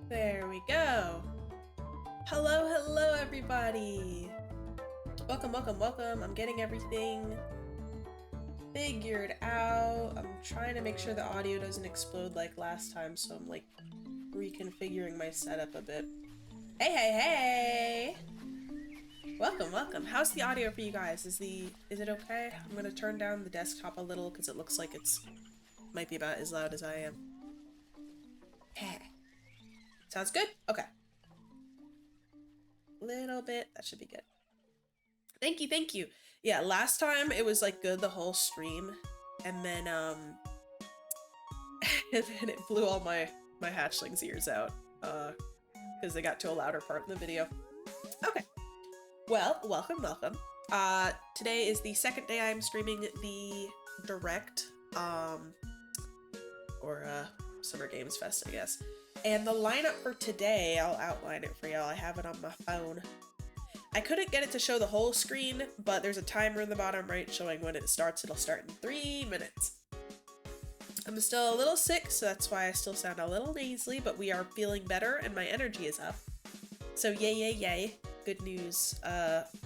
There we go. Hello, hello, everybody. Welcome, welcome, welcome. I'm getting everything figured out. I'm trying to make sure the audio doesn't explode like last time, so I'm like reconfiguring my setup a bit. Hey, hey, hey! Welcome, welcome. How's the audio for you guys? Is it okay? I'm gonna turn down the desktop a little because it looks like might be about as loud as I am. Hey. Sounds good? Okay. Little bit. That should be good. Thank you, thank you. Yeah, last time it was like good the whole stream, and then and then it blew all my hatchlings' ears out, because they got to a louder part in the video. Okay. Well, welcome, welcome. Today is the second day I'm streaming the direct, or Summer Games Fest, I guess. And the lineup for today, I'll outline it for y'all. I have it on my phone. I couldn't get it to show the whole screen, but there's a timer in the bottom right showing when it starts. It'll start in 3 minutes. I'm still a little sick, so that's why I still sound a little nasally, but we are feeling better and my energy is up. So yay, yay, yay. Good news,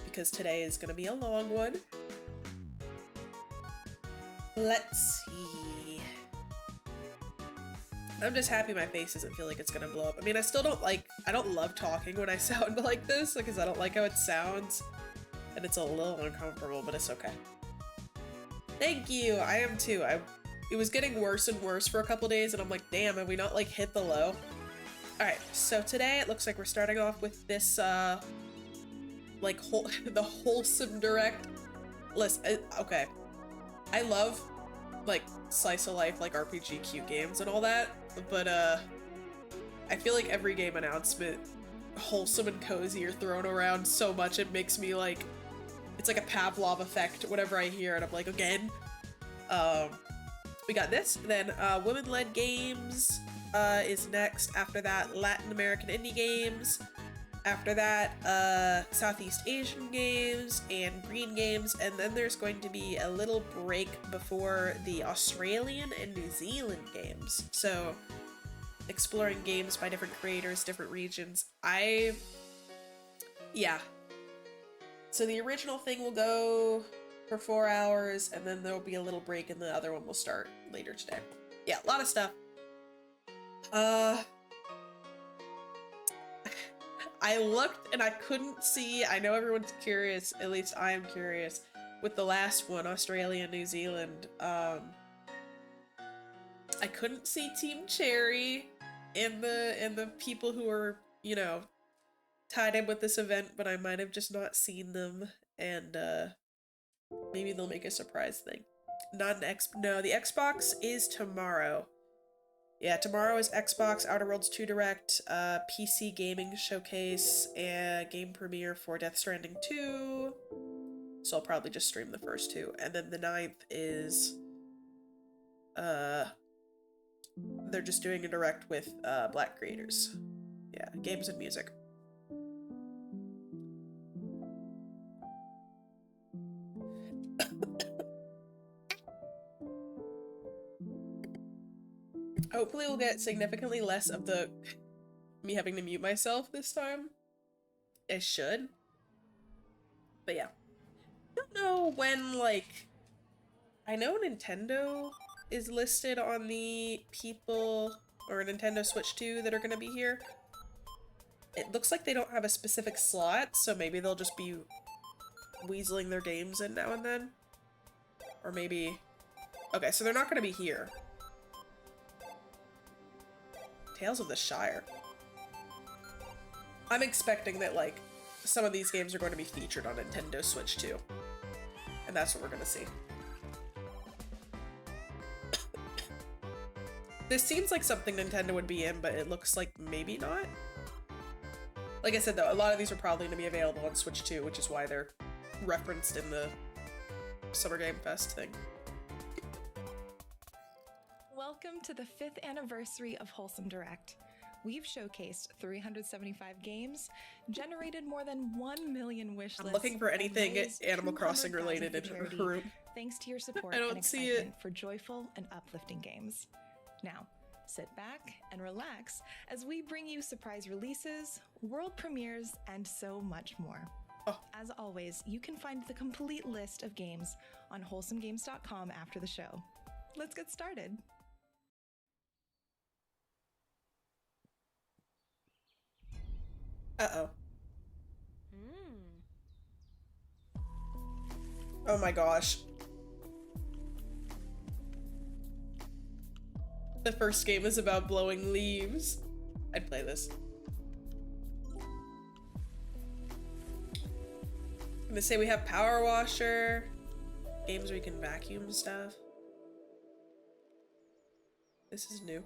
because today is gonna be a long one. Let's see. I'm just happy my face doesn't feel like it's gonna blow up. I mean, I don't love talking when I sound like this, because I don't like how it sounds, and it's a little uncomfortable, but it's okay. Thank you, I am too. It was getting worse and worse for a couple days, and I'm like, damn, have we not like hit the low? Alright, so today it looks like we're starting off with this, like, the wholesome direct. Listen, okay. I love, like, slice of life, like, RPG cute games and all that, but, I feel like every game announcement, wholesome and cozy, are thrown around so much it makes me, like, it's like a Pavlov effect whenever I hear it. I'm like, again? We got this, then, women-led games, is next. After that, Latin American indie games. After that, Southeast Asian games and green games, and then there's going to be a little break before the Australian and New Zealand games. So, exploring games by different creators, different regions. Yeah. So the original thing will go for 4 hours, and then there'll be a little break, and the other one will start later today. Yeah, a lot of stuff. I looked and I couldn't see. I know everyone's curious, at least I am curious, with the last one, Australia and New Zealand. I couldn't see Team Cherry and the people who are, you know, tied in with this event, but I might have just not seen them, and maybe they'll make a surprise thing. No, the Xbox is tomorrow. Yeah, tomorrow is Xbox Outer Worlds 2 Direct, PC Gaming Showcase, and game premiere for Death Stranding 2. So I'll probably just stream the first two. And then the 9th is, they're just doing a direct with, Black creators. Yeah, games and music. Hopefully we'll get significantly less of me having to mute myself this time. It should. But yeah. I don't know when, like, I know Nintendo is listed on the people, or Nintendo Switch 2 that are gonna be here. It looks like they don't have a specific slot, so maybe they'll just be weaseling their games in now and then. Or maybe... Okay, so they're not gonna be here. Tales of the Shire. I'm expecting that, like, some of these games are going to be featured on Nintendo Switch 2. And that's what we're gonna see. This seems like something Nintendo would be in, but it looks like maybe not. Like I said, though, a lot of these are probably going to be available on Switch 2, which is why they're referenced in the Summer Game Fest thing. Welcome to the 5th anniversary of Wholesome Direct. We've showcased 375 games, generated more than 1 million wish lists. I'm looking for anything Animal Crossing related in her room. Thanks to your support I don't and see excitement it. for joyful and uplifting games. Now, Sit back and relax as we bring you surprise releases, world premieres, and so much more. Oh. As always, you can find the complete list of games on wholesomegames.com after the show. Let's get started. Uh-oh. Oh my gosh. The first game is about blowing leaves. I'd play this. I'm gonna say we have power washer. Games where you can vacuum stuff. This is new.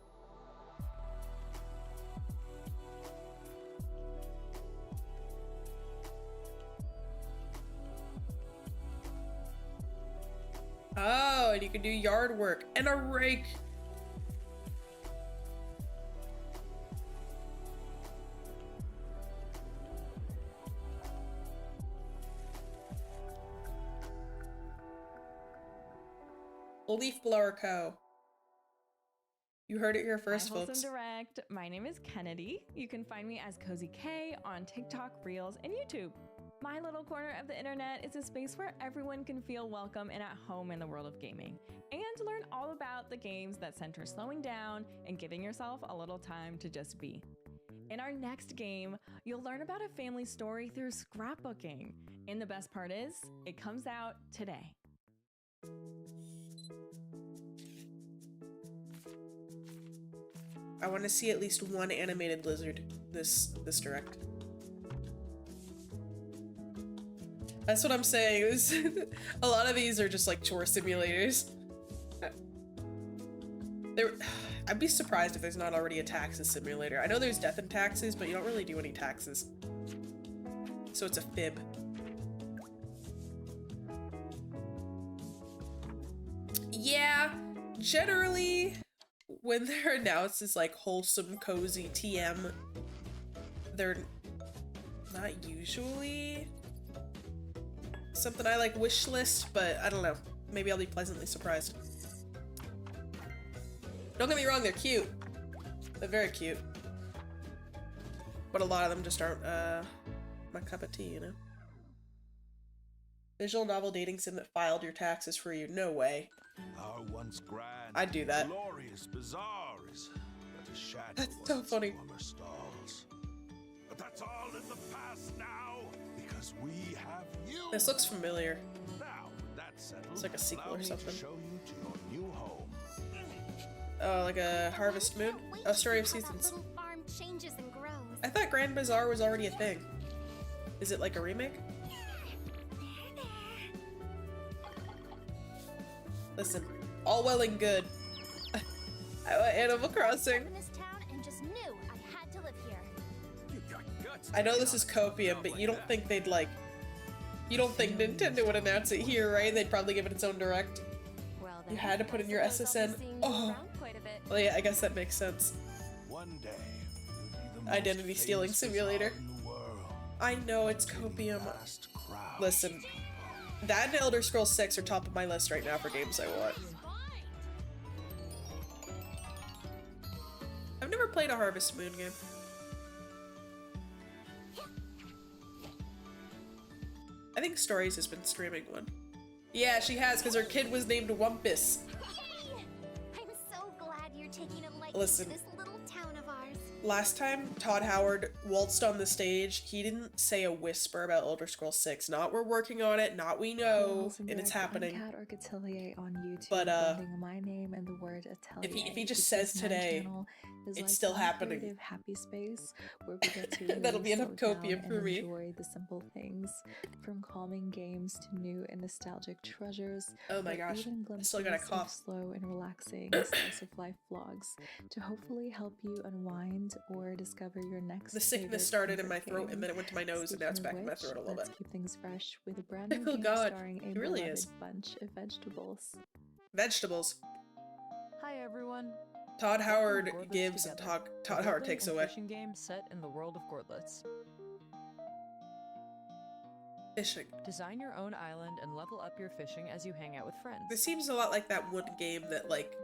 Oh, and you can do yard work and a rake. Leaf Blower Co. You heard it here first, Hi, folks. Wholesome Direct. My name is Kennedy. You can find me as Cozy K on TikTok, Reels, and YouTube. My little corner of the internet is a space where everyone can feel welcome and at home in the world of gaming, and learn all about the games that center slowing down and giving yourself a little time to just be. In our next game, you'll learn about a family story through scrapbooking. And the best part is, it comes out today. I want to see at least one animated lizard this direct. That's what I'm saying. A lot of these are just like chore simulators. I'd be surprised if there's not already a taxes simulator. I know there's death and taxes, but you don't really do any taxes. So it's a fib. Yeah, generally when they're announced as like wholesome, cozy TM, they're not usually something I like wish list, but I don't know. Maybe I'll be pleasantly surprised. Don't get me wrong, they're cute. They're very cute. But a lot of them just aren't my cup of tea, you know? Visual novel dating sim that filed your taxes for you. No way. Our once grand, I'd do that. glorious bazaar is but a shadow. That's so of funny. its former stalls. But that's all in the past now, because we have you. This looks familiar. Now, with that settled, It's like a sequel allow or me something. To show you to your new home. Oh, like a Harvest Moon? Oh, Story of Seasons. Little farm changes and grows. I thought Grand Bazaar was already a thing. Is it like a remake? Listen, all well and good. I want Animal Crossing. In this town and just knew I had to live here. You got guts. I know this is copium, but you don't think they'd like... You don't think Nintendo would announce it here, right? They'd probably give it its own direct. Well, You had to put in your SSN. Oh. Well, yeah, I guess that makes sense. One day, you'll be the Identity most stealing famous simulator. bazaar in the world. I know it's copium. Vast crowds. Listen, that and Elder Scrolls 6 are top of my list right now for games I want. I've never played a Harvest Moon game. I think Stories has been streaming one. Yeah, she has, because her kid was named Wumpus. I'm so glad you're taking it light Listen. to this little town of ours. Last time Todd Howard waltzed on the stage, he didn't say a whisper about Elder Scrolls 6. Not we're working on it, not we know, and it's happening. Cat or Catelier on YouTube, But, blending my name and the word Atelier. if he just says Because my today, channel is it's like still my happening. creative happy space where we get to That'll be really enough slow copium down for and me. enjoy the simple things, from calming games to new and nostalgic treasures. Oh my or gosh, even I still got a glimpses of cough. slow and relaxing slice of life vlogs to hopefully help you unwind or discover your next. The sickness favorite started in my comfort throat game. and then it went to my nose and now it's back in my throat a little Let's bit. keep things fresh with a brand new Oh game God, starring a it really beloved is. bunch of vegetables. Vegetables. Hi everyone. Todd Howard Welcome to Gordlets gives and Together, Todd a Howard building takes and away. Fishing game set in the world of Gordlets. Fishing. Design your own island and level up your fishing as you hang out with friends. This seems a lot like that one game that like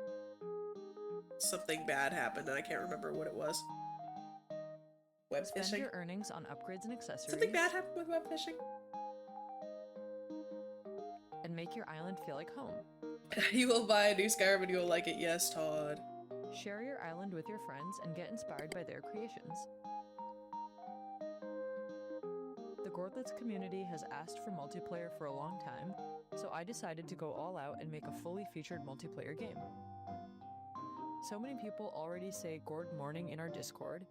something bad happened and I can't remember what it was. Web Spend fishing? your earnings on upgrades and accessories. Something bad happened with web fishing? And make your island feel like home. You will buy a new Skyrim and you will like it. Yes, Todd. Share your island with your friends and get inspired by their creations. The Gordlets community has asked for multiplayer for a long time, so I decided to go all out and make a fully featured multiplayer game. So many people already say Gord Morning in our Discord.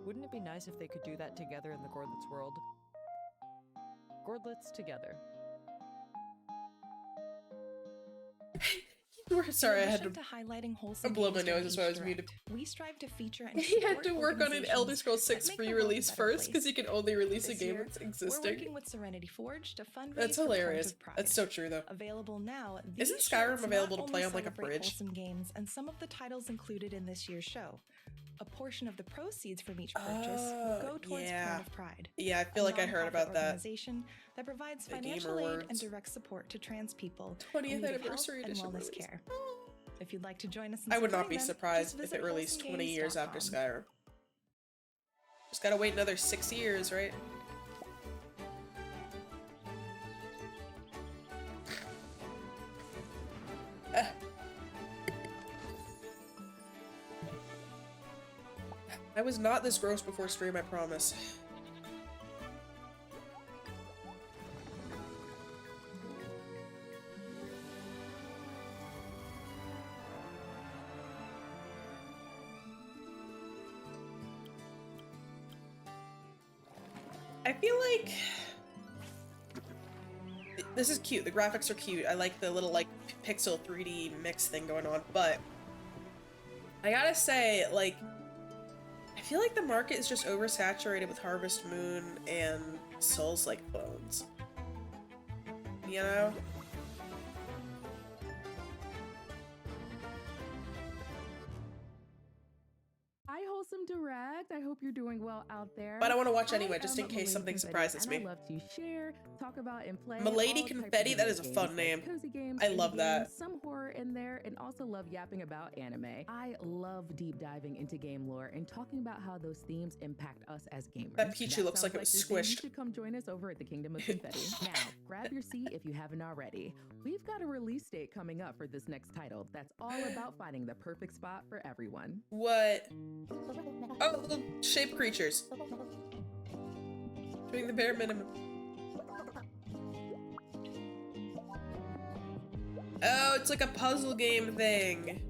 Wouldn't it be nice if they could do that together in the Gordlets world? Gordlets together. We're sorry, I In had to. addition highlighting wholesome blow my games during nose, that's why I was each muted. direct, we strive to feature and He had support to work on an Elder organizations Scrolls 6 that make the world a pre-release better first place. because he can only release a This game year, that's We're existing. working with Serenity Forge to fundraise That's for hilarious. Clones of Pride. That's so true, though. Available now, these Isn't Skyrim shirts available not to play only on, like, a celebrate bridge? wholesome games and some of the titles included in this year's show. A portion of the proceeds from each purchase will go towards yeah. Crown of Pride. Yeah, I feel a like I heard nonprofit about that. Organization that provides The financial gamer aid and words. direct support to trans people 20th in need of health anniversary and edition wellness release. care. If you'd like to join us in I would not supporting be them, surprised just if visit it released 20 years after Skyrim. Just gotta wait another 6 years, right? I was not this gross before stream, I promise. I feel like this is cute. The graphics are cute. I like the little like pixel 3D mix thing going on, but I gotta say, like, I feel like the market is just oversaturated with Harvest Moon and Souls-like clones. You know? Hi, Wholesome Direct. I hope you're doing well out there. But I want to watch I anyway, just am in case Milady something Confetti, surprises and me. I love to share, talk about, and play Milady all types of Confetti, that video is a games, fun like name. cozy games, I indie love that. games, some horror in there, and also love yapping about anime. I love deep diving into game lore and talking about how those themes impact us as gamers. That Pichu looks sounds like it was your thing. squished. You should come join us over at the Kingdom of Confetti. Now, grab your seat if you haven't already. We've got a release date coming up for this next title that's all about finding the perfect spot for everyone. What? Oh, little shape creatures. Doing the bare minimum. Oh, it's like a puzzle game thing.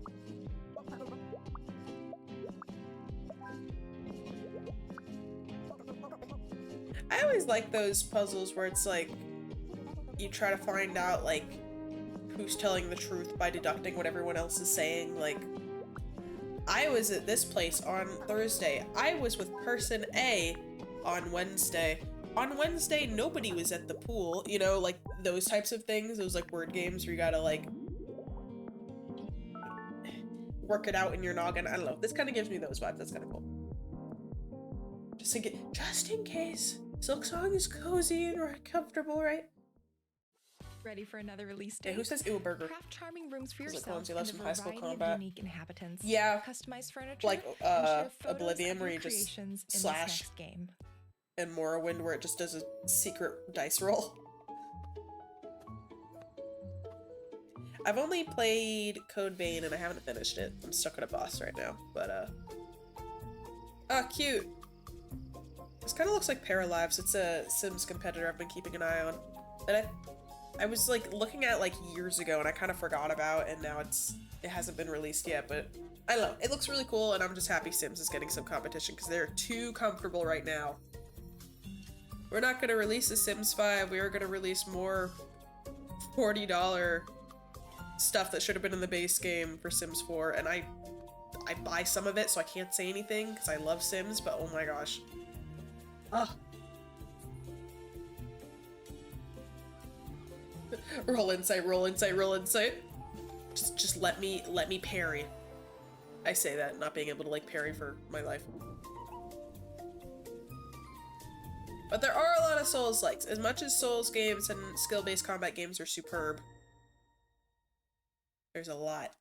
I always like those puzzles where it's like you try to find out like who's telling the truth by deducting what everyone else is saying. Like, I was at this place on Thursday. I was with person A on Wednesday. On Wednesday, nobody was at the pool. You know, like those types of things. Those like word games where you gotta like work it out in your noggin. I don't know. This kind of gives me those vibes. That's kind of cool. Just in case. Silksong is cozy and comfortable, right? Ready for another release Hey, date? who says ew burger? Craft charming rooms for Is it yourself clones you and love a from High School variety of Combat? unique inhabitants. Yeah. Customized furniture, Like and share photos Oblivion, of where your you just creations in this slash next game. and Morrowind where it just does a secret dice roll. I've only played Code Vein and I haven't finished it. I'm stuck at a boss right now, but oh, cute. This kind of looks like Paralives. It's a Sims competitor I've been keeping an eye on. And I was like looking at like years ago and I kind of forgot about, and now it hasn't been released yet, but I don't know. It looks really cool and I'm just happy Sims is getting some competition because they're too comfortable right now. We're not going to release a Sims 5. We are going to release more $40 stuff that should have been in the base game for Sims 4, and I buy some of it, so I can't say anything because I love Sims, but oh my gosh. Ugh. Roll insight, roll insight, roll insight. Just let me parry. I say that, not being able to like parry for my life. But there are a lot of Souls-likes. As much as Souls games and skill-based combat games are superb, there's a lot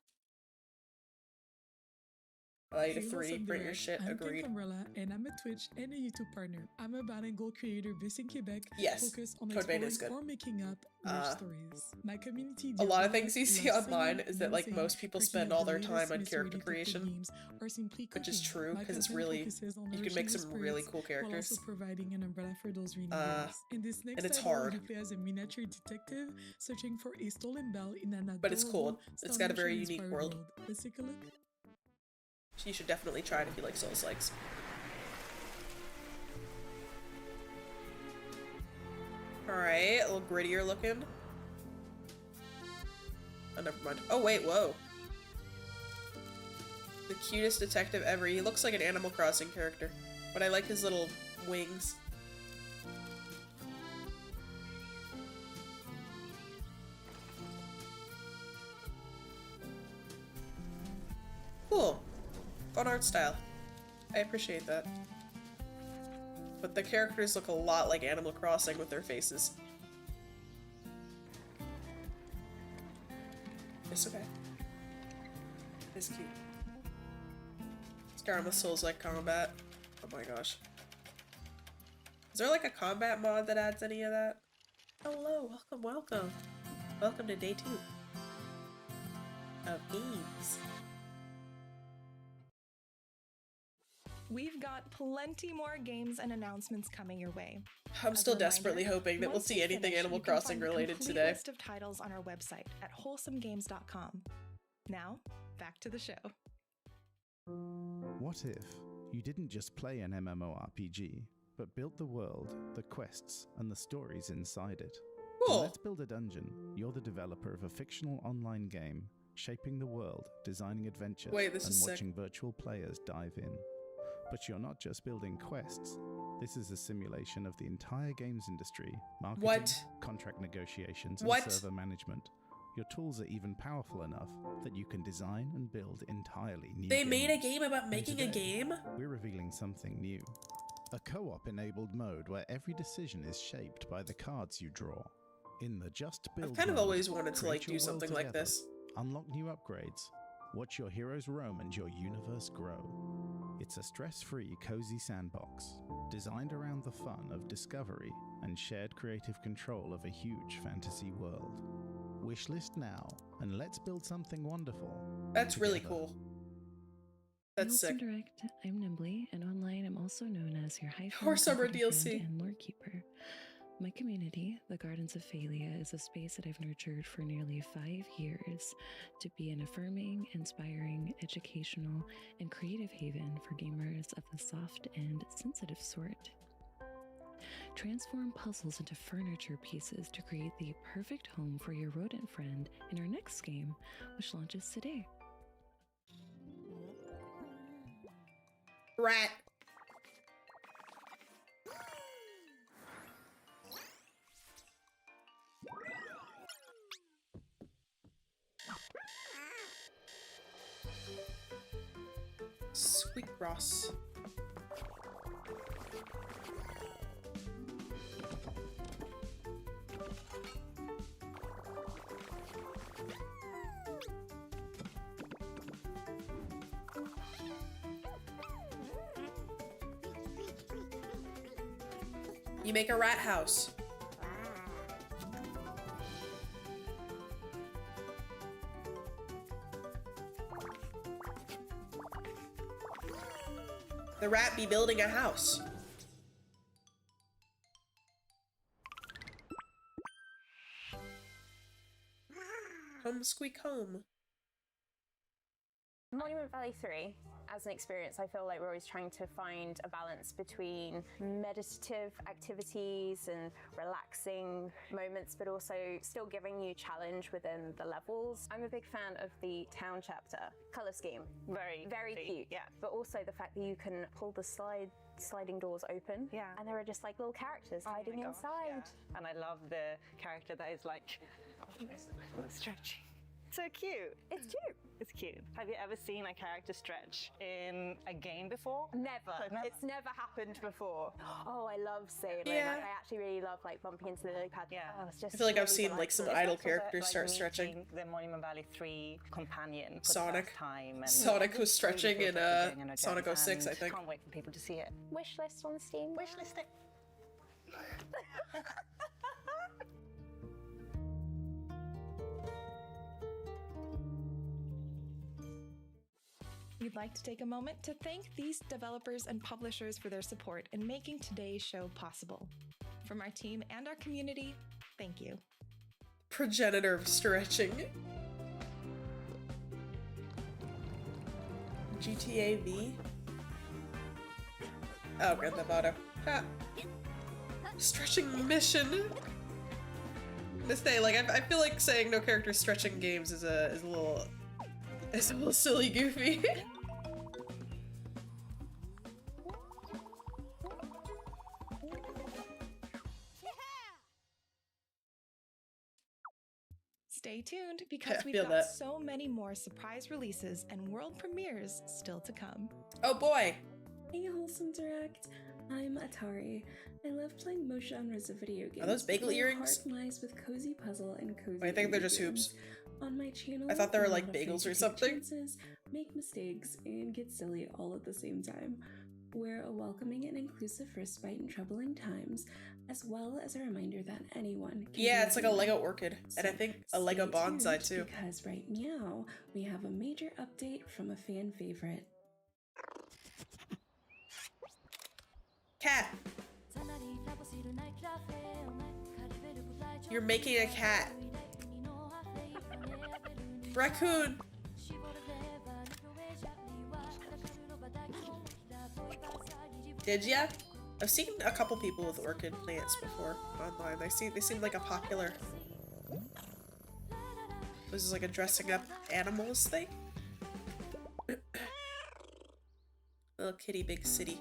Allow you to Hey, 3D Wholesome print your Direct. shit. I'm Agreed. Kim Umbrella, and I'm a Twitch and a YouTube partner. I'm a bilingual creator based in Quebec, Yes, focused on Code Vein is exploring good. or making up rich stories. My community, A lot of dear things you God, see loves online singing, is that like dancing, most people cooking spend up all the their time latest on mystery character detective creation, games, or simply which is cooking. true My because it's content really focuses on you can nourishing make the some really spirits cool while characters. also providing an umbrella for those rainy days. In this next and it's title, hard. you play as a miniature detective searching for a stolen bell in an But it's cool. adorable It's got a very unique stop-motion-inspired world. Let's take a look. You should definitely try it if you like Souls-likes. Alright, a little grittier looking. Oh, never mind. Oh, wait, whoa. The cutest detective ever. He looks like an Animal Crossing character, but I like his little wings. Cool. Fun art style. I appreciate that. But the characters look a lot like Animal Crossing with their faces. It's okay. It's cute. Skyrim with Souls-like combat. Oh my gosh. Is there like a combat mod that adds any of that? Hello, welcome, welcome. Welcome to day 2 of games. We've got plenty more games and announcements coming your way. I'm As a still reminder, desperately hoping that we'll once see you anything finish, Animal you can Crossing find the related complete today. list of titles on our website at wholesomegames.com. Now, back to the show. What if you didn't just play an MMORPG, but built the world, the quests, and the stories inside it? Cool. In Let's Build a Dungeon, you're the developer of a fictional online game, shaping the world, designing adventures, Wait, this and is sick. watching virtual players dive in. But you're not just building quests. This is a simulation of the entire games industry, marketing, What? contract negotiations, What? and server management. Your tools are even powerful enough that you can design and build entirely new They made a games. game about And making a today, game? We're revealing something new. A co-op enabled mode where every decision is shaped by the cards you draw. In the Just Build I've kind of mode, always wanted to create like your do world something like together, this. Unlock new upgrades, watch your heroes roam and your universe grow. It's a stress-free, cozy sandbox, designed around the fun of discovery and shared creative control of a huge fantasy world. Wishlist now, and let's build something wonderful. That's really together. cool. That's Wholesome sick. Direct, I'm Nimbly, and online I'm also known as your high Or summer DLC. and lore keeper. My community, the Gardens of Phalia, is a space that I've nurtured for nearly 5 years to be an affirming, inspiring, educational, and creative haven for gamers of the soft and sensitive sort. Transform puzzles into furniture pieces to create the perfect home for your rodent friend in our next game, which launches today. Rat. Sweet Ross. You make a rat house. The rat be building a house. Home squeak home. Monument Valley 3, as an experience, I feel like we're always trying to find a balance between meditative activities and relaxing moments, but also still giving you challenge within the levels. I'm a big fan of the town chapter. Color scheme, very cute. Yeah. But also the fact that you can pull the sliding doors open. Yeah. And there are just like little characters hiding inside. Yeah. And I love the character that is like stretching. So cute. It's cute. It's cute. Have you ever seen a character stretch in a game before? Never. So never. It's never happened before. Oh, I love sailing. Yeah. I actually really love like bumping into the lily pad. Yeah. Oh, it's just I feel like so I've seen like some delightful. idle Also characters like start stretching. meeting the Monument Valley 3 companion for Sonic. the first time. And Sonic was stretching really in cool thing to do, Sonic and 06, I think. Can't wait for people to see it. Wish list on Steam. Wish list it. We'd like to take a moment to thank these developers and publishers for their support in making today's show possible. From our team and our community, thank you. Progenitor of stretching. GTA V. Oh, Grand Theft Auto. Ha. Stretching mission. This day, like I feel like saying no character stretching games is a little silly goofy. Stay tuned because we've feel got that. so many more surprise releases and world premieres still to come. Oh boy. Hey Wholesome Direct, I'm Atari. I love playing most genres of video games. Are those bagel but my earrings? heart lies with cozy puzzle and cozy. I think they're indie just games. hoops. On my channel, I thought they were I'm like not afraid bagels to or take something. chances, make mistakes, and get silly all at the same time. We're a welcoming and inclusive respite in troubling times, as well as a reminder that anyone can Yeah, be it's like a human. Lego orchid, and I think a Lego Stay bonsai tuned, too. Because right now, we have a major update from a fan favorite. Cat. You're making a cat. Raccoon. Did ya? I've seen a couple people with orchid plants before online. They seem like a popular. This is like a dressing up animals thing. Little kitty, big city.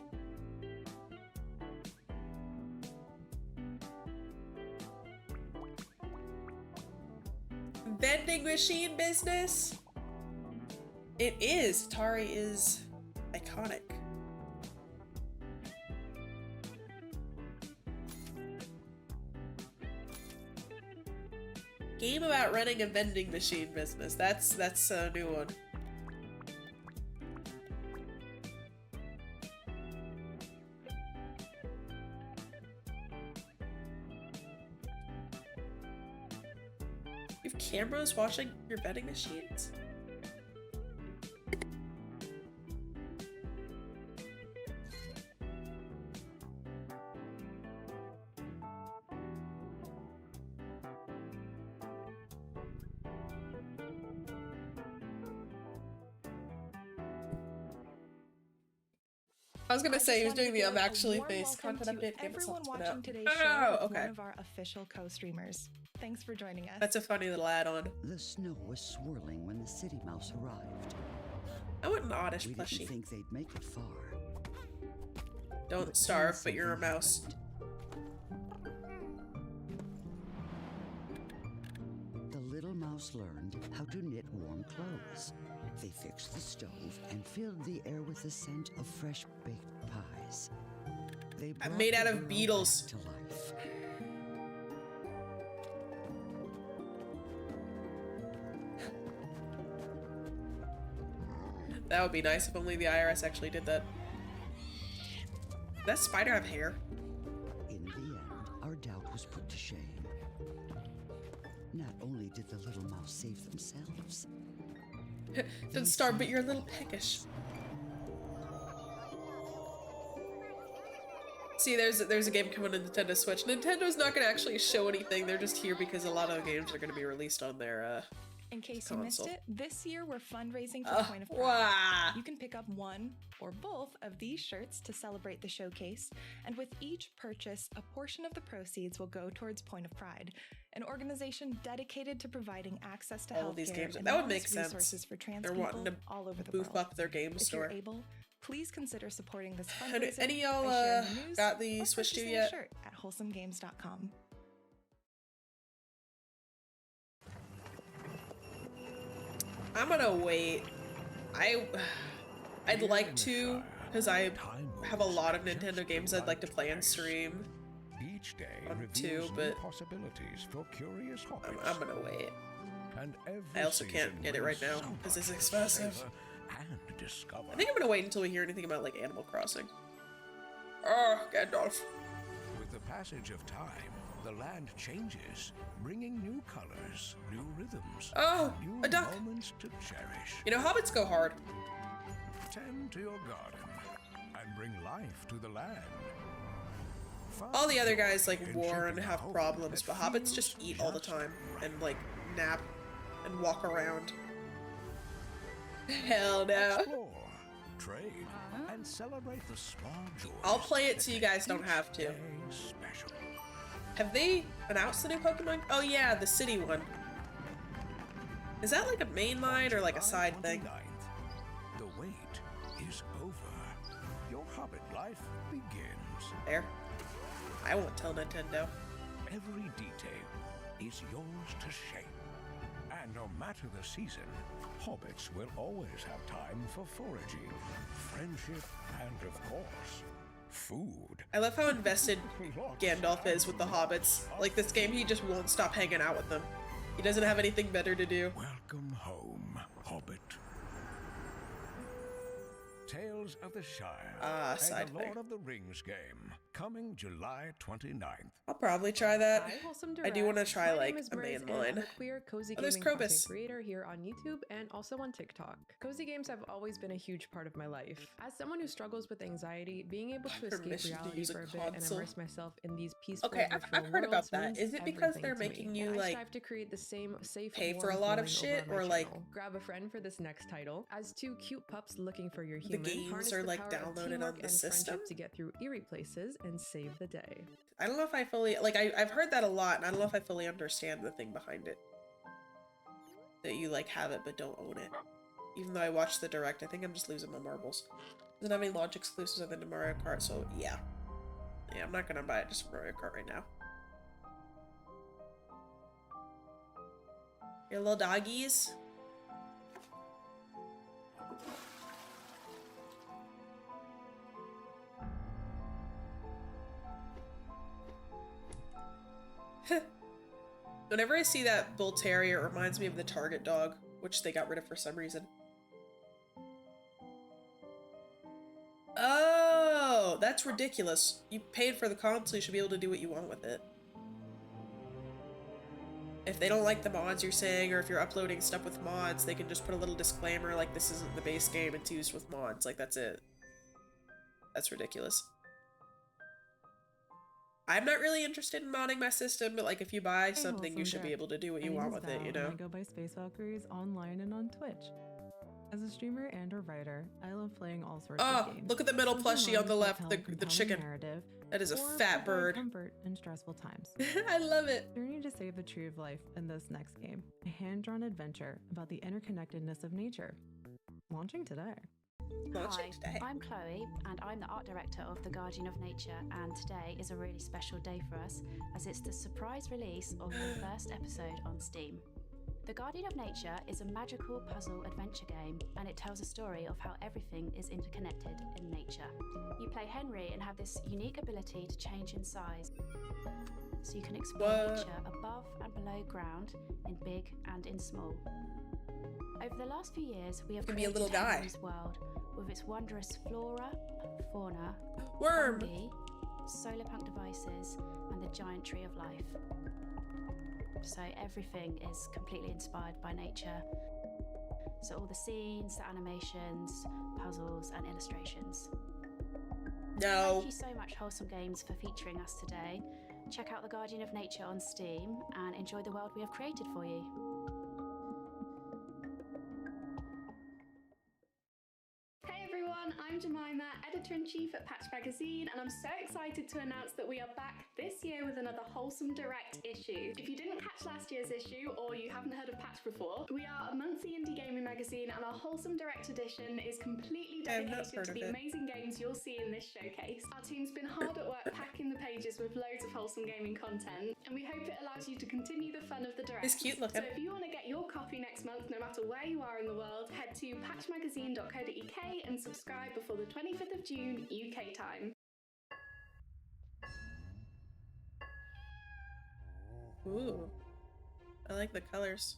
Vending machine business? It is. Atari is iconic. Game about running a vending machine business. That's a new one. You have cameras watching your vending machines? I was gonna say he was doing the I'm actually face content update. Everyone watching today's Oh, show is okay. one of our official co-streamers. Thanks for joining us. That's a funny little add-on. The snow was swirling when the city mouse arrived. I want an oddish We didn't plushie. think they'd make it far. Don't But starve, then but you're a something mouse. The little mouse learned how to knit warm clothes. They fixed the stove and filled the air with the scent of fresh baked pies. They I'm brought made the out of world beetles. back to life. That would be nice if only the IRS actually did that. Does that spider have hair? In the end, our doubt was put to shame. Not only did the little mouse save themselves, Don't starve, but you're a little peckish. See, there's a game coming to Nintendo Switch. Nintendo's not gonna actually show anything. They're just here because a lot of the games are gonna be released on their In case console. you missed it, this year we're fundraising for Oh, Point of Pride. wow. You can pick up one or both of these shirts to celebrate the showcase, and with each purchase, a portion of the proceeds will go towards Point of Pride, an organization dedicated to providing access to All healthcare of these games. and That would make wellness sense. resources for trans They're people wanting to all over the boof world. up their game If store. you're able, please consider supporting this Have fundraiser any of y'all by sharing the news got the or Switch 2 purchasing yet? a shirt at wholesomegames.com. I'm gonna wait. I'd like to, because I have a lot of Nintendo games I'd like to play and stream. Each day too, but possibilities for curious hobbies. I'm gonna wait. And I also can't get it right now because it's expensive. And discover. I think I'm gonna wait until we hear anything about like Animal Crossing. Oh, Gandalf. With the passage of time, the land changes, bringing new colors, new rhythms, Oh, new a duck. moments to cherish. You know, hobbits go hard. Tend to your garden and bring life to the land. All the other guys like war and have problems, but hobbits just eat all the time and like nap and walk around. Hell no. Explore, trade, and celebrate the small joys. I'll play it so you guys don't have to. Special. Have they announced the new Pokemon? Oh yeah, the city one. Is that like a main line or like a side thing? The wait is over. Your hobbit life begins. There. I won't tell Nintendo. Every detail is yours to shape. And no matter the season, hobbits will always have time for foraging, friendship, and of course, food. I love how invested Gandalf is with the hobbits. Like this game, he just won't stop hanging out with them. He doesn't have anything better to do. Welcome home, hobbit. Tales of the Shire and side the Lord of the Rings game, coming July 29th. I'll probably try that. Hi, Wholesome I do want to Directs. try My like name is a Briz, main and I'm line. a queer cozy Oh, there's gaming content Krobus. creator here on YouTube and also on TikTok. Cozy games have always been a huge part of my life. As someone who struggles with anxiety, being able to escape Permission to reality use a for a bit and console. immerse myself in these peaceful Okay, virtual I've heard about worlds that. means Is it because everything they're to me. making you And I like strive to create the same safe, pay for warm a lot of feeling shit, over on or my like channel. Grab a friend for this next title. As two cute pups looking for your the human, games harness are the like power of downloaded on teamwork the and system? friendship to get through eerie places and save the day. I don't know if I fully like. I've heard that a lot, and I don't know if I fully understand the thing behind it. That you like have it but don't own it. Even though I watched the direct, I think I'm just losing my marbles. Doesn't have any launch exclusives other than Mario Kart, so yeah. Yeah, I'm not gonna buy it just for Mario Kart right now. Your little doggies. Whenever I see that bull terrier, it reminds me of the Target dog, which they got rid of for some reason. Oh, that's ridiculous. You paid for the console, you should be able to do what you want with it. If they don't like the mods you're saying, or if you're uploading stuff with mods, they can just put a little disclaimer like this isn't the base game, it's used with mods. Like, that's it. That's ridiculous. I'm not really interested in modding my system, but like if you buy something, you should be able to do what you want with it, you know? I go by Space Valkyries online and on Twitch. As a streamer and a writer, I love playing all sorts of games. Look at the middle plushie on the left, the chicken. Narrative, that is a or fat provide bird. Comfort in stressful times. I love it. Journey to save the tree of life in this next game, a hand-drawn adventure about the interconnectedness of nature. Launching today. Hi, I'm Chloe and I'm the art director of The Guardian of Nature, and today is a really special day for us as it's the surprise release of the first episode on Steam. The Guardian of Nature is a magical puzzle adventure game, and it tells a story of how everything is interconnected in nature. You play Henry and have this unique ability to change in size, so you can explore nature above and below ground, in big and in small. Over the last few years, we have Could be a created little guy. Henry's world with its wondrous flora, fauna, worm, fungi, solar punk devices, and the giant tree of life. So everything is completely inspired by nature. So all the scenes, the animations, puzzles, and illustrations. No. Thank you so much, Wholesome Games, for featuring us today. Check out The Guardian of Nature on Steam and enjoy the world we have created for you. Hey everyone, I'm Jemima, editor editor-in-chief at Patch Magazine, and I'm so excited to announce that we are back this year with another Wholesome Direct issue. If you didn't catch last year's issue, or you haven't heard of Patch before, we are a monthly indie gaming magazine, and our Wholesome Direct edition is completely dedicated to the amazing games you'll see in this showcase. Our team's been hard at work packing the pages with loads of wholesome gaming content, and we hope it allows you to continue the fun of the Direct. It's cute looking. So if you want to get your copy next month, no matter where you are in the world, head to patchmagazine.co.uk and subscribe before the 25th of June UK time. Ooh, I like the colors.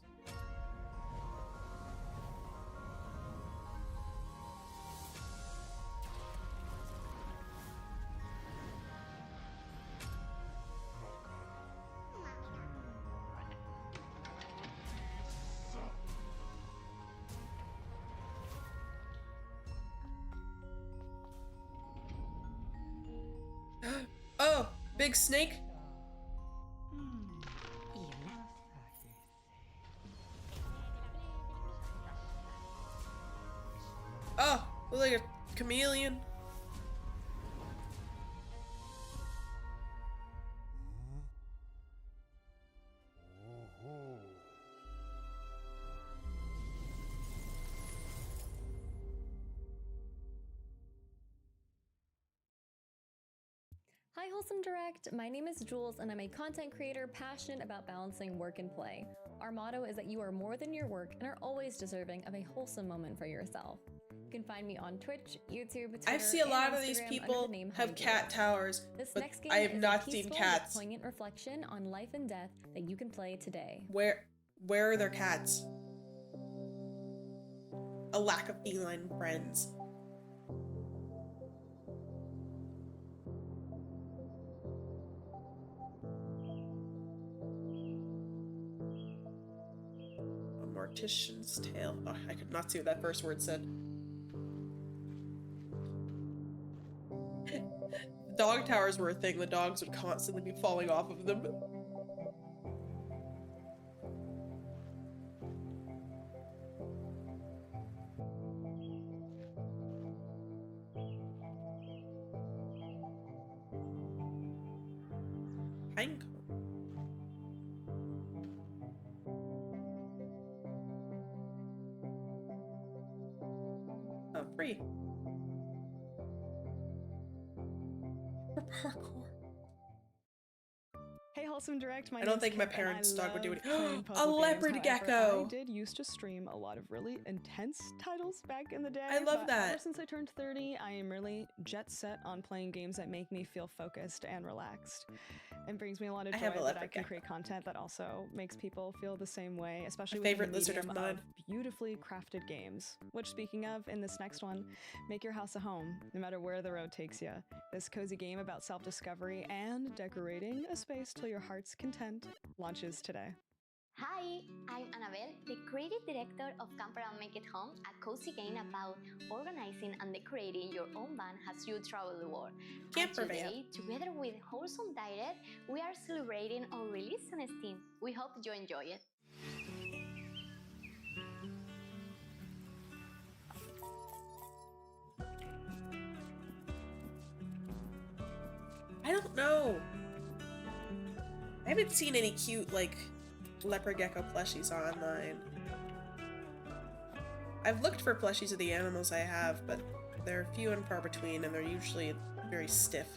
Oh, big snake. Oh, look like a chameleon. Hi Wholesome Direct, my name is Jules and I'm a content creator passionate about balancing work and play. Our motto is that you are more than your work and are always deserving of a wholesome moment for yourself. You can find me on Twitch, YouTube, Twitter, I see a lot and of these Instagram people under the name have cat towers, This but next game I have is not a seen peaceful cats. but poignant reflection on life and death that you can play today. Where are their cats? A lack of feline friends. A mortician's tale. Oh, I could not see what that first word said. Dog towers were a thing. The dogs would constantly be falling off of them. Pinecone. Oh, free. Parkour. Hey Wholesome Direct, my I don't name's think my Kip, and parents' I dog would do love it. playing A puzzle leopard games. However, gecko. I did used to stream a lot of really intense titles back in the day. I love but that. Ever since I turned 30, I am really jet set on playing games that make me feel focused and relaxed. It brings me a lot of I joy have a that I leopard can gecko. create content that also makes people feel the same way, especially My with favorite the lizard of medium mine. beautifully crafted games. Which, speaking of, in this next one, make your house a home, no matter where the road takes you. This cozy game about self-discovery and decorating a space till your heart's content launches today. Hi, I'm Annabelle, the creative director of Camper and Make It Home, a cozy game about organizing and decorating your own van as you travel the world. Camper and van. today, together with Wholesome Direct, we are celebrating our release on Steam. We hope you enjoy it. I don't know. I haven't seen any cute, like, leopard gecko plushies online. I've looked for plushies of the animals I have, but they're few and far between, and they're usually very stiff.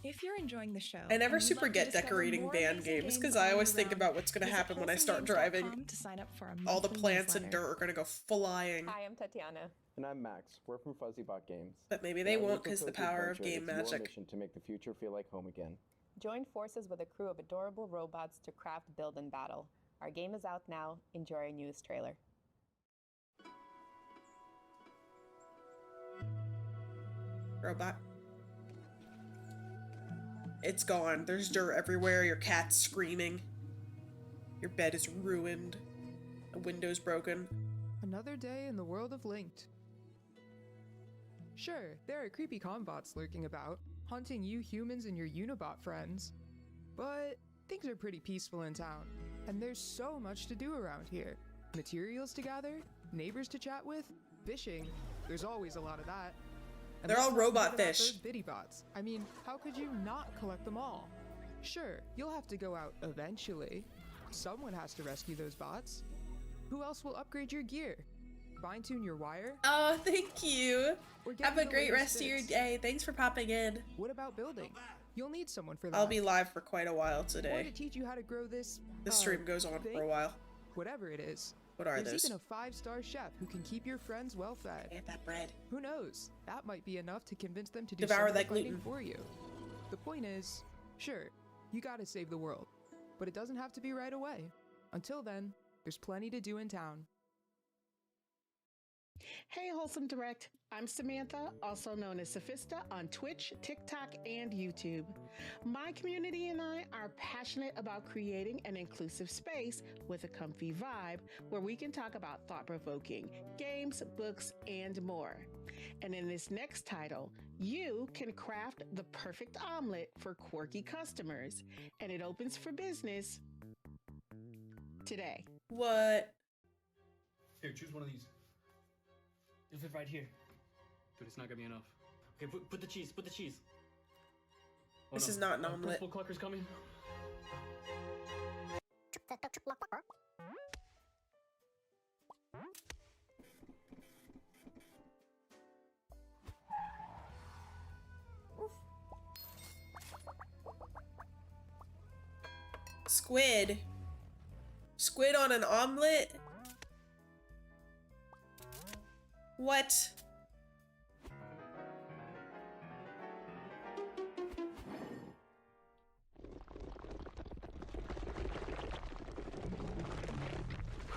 If you're enjoying the show, I never and you'd super like to get discover decorating more van amazing games games because all I year always think round, about what's going to visit happen when I start driving. wholesomegames.com to sign up for a All the monthly plants and newsletter. dirt are going to go flying. Hi, I'm Tatiana. And I'm Max. We're from FuzzyBot Games. But maybe they Now, won't with 'cause the Cozy power of Adventure, game it's your magic. mission to make the future feel like home again. Join forces with a crew of adorable robots to craft, build, and battle. Our game is out now. Enjoy our newest trailer. Robot. It's gone. There's dirt everywhere. Your cat's screaming. Your bed is ruined. window's broken. Another day in the world of Linked. Sure, there are creepy combots lurking about, hunting you humans and your Unibot friends. But things are pretty peaceful in town, and there's so much to do around here. Materials to gather, neighbors to chat with, fishing. There's always a lot of that. And they're all let's not robot forget about fish. those bitty bots. I mean, how could you not collect them all? Sure, you'll have to go out eventually. Someone has to rescue those bots. Who else will upgrade your gear? Fine-tune your wire? Oh, thank you. Have a the great latest rest of your fix. day. Thanks for popping in. What about building? You'll need someone for that. I'll be live for quite a while Or today. to teach you how to grow this. This stream goes on for a while. Whatever it is. What are There's those? even a 5-star chef who can keep your friends well fed. Get that bread. Who knows? That might be enough to convince them to do Devour some of that the fighting gluten. for you. The point is, sure, you gotta save the world, but it doesn't have to be right away. Until then, there's plenty to do in town. Hey, Wholesome Direct. I'm Samantha, also known as Sophista on Twitch, TikTok, and YouTube. My community and I are passionate about creating an inclusive space with a comfy vibe where we can talk about thought-provoking games, books, and more. And in this next title, you can craft the perfect omelet for quirky customers, and it opens for business today. What? Here, choose one of these. It'll fit right here. Dude, it's not gonna be enough. Okay, put the cheese. Put the cheese. Oh, This no. is not an omelet. Principal Clucker's coming. Squid. Squid on an omelet? What?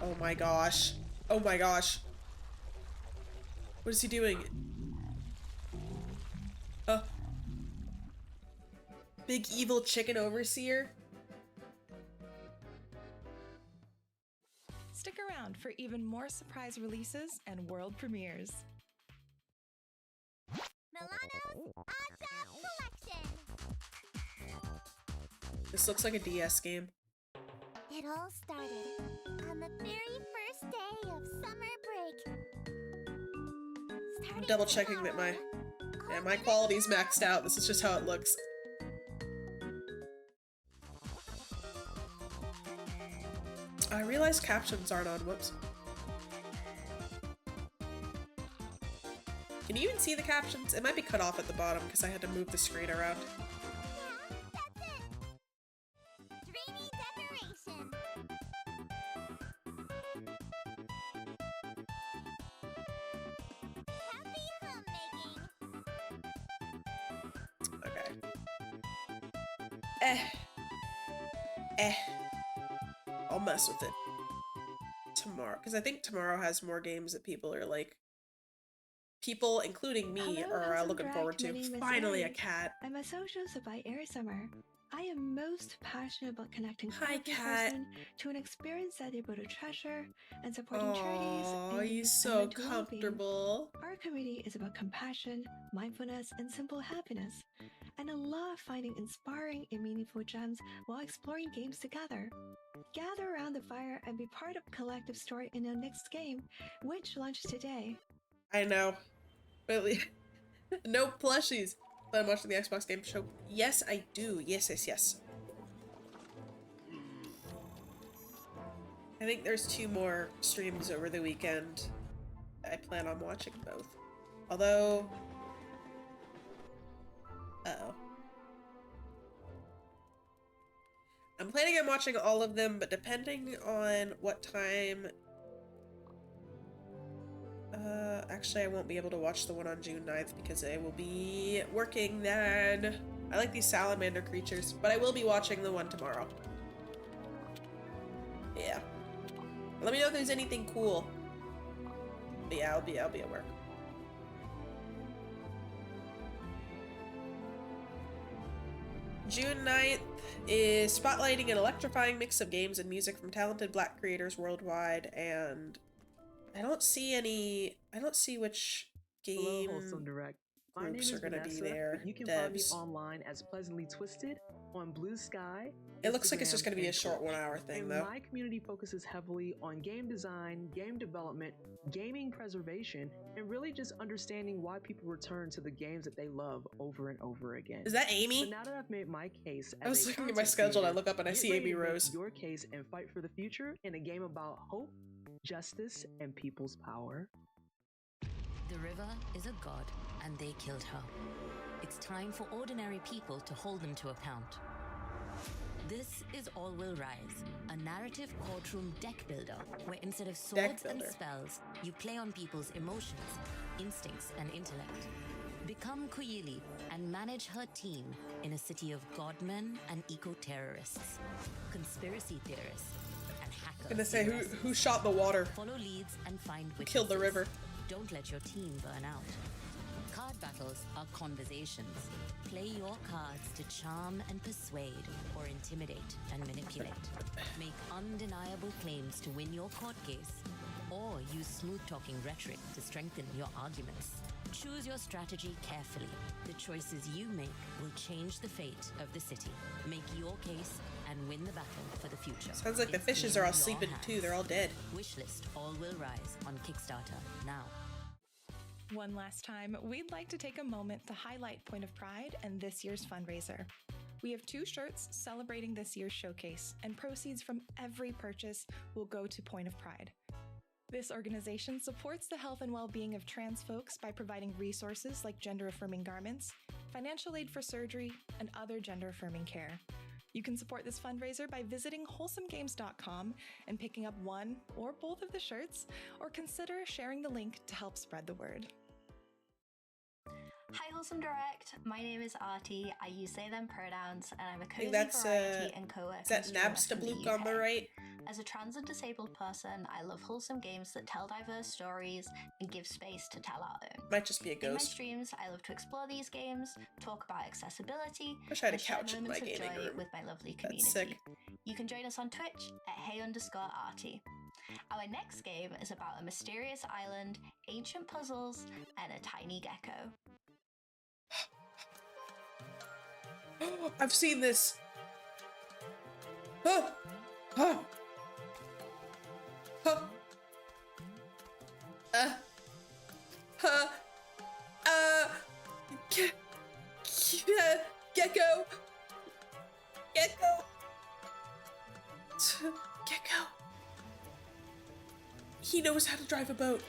Oh my gosh. Oh my gosh. What is he doing? Big evil chicken overseer? Stick around for even more surprise releases and world premieres. Milano's Awesome Collection! This looks like a DS game. It all started on the very first day of summer break. I'm double checking that my quality's maxed out. This is just how it looks. I realized captions aren't on. Whoops. Can you even see the captions? It might be cut off at the bottom because I had to move the screen around. Dreamy decoration. Happy homemaking. Okay. I'll mess with it tomorrow because I think tomorrow has more games that people are like, people, including me, are looking forward to. Finally, a cat. I'm a social by Air Summer. I am most passionate about connecting Hi, every cat. person to an experience that they're able to treasure and supporting charities. Oh, and he's youth so and mental well-being. comfortable. Our community is about compassion, mindfulness, and simple happiness, and I love finding inspiring and meaningful gems while exploring games together. Gather around the fire and be part of a collective story in our next game, which launched today. I know. But no plushies. But I'm watching the Xbox Game Show. Yes, I do. Yes. I think there's 2 more streams over the weekend. I plan on watching both. Although... Uh-oh. I'm planning on watching all of them, but depending on what time... actually I won't be able to watch the one on June 9th because I will be working then. I like these salamander creatures, but I will be watching the one tomorrow. Yeah. Let me know if there's anything cool. But yeah, I'll be at work. June 9th is spotlighting an electrifying mix of games and music from talented Black creators worldwide, and I don't see which Hello, game Wholesome Direct. My name groups is are gonna Vanessa, be there. but you can find me Devs. online as Pleasantly Twisted on Blue Sky. It looks like it's Instagram, just gonna be a and short Twitch. 1 hour thing, And though. my community focuses heavily on game design, game development, gaming preservation, and really just understanding why people return to the games that they love over and over again. Is that Amy? So now that I've made my case, I was as a looking at my content schedule and I creator, look up and I get see ready Amy to make Rose. your case and fight for the future in a game about hope, justice, and people's power. The river is a god, and they killed her. It's time for ordinary people to hold them to account. This is All Will Rise, a narrative courtroom deck builder, where instead of swords and spells, you play on people's emotions, instincts, and intellect. Become Kuyili and manage her team in a city of godmen and eco-terrorists, conspiracy theorists, and hackers. I'm gonna say who shot the water? Follow leads and find Who witnesses. killed the river? Don't let your team burn out. Card battles are conversations. Play your cards to charm and persuade, or intimidate and manipulate. Make undeniable claims to win your court case, or use smooth-talking rhetoric to strengthen your arguments. Choose your strategy carefully. The choices you make will change the fate of the city. Make your case and win the battle for the future. Sounds like the It's fishes in are all your sleeping too. hands. They're all dead. Wishlist All Will Rise on Kickstarter now. One last time, we'd like to take a moment to highlight Point of Pride and this year's fundraiser. We have 2 shirts celebrating this year's showcase, and proceeds from every purchase will go to Point of Pride. This organization supports the health and well-being of trans folks by providing resources like gender-affirming garments, financial aid for surgery, and other gender-affirming care. You can support this fundraiser by visiting wholesomegames.com and picking up one or both of the shirts, or consider sharing the link to help spread the word. Hi Wholesome Direct, my name is Artie, I use they them pronouns, and I'm a cozy that's, variety and co-worker. is that Nabstablook on the right? As a trans and disabled person, I love wholesome games that tell diverse stories and give space to tell our own. Might just be a In my ghost. streams, I love to explore these games, talk about accessibility, Wish I had a and share couch in my moments of gaming joy room. with my lovely community. That's sick. You can join us on Twitch at hey_artie. Our next game is about a mysterious island, ancient puzzles, and a tiny gecko. I've seen this. Huh. Huh. Huh. Huh. Gecko. Gecko. Gecko. He knows how to drive a boat.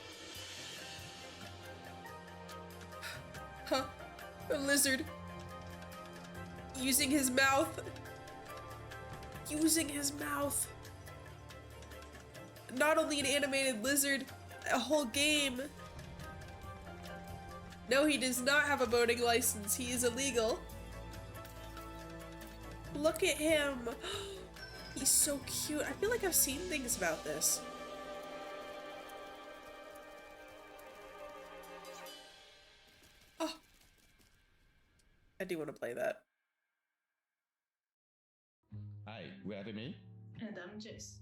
Huh. A lizard. Using his mouth. Using his mouth. Not only an animated lizard, a whole game. No, he does not have a boating license. He is illegal. Look at him. He's so cute. I feel like I've seen things about this. Oh. I do want to play that. Hi, we are Remy And I'm Jess.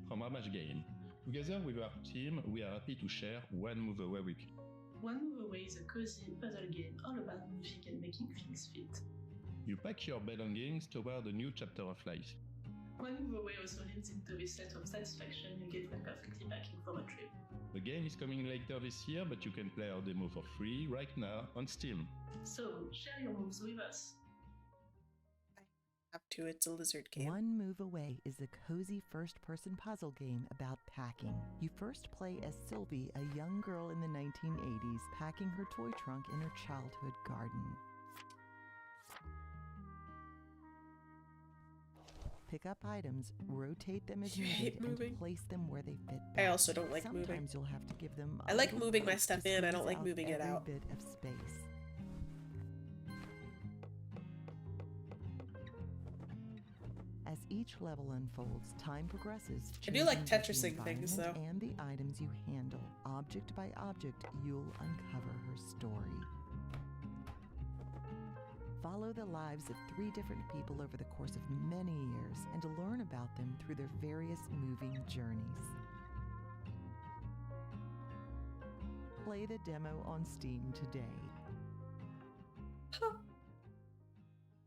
from Ramage Game. Together with our team, we are happy to share One Move Away with you. One Move Away is a cozy puzzle game all about music and making things fit. You pack your belongings toward a new chapter of life. One Move Away also leads into this sense of satisfaction you get when perfectly packing for a trip. The game is coming later this year, but you can play our demo for free right now on Steam. So, share your moves with us. Up to it's a lizard game. One Move Away is a cozy first-person puzzle game about packing. You first play as Sylvie, a young girl in the 1980s, packing her toy trunk in her childhood garden. Pick up items, rotate them as You hate needed, moving. and place them where they fit. I best. also don't like moving. Sometimes you'll have to give them I like little moving my push stuff to in, I don't squeeze like moving it every out. bit of space. As each level unfolds, time progresses. I do like changing both the Tetrising things, though. environment and the items you handle. Object by object, you'll uncover her story. Follow the lives of 3 different people over the course of many years and to learn about them through their various moving journeys. Play the demo on Steam today.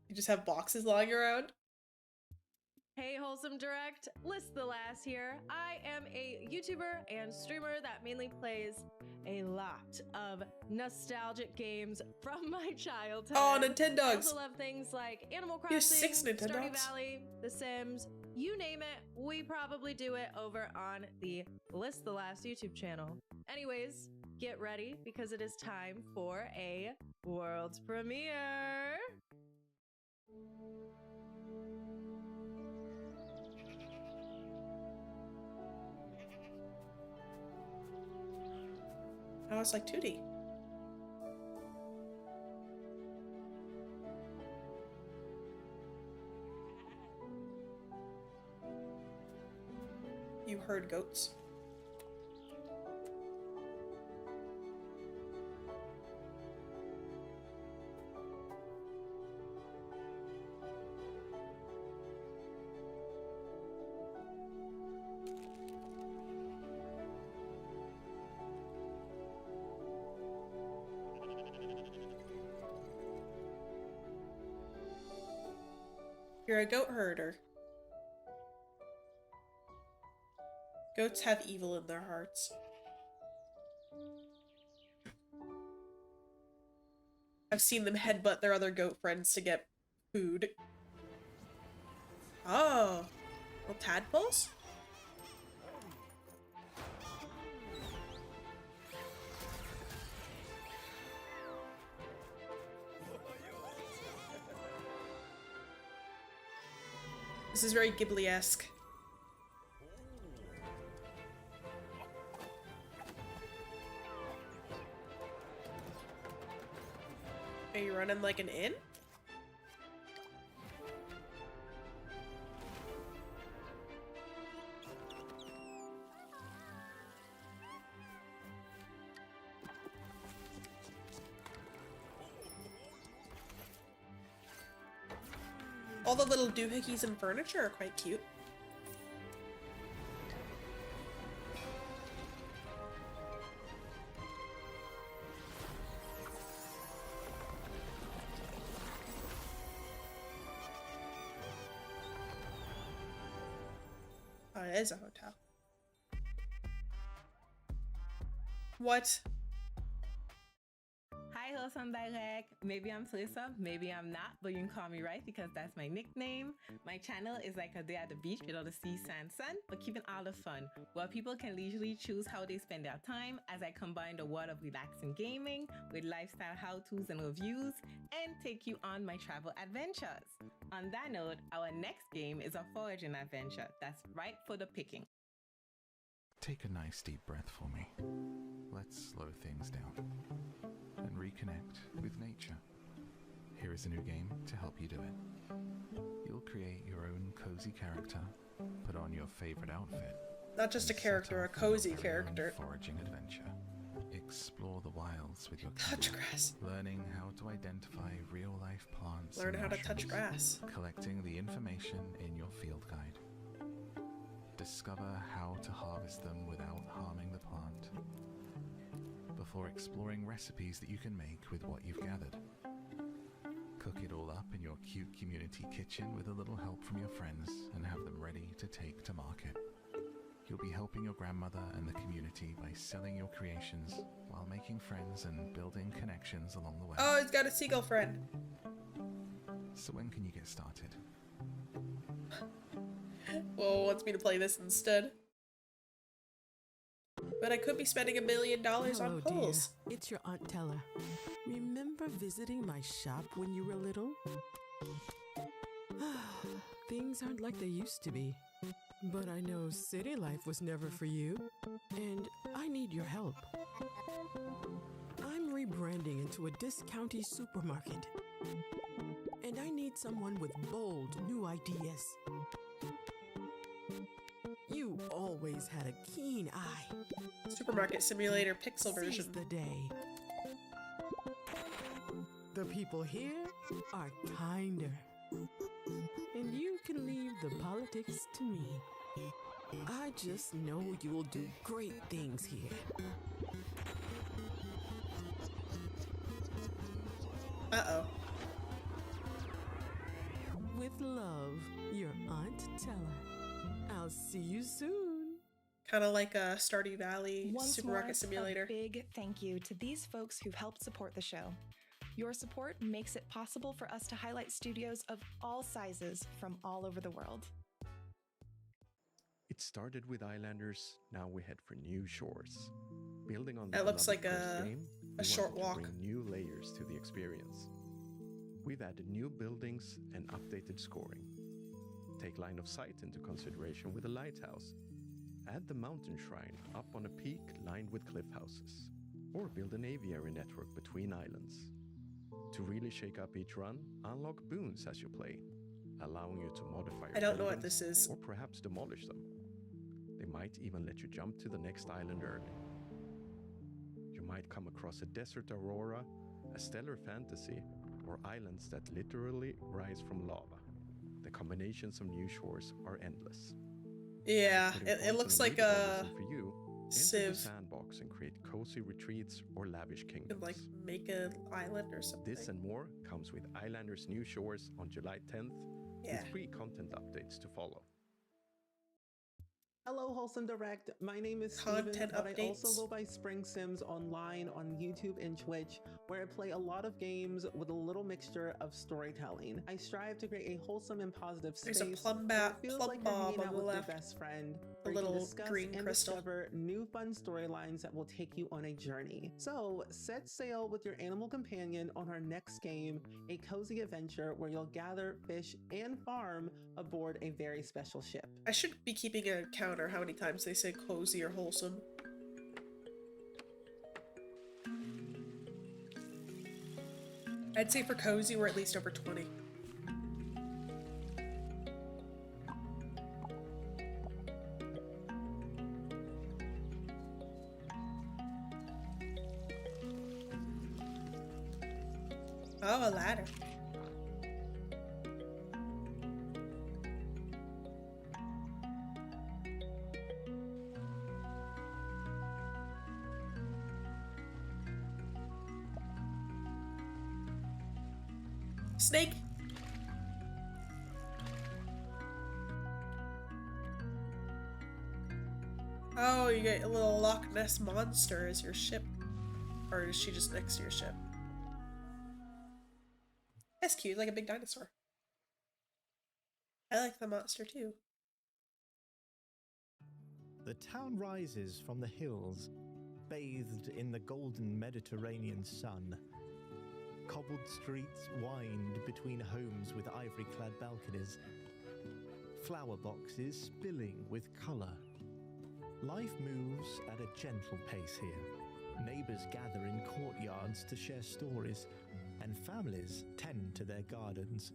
You just have boxes lying around? Hey Wholesome Direct, List the Lass here. I am a YouTuber and streamer that mainly plays a lot of nostalgic games from my childhood. Oh, Nintendogs! I also love things like Animal You have Crossing, 6 Stardew Nintendogs? Valley, The Sims, you name it, we probably do it over on the List the Lass YouTube channel. Anyways, get ready because it is time for a world premiere. Oh, it's like 2D. You herd goats. You're a goat herder. Goats have evil in their hearts. I've seen them headbutt their other goat friends to get food. Oh, little tadpoles? This is very Ghibli-esque. Are you running like an inn? All the little doohickeys and furniture are quite cute. Oh, it is a hotel. What? Hi, Wholesome Direct. Maybe I'm Teresa, maybe I'm not, but you can call me right because that's my nickname. My channel is like a day at the beach with all the sea, sand, sun, but keeping all the fun, where people can leisurely choose how they spend their time as I combine the world of relaxing gaming with lifestyle how-tos and reviews and take you on my travel adventures. On that note, our next game is a foraging adventure that's ripe for the picking. Take a nice deep breath for me. Let's slow things down and reconnect with nature. Here is a new game to help you do it. You'll create your own cozy character, put on your favorite outfit. Not just a character, a cozy character. Foraging adventure. Explore the wilds with your touch grass. Learning how to identify real-life plants. Learn how to touch grass. Collecting the information in your field guide. Discover how to harvest them without harming the plant. Before exploring recipes that you can make with what you've gathered. Cook it all up in your cute community kitchen with a little help from your friends and have them ready to take to market. You'll be helping your grandmother and the community by selling your creations while making friends and building connections along the way. Oh, he's got a seagull friend. So when can you get started? Whoa, wants me to play this instead. But I could be spending $1 million on poles. Dear. It's your Aunt Tella. Remember visiting my shop when you were little? Things aren't like they used to be. But I know city life was never for you, and I need your help. I'm rebranding into a discounty supermarket, and I need someone with bold new ideas. You always had a keen eye. Supermarket Simulator Pixel version. Seize the day. The people here are kinder. And you can leave the politics to me. I just know you will do great things here. Uh-oh. With love, your Aunt Teller. I'll see you soon. Kind of like a Stardew Valley Once Supermarket more, Simulator. A big thank you to these folks who've helped support the show. Your support makes it possible for us to highlight studios of all sizes from all over the world. It started with Islanders, now we head for new shores. Building on That looks like first game, a short wanted to walk. bring new layers to the experience. We've added new buildings and updated scoring. Take line of sight into consideration with a lighthouse. Add the mountain shrine up on a peak lined with cliff houses. Or build an aviary network between islands. To really shake up each run, unlock boons as you play, allowing you to modify your I don't know what buildings this is. or perhaps demolish them. They might even let you jump to the next island early. You might come across a desert aurora, a stellar fantasy, or islands that literally rise from lava. The combinations of new shores are endless. Yeah, Putting it points looks on a like leaderboard a isn't for you. Enter the Civ. sandbox and create cozy retreats or lavish You kingdoms. can like make an island or something. This and more comes with Islanders New Shores on July 10th, Yeah. with free content updates to follow. Hello, Wholesome Direct. My name is Steven, Content but I also updates. go by Spring Sims online on YouTube and Twitch, where I play a lot of games with a little mixture of storytelling. I strive to create a wholesome and positive space. There's a plum where it feels plum like you're hanging bob out on the with left. your best friend, A where you can little discuss green and crystal. discover new fun storylines that will take you on a journey. So set sail with your animal companion on our next game, a cozy adventure where you'll gather, fish, and farm aboard a very special ship. I should be keeping a counter how many times they say cozy or wholesome. I'd say for cozy we're at least over 20. Oh, a ladder. Snake. Oh, you get a little Loch Ness monster as your ship. Or is she just next to your ship? That's cute, like a big dinosaur. I like the monster too. The town rises from the hills, bathed in the golden Mediterranean sun. Cobbled streets wind between homes with ivory-clad balconies. Flower boxes spilling with colour. Life moves at a gentle pace here. Neighbours gather in courtyards to share stories, and families tend to their gardens.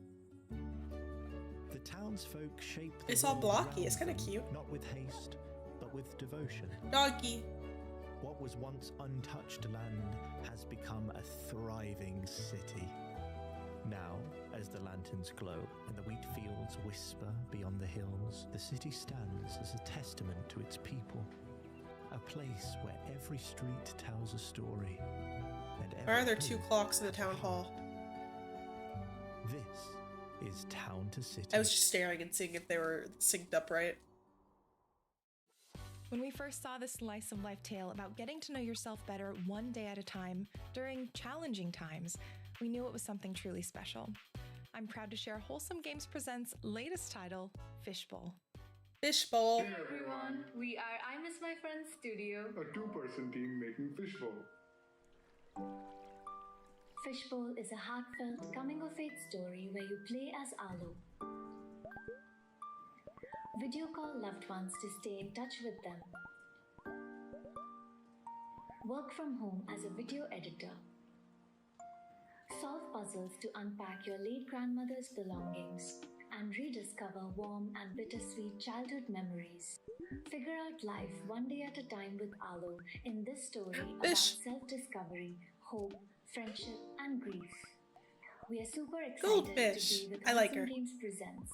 The townsfolk shape the It's all world blocky, it's around kinda them, cute. not with haste, but with devotion. Doggy. What was once untouched land has become a thriving city. Now, as the lanterns glow and the wheat fields whisper beyond the hills, the city stands as a testament to its people. A place where every street tells a story. And Why are every there 2 hill clocks in the has a town king. hall? This is Town to City. I was just staring and seeing if they were synced up right. When we first saw this slice of life tale about getting to know yourself better one day at a time during challenging times, we knew it was something truly special. I'm proud to share Wholesome Games Presents' latest title, Fishbowl. Fishbowl. Hey everyone, we are I Miss My Friends Studio, a two-person team making Fishbowl. Fishbowl is a heartfelt coming-of-age story where you play as Arlo. Video call loved ones to stay in touch with them. Work from home as a video editor. Solve puzzles to unpack your late grandmother's belongings and rediscover warm and bittersweet childhood memories. Figure out life one day at a time with Arlo in this story about self-discovery, hope, friendship, and grief. We are super excited Goldfish. to be with I like her. Games Presents.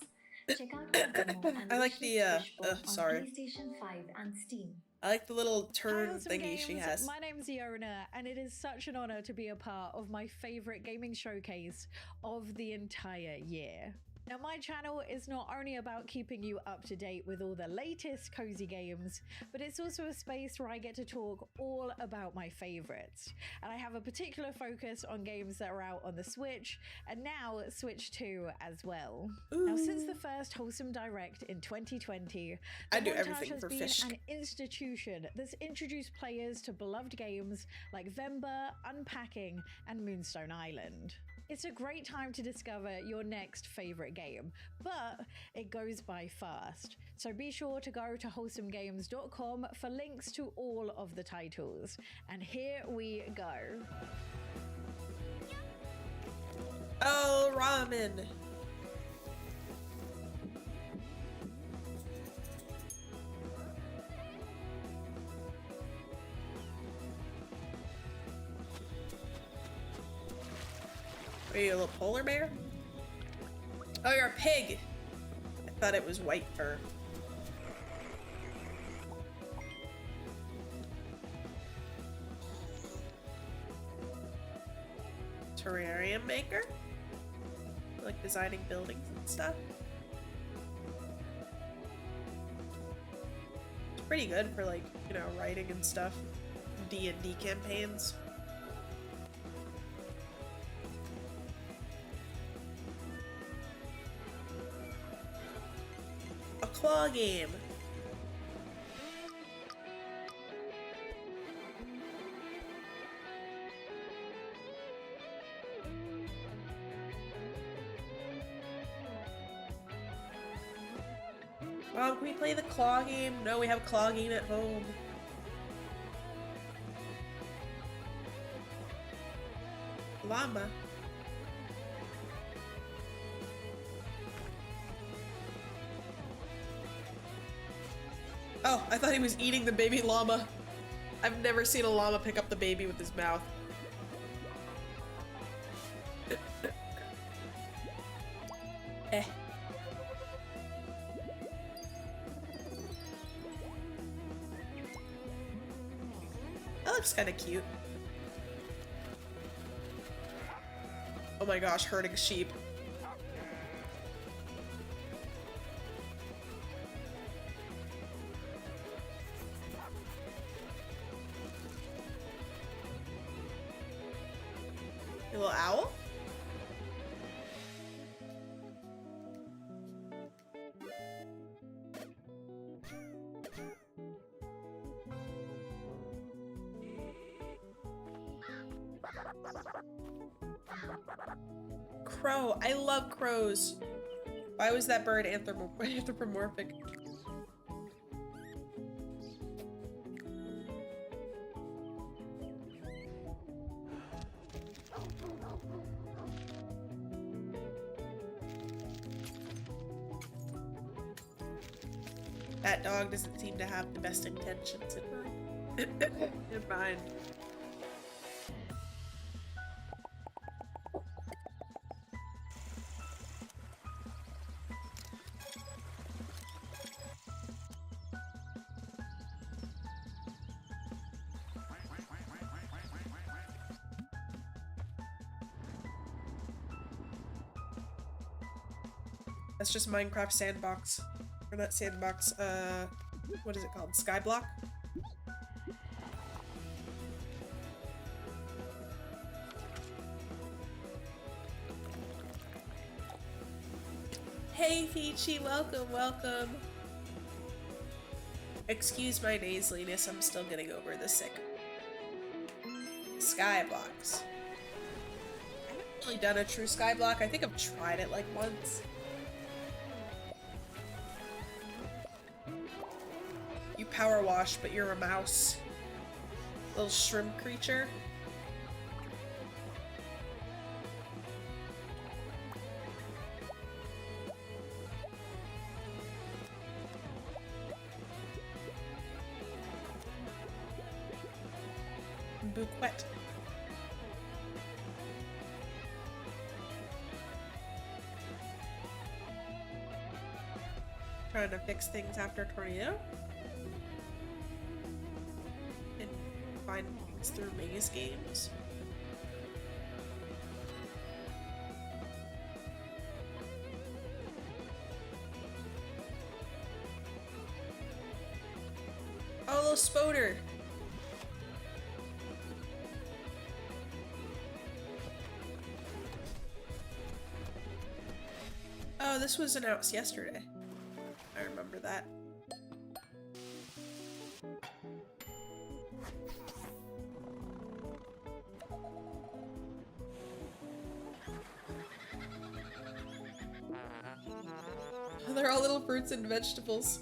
Check out our demo and I like the on sorry. PlayStation 5 and Steam. I like the little turn Hi, awesome thingy games. she has. My name's Iona, and it is such an honor to be a part of my favorite gaming showcase of the entire year. Now, my channel is not only about keeping you up to date with all the latest cozy games, but it's also a space where I get to talk all about my favorites. And I have a particular focus on games that are out on the Switch, and now Switch 2 as well. Now, since the first Wholesome Direct in 2020, I the do montage everything has for been fish. an institution that's introduced players to beloved games like Vember, Unpacking, and Moonstone Island. It's a great time to discover your next favorite game, but it goes by fast. So be sure to go to wholesomegames.com for links to all of the titles. And here we go. Oh, ramen. Are you a little polar bear? Oh, you're a pig. I thought it was white fur. Terrarium maker? Like designing buildings and stuff. It's pretty good for like, you know, writing and stuff. D&D campaigns. A claw game. Mom, can we play the claw game? No, we have a claw game at home. Llama. Oh, I thought he was eating the baby llama. I've never seen a llama pick up the baby with his mouth. Eh. That looks kind of cute. Oh my gosh, herding sheep. A little owl? Crow. I love crows. Why was that bird anthropomorphic? That dog doesn't seem to have the best intentions in mind. That's just Minecraft Sandbox. Or not Sandbox, what is it called? Skyblock? Hey Peachy, welcome, welcome. Excuse my nasaliness, I'm still getting over the sick. Skyblocks. I haven't really done a true skyblock. I think I've tried it like once. You power wash, but you're a mouse. Little shrimp creature. Bouquet. Trying to fix things after a tornado. And find things through maze games. Oh, little Spoder. Oh, this was announced yesterday. I remember that. They're all little fruits and vegetables.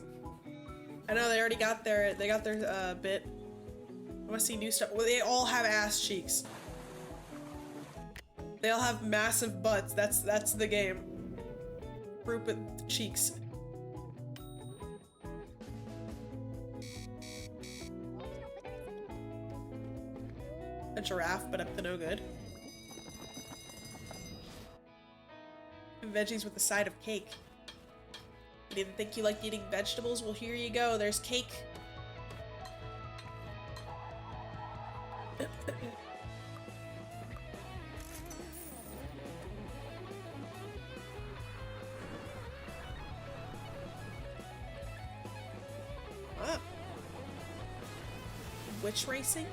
I know they already got their bit. I want to see new stuff. Well, they all have ass cheeks. They all have massive butts. That's the game. Fruit with cheeks. A giraffe, but up to no good. And veggies with a side of cake. You didn't think you liked eating vegetables? Well, here you go. There's cake. Wow. Witch racing?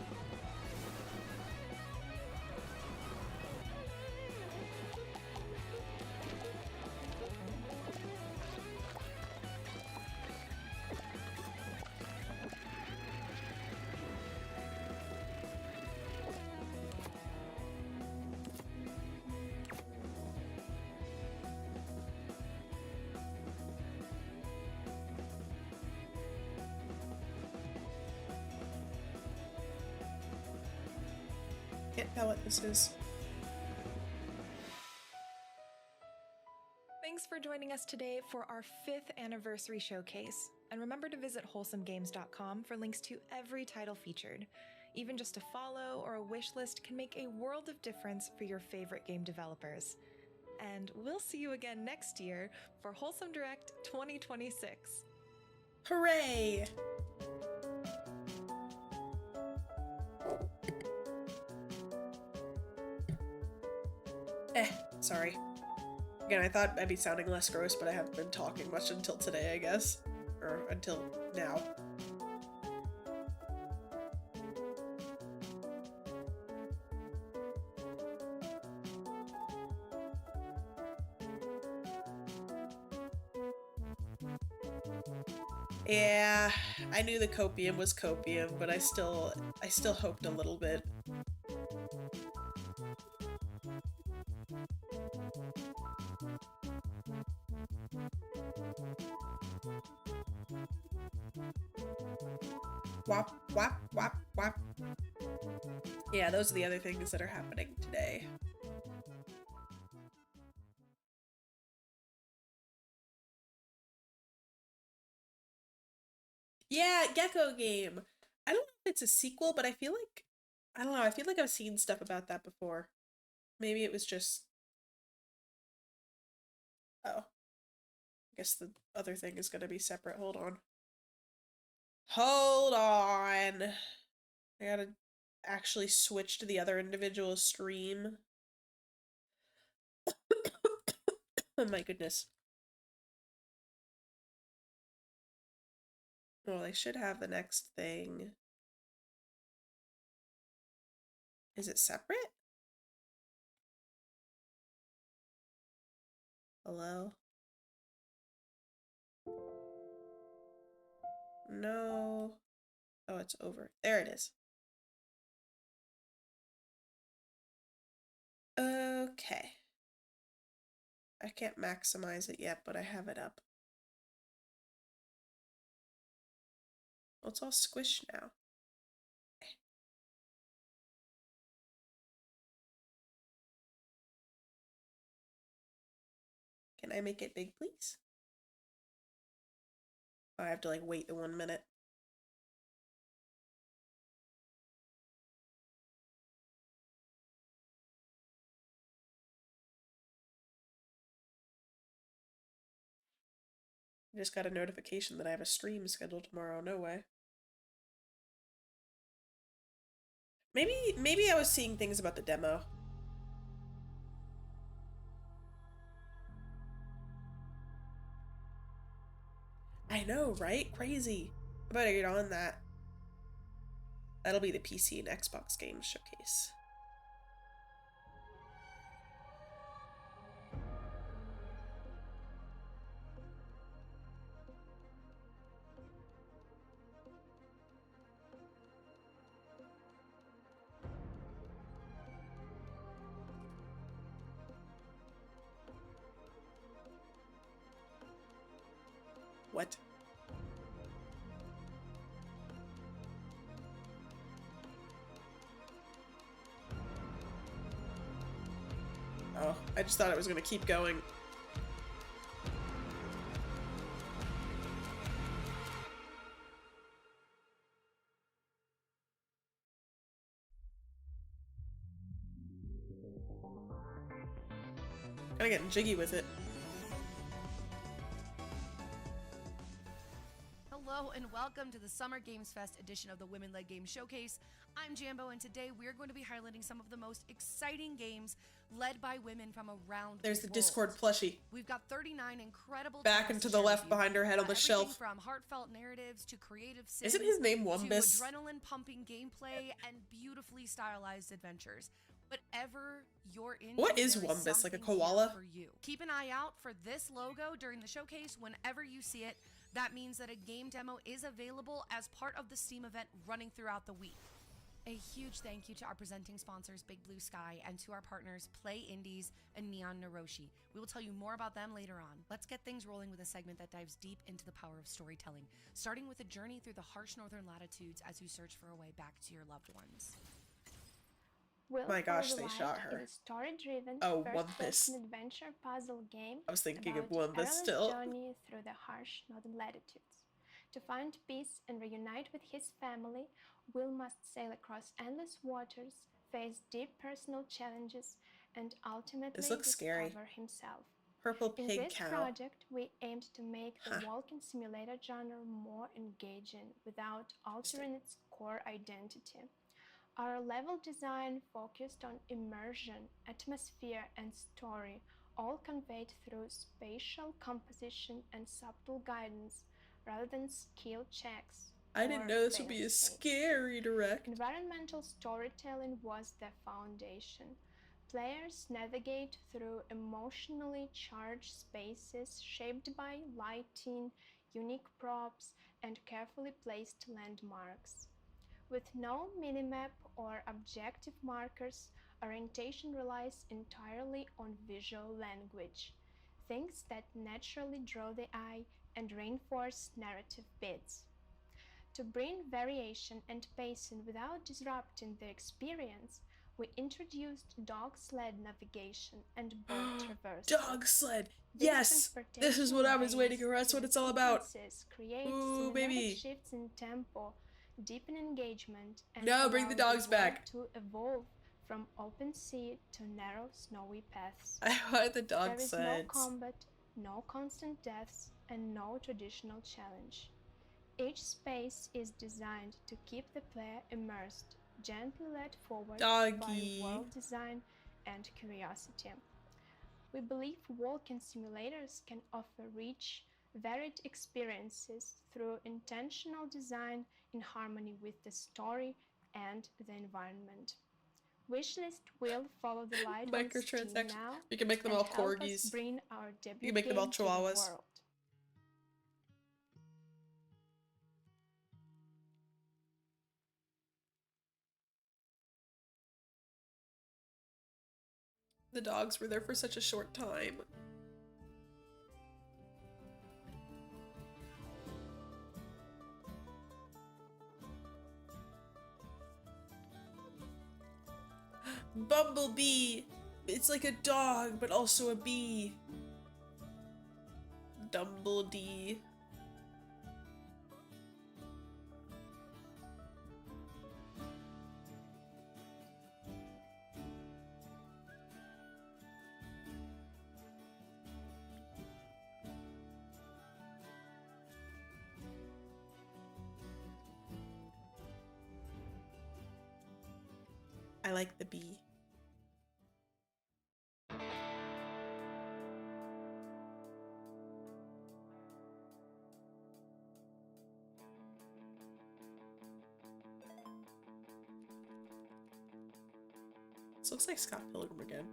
Can't tell what this is. Thanks for joining us today for our 5th anniversary showcase. And remember to visit wholesomegames.com for links to every title featured. Even just a follow or a wish list can make a world of difference for your favorite game developers. And we'll see you again next year for Wholesome Direct 2026. Hooray! Sorry. Again, I thought I'd be sounding less gross, but I haven't been talking much until today, I guess. Or until now. Yeah, I knew the copium was copium, but I still hoped a little bit. Wop, wop, wop, wop. Yeah, those are the other things that are happening today. Yeah, Gecko game. I don't know if it's a sequel, but I feel like, I don't know, I feel like I've seen stuff about that before. Maybe it was just... Oh. I guess the other thing is gonna be separate. Hold on. Hold on. I gotta actually switch to the other individual stream. Oh my goodness. Well, they should have the next thing. Is it separate? Hello? No. Oh, it's over. There it is. Okay. I can't maximize it yet, but I have it up. Well, it's all squished now. Can I make it big, please? Oh, I have to like wait the 1 minute. I just got a notification that I have a stream scheduled tomorrow. No way. Maybe I was seeing things about the demo. I know, right? Crazy. I better get on that. That'll be the PC and Xbox Games Showcase. What? Oh, I just thought it was gonna keep going. Kinda getting jiggy with it. Hello and welcome to the Summer Games Fest edition of the Women-Led Games Showcase. I'm Jambo, and today we're going to be highlighting some of the most exciting games led by women from around There's the the world. Discord plushie. We've got 39 incredible Back titles and to to the share left with you. behind her head on the Everything shelf. from heartfelt narratives to creative sims, Isn't his name to Wumbus? adrenaline-pumping gameplay and beautifully stylized adventures. Whatever you're into, What is there Wumbus, like a something koala? here for you. Keep an eye out for this logo during the showcase. Whenever you see it, that means that a game demo is available as part of the Steam event running throughout the week. A huge thank you to our presenting sponsors, Big Blue Sky, and to our partners, Play Indies and Neon Naroshi. We will tell you more about them later on. Let's get things rolling with a segment that dives deep into the power of storytelling, starting with a journey through the harsh northern latitudes as you search for a way back to your loved ones. My gosh, they shot her. Is a story-driven, Oh, first-person Wumpus. adventure puzzle game I was thinking of about Wumpus Erlen's still. journey through the harsh northern latitudes. To find peace and reunite with his family, Will must sail across endless waters, face deep personal challenges, and ultimately This looks scary. discover himself. Purple In pig this cow. project, we aimed to make the Huh. walking simulator genre more engaging without altering its core identity. Our level design focused on immersion, atmosphere, and story, all conveyed through spatial composition and subtle guidance rather than skill checks. I didn't know this would be a scary direct. Environmental storytelling was the foundation. Players navigate through emotionally charged spaces shaped by lighting, unique props, and carefully placed landmarks. With no minimap or objective markers, orientation relies entirely on visual language, things that naturally draw the eye and reinforce narrative beats. To bring variation and pacing without disrupting the experience, we introduced dog sled navigation and boat traversal. Dog sled! Yes! This is what I was waiting for. That's what it's all about. Create Ooh, cinematic baby. shifts in tempo, deepen engagement, and No, bring the allow dogs world back. to evolve from open sea to narrow, snowy paths. I want the dog There is sleds. no combat, no constant deaths, and no traditional challenge. Each space is designed to keep the player immersed, gently led forward Doggy. by world design and curiosity. We believe walking simulators can offer rich, varied experiences through intentional design in harmony with the story and the environment. Wishlist will follow the light on Steam Microtransactions. now. You can make them and all help us corgis. bring our You debut can make them all game to the chihuahuas. world. The dogs were there for such a short time. Bumblebee! It's like a dog, but also a bee. Dumbledee. I like the bee. This looks like Scott Pilgrim again.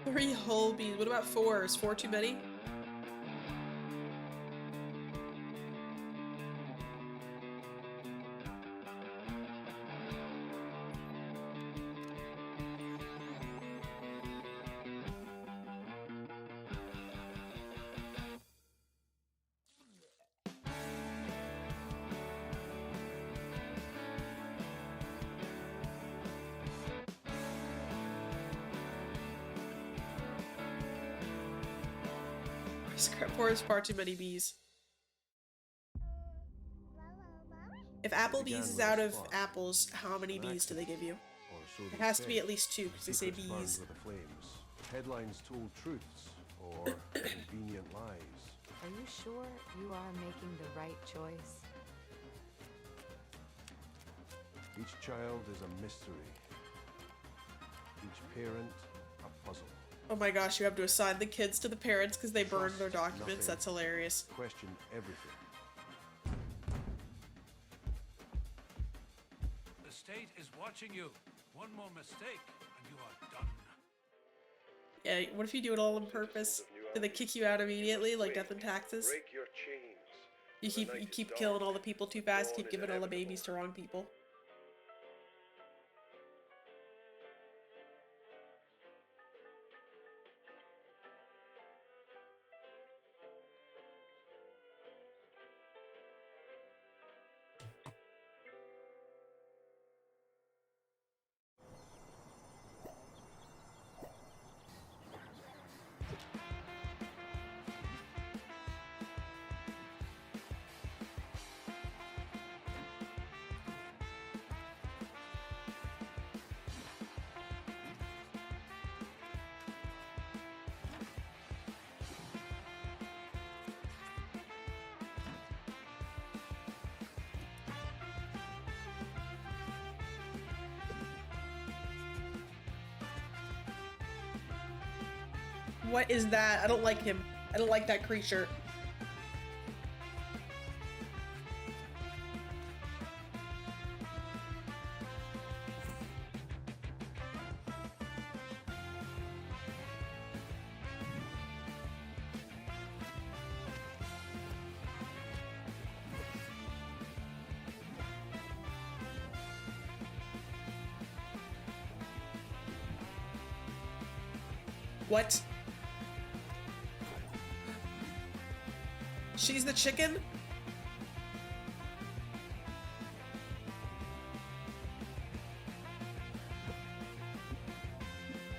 Three whole bees. What about 4? Is 4 too many? Scrap 4 is far too many bees. If Applebee's is out of apples, how many bees do they give you? It has to be at least 2 because they say bees. Headlines told truths or convenient lies. Are you sure you are making the right choice? Each child is a mystery. Each parent a puzzle. Oh my gosh, you have to assign the kids to the parents because they burned their documents. That's hilarious. Question everything. The state is watching you. One more mistake and you are done. Yeah, what if you do it all on purpose? Do they kick you out immediately, like death and taxes? Break your chains. You keep killing all the people too fast, keep giving all the babies to wrong people. What is that? I don't like him. I don't like that creature. What? She's the chicken?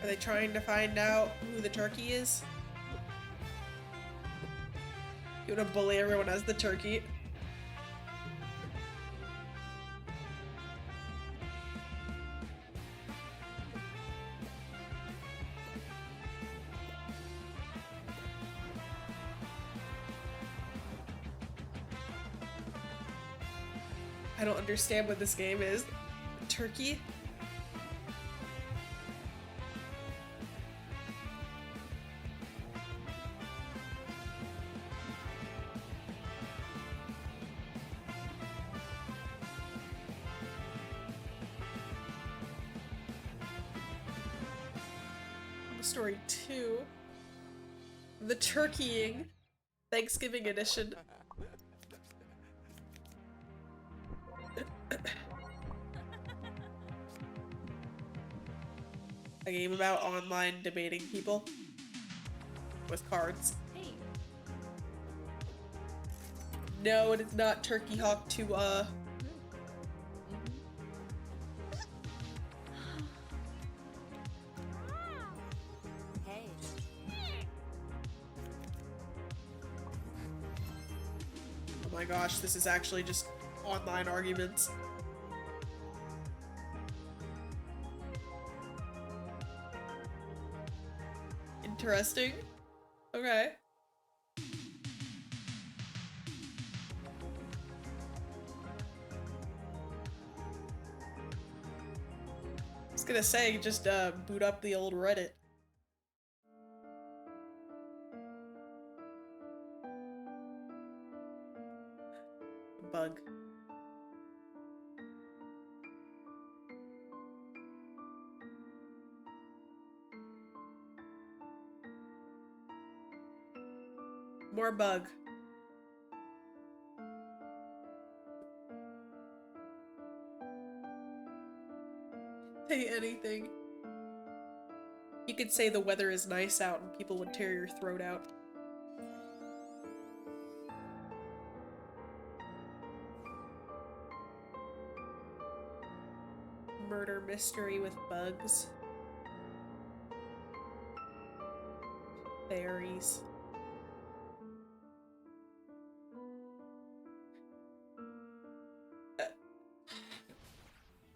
Are they trying to find out who the turkey is? You wanna bully everyone as the turkey? I don't understand what this game is. Turkey? Story 2. The Turkeying. Thanksgiving edition. A game about online debating people with cards. Hey. No, it is not Turkey Hawk 2, Hey. Oh my gosh, this is actually just online arguments. Interesting. Okay. I was gonna say, just boot up the old Reddit. Bug. More bug. Say anything. You could say the weather is nice out and people would tear your throat out. Murder mystery with bugs. Fairies.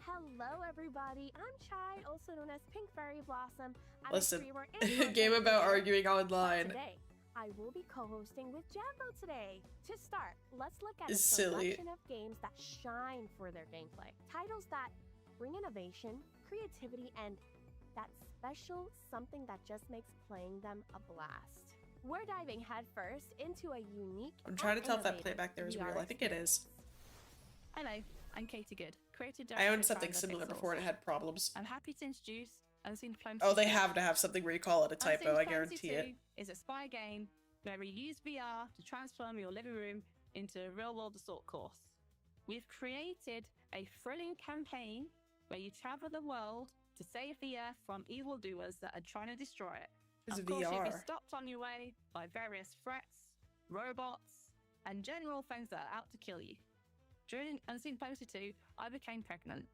Hello everybody, I'm Chai, also known as Pink Fairy Blossom. I'm Listen, a streamer and game about content arguing creator. online. Today, I will be co-hosting with Jambo today. To start, let's look at a It's silly. selection of games that shine for their gameplay. Titles that bring innovation, creativity, and that special something that just makes playing them a blast. We're diving headfirst into a unique I'm trying to and tell if that innovative playback there is VR real. I think it is. Hello, I'm Katie Good, creative I director owned of something Triangle similar Pixels. before and it had problems. I'm happy to introduce Unseen Diplomacy. Oh, they have to have something where you call it a typo, I Unseen Diplomacy guarantee it. 2 is a spy game where we use VR to transform your living room into a real-world assault course. We've created a thrilling campaign where you travel the world to save the Earth from evildoers that are trying to destroy it. It's Of course, you'll be VR. stopped on your way by various threats, robots, and general things that are out to kill you. During Unseen Diplomacy 2, I became pregnant.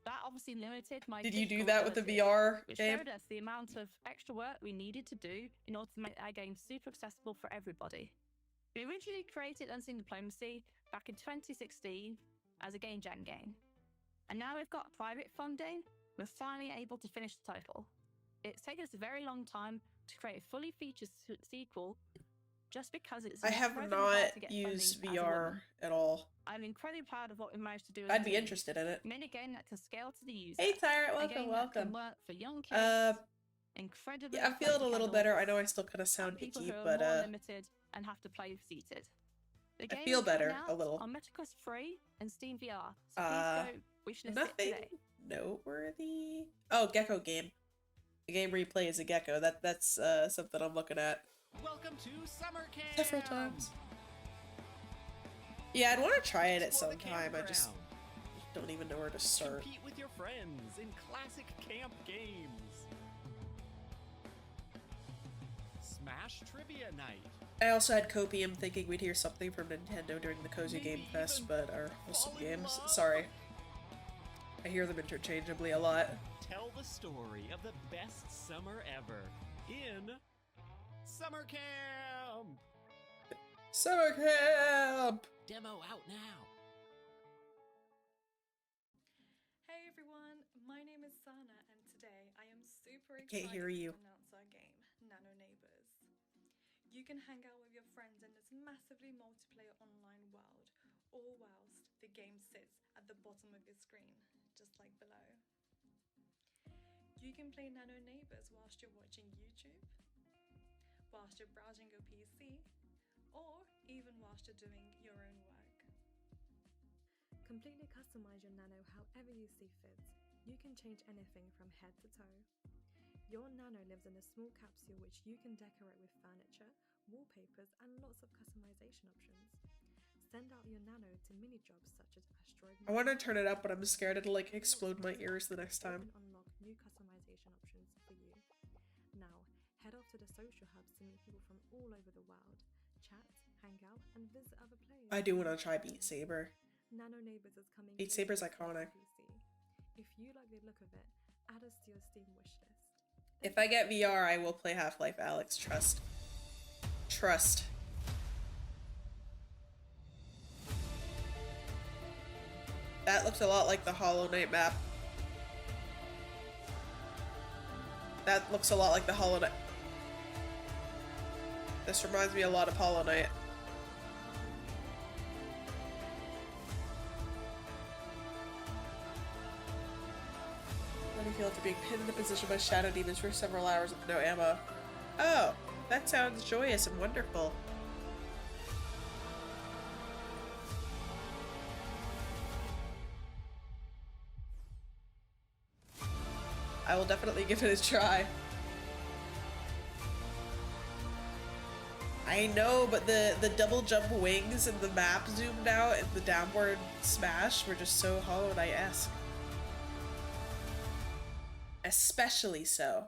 That obviously limited my Did you do physical that with the abilities, VR which game? showed us the amount of extra work we needed to do in order to make our game super accessible for everybody. We originally created Unseen Diplomacy back in 2016 as a game jam game. And now we've got private funding, we're finally able to finish the title. It's taken us a very long time to create a fully featured sequel just because it's I have incredibly hard not to get used funding as a VR woman. at all. I'm incredibly proud of what we managed to do as I'd a be team. interested in it. We made a game that can scale to the user. Hey, Tyrant, A welcome, game that welcome. can work for young kids, incredibly Yeah, I'm feeling a athletic little adults, better. I know I still kind of sound and people icky, who are but more limited and have to play seated. The I game feel is coming better a out little. on MetaQuest 3 and Steam VR. So please go wishlist it nothing today. noteworthy. Oh, gecko game. The game where you play as a gecko. That's something I'm looking at Welcome to summer camp. several times. Yeah, I'd want to try it at some time. I just don't even know where to start. Compete with your friends in classic camp games. Smash Trivia Night. I also had copium thinking we'd hear something from Nintendo during the Cozy Game Fest, but our wholesome games. Sorry. I hear them interchangeably a lot. Tell the story of the best summer ever in summer camp. Summer camp! Demo out now. Hey everyone, my name is Sana and today I am super I can't excited hear you. to announce our game, Nano Neighbors. You can hang out with your friends in this massively multiplayer online world, all whilst the game sits at the bottom of your screen, just like below. You can play Nano Neighbors whilst you're watching YouTube, whilst you're browsing your PC, or even whilst you're doing your own work. Completely customize your Nano however you see fit. You can change anything from head to toe. Your Nano lives in a small capsule which you can decorate with furniture, wallpapers, and lots of customization options. Send out your Nano to mini jobs such as asteroid. I want to turn it up, but I'm scared it'll like explode my ears the next time. Unlock new customization options for you. Now, head off to the social hubs to meet people from all over the world. Chat, hang out, and visit other players. I do want to try Beat Saber. Nano Neighbors is coming. Beat Saber's iconic. PC. If you like the look of it, add us to your Steam wishlist. If I get VR, I will play Half-Life Alyx. Trust. Trust. That looks a lot like the Hollow Knight map. That looks a lot like the Hollow Knight. This reminds me a lot of Hollow Knight. How do you feel after being pinned in a position by shadow demons for several hours with no ammo? Oh, that sounds joyous and wonderful. I will definitely give it a try. I know, but the double jump wings and the map zoomed out and the downward smash were just so Hollow Knight-esque. Especially so.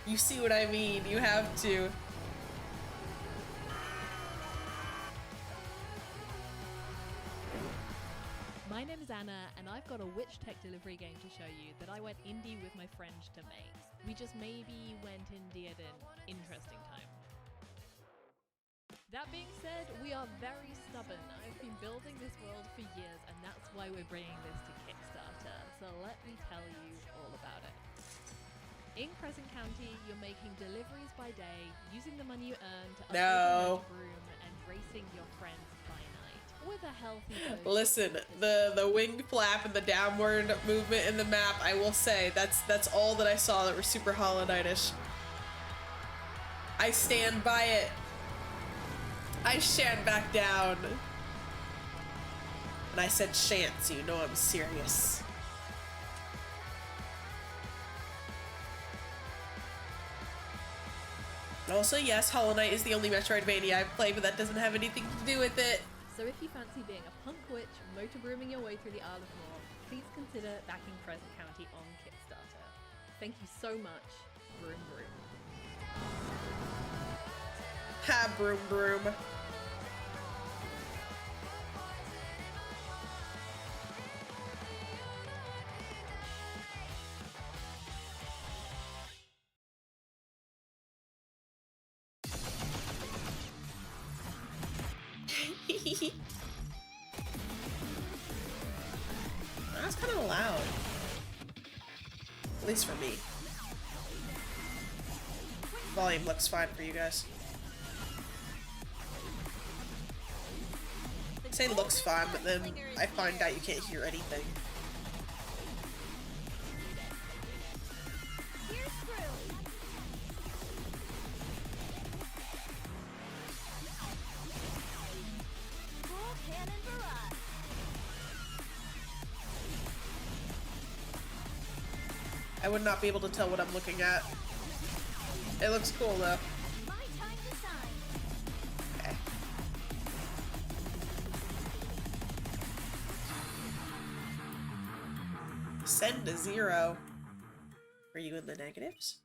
You see what I mean? You have to. My name is Anna, and I've got a witch tech delivery game to show you that I went indie with my friends to make. We just maybe went indie at an interesting time. That being said, we are very stubborn. I've been building this world for years, and that's why we're bringing this to Kickstarter. So let me tell you all about it. In Crescent County, you're making deliveries by day, using the money you earn to upgrade your motor broom, and racing your friends by night. With a healthy dose. Listen, the wing flap and the downward movement in the map, I will say, that's all that I saw that were super Hollow Knight-ish. I stand by it. I shan't back down. And I said shan't, so you know I'm serious. Also, yes, Hollow Knight is the only Metroidvania I've played, but that doesn't have anything to do with it. So if you fancy being a punk witch, motor brooming your way through the Isle of Moor, please consider backing Crescent County on Kickstarter. Thank you so much. Broom Broom. Ha, Broom Broom. That's kind of loud. At least for me. Volume looks fine for you guys. I say looks fine, but then I find out you can't hear anything. I would not be able to tell what I'm looking at. It looks cool though. Okay. Send to 0. Are you in the negatives?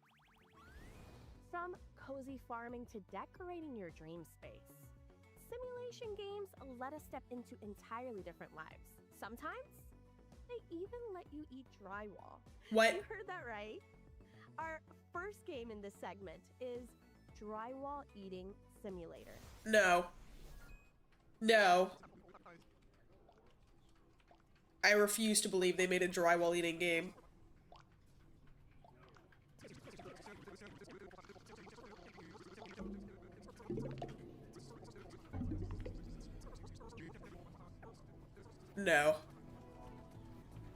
From cozy farming to decorating your dream space, simulation games let us step into entirely different lives. Sometimes, they even let you eat drywall. What? You heard that right. Our first game in this segment is Drywall Eating Simulator. No. No. I refuse to believe they made a drywall eating game. No.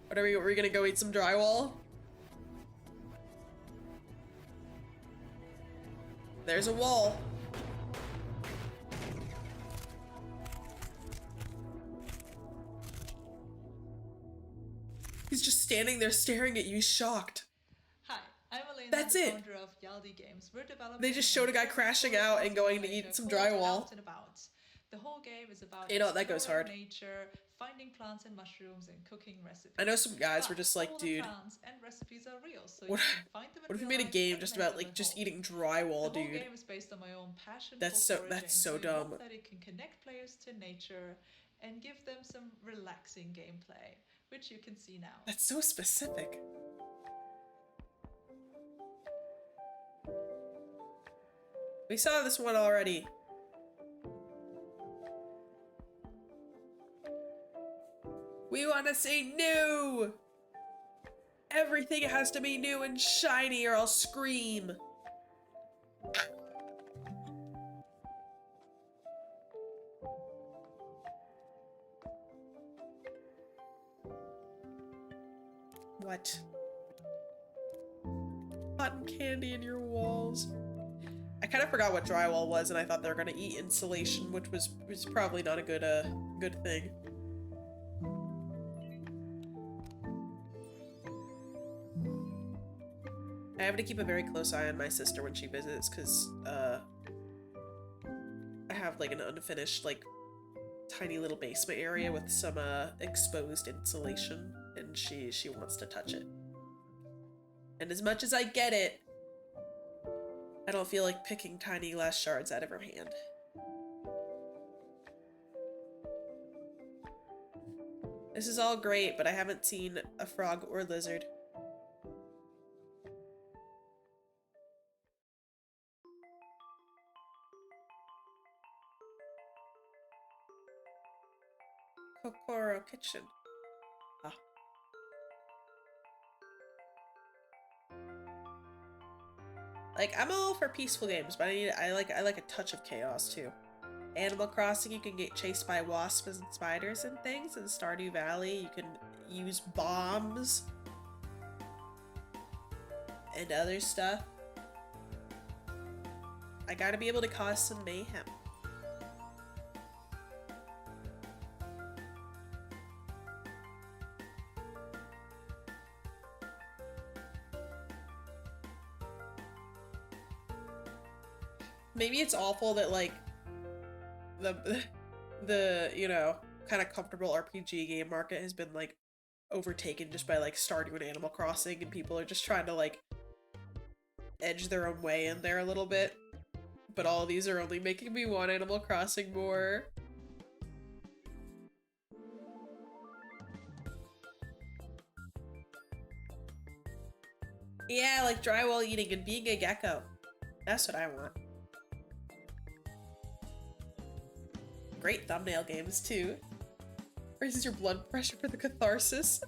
What are we gonna go eat some drywall? There's a wall. He's just standing there staring at you, he's shocked. Hi, I'm Elena, That's the it. founder of Yaldi Games. We're developing They just showed a guy crashing out and going to eat some drywall. Out and about. The whole game is about You know, that goes exploring hard. nature, finding plants and mushrooms, and cooking recipes. I know some guys were But just like, all the dude, plants and recipes are real, so what, you can find them in what if we real made a life game and just make about them like at just home. eating drywall, The whole dude? game is based on my own passion That's for so that's so foraging, dumb. hope that it can connect players to nature and give them some relaxing gameplay, which you can see now. That's so specific. We saw this one already. We want to say new. Everything has to be new and shiny or I'll scream. What? Cotton candy in your walls. I kind of forgot what drywall was, and I thought they were gonna eat insulation, which was probably not a good thing. I have to keep a very close eye on my sister when she visits, because I have like an unfinished, like, tiny little basement area with some exposed insulation, and she wants to touch it. And as much as I get it, I don't feel like picking tiny glass shards out of her hand. This is all great, but I haven't seen a frog or lizard. Kokoro Kitchen. Ah. Like, I'm all for peaceful games, but I like a touch of chaos too. Animal Crossing, you can get chased by wasps and spiders and things. In Stardew Valley, you can use bombs and other stuff. I gotta be able to cause some mayhem. Maybe it's awful that, like, the you know, kind of comfortable RPG game market has been, like, overtaken just by, like, Stardew and Animal Crossing, and people are just trying to, like, edge their own way in there a little bit. But all of these are only making me want Animal Crossing more. Yeah, like drywall eating and being a gecko. That's what I want. Great thumbnail games too. Raises your blood pressure for the catharsis.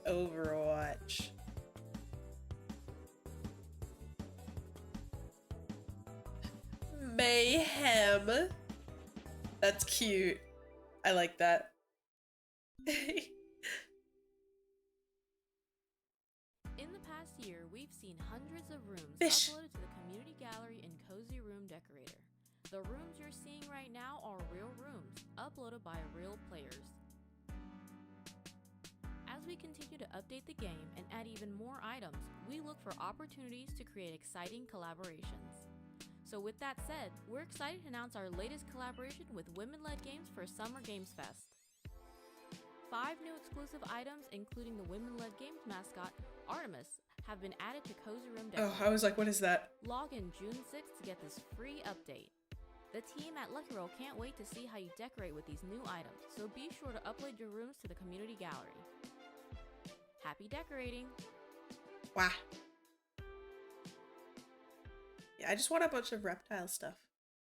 Overwatch. Mayhem. That's cute. I like that. In the past year, we've seen hundreds of rooms Fish. uploaded to the community gallery in Cozy Room Decorator. The rooms you're seeing right now are real rooms, uploaded by real players. As we continue to update the game and add even more items, we look for opportunities to create exciting collaborations. So with that said, we're excited to announce our latest collaboration with Women-Led Games for Summer Games Fest. 5 new exclusive items, including the Women-Led Games mascot, Artemis, have been added to Cozy Room Decorator. Oh, I was like, what is that? Log in June 6th to get this free update. The team at Lucky Roll can't wait to see how you decorate with these new items, so be sure to upload your rooms to the community gallery. Happy decorating! Wow. Yeah, I just want a bunch of reptile stuff.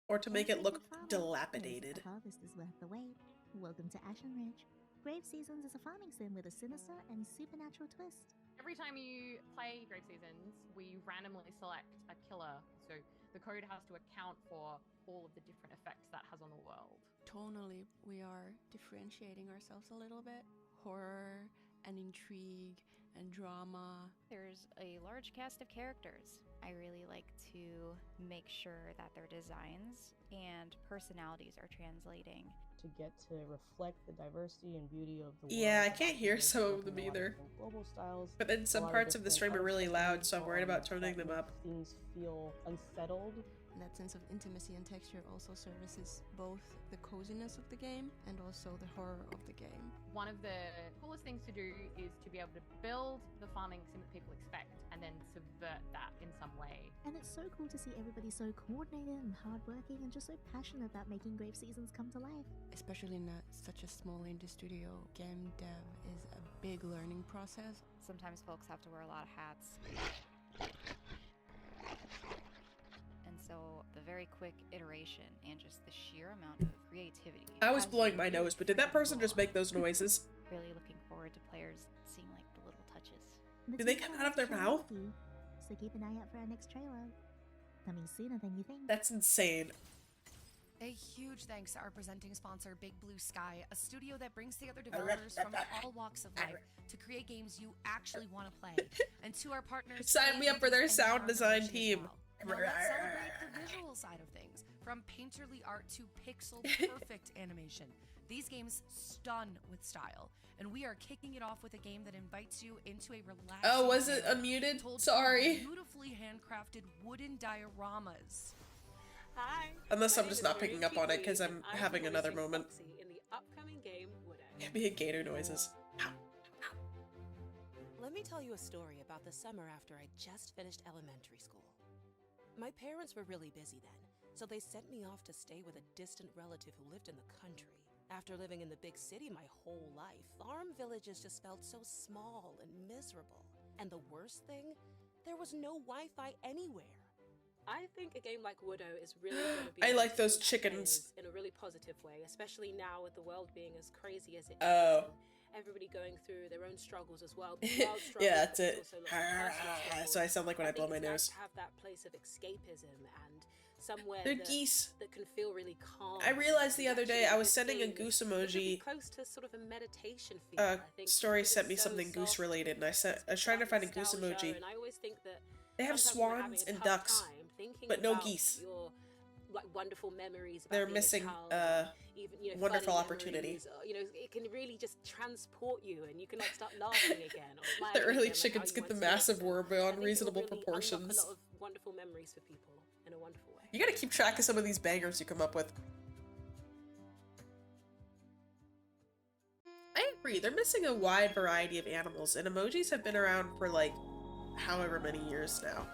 Or to make it look dilapidated. Harvest is worth the wait. Welcome to Ashen Ridge. Grave Seasons is a farming sim with a sinister and supernatural twist. Every time you play Grave Seasons, we randomly select a killer, so the code has to account for all of the different effects that has on the world. Tonally, we are differentiating ourselves a little bit. Horror and intrigue and drama. There's a large cast of characters. I really like to make sure that their designs and personalities are translating. To get to reflect the diversity and beauty of the world. Yeah, I can't hear some of them either. Global styles, but then some parts of the stream are really loud, so I'm worried about turning them up. Things feel unsettled. That sense of intimacy and texture also services both the coziness of the game and also the horror of the game. One of the coolest things to do is to be able to build the farming sim that people expect and then subvert that in some way. And it's so cool to see everybody so coordinated and hardworking and just so passionate about making Grave Seasons come to life. Especially in such a small indie studio, game dev is a big learning process. Sometimes folks have to wear a lot of hats. So the very quick iteration and just the sheer amount of creativity. I was blowing my nose, but did that person just make those noises? Really looking forward to players seeing like the little Do they come out of their mouth? So keep an eye out for our next trailer. Coming sooner than you think. That's insane. A huge thanks to our presenting sponsor, Big Blue Sky, a studio that brings together developers from all walks of life to create games you actually want to play. And to our partners, sign me up for their sound design team. Now let's celebrate the visual side of things. From painterly art to pixel perfect animation, these games stun with style. And we are kicking it off with a game that invites you into a relaxing Oh, was it unmuted? Sorry. Beautifully handcrafted wooden dioramas. Hi. Unless I'm just not picking up on it because I'm having another moment. In the upcoming game, Widow. Give me gator noises. Let me tell you a story about the summer after I just finished elementary school. My parents were really busy then, so they sent me off to stay with a distant relative who lived in the country. After living in the big city my whole life, farm villages just felt so small and miserable. And the worst thing, there was no Wi-Fi anywhere. I think a game like Widow is really going to be I like those chickens. in a really positive way, especially now with the world being as crazy as it is. Oh. And everybody going through their own struggles as well. Yeah, that's it. So I sound like when I blow my nose. To have that place of escapism and somewhere They're that, geese. that can feel really calm. I realized the other day I was sending a goose emoji. Close to sort of a meditation feel. I think Story because sent me it's so something goose soft, related, and I was trying to find a goose nostalgia, emoji. And I always think that They have sometimes when we're having swans a and tough ducks, time, thinking but no about geese. Your, like, wonderful memories about They're being a missing child, even, you know, wonderful funny opportunity. memories, you know, it can really just transport you, and you can like start laughing again. Or The smiling early again, like how chickens you get the once did. massive So worm I beyond think it will reasonable really proportions. unlock a lot of wonderful memories for people in a wonderful way. You gotta keep track of some of these bangers you come up with. I agree, they're missing a wide variety of animals, and emojis have been around for like however many years now.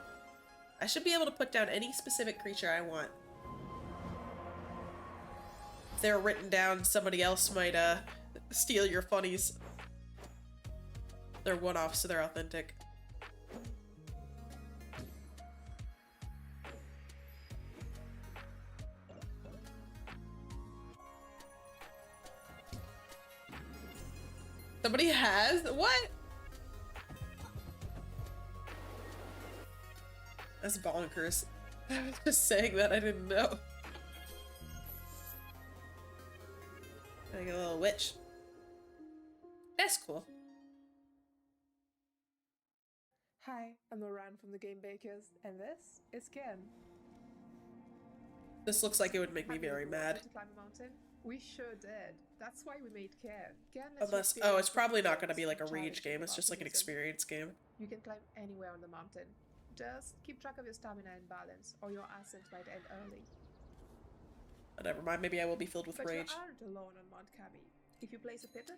I should be able to put down any specific creature I want. If they're written down, somebody else might steal your funnies. They're one-offs, so they're authentic. Somebody has? What? That's bonkers. I was just saying that, I didn't know. Like a little witch. That's cool. Hi, I'm Moran from the Game Bakers, and this is Ken. This looks like it would make me very mad. To climb a mountain? We sure did. That's why we made Ken. Unless, oh, it's probably not going to be like a rage game. It's just like an experience game. You can climb anywhere on the mountain. Just keep track of your stamina and balance, or your ascent might end early. Never mind, maybe I will be filled with But rage. you aren't alone on Mount Kami. If you place a pivot,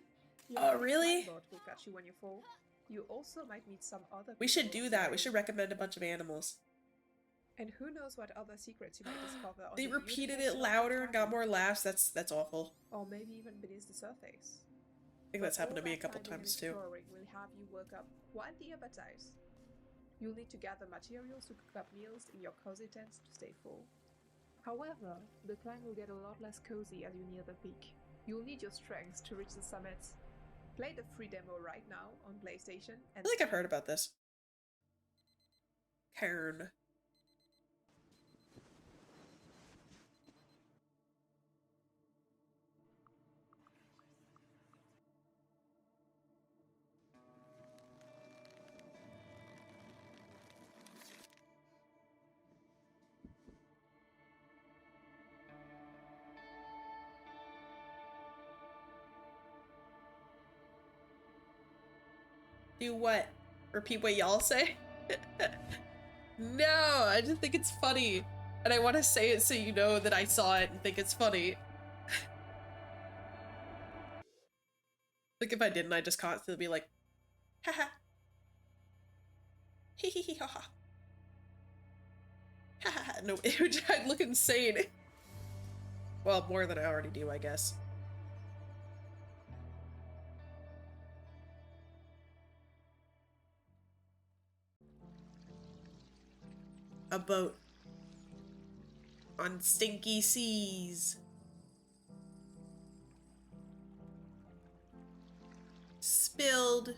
Oh, really? boat will catch you when you fall. You also might meet some other We should people do that. We should recommend a bunch of animals. And who knows what other secrets you might discover on They the repeated beautiful it side of louder and got more laughs. That's awful. or maybe even beneath the surface. I think that's happened to me a couple times too. Exploring will have you work up quite the appetite. You'll need to gather materials to cook up meals in your cozy tents to stay full. However, the climb will get a lot less cozy as you near the peak. You'll need your strength to reach the summit. Play the free demo right now on PlayStation I and feel like I've heard about this. Kern. Do what? Repeat what y'all say? No, I just think it's funny. And I want to say it so you know that I saw it and think it's funny. Like if I didn't, I'd just constantly be like, haha. Hee hee hee ha ha. Ha ha ha. No, I'd look insane. Well, more than I already do, I guess. A boat on stinky seas. Spilled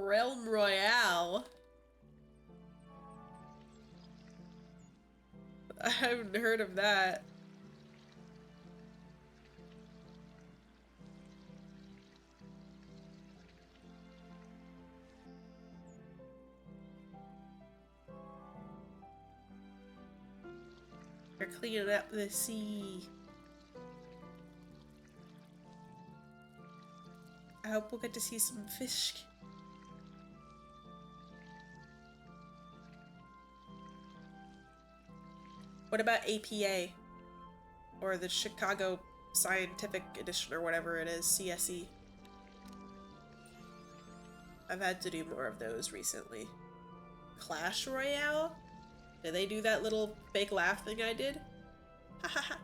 Realm Royale. I haven't heard of that. They're cleaning up the sea. I hope we'll get to see some fish. What about APA? Or the Chicago Scientific Edition or whatever it is, CSE. I've had to do more of those recently. Clash Royale? Did they do that little fake laugh thing I did? Ha ha ha.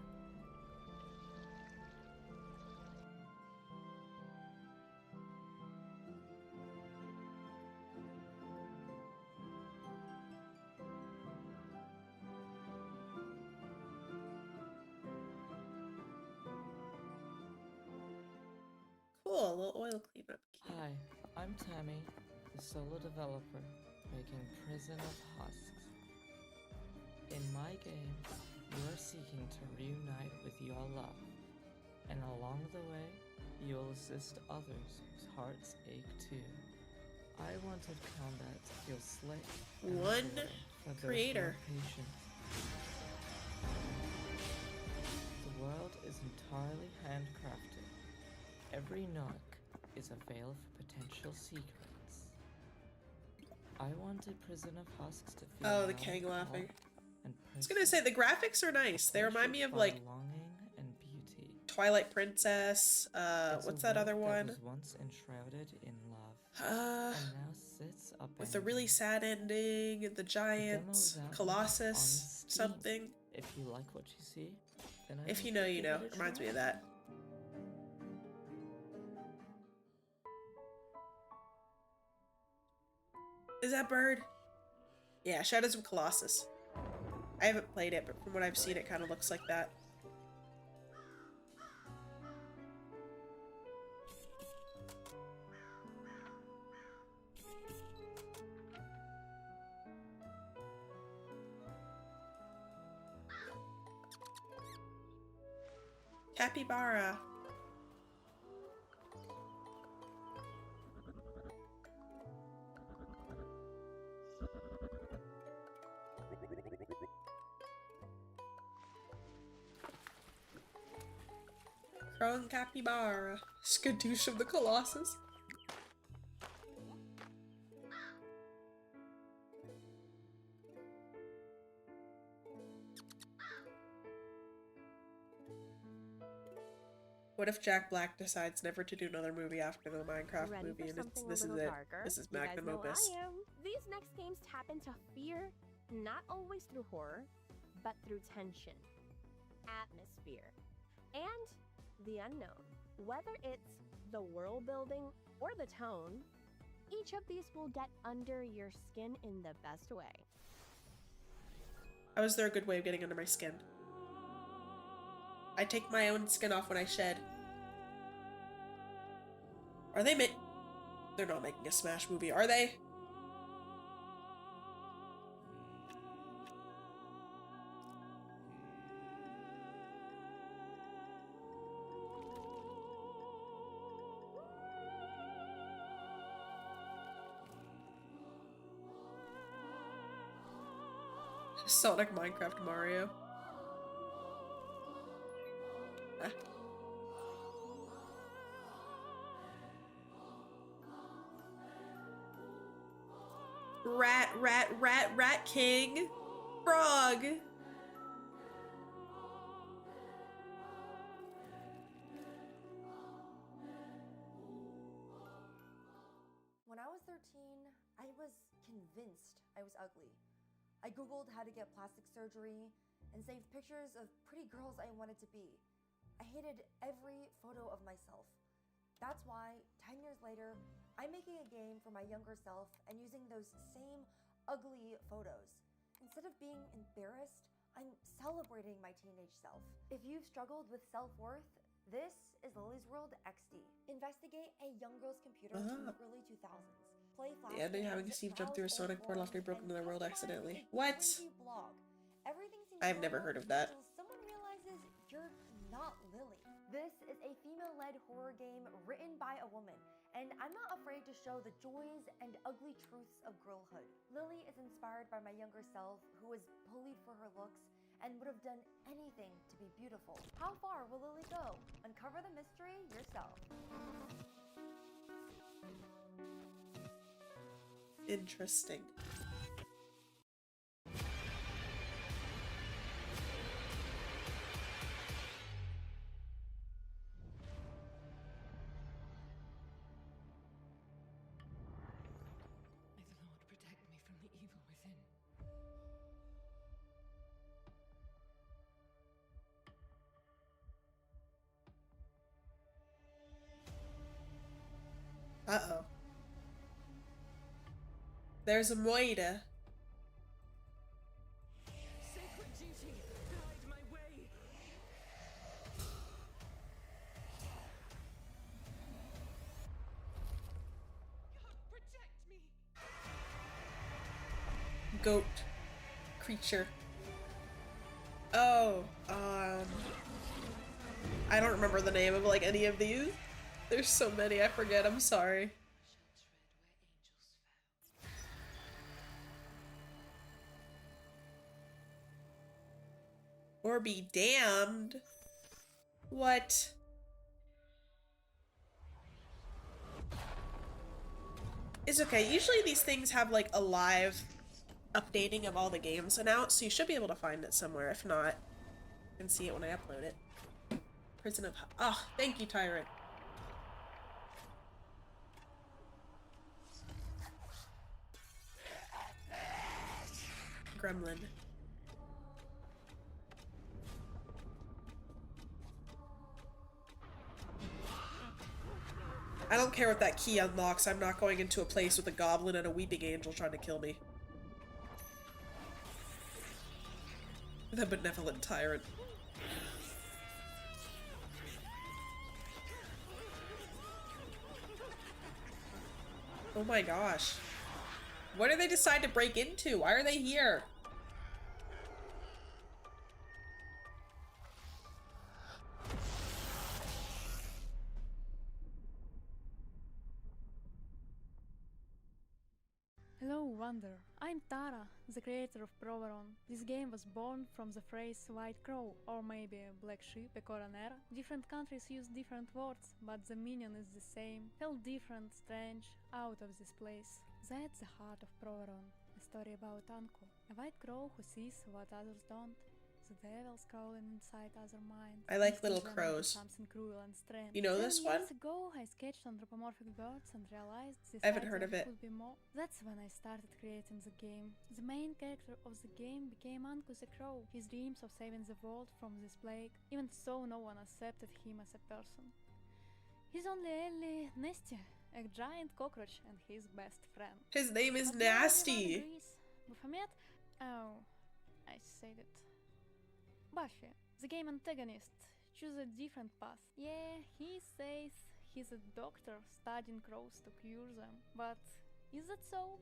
Cool, a little oil cleanup. Hi, I'm Tammy, the solo developer making Prison of Husks. In my game, you are seeking to reunite with your love, and along the way, you'll assist others whose hearts ache too. I wanted combat to feel slick and One for those creator. who are patient. The world is entirely handcrafted. Every nook is a veil for potential secrets. I wanted Prison of Husks to feel Oh, the loud, Kang laughing. and I was gonna say, the graphics are nice. They remind me of, like, longing and beauty. Twilight Princess, It's what's a that other world one? that was once enshrouded in love, Uh, and now sits up with the really sad ending, the giants, out Colossus, on something. If you like what you see, then I If you hope know, you give know. it a Reminds me try. of that. Is that bird? Yeah, Shadows of Colossus. I haven't played it, but from what I've seen, it kind of looks like that. Capybara. Crone Capybara. Skadoosh of the Colossus. What if Jack Black decides never to do another movie after the Minecraft Ready movie, for and something this a is little it? darker? This is You guys magnum know opus. I am. These next games tap into fear, not always through horror, but through tension, atmosphere, and the unknown. Whether it's the world building or the tone, each of these will get under your skin in the best way. How is there a good way of getting under my skin? I take my own skin off when I shed. Are they They're not making a Smash movie, are they? Sonic, Minecraft, Mario. Ah. Rat King. Frog. When I was 13, I was convinced I was ugly. I googled how to get plastic surgery and saved pictures of pretty girls I wanted to be. I hated every photo of myself. That's why, 10 years later, I'm making a game for my younger self and using those same ugly photos. Instead of being embarrassed, I'm celebrating my teenage self. If you've struggled with self-worth, this is Lily's World XD. Investigate a young girl's computer from the early 2000s. play flash The ending, having games, Steve jump through a browse old sonic portal after he broke forums, into their and world customize accidentally. a What? cringy blog. Everything seems I've never normal heard of that. until someone realizes you're not Lily. This is a female-led horror game written by a woman, and I'm not afraid to show the joys and ugly truths of girlhood. Lily is inspired by my younger self, who was bullied for her looks and would have done anything to be beautiful. How far will Lily go? Uncover the mystery yourself. Interesting. May the Lord protect me from the evil within. Uh-oh. There's a moida. Sacred duty, guide my way. God, protect me. Goat. Creature. Oh, I don't remember the name of like any of these. There's so many, I forget, I'm sorry. Or be damned. What? It's okay. Usually these things have like a live updating of all the games announced, so you should be able to find it somewhere. If not, you can see it when I upload it. Prison of... Ah, oh, thank you, Tyrant. Gremlin. I don't care what that key unlocks. I'm not going into a place with a goblin and a weeping angel trying to kill me. The benevolent tyrant. Oh my gosh. What do they decide to break into? Why are they here? Hello, Wonder. I'm Tara, the creator of Proveron. This game was born from the phrase white crow, or maybe black sheep, a coronera. Different countries use different words, but the meaning is the same. Felt different, strange, out of this place. That's the heart of Proveron, a story about Anko, a white crow who sees what others don't. The devil's crawling inside other minds. I like little crows. Something cruel and strange. You know this one? Years ago, I sketched anthropomorphic birds and realized this I haven't heard of it. could be more. That's when I started creating the game. The main character of the game became Anko the crow. His dreams of saving the world from this plague, even so no one accepted him as a person. His only ally, Nasty, a giant cockroach and his best friend. His name is But now Nasty. everyone agrees. Baphomet? Oh, I said it. Buffy, the game antagonist, choose a different path. Yeah, he says he's a doctor studying crows to cure them, but is that so?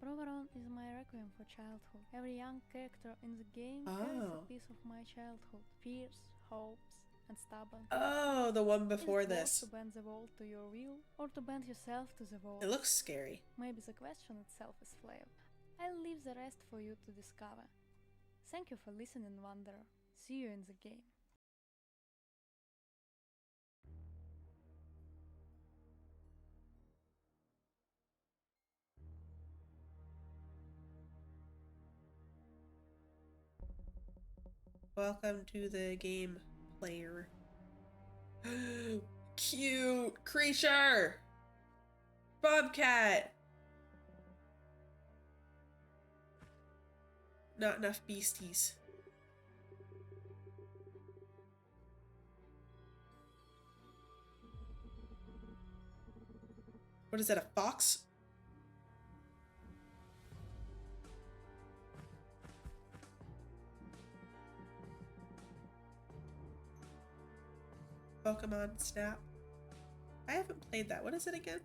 Proveron is my requiem for childhood. Every young character in the game carries a piece of my childhood. Fears, hopes, and stubborn. Oh, the one before Is it worth this. to bend the world to your will, or to bend yourself to the world? It looks scary. Maybe the question itself is flawed. I'll leave the rest for you to discover. Thank you for listening, Wanderer. See you in the game. Welcome to the game, player. Cute creature! Bobcat! Not enough beasties. What is that, a fox? Pokemon Snap. I haven't played that. What is it again?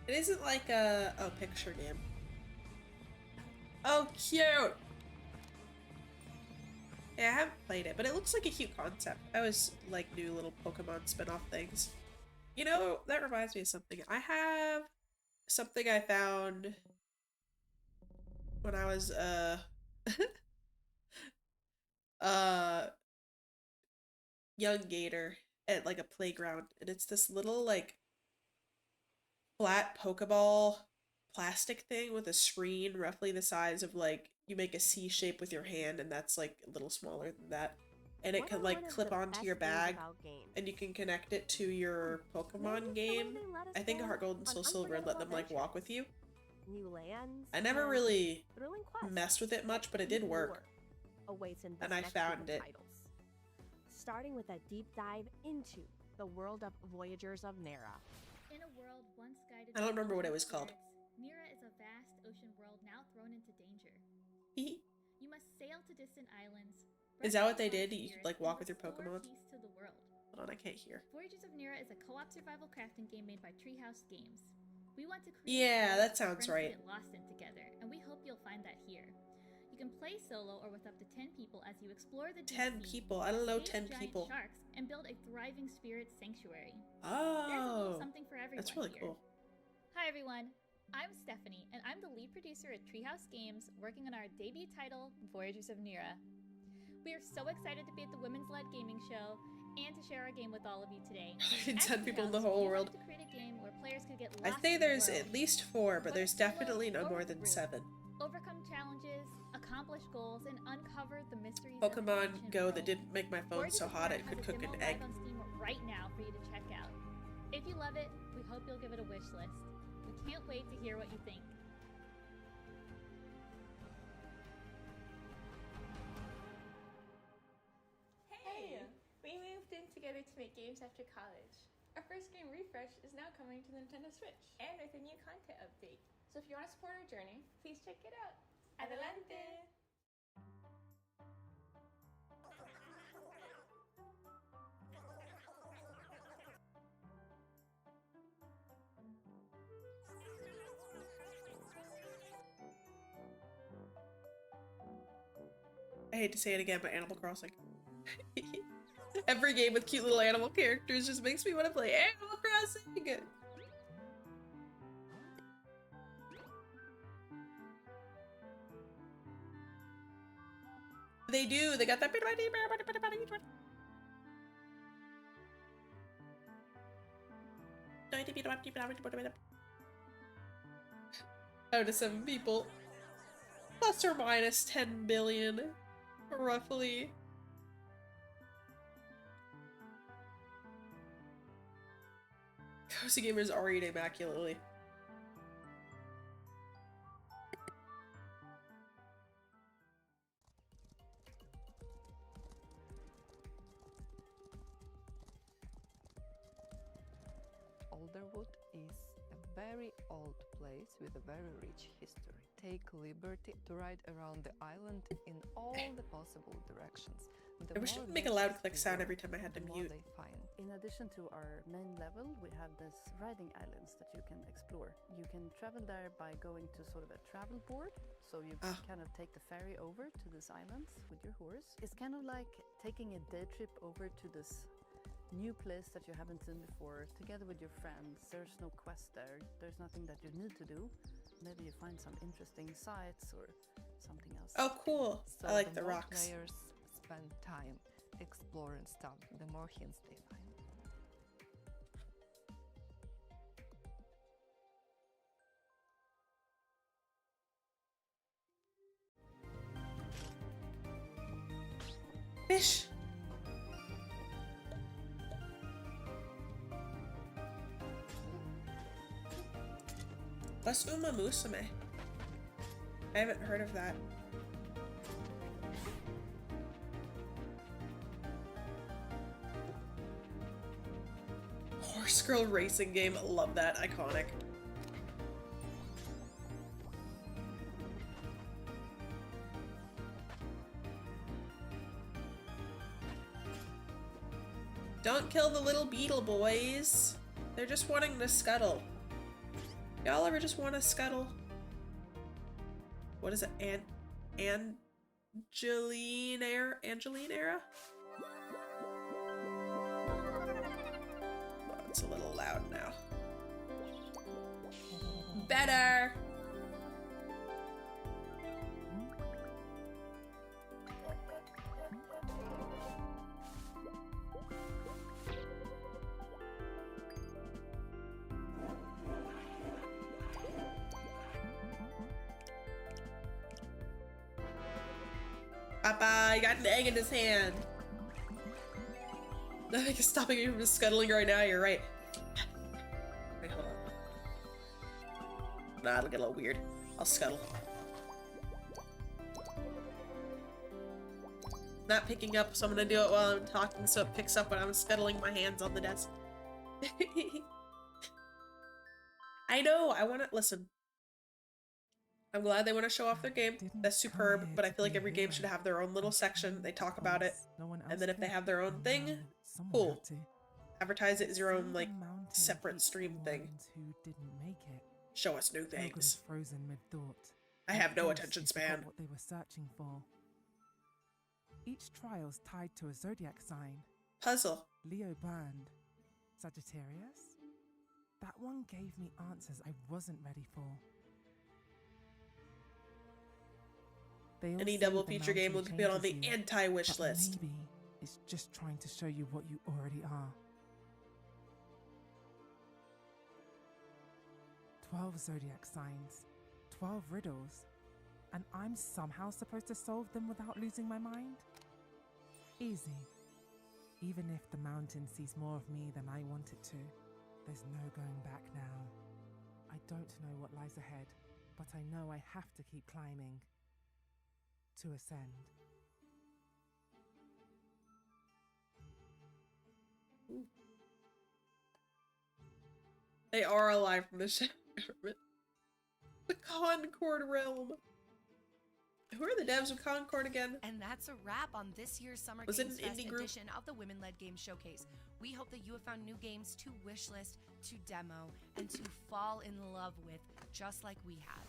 It isn't like a picture game. Oh, cute! Yeah, I haven't played it, but it looks like a cute concept. I always like new little Pokemon spin-off things. You know, that reminds me of something. I have something I found when I was, young gator at like a playground, and it's this little like flat Pokeball plastic thing with a screen roughly the size of like you make a C shape with your hand, and that's like a little smaller than that, and it What can are like one of clip the onto best your things bag, about games? and you can connect it to your Pokemon game. I think Heart Gold and Soul Silver let them like walk with you. New lands. I never and really thrilling quests messed with it much, but it that did keep you work. Awaits in this And I next found group of it. titles. Starting with a deep dive into the world of Voyagers of Nera. In a world once guided I don't by remember what it ocean was called. spirits, Nera is a vast ocean world now thrown into danger. Hee. You must sail to distant islands. Is that what they rescue did? lost You could spirits, like walk and with your restore Pokemon? peace to the world. Hold on, I can't hear. Voyagers of Nera is a co-op survival crafting game made by Treehouse Games. We want to create Yeah, worlds that for sounds friends to right. get lost in together, and we hope you'll find that here. You can play solo or with up to 10 people as you explore the deep 10 sea, people. I don't know escape 10 giant people. sharks, and build a thriving spirit sanctuary. There's a little Oh, something for everyone that's really here. cool. Hi everyone, I'm Stephanie, and I'm the lead producer at Treehouse Games, working on our debut title, Voyagers of Nera. We are so excited to be at the women's-led gaming show and to share our game with all of you today. 10 At people in Treehouse, the whole we world. wanted to create a game where players could get I lost say in the there's world, at least 4, but there's whether definitely no solo more or than with a 7. group. Overcome challenges, accomplish goals, and uncover the mysteries of Pokemon the Go ancient that world. didn't make my phone Voyagers so of hot Nera it could has a cook an demo egg. live on Steam right now for you to check out. If you love it, we hope you'll give it a wish list. We can't wait to hear what you think. Hey! We moved in together to make games after college. Our first game, Refresh, is now coming to the Nintendo Switch, and with a new content update. So if you want to support our journey, please check it out. Adelante! I hate to say it again, but Animal Crossing. Every game with cute little animal characters just makes me want to play Animal Crossing! They do, they got that out of 7 people. Plus or minus 10 billion, roughly. Cozy Gamers are eating immaculately. Alderwood is a very old place with a very rich history. Take liberty to ride around the island in all the possible directions. I wish it would make a loud click sound every time I had to mute. In addition to our main level, we have this riding islands that you can explore. You can travel there by going to sort of a travel board, so you kind of take the ferry over to these islands with your horse. It's kind of like taking a day trip over to this new place that you haven't seen before, together with your friends. There's no quest there. There's nothing that you need to do. Maybe you find some interesting sights or something else. Oh, cool. So I like the more rocks. Players spend time exploring stuff, the more hints they find. Fish! What's Uma Musume? I haven't heard of that. Horse Girl racing game, love that, iconic. Don't kill the little beetle boys. They're just wanting to scuttle. Y'all ever just want to scuttle? What is it? Angeline era? Oh, it's a little loud now. Better! Papa, he got an egg in his hand. Nothing is stopping me from scuttling right now, you're right. Wait, hold on. Nah, it'll get a little weird. I'll scuttle. Not picking up, so I'm gonna do it while I'm talking so it picks up when I'm scuttling my hands on the desk. I know, I wanna listen. I'm glad they want to show off their game. That's superb, but I feel like every game should have their own little section. They talk about it, and then if they have their own thing, cool. Advertise it as your own, like, separate stream thing. Show us new things. I have no attention span. What they were searching for. Each trial's tied to a zodiac sign. Puzzle. Leo burned. Sagittarius? That one gave me answers I wasn't ready for. Any double feature game will be put on the anti-wish list. Maybe it's just trying to show you what you already are. 12 zodiac signs, 12 riddles, and I'm somehow supposed to solve them without losing my mind? Easy. Even if the mountain sees more of me than I want it to, there's no going back now. I don't know what lies ahead, but I know I have to keep climbing. To ascend. They are alive from the shadow government. The Concord realm. Who are the devs of Concord again? And that's a wrap on this year's Summer Was Games it an Fest indie group? edition of the Women-Led Games Showcase. We hope that you have found new games to wishlist, to demo, and to fall in love with, just like we have.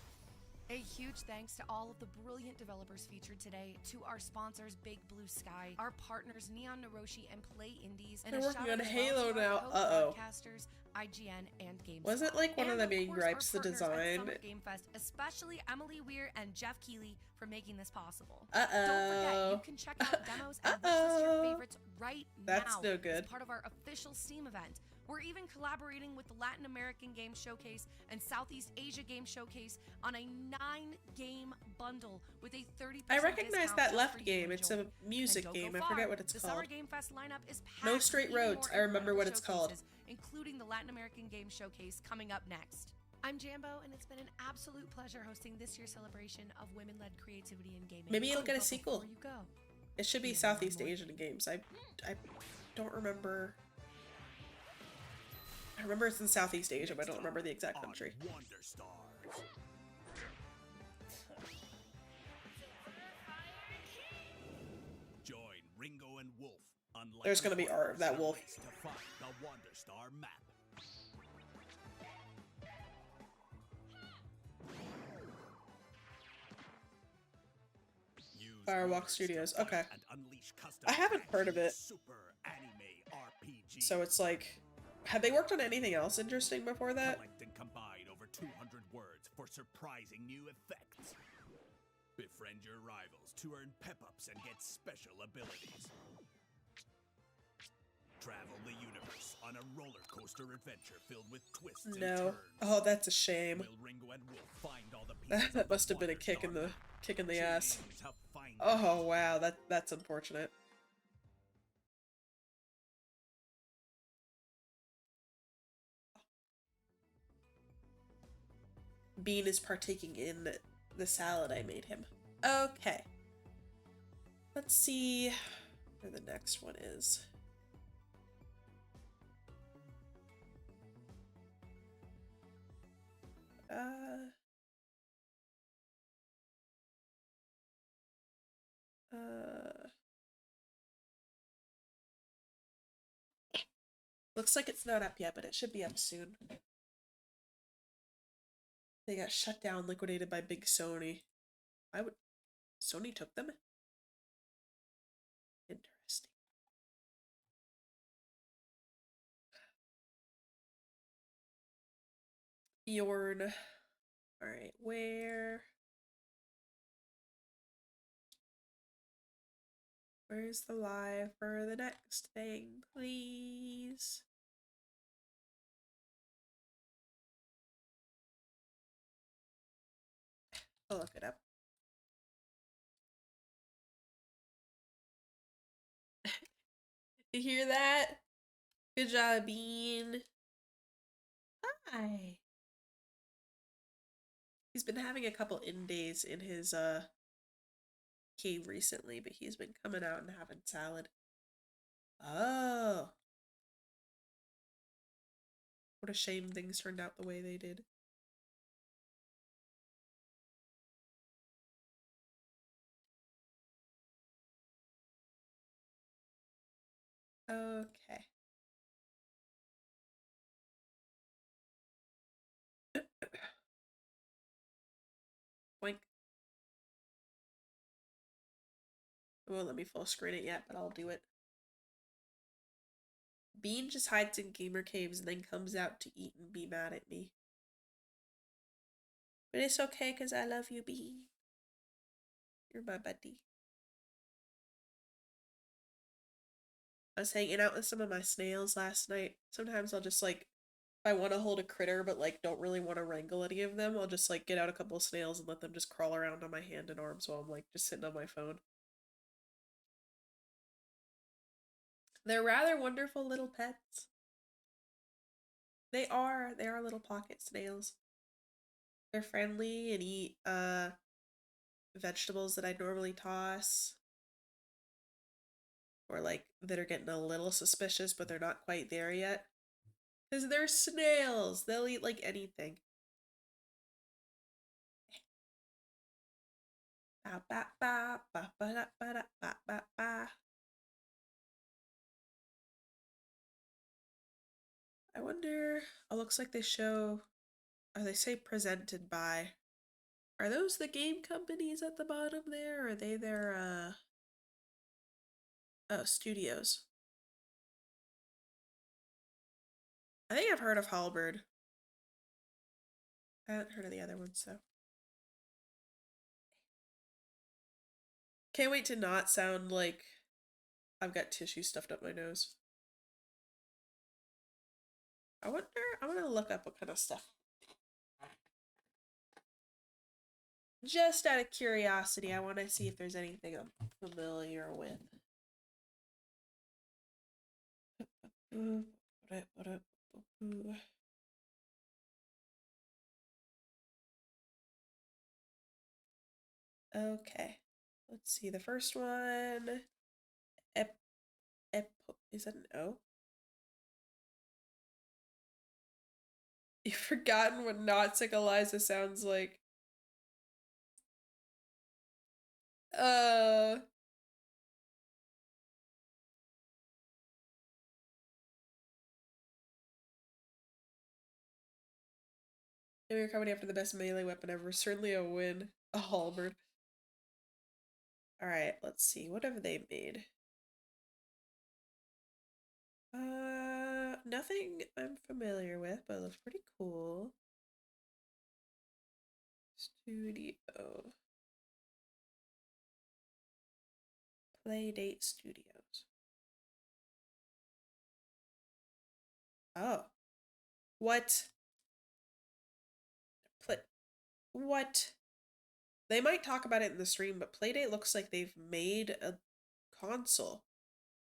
A huge thanks to all of the brilliant developers featured today, to our sponsors Big Blue Sky, our partners Neon Naroshi and Play Indies, and They're a working shout on out as Halo well to now. our co-broadcasters, IGN and GameSpot. Wasn't like one of the main course, gripes the our partners at design? Summer Game Fest, especially Emily Weir and Jeff Keighley for making this possible. Uh-oh. Don't forget, you can check out demos and wishlist your favorites right That's now no good. as part of our official Steam event. We're even collaborating with the Latin American Game Showcase and Southeast Asia Game Showcase on a 9-game bundle with a 30% I recognize discount that just left for you game. to It's enjoy. a music And don't game. go I far. forget what it's the called. Summer Game Fest lineup is packed No with Straight even Roads. more I remember incredible what it's called. showcases, including the Latin American Game Showcase coming up next. I'm Jambo, and it's been an absolute pleasure hosting this year's celebration of women-led creativity in gaming. Maybe it'll get a But sequel. before you go, It should be Southeast Asian games. I don't remember. I remember it's in Southeast Asia, but I don't remember the exact country. Wonder Stars. Join Ringo and Wolf. There's gonna be art of that wolf. To find the Wonder Star map. Firewalk Studios. Okay. I haven't heard of it. So it's like, have they worked on anything else interesting before that? Collect and combine over 200 words for surprising new effects. Befriend your rivals to earn pep-ups and get special abilities. Travel the universe on a roller coaster adventure filled with twists and No. turns. Oh, that's a shame. Will Ringo and Wolf find all the pieces That of the must have been a Wonder kick in Star the map? ass. Tune in to find Oh wow, that's unfortunate. Bean is partaking in the salad I made him. Okay. Let's see where the next one is. Looks like it's not up yet, but it should be up soon. They got shut down, liquidated by big Sony. Why would Sony took them? Interesting. Yorn. Alright, where's the live for the next thing, please? I'll look it up. You hear that? Good job, Bean. Hi. He's been having a couple in days in his cave recently, but he's been coming out and having salad. Oh. What a shame things turned out the way they did. Okay. Boink. It won't let me full screen it yet, but I'll do it. Bean just hides in gamer caves and then comes out to eat and be mad at me. But it's okay because I love you, Bean. You're my buddy. I was hanging out with some of my snails last night. Sometimes I'll just like, if I want to hold a critter but like don't really want to wrangle any of them, I'll just like get out a couple of snails and let them just crawl around on my hand and arms while I'm like just sitting on my phone. They're rather wonderful little pets. They are little pocket snails. They're friendly and eat vegetables that I normally toss. Or like that are getting a little suspicious but they're not quite there yet. Because they're snails. They'll eat like anything. Ba ba ba ba ba da ba da ba ba ba. I wonder, oh, looks like they show, or they say presented by. Are those the game companies at the bottom there? Or are they their, oh, studios? I think I've heard of Halberd. I haven't heard of the other ones, though. Can't wait to not sound like I've got tissue stuffed up my nose. I wonder, I'm gonna look up what kind of stuff. Just out of curiosity, I want to see if there's anything I'm familiar with. Okay, let's see. The first one, is that an O? You've forgotten what Nautic Eliza sounds like. Maybe you're coming after the best melee weapon ever. Certainly a win. A halberd. Alright, let's see. What have they made? Nothing I'm familiar with, but it looks pretty cool. Studio. Playdate Studios. Oh. What? What? They might talk about it in the stream, but Playdate looks like they've made a console.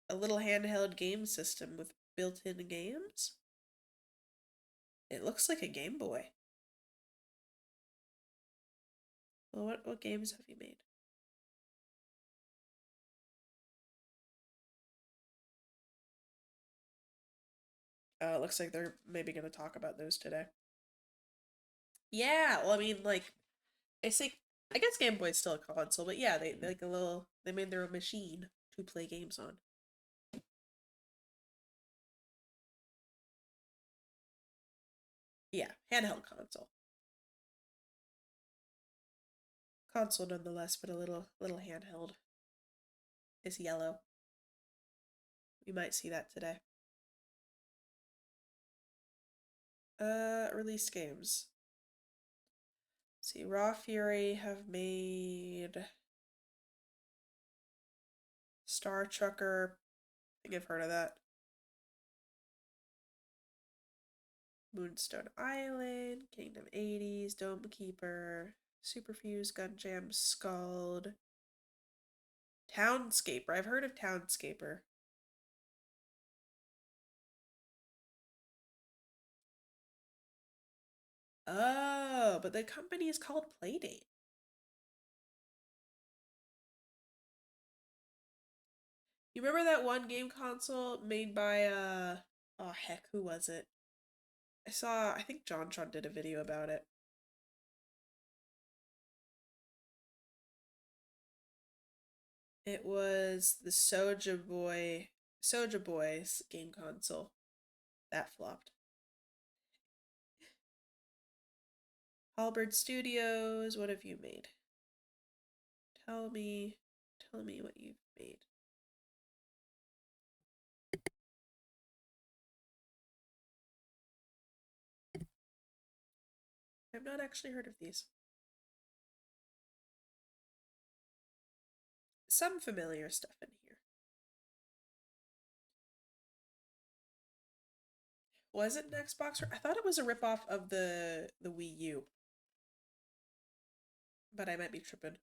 A little handheld game system with built-in games? It looks like a Game Boy. Well, what games have you made? It looks like they're maybe going to talk about those today. Yeah, well, I mean, like, I guess Game Boy's still a console, but yeah, they like they made their own machine to play games on. Yeah, handheld console. Console nonetheless, but a little handheld. It's yellow. We might see that today. Released games. Let's see, Raw Fury have made Star Trucker. I think I've heard of that. Moonstone Island, Kingdom 80s, Dome Keeper, Superfuse, Gunjam, Scald, Townscaper. I've heard of Townscaper. Oh, but the company is called Playdate. You remember that one game console made by, oh heck, who was it? I think JonTron did a video about it. It was the Soulja Boy's game console. That flopped. Halberd Studios, what have you made? Tell me what you've made. I've not actually heard of these. Some familiar stuff in here. Was it an Xbox? I thought it was a ripoff of the Wii U. But I might be tripping.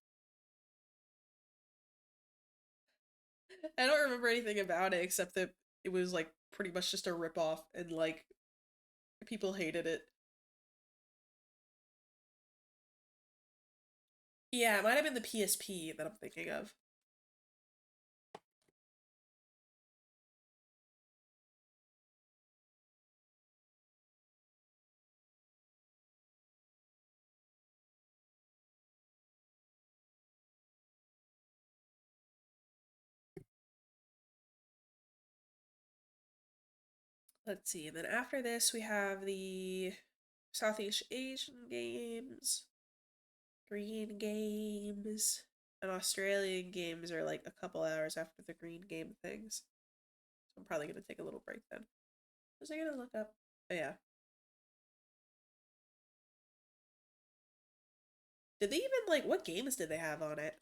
I don't remember anything about it except that it was like pretty much just a ripoff and like people hated it. Yeah, it might have been the PSP that I'm thinking of. Let's see, and then after this we have the Southeast Asian games, green games, and Australian games are like a couple hours after the green game things. So I'm probably going to take a little break then. Was I going to look up? Oh yeah. Did they even like, what games did they have on it?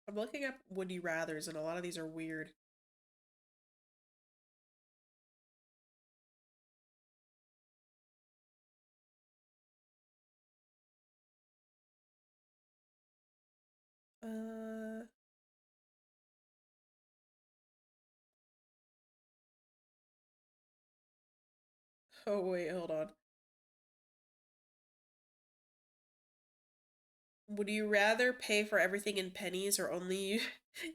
I'm looking up Would You Rathers, and a lot of these are weird. Oh wait, hold on. Would you rather pay for everything in pennies or only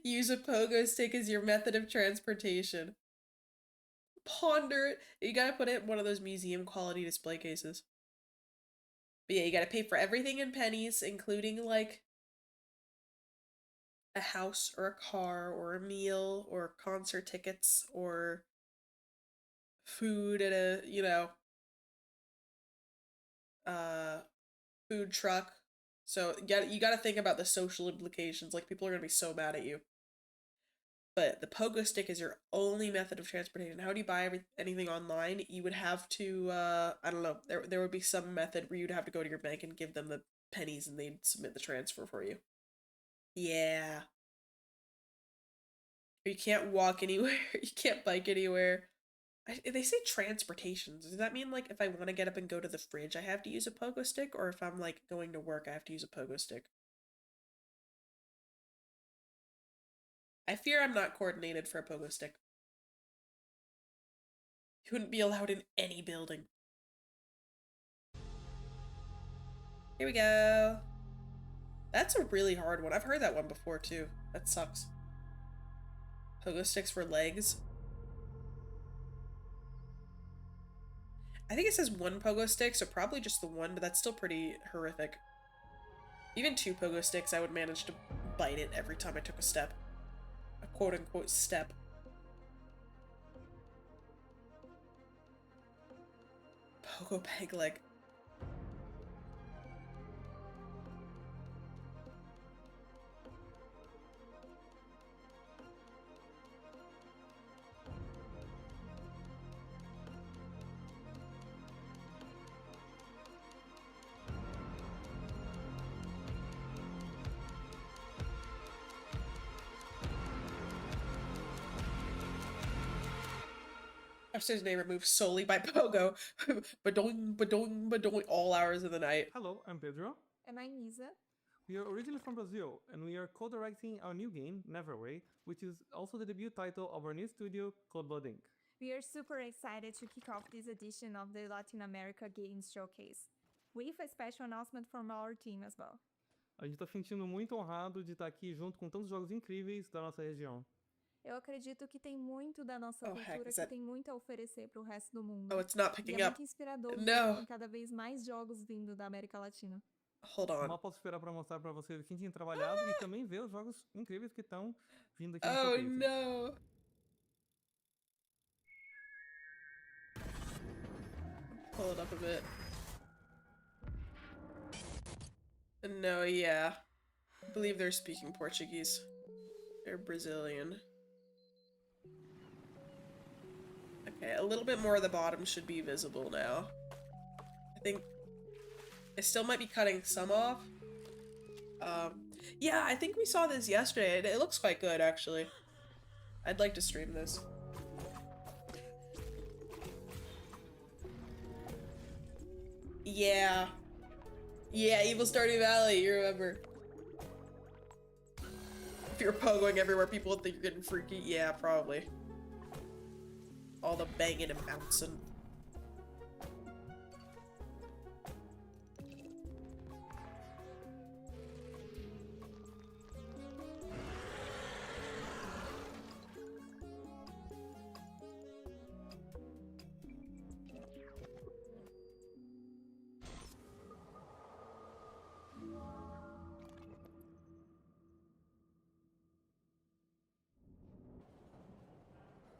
use a pogo stick as your method of transportation? Ponder it. You gotta put it in one of those museum quality display cases. But yeah, you gotta pay for everything in pennies, including like a house or a car or a meal or concert tickets or food at a, food truck. So you gotta think about the social implications. Like, people are gonna be so mad at you. But the pogo stick is your only method of transportation. How do you buy anything online? You would have to, I don't know, there would be some method where you'd have to go to your bank and give them the pennies and they'd submit the transfer for you. Yeah. You can't walk anywhere. You can't bike anywhere. They say transportations. Does that mean, like, if I want to get up and go to the fridge, I have to use a pogo stick? Or if I'm, like, going to work, I have to use a pogo stick? I fear I'm not coordinated for a pogo stick. You wouldn't be allowed in any building. Here we go. That's a really hard one. I've heard that one before, too. That sucks. Pogo sticks for legs. I think it says one pogo stick, so probably just the one, but that's still pretty horrific. Even 2 pogo sticks, I would manage to bite it every time I took a step. a quote-unquote step. Pogo peg leg. Upstairs name removed solely by Pogo. Badoing, badoing, badoing, all hours of the night. Hello, I'm Pedro. And I'm Isa. We are originally from Brazil, and we are co-directing our new game, Neverway, which is also the debut title of our new studio, Cold Blood Inc. We are super excited to kick off this edition of the Latin America Games Showcase, with a special announcement from our team as well. A gente tá se sentindo muito honrado de estar aqui junto com tantos jogos incríveis da nossa região. Eu acredito que tem muito da nossa cultura que tem muito a oferecer para o resto do mundo. Oh, it's not picking e é up. muito inspirador No. ver cada vez mais jogos vindo da América Latina. Hold on. Mal posso esperar para mostrar para vocês o que a gente tem trabalhado e também ver os jogos incríveis que estão vindo aqui no Oh showcase. no. Pull it up a bit. No, yeah. I believe they're speaking Portuguese. They're Brazilian. Okay, a little bit more of the bottom should be visible now. I think I still might be cutting some off. Yeah, I think we saw this yesterday. It looks quite good, actually. I'd like to stream this. Yeah. Yeah, Evil Stardew Valley, you remember. If you're pogoing everywhere, people would think you're getting freaky. Yeah, probably. All the banging and bouncing.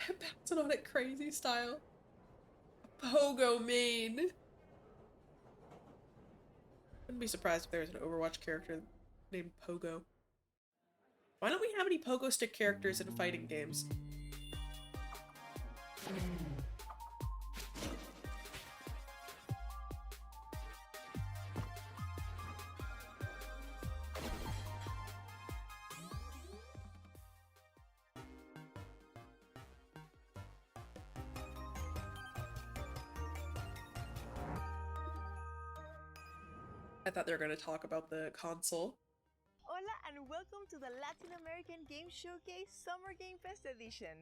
Bouncing on it crazy style. Pogo main. Wouldn't be surprised if there was an Overwatch character named Pogo. Why don't we have any pogo stick characters in fighting games? I thought they were going to talk about the console. Hola and welcome to the Latin American Game Showcase Summer Game Fest Edition.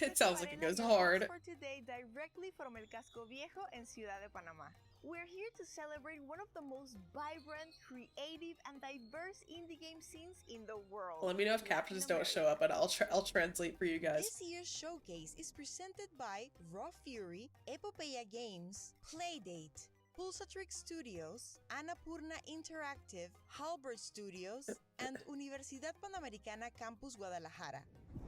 It sounds like it goes hard. For today directly from El Casco Viejo in Ciudad de Panamá. We're here to celebrate one of the most vibrant, creative, and diverse indie game scenes in the world. Let me know if captions don't show up, and I'll translate for you guys. This year's showcase is presented by Raw Fury, Epopeya Games, Playdate, Pulsatrix Studios, Annapurna Interactive, Halbert Studios, and Universidad Panamericana Campus Guadalajara.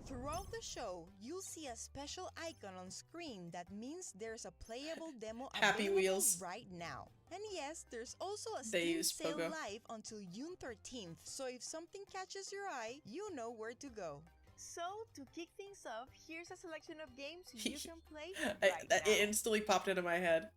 Throughout the show, you'll see a special icon on screen that means there's a playable demo Happy available Wheels. right now. And yes, there's also a They Steam use sale Pogo. live until June 13th, so if something catches your eye, you know where to go. So, to kick things off, here's a selection of games you can play It instantly popped into my head.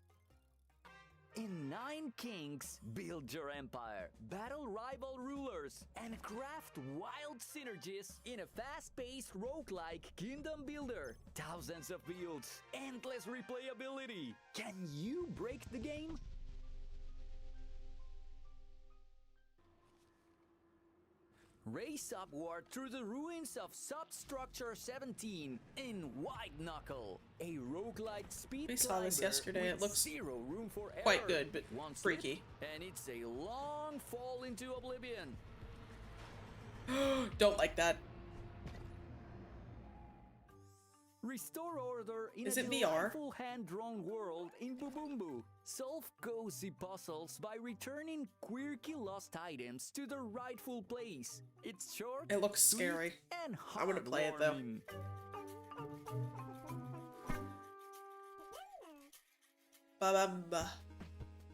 In 9 Kings, build your empire, battle rival rulers, and craft wild synergies in a fast-paced roguelike kingdom builder. Thousands of builds, endless replayability. Can you break the game? Race upward through the ruins of Substructure 17 in White Knuckle, a roguelite speed We saw this climber yesterday. with It looks zero room for quite error. good, but One slip, freaky. and it's a long fall into oblivion. Don't like that. Restore order in Is a it VR? delightful hand-drawn world in Bubumbu. Solve cozy puzzles by returning quirky lost items to their rightful place. It's short, It looks sweet, scary. and I want to play it though. heartwarming. Ba-bum-ba.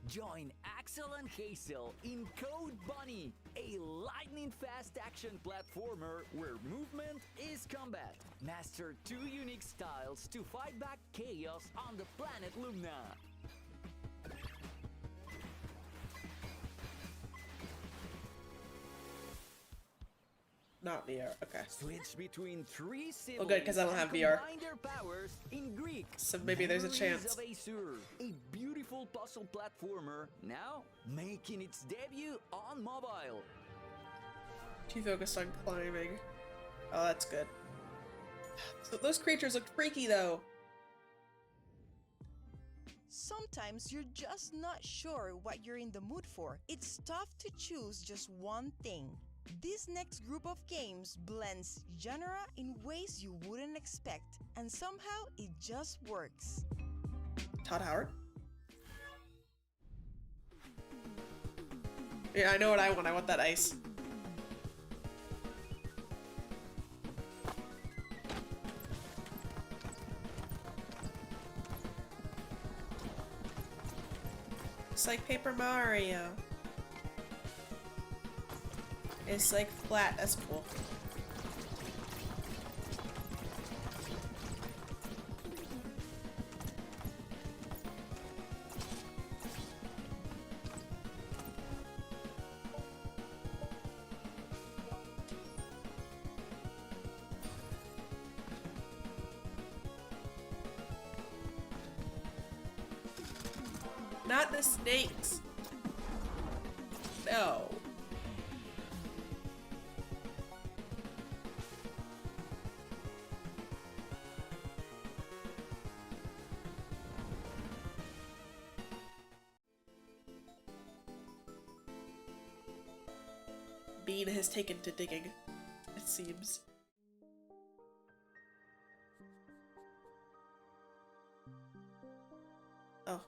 Join Axel and Hazel in Code Bunny, a lightning-fast action platformer where movement is combat. Master 2 unique styles to fight back chaos on the planet Lumna. Not VR. Okay. Switch between 3 siblings. Well, good, 'cause I don't have and VR. combine their powers in Greek. So maybe there's a Memories chance. of Aesir, a beautiful puzzle platformer, now making its debut on mobile. Too focused on climbing. Oh, that's good. So those creatures look freaky though. Sometimes you're just not sure what you're in the mood for. It's tough to choose just one thing. This next group of games blends genre in ways you wouldn't expect, and somehow it just works. Todd Howard? Yeah, I know what I want. I want that ice. It's like Paper Mario. It's like flat. That's cool. Not the snakes. No. Bean has taken to digging, it seems. Oh.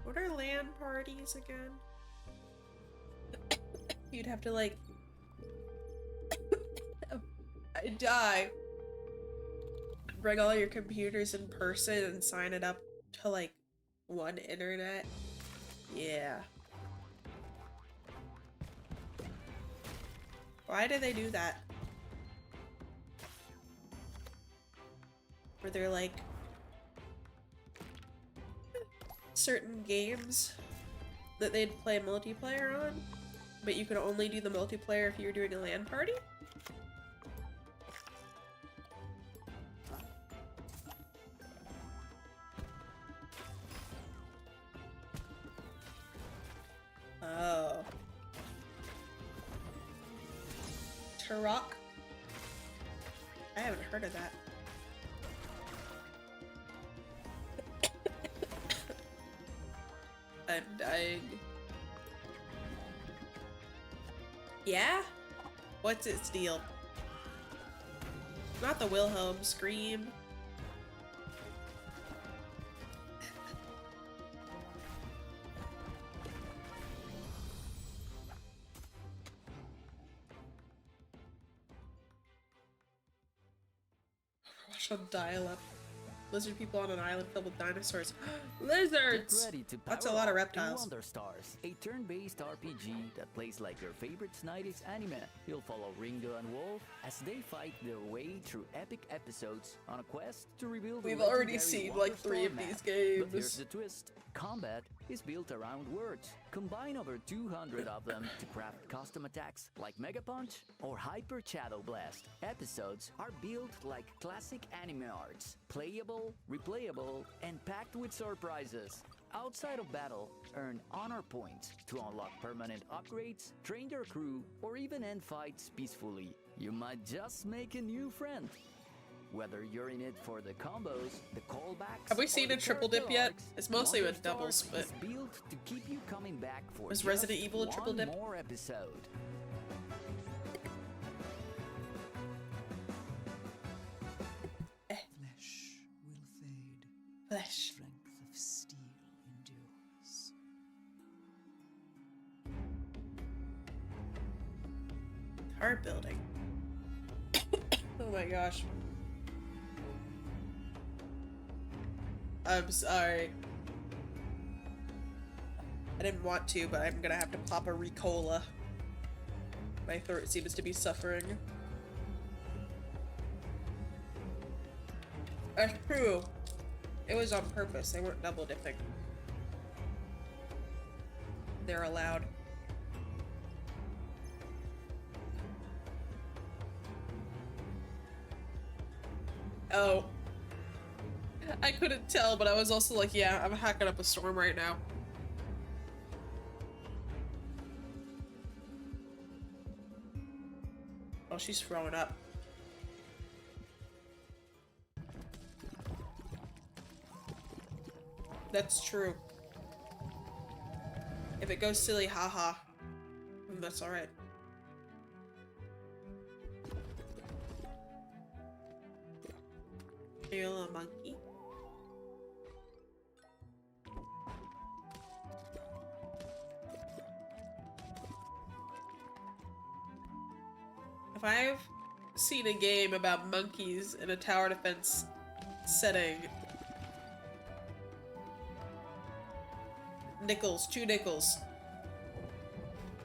What are LAN parties again? You'd have to like die. Bring all your computers in person and sign it up to like one internet. Yeah. Why do they do that? Were there like certain games that they'd play multiplayer on, but you could only do the multiplayer if you were doing a LAN party? Oh. Turok? I haven't heard of that. I'm dying. Yeah? What's its deal? Not the Wilhelm scream. Watch on dial-up. Lizard people on an island filled with dinosaurs. Lizards! Get ready to That's a power lot of up reptiles. in Wonder Stars, a turn-based RPG that plays like your favorite 90s anime. You'll follow Ringo and Wolf as they fight their way through epic episodes on a quest to rebuild the We've already legendary seen Wonder like 3 Star of map. these games. But here's the twist. Combat is built around words. Combine over 200 of them to craft custom attacks like Mega Punch or Hyper Shadow Blast. Episodes are built like classic anime arts, playable, replayable, and packed with surprises. Outside of battle, earn honor points to unlock permanent upgrades, train your crew, or even end fights peacefully. You might just make a new friend. Whether you're in it for the combos, the callbacks, Have we seen a triple dip yet? It's mostly with doubles, but it's built to keep you coming back for was just Resident Evil a triple dip? one more episode. Flesh will fade. Flesh. Strength of steel endures. Hard building. Oh my gosh. I'm sorry. I didn't want to, but I'm gonna have to pop a Ricola. My throat seems to be suffering. That's true. It was on purpose. They weren't double dipping. They're allowed. Oh. I couldn't tell, but I was also like, yeah, I'm hacking up a storm right now. Oh, she's throwing up. That's true. If it goes silly, haha. That's alright. Are you a little monkey? If I've seen a game about monkeys in a tower defense setting, nickels, 2 nickels.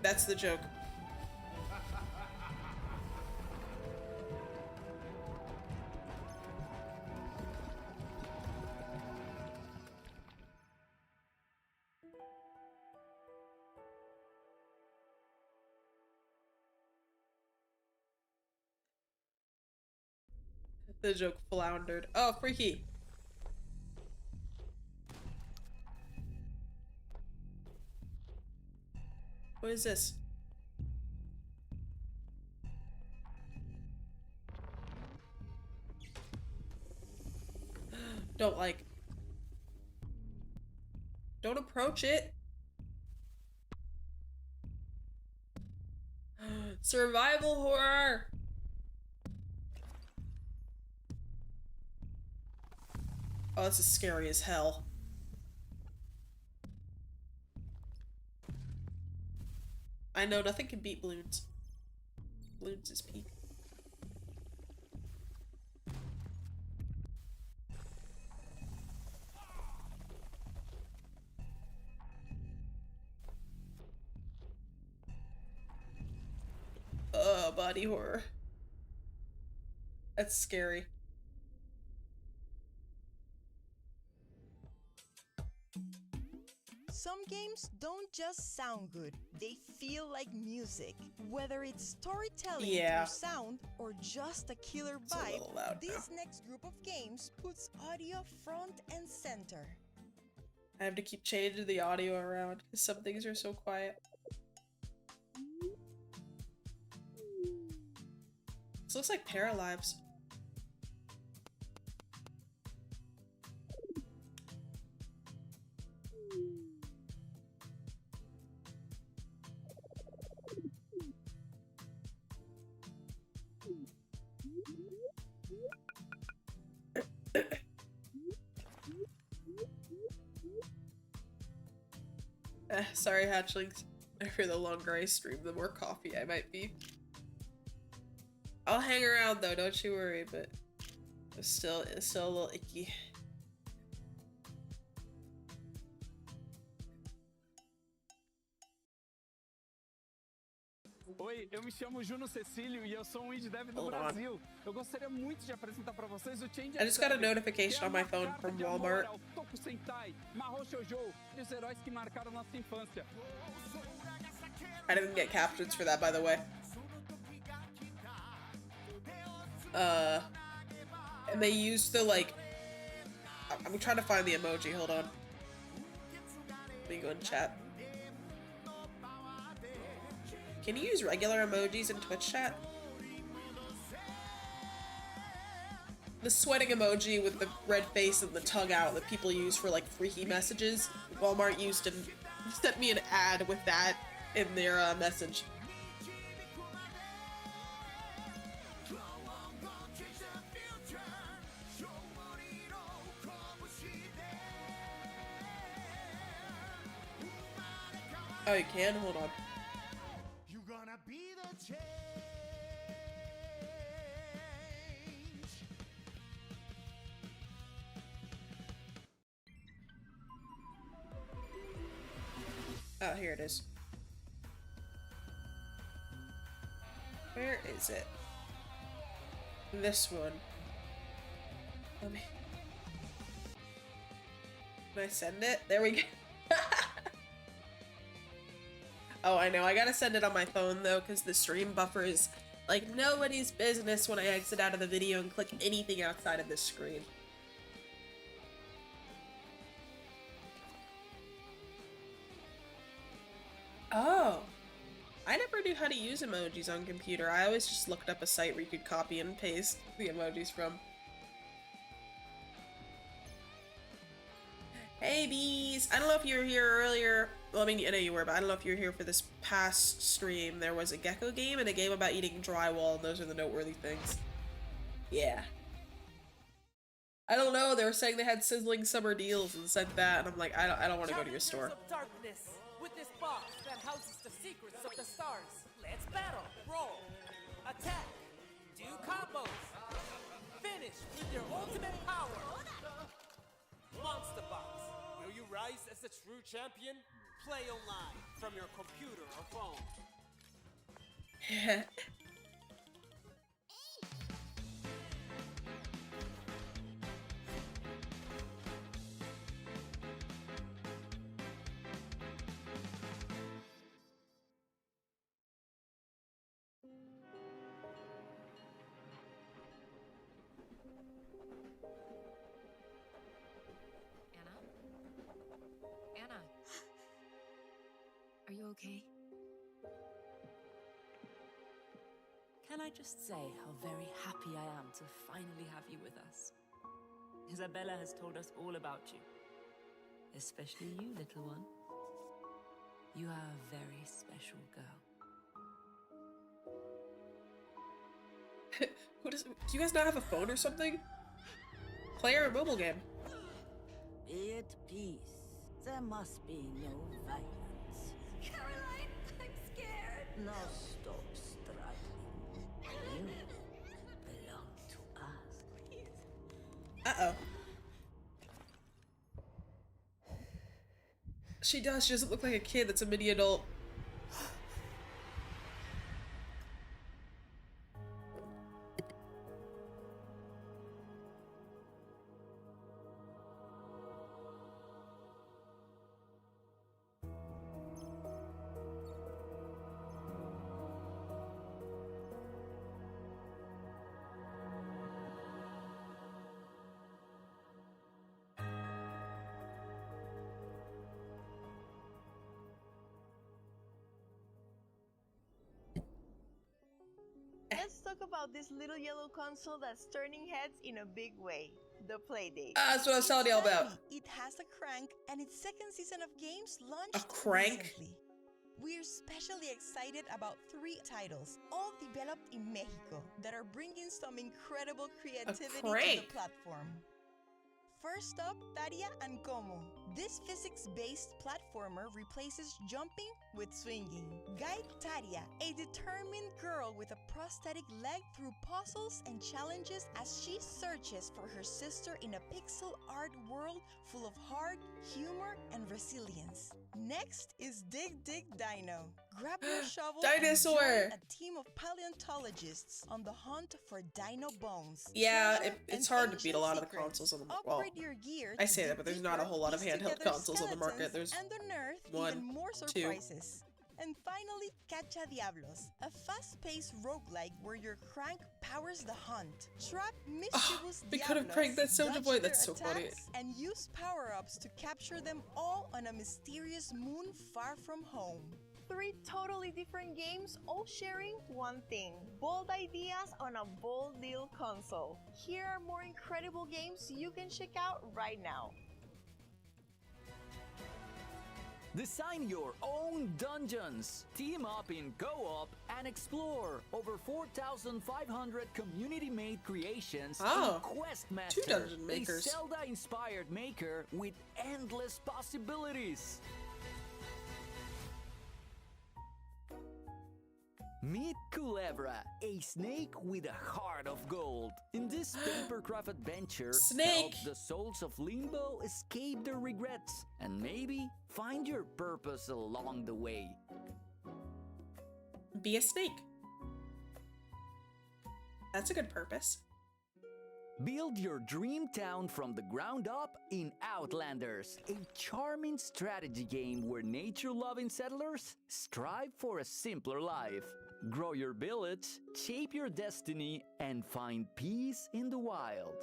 That's the joke. The joke floundered. Oh, freaky. What is this? Don't like. Don't approach it. Survival horror. Oh, this is scary as hell. I know, nothing can beat balloons. Balloons is peak. Body horror. That's scary. Some games don't just sound good, they feel like music. Whether it's storytelling through sound or just a killer vibe, this next group of games puts audio front and center. I have to keep changing the audio around because some things are so quiet. This looks like Paralives. Sorry, hatchlings. For the longer I stream, the more coffee I might be. I'll hang around though, don't you worry, but it's still a little icky. Oi, eu me chamo Juno Cecílio e eu sou um indie dev do Brasil. Eu gostaria muito de apresentar para vocês o Change. I just got a notification on my phone from Walmart. Toku Sentai, Mahou Shoujo, os heróis que marcaram nossa infância. I didn't get captions for that, by the way. And they used the, like, I'm trying to find the emoji, hold on. Let me go in chat. Can you use regular emojis in Twitch chat? the sweating emoji with the red face and the tongue out that people use for like freaky messages. Walmart used to sent me an ad with that in their message. Oh, you can? Hold on. You gonna be the change. Oh, here it is. Where is it? This one. Let me... Can I send it? There we go. Oh, I know. I gotta send it on my phone, though, because the stream buffer is like nobody's business when I exit out of the video and click anything outside of this screen. Oh. I never knew how to use emojis on computer. I always just looked up a site where you could copy and paste the emojis from. Hey, bees! I don't know if you were here earlier. Well, I mean, I know you were, but I don't know if you were here for this past stream. There was a gecko game and a game about eating drywall, and those are the noteworthy things. Yeah. I don't know, they were saying they had sizzling summer deals and said that, and I'm like, I don't want to go to your store. Of darkness, with this box that houses the secrets of the stars. Let's battle, roll, attack, do combos, finish with your ultimate power. Monster Box. Will you rise as a true champion? Play online from your computer or phone. Anna? Are you okay? Can I just say how very happy I am to finally have you with us? Isabella has told us all about you. Especially you, little one. You are a very special girl. Do you guys not have a phone or something? Play a mobile game. Be at peace. There must be no violence. Caroline, I'm scared. Now stop struggling. You belong to us. Uh-oh. She does. She doesn't look like a kid. That's a mini adult. Let's talk about this little yellow console that's turning heads in a big way. The Playdate. That's what I was telling y'all about. It has a crank, and its second season of games launched A crank? recently. We're especially excited about 3 titles, all developed in Mexico, that are bringing some incredible creativity to the crank? platform. First up, Taria and Como. This physics-based platformer replaces jumping with swinging. Guide Taria, a determined girl with a prosthetic leg, through puzzles and challenges as she searches for her sister in a pixel art world full of heart, humor, and resilience. Next is Dig Dig Dino. Grab your shovel Dinosaur! and join a team of paleontologists on the hunt for dino bones. Yeah, treasure, it's and hard to beat a ancient lot of the secrets. consoles on the market. Well, Upgrade your gear I to say that, dig but there's not a deeper, whole lot of piece handheld together consoles on the market. skeletons, There's and unearth one, even more 2. surprises. And finally, Cacha Diablos, a fast-paced roguelike where your crank powers the hunt. Trap mischievous we could have Diablos, cranked that Soulja dodge Boy. their That's so funny. attacks, and use power-ups to capture them all on a mysterious moon far from home. 3 totally different games, all sharing one thing: bold ideas on a bold deal console. Here are more incredible games you can check out right now. Design your own dungeons, team up in co-op, and explore over 4,500 community-made creations in Questmaster, 2 dungeon makers. a Zelda-inspired maker with endless possibilities. Meet Culebra, a snake with a heart of gold. In this papercraft adventure, help the souls of Limbo escape their regrets and maybe find your purpose along the way. Be a snake. That's a good purpose. Build your dream town from the ground up in Outlanders, a charming strategy game where nature-loving settlers strive for a simpler life. Grow your village, shape your destiny, and find peace in the wild.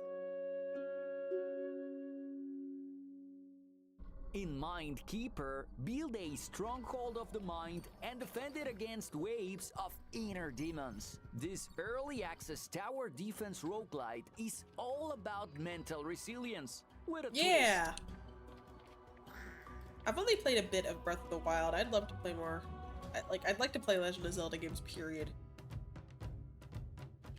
In Mindkeeper, build a stronghold of the mind and defend it against waves of inner demons. This early access tower defense roguelite is all about mental resilience with a twist. I've only played a bit of Breath of the Wild. I'd love to play more. I'd like to play Legend of Zelda games, period.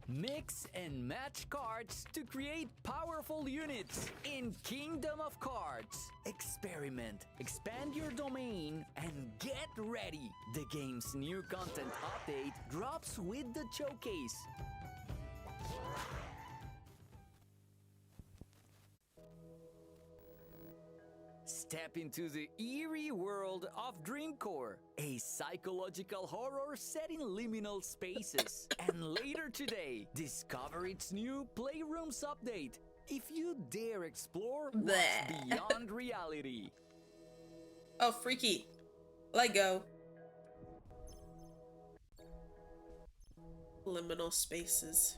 Mix and match cards to create powerful units in Kingdom of Cards. Experiment, expand your domain, and get ready. The game's new content update drops with the showcase. Step into the eerie world of Dreamcore, a psychological horror set in liminal spaces. And later today, discover its new Playrooms update. If you dare explore what's beyond reality. Oh, freaky. Let go. Liminal spaces.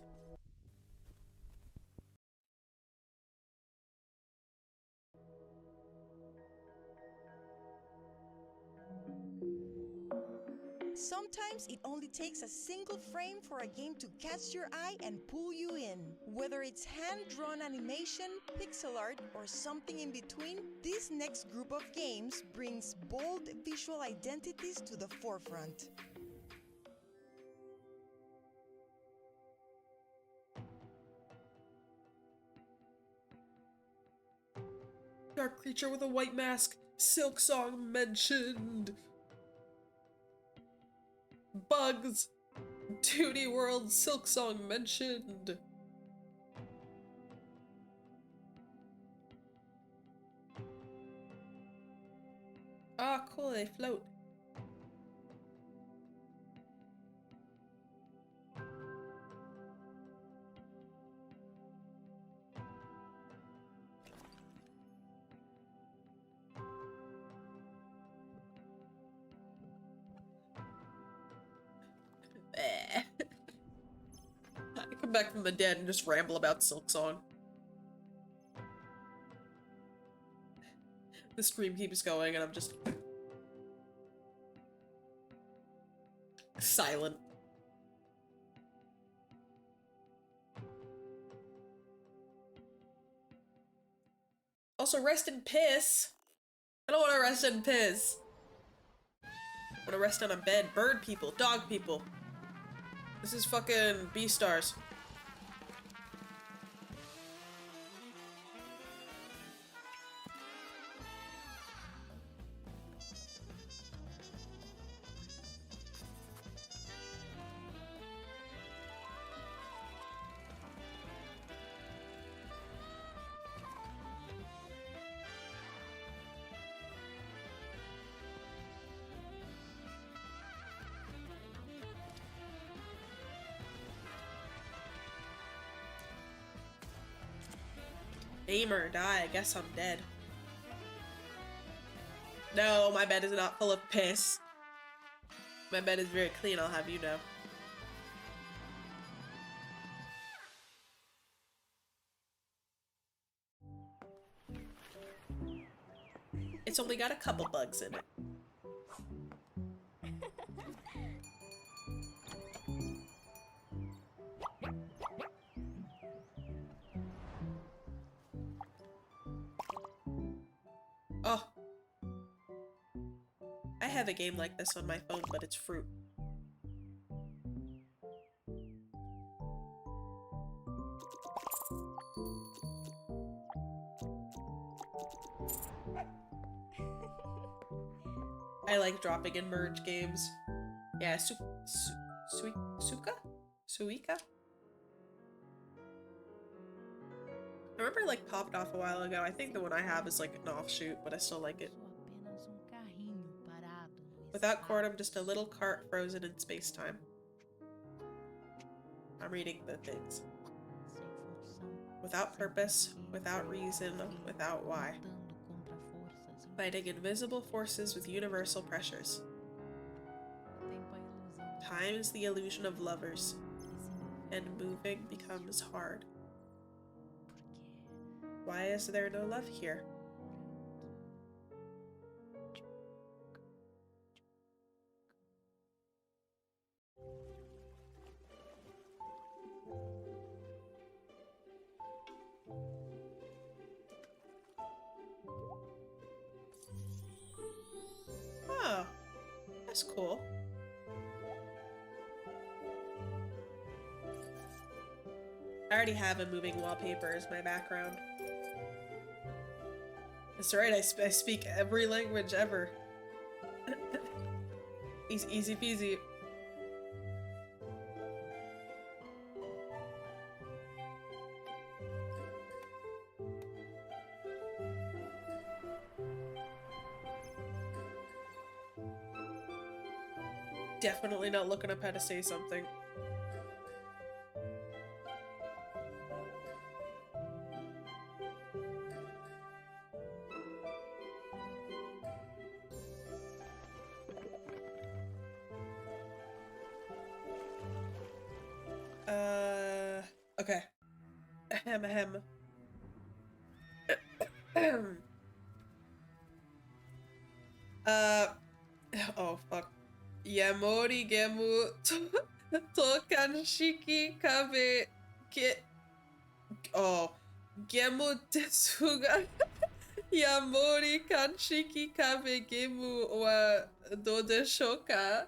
Sometimes it only takes a single frame for a game to catch your eye and pull you in. Whether it's hand-drawn animation, pixel art, or something in between, this next group of games brings bold visual identities to the forefront. Dark creature with a white mask. Silk Song mentioned. Bugs. 2D World Silk Song mentioned. Ah, cool, they float. I come back from the dead and just ramble about Silk Song. The stream keeps going and I'm just silent. Also, rest in piss. I don't want to rest in piss. I want to rest on a bed. Bird people, dog people. This is fucking Beastars. Aim or die, I guess I'm dead. No, my bed is not full of piss. My bed is very clean, I'll have you know. It's only got a couple bugs in it. Oh. I have a game like this on my phone, but it's fruit. I like dropping in merge games. Yeah, Suika? Suika? I remember it like popped off a while ago. I think the one I have is like an offshoot, but I still like it. Without Cord, I'm just a little cart frozen in space-time. I'm reading the things. Without purpose, without reason, without why. Fighting invisible forces with universal pressures. Time is the illusion of lovers, and moving becomes hard. Why is there no love here? Oh, that's cool. I already have a moving wallpaper as my background. That's right, I speak every language ever. Easy peasy. Definitely not looking up how to say something. Okay. Ahem. Oh fuck. Yamori gemu tokanshiki kabe ke. Oh. Gemu desuga. Yamori kanshiki kabe gemu wa do deshoka?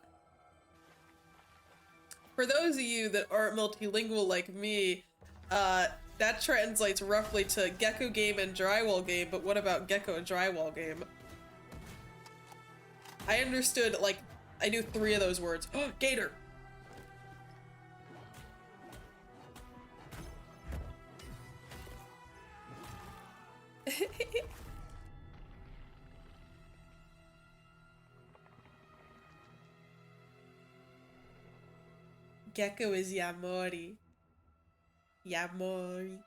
For those of you that aren't multilingual like me, that translates roughly to gecko game and drywall game, but what about gecko and drywall game? I understood, like, I knew 3 of those words. Oh, gator! Gecko is Yamori. Yamori.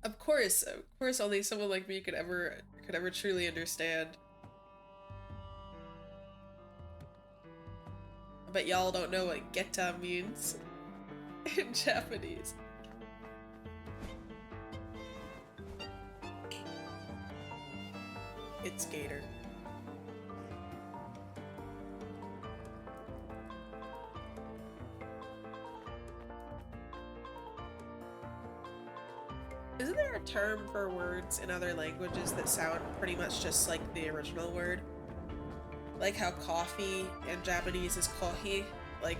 Of course, only someone like me could ever truly understand. But y'all don't know what geta means in Japanese. It's gator. Isn't there a term for words in other languages that sound pretty much just like the original word? Like how coffee in Japanese is kohi? Like,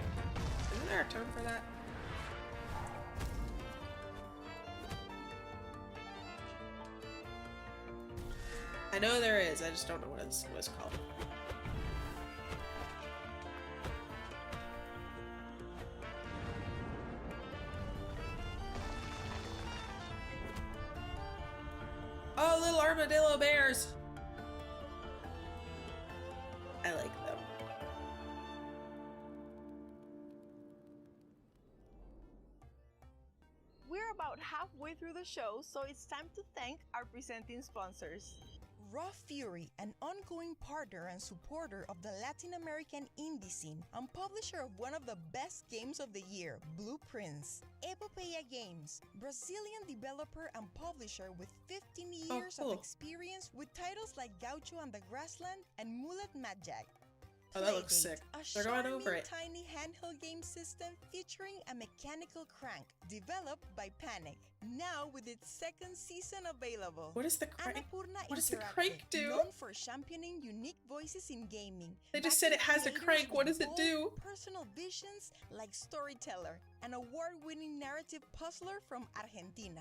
isn't there a term for that? I know there is, I just don't know what it's called. Oh, little armadillo bears! I like them. We're about halfway through the show, so it's time to thank our presenting sponsors. Raw Fury, an ongoing partner and supporter of the Latin American indie scene and publisher of one of the best games of the year, Blueprints. Epopeia Games, Brazilian developer and publisher with 15 years of experience with titles like Gaucho and the Grassland and Mullet Mad Jack. Oh, that looks sick. They're going over it. Tiny handheld game system featuring a mechanical crank developed by Panic. Now with its second season available. What is the crank? Annapurna What does the Interactive, crank do? known for championing unique voices in gaming. They just said it has a Backing crank. What creators does it with do? bold Personal visions like Storyteller, an award-winning narrative puzzler from Argentina.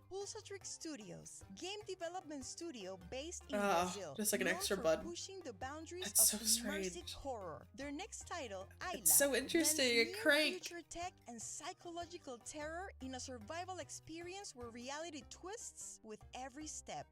Pulsatrix Studios, game development studio based in Brazil, just like an known extra for bud. pushing the boundaries That's of so strange. immersive horror. Their next title, Ayla, It's so interesting, a blends crank. near-future tech and psychological terror in a survival experience where reality twists with every step.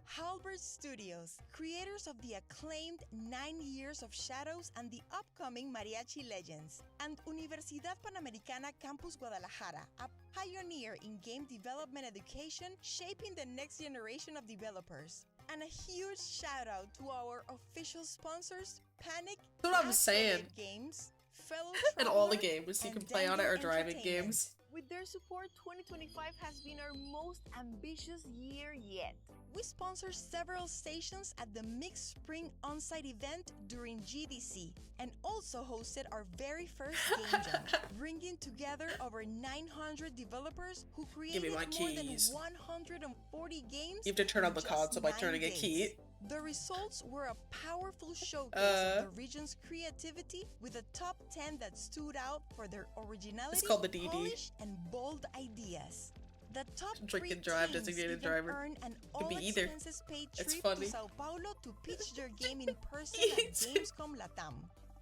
Halberd Studios, creators of the acclaimed 9 Years of Shadows and the upcoming Mariachi Legends, and Universidad Panamericana Campus Guadalajara, a pioneer in game development education shaping the next generation of developers. And a huge shout out to our official sponsors, Panic, That's what I'm saying. Games, Fellow And all the Traveler, games you and can play on it Denver are driving Entertainment. games. With their support, 2025 has been our most ambitious year yet. We sponsor several stations at the Mixed Spring on-site event during GDC and also hosted our very first Game Jam, bringing together over 900 developers who created my more than keys. 140 games. You have to turn on the in console just by 9 turning a days. key. The results were a powerful showcase of the region's creativity with a top 10 that stood out for their originality, called the DD. polish, and bold ideas. The top Drink 3 and drive, teams designated even driver. earned an Could be either. all-expenses-paid It's trip funny. to Sao Paulo to pitch their game in person at Gamescom Latam.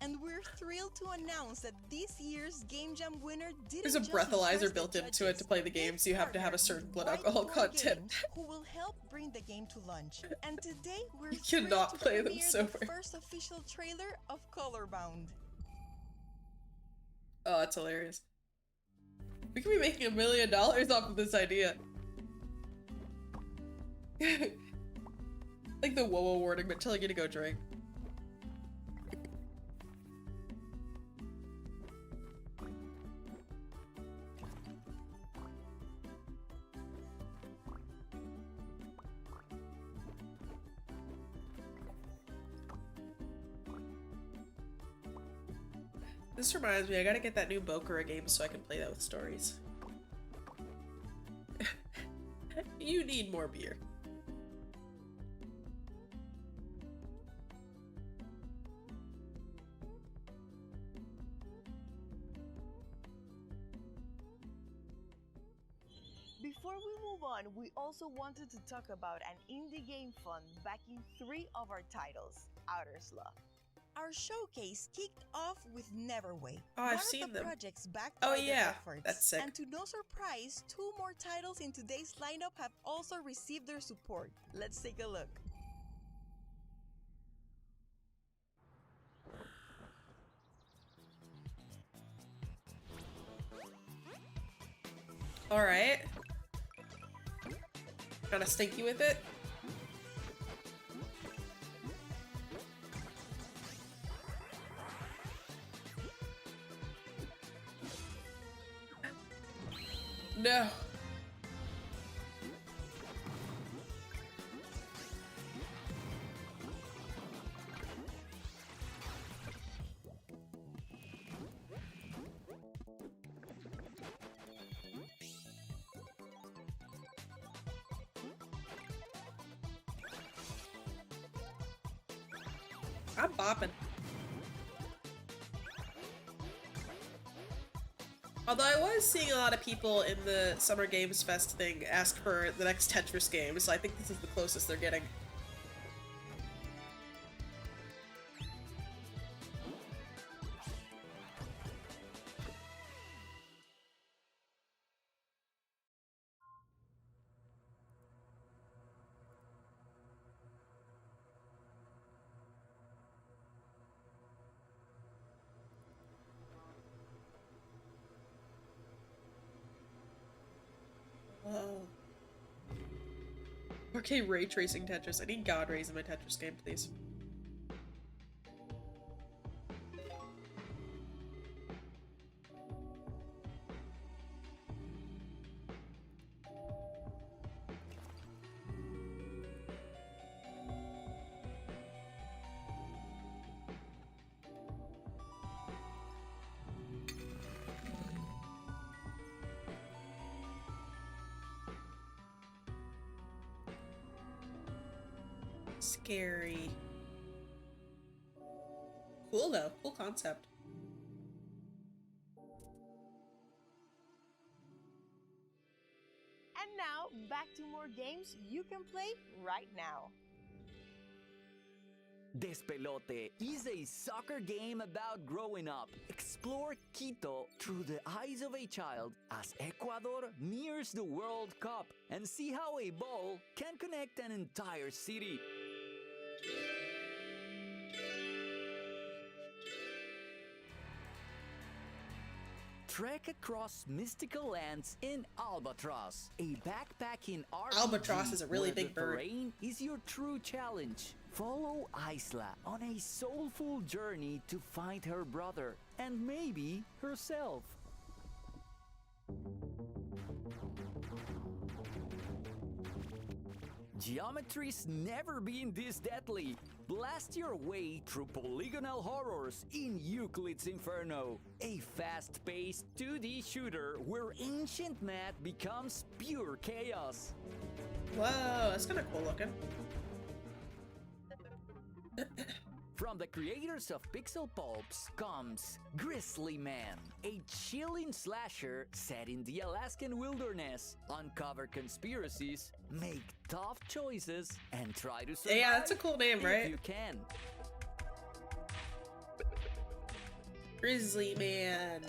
And we're thrilled to announce that this year's Game Jam winner didn't There's a just breathalyzer impress the built into it judges. to play the game, so you have to have a certain blood alcohol Whiteboard content. Games, who will help bring the game to lunch. And today we're You thrilled cannot to play them premiere sober. the first official trailer of Colorbound. Oh, that's hilarious. We could be making $1 million off of this idea. Like the whoa warning, but telling you to go drink. This reminds me, I gotta get that new Bokura game so I can play that with stories. You need more beer. Before we move on, we also wanted to talk about an indie game fund backing 3 of our titles, Outer Sloth. Our showcase kicked off with Neverway, Oh, I've one seen of the them. projects backed Oh, by their yeah. efforts. That's sick. And to no surprise, 2 more titles in today's lineup have also received their support. Let's take a look. Alright. Kinda stinky with it. No. I'm bopping. Although I was seeing a lot of people in the Summer Games Fest thing ask for the next Tetris game, so I think this is the closest they're getting. Oh. 4K ray tracing Tetris. I need God rays in my Tetris game, please. Scary. Cool though. Cool concept. And now, back to more games you can play right now. Despelote is a soccer game about growing up. Explore Quito through the eyes of a child as Ecuador nears the World Cup and see how a ball can connect an entire city. Trek across mystical lands in Albatross, a backpacking RPG Albatross is a really where big the bird. terrain is your true challenge. Follow Isla on a soulful journey to find her brother and maybe herself. Geometry's never been this deadly. Blast your way through polygonal horrors in Euclid's Inferno, a fast-paced 2D shooter where ancient math becomes pure chaos. Whoa, that's kind of cool looking. From the creators of Pixel Pulps comes Grizzly Man, a chilling slasher set in the Alaskan wilderness. Uncover conspiracies, make tough choices, and try to survive. Yeah, that's a cool name, right? If you can. Grizzly Man.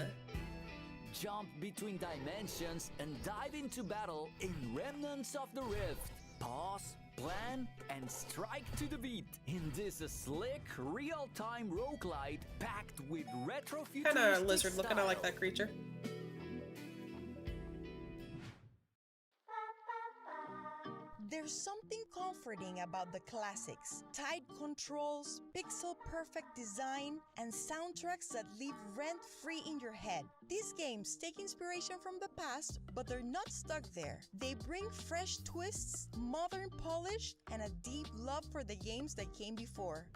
Jump between dimensions and dive into battle in Remnants of the Rift. Pause, plan, and strike to the beat in this slick, real-time roguelite packed with retro-futuristic Kinda lizard looking, I like style. that creature. There's something comforting about the classics. Tight controls, pixel-perfect design, and soundtracks that leave rent-free in your head. These games take inspiration from the past, but they're not stuck there. They bring fresh twists, modern polish, and a deep love for the games that came before.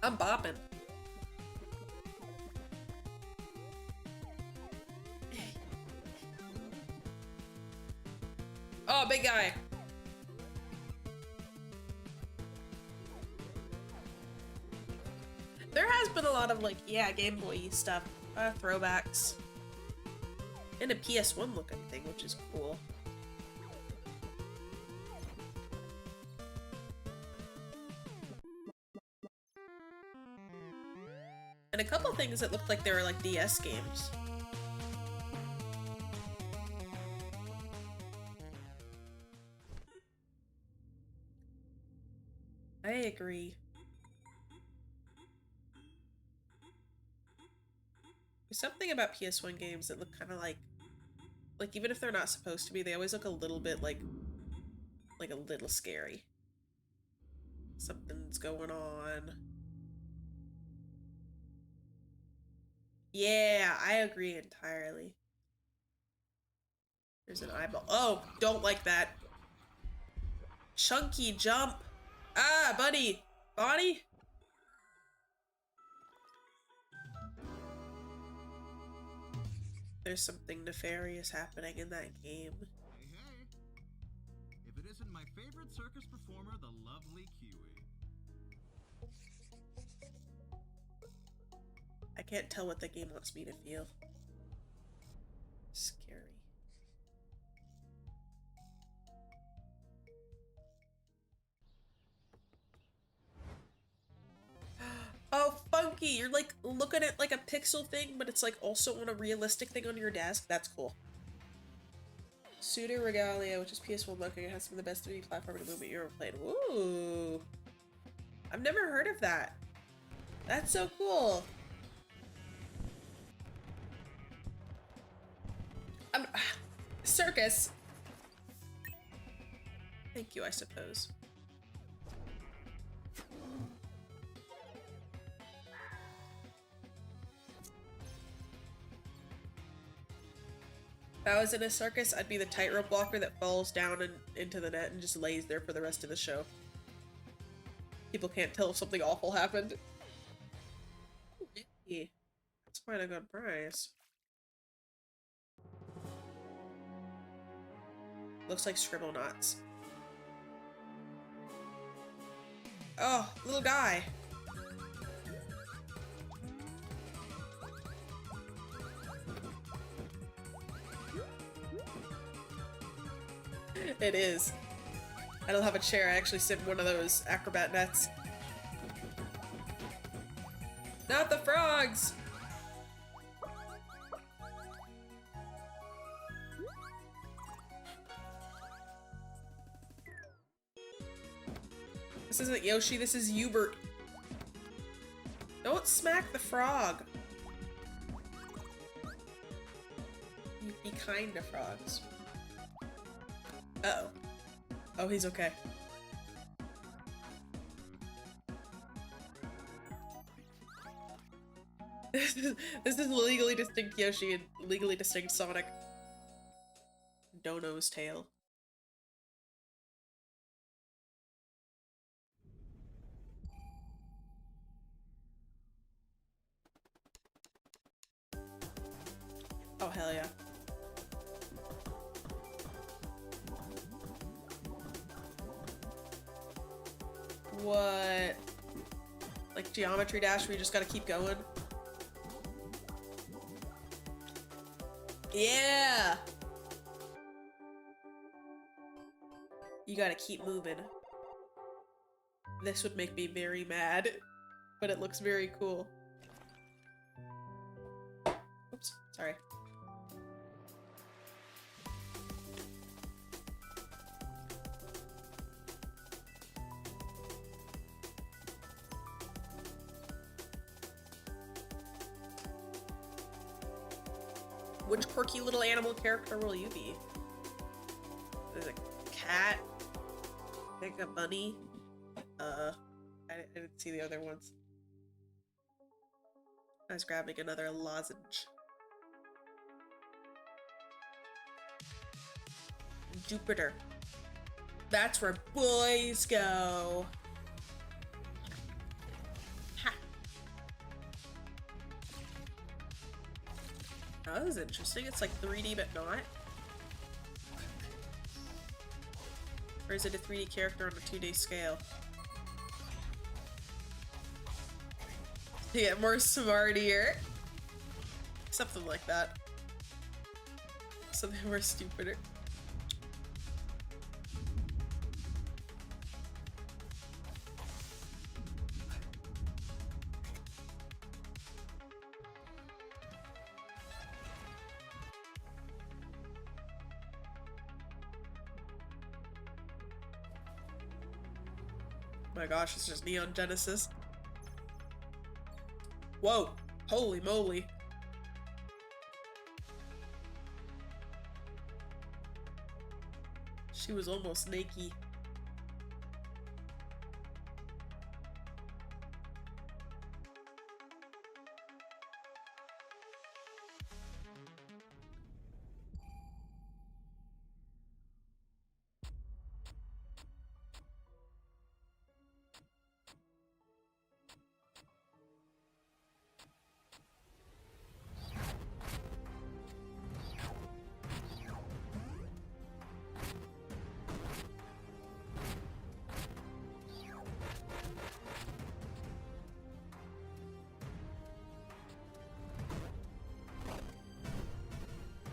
I'm bopping. Oh, big guy. There has been a lot of like, yeah, Game Boy stuff, throwbacks. And a PS1 looking thing, which is cool. And a couple things that looked like they were like DS games. I agree. There's something about PS1 games that look kind of like even if they're not supposed to be, they always look a little bit like a little scary. Something's going on. Yeah, I agree entirely. There's an eyeball. Oh, don't like that. Chunky jump. Ah, buddy. Bonnie? There's something nefarious happening in that game. Hey, hey. If it isn't my favorite circus performer, the lovely Kiwi. I can't tell what the game wants me to feel. Scary. Oh, funky! You're like looking at like a pixel thing, but it's like also on a realistic thing on your desk. That's cool. Pseudo Regalia, which is PS1 looking, it has some of the best 3D platforming movement you ever played. Woo! I've never heard of that. That's so cool. Circus. Thank you, I suppose. If I was in a circus, I'd be the tightrope walker that falls down and into the net and just lays there for the rest of the show. People can't tell if something awful happened. Yeah, that's quite a good price. Looks like scribble knots. Oh, little guy. It is. I don't have a chair. I actually sit in one of those acrobat nets. Not the frogs! This isn't Yoshi, this is Hubert. Don't smack the frog. You be kind to frogs. Uh-oh. Oh, he's okay. This is legally distinct Yoshi and legally distinct Sonic. Dono's tail. Oh, hell yeah. What? Like Geometry Dash where you just gotta keep going? Yeah! You gotta keep moving. This would make me very mad, but it looks very cool. Oops, sorry. Which quirky little animal character will you be? There's a cat. I think a bunny. I didn't see the other ones. I was grabbing another lozenge. Jupiter. That's where boys go. Oh, that was interesting. It's like 3D but not. Or is it a 3D character on a 2D scale? To get more smartier. Something like that. Something more stupider. Oh my gosh, it's just Neon Genesis. Whoa! Holy moly! She was almost naked.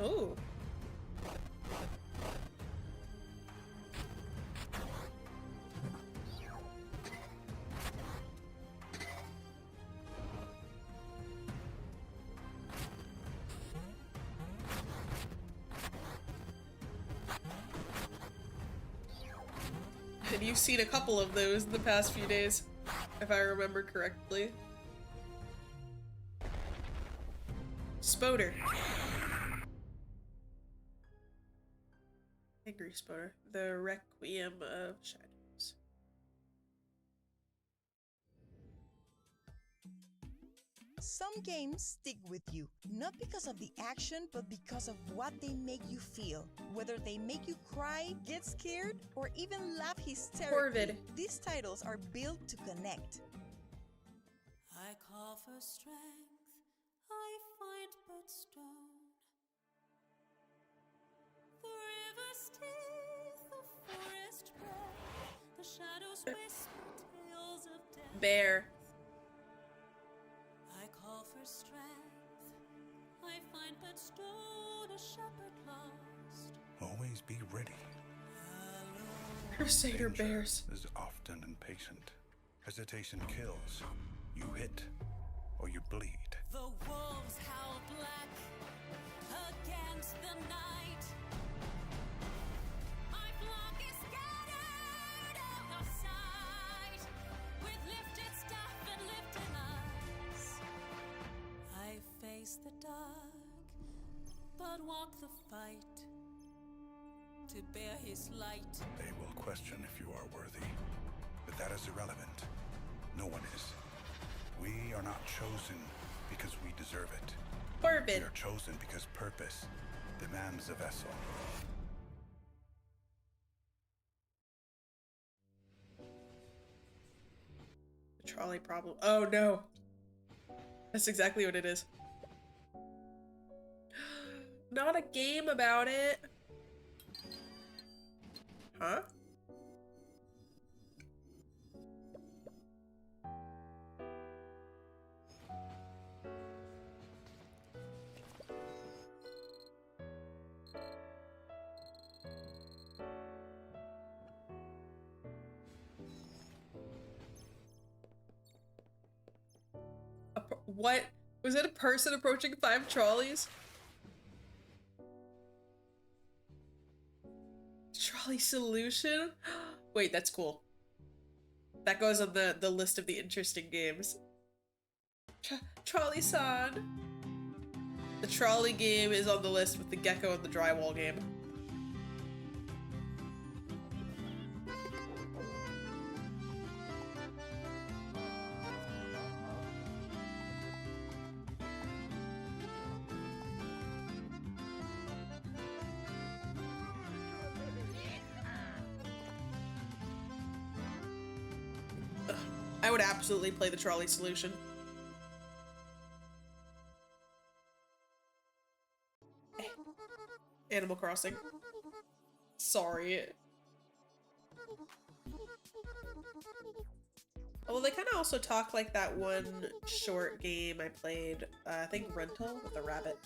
Oh. And you've seen a couple of those in the past few days, if I remember correctly. Spoder. Angry Spoder. The Requiem of Shadows. Some games stick with you, not because of the action, but because of what they make you feel. Whether they make you cry, get scared, or even laugh hysterically, these titles are built to connect. I call for strength, I find but stone. The river's teeth, the forest breath, the shadows whisper tales of death. Bear. I call for strength, I find but stone, a shepherd lost. Always be ready. Crusader bears. Is often impatient. Hesitation kills. You hit, or you bleed. The wolves howl black against the night. My flock is scattered out of sight, with lifted staff and lifted eyes. I face the dark, but walk the fight to bear his light. They will question if you are worthy, but that is irrelevant. No one is. We are not chosen because we deserve it. Corbin. We are chosen because purpose demands a vessel. The trolley problem. Oh no. That's exactly what it is. Not a game about it. Huh? What? Was it a person approaching 5 trolleys? Trolley solution? Wait, that's cool. That goes on the list of the interesting games. Trolley-san! The trolley game is on the list with the gecko and the drywall game. I would absolutely play the trolley solution. Animal Crossing. Sorry. Well, they kind of also talk like that one short game I played, I think Rental, with a rabbit.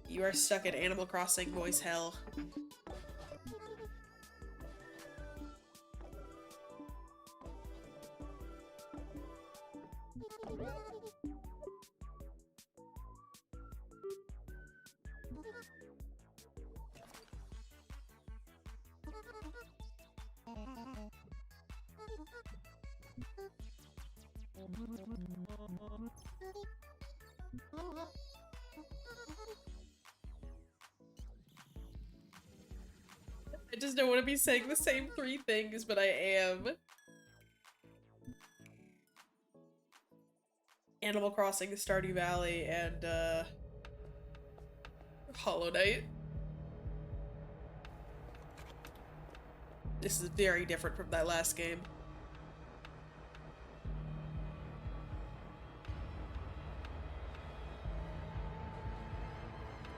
You are stuck in Animal Crossing voice hell. I just don't want to be saying the same 3 things, but I am. Animal Crossing, Stardew Valley, and Hollow Knight. This is very different from that last game.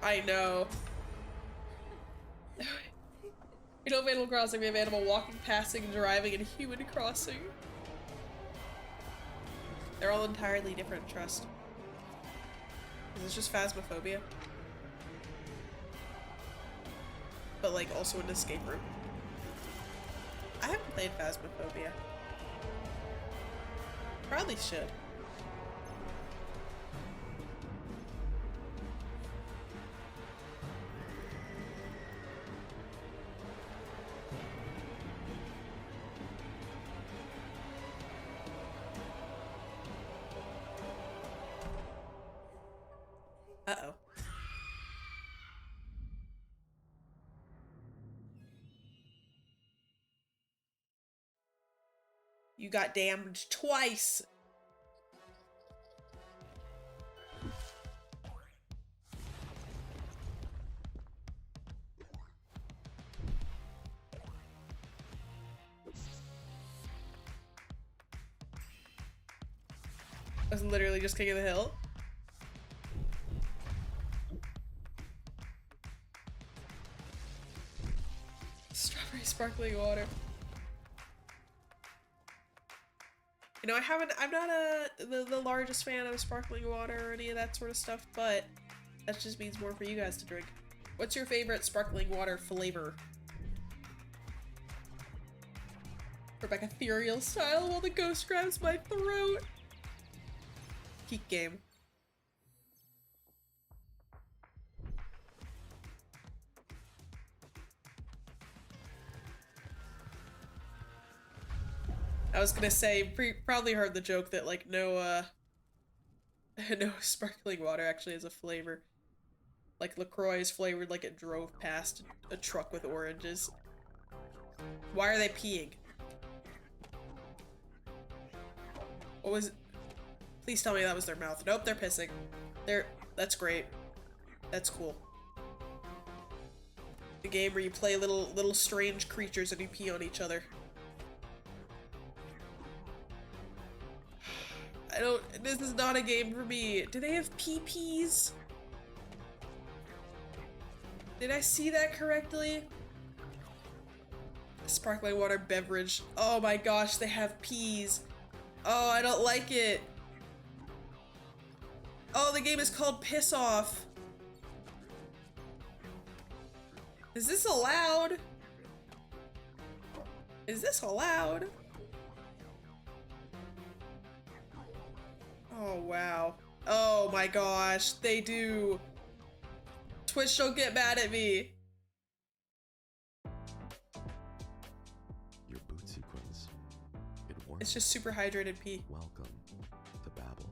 I know. We don't have Animal Crossing, we have Animal Walking, Passing, Driving, and Human Crossing. They're all entirely different, trust. Is this just Phasmophobia? But like also an escape room. I haven't played Phasmophobia. Probably should. Uh-oh. You got damned twice. I was literally just king of the hill. Strawberry sparkling water. You know, I'm not the largest fan of sparkling water or any of that sort of stuff, but that just means more for you guys to drink. What's your favorite sparkling water flavor? Rebecca ethereal style while the ghost grabs my throat. Peak game. I was gonna say, probably heard the joke that like no no sparkling water actually has a flavor. Like LaCroix is flavored like it drove past a truck with oranges. Why are they peeing? What was it? Please tell me that was their mouth. Nope, they're pissing. That's great. That's cool. The game where you play little strange creatures and you pee on each other. This is not a game for me. Do they have PPs? Did I see that correctly? Sparkling water beverage. Oh my gosh, they have peas. Oh, I don't like it. Oh, the game is called Piss Off. Is this allowed? Is this allowed? Oh, wow. Oh my gosh, they do. Twitch, don't get mad at me. Your boot sequence. It works. It's just super hydrated pee. Welcome to Babel.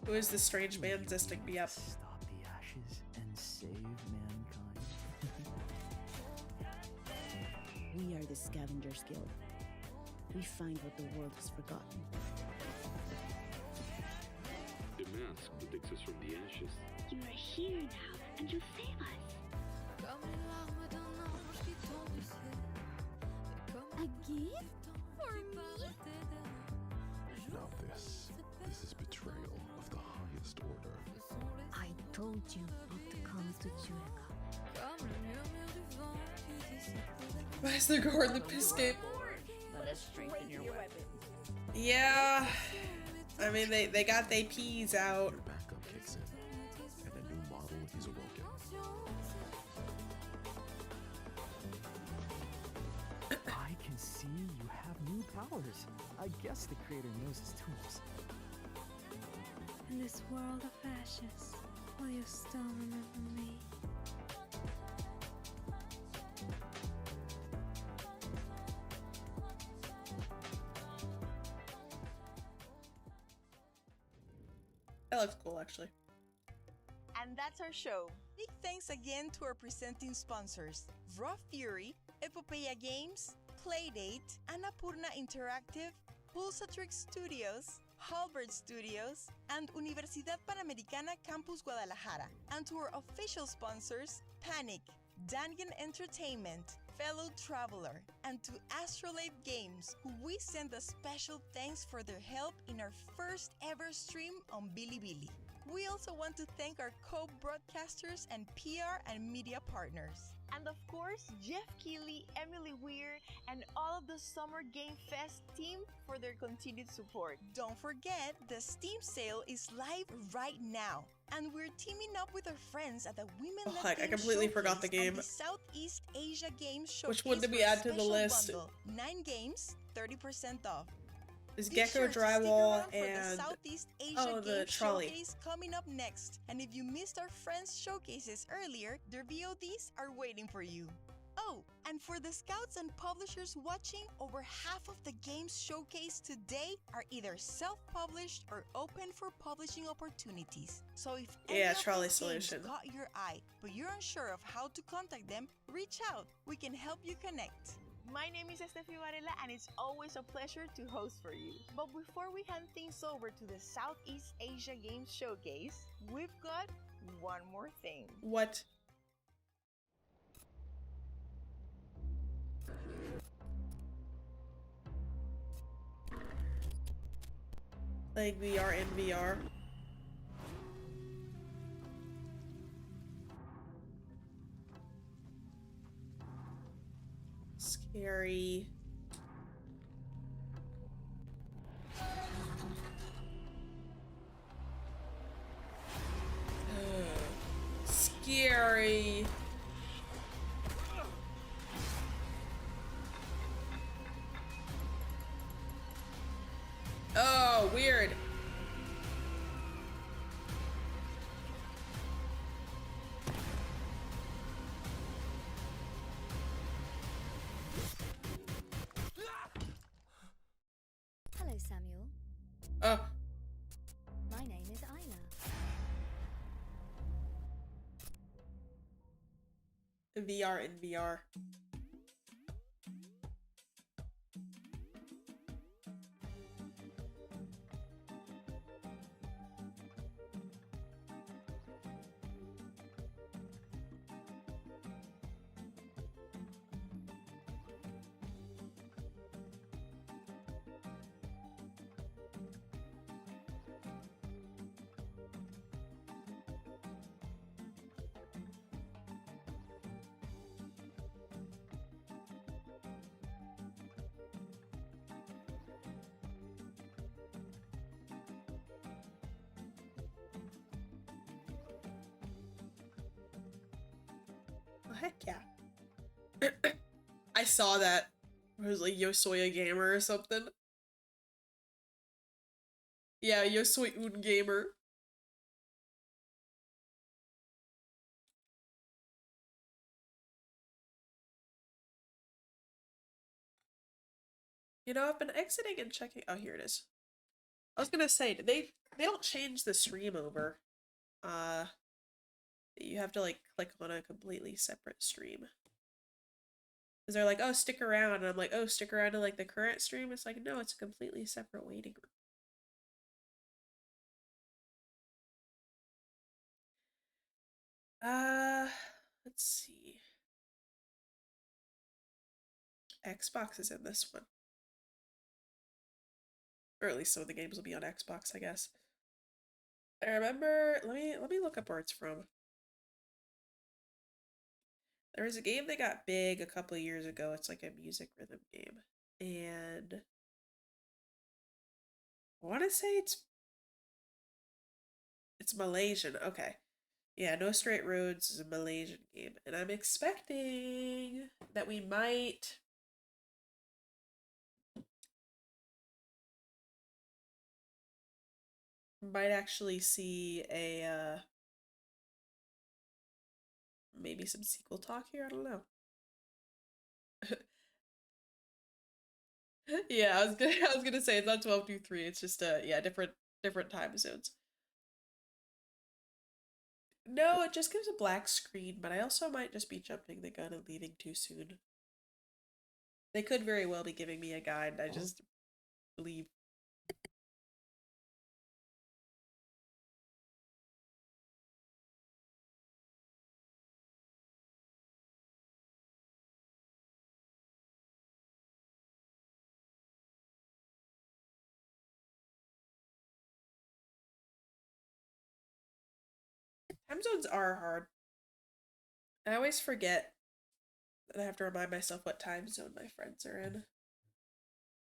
Who is this strange man zesting me up? Stop the ashes and save mankind. We are the Scavengers Guild. We find what the world has forgotten. The mask that takes us from the ashes. You are here now, and you'll save us. A gift? For me? Now this is betrayal of the highest order. I told you not to come to Chueka. Why is there gore in the piss game? Let us strengthen your weapon. Yeah. I mean, they got their peas out. Your backup kicks in, and a new model is awoken. I can see you have new powers. I guess the creator knows his tools. In this world of ashes, will you still remember me? That looks cool, actually. And that's our show. Big thanks again to our presenting sponsors, Raw Fury, Epopeya Games, Playdate, Annapurna Interactive, Pulsatrix Studios, Halbert Studios, and Universidad Panamericana Campus Guadalajara. And to our official sponsors, Panic, Dangan Entertainment, Fellow Traveler, and to Astrolabe Games, who we send a special thanks for their help in our first ever stream on Bilibili. We also want to thank our co-broadcasters and PR and media partners. And of course, Jeff Keighley, Emily Weir, and all of the Summer Game Fest team for their continued support. Don't forget, the Steam sale is live right now. And we're teaming up with our friends at the Women Led I completely forgot the game. The Southeast Asia Games Showcase. Which one did we add to the list? Bundle. 9 games, 30% off. Is Gecko, Drywall, and the Southeast Asia the trolley Showcase coming up next. And if you missed our friends' showcases earlier, their VODs are waiting for you. Oh, and for the scouts and publishers watching, over half of the games showcased today are either self-published or open for publishing opportunities. So if any of trolley these games solution caught your eye, but you're unsure of how to contact them, reach out. We can help you connect. My name is Estefi Varela and it's always a pleasure to host for you. But before we hand things over to the Southeast Asia Games Showcase, we've got one more thing. What? Playing VR in VR. Scary. Scary. Oh, weird. Hello, Samuel. Oh. My name is Isla. VR in VR. Oh, heck yeah. I saw that. It was like Yosoya Gamer or something. Yeah, Yosoyun Gamer. You know, I've been exiting and checking. Oh, here it is. I was gonna say, they don't change the stream over. You have to like click on a completely separate stream. Because they're like, oh, stick around. And I'm like, oh, stick around to like the current stream? It's like, no, it's a completely separate waiting room. Let's see. Xbox is in this one. Or at least some of the games will be on Xbox, I guess. I remember, let me look up where it's from. There was a game that got big a couple of years ago. It's like a music rhythm game. And I want to say it's Malaysian. Okay. Yeah, No Straight Roads is a Malaysian game. And I'm expecting that we might actually see a maybe some sequel talk here. I don't know. Yeah, I was gonna say it's not 12:23. It's just yeah, different time zones. No, it just gives a black screen, but I also might just be jumping the gun and leaving too soon. They could very well be giving me a guide. I just leave. Time zones are hard. I always forget that I have to remind myself what time zone my friends are in.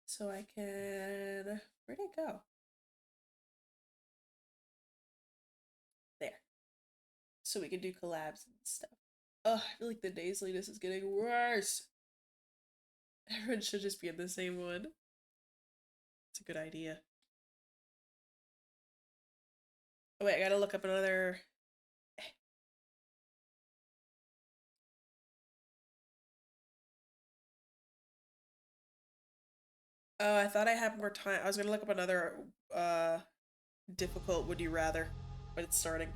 So I can... Where'd it go? There. So we can do collabs and stuff. Ugh, I feel like the nasaliness is getting worse. Everyone should just be in the same one. It's a good idea. Oh wait, I gotta look up another... Oh, I thought I had more time. I was gonna look up another difficult would you rather, but it's starting.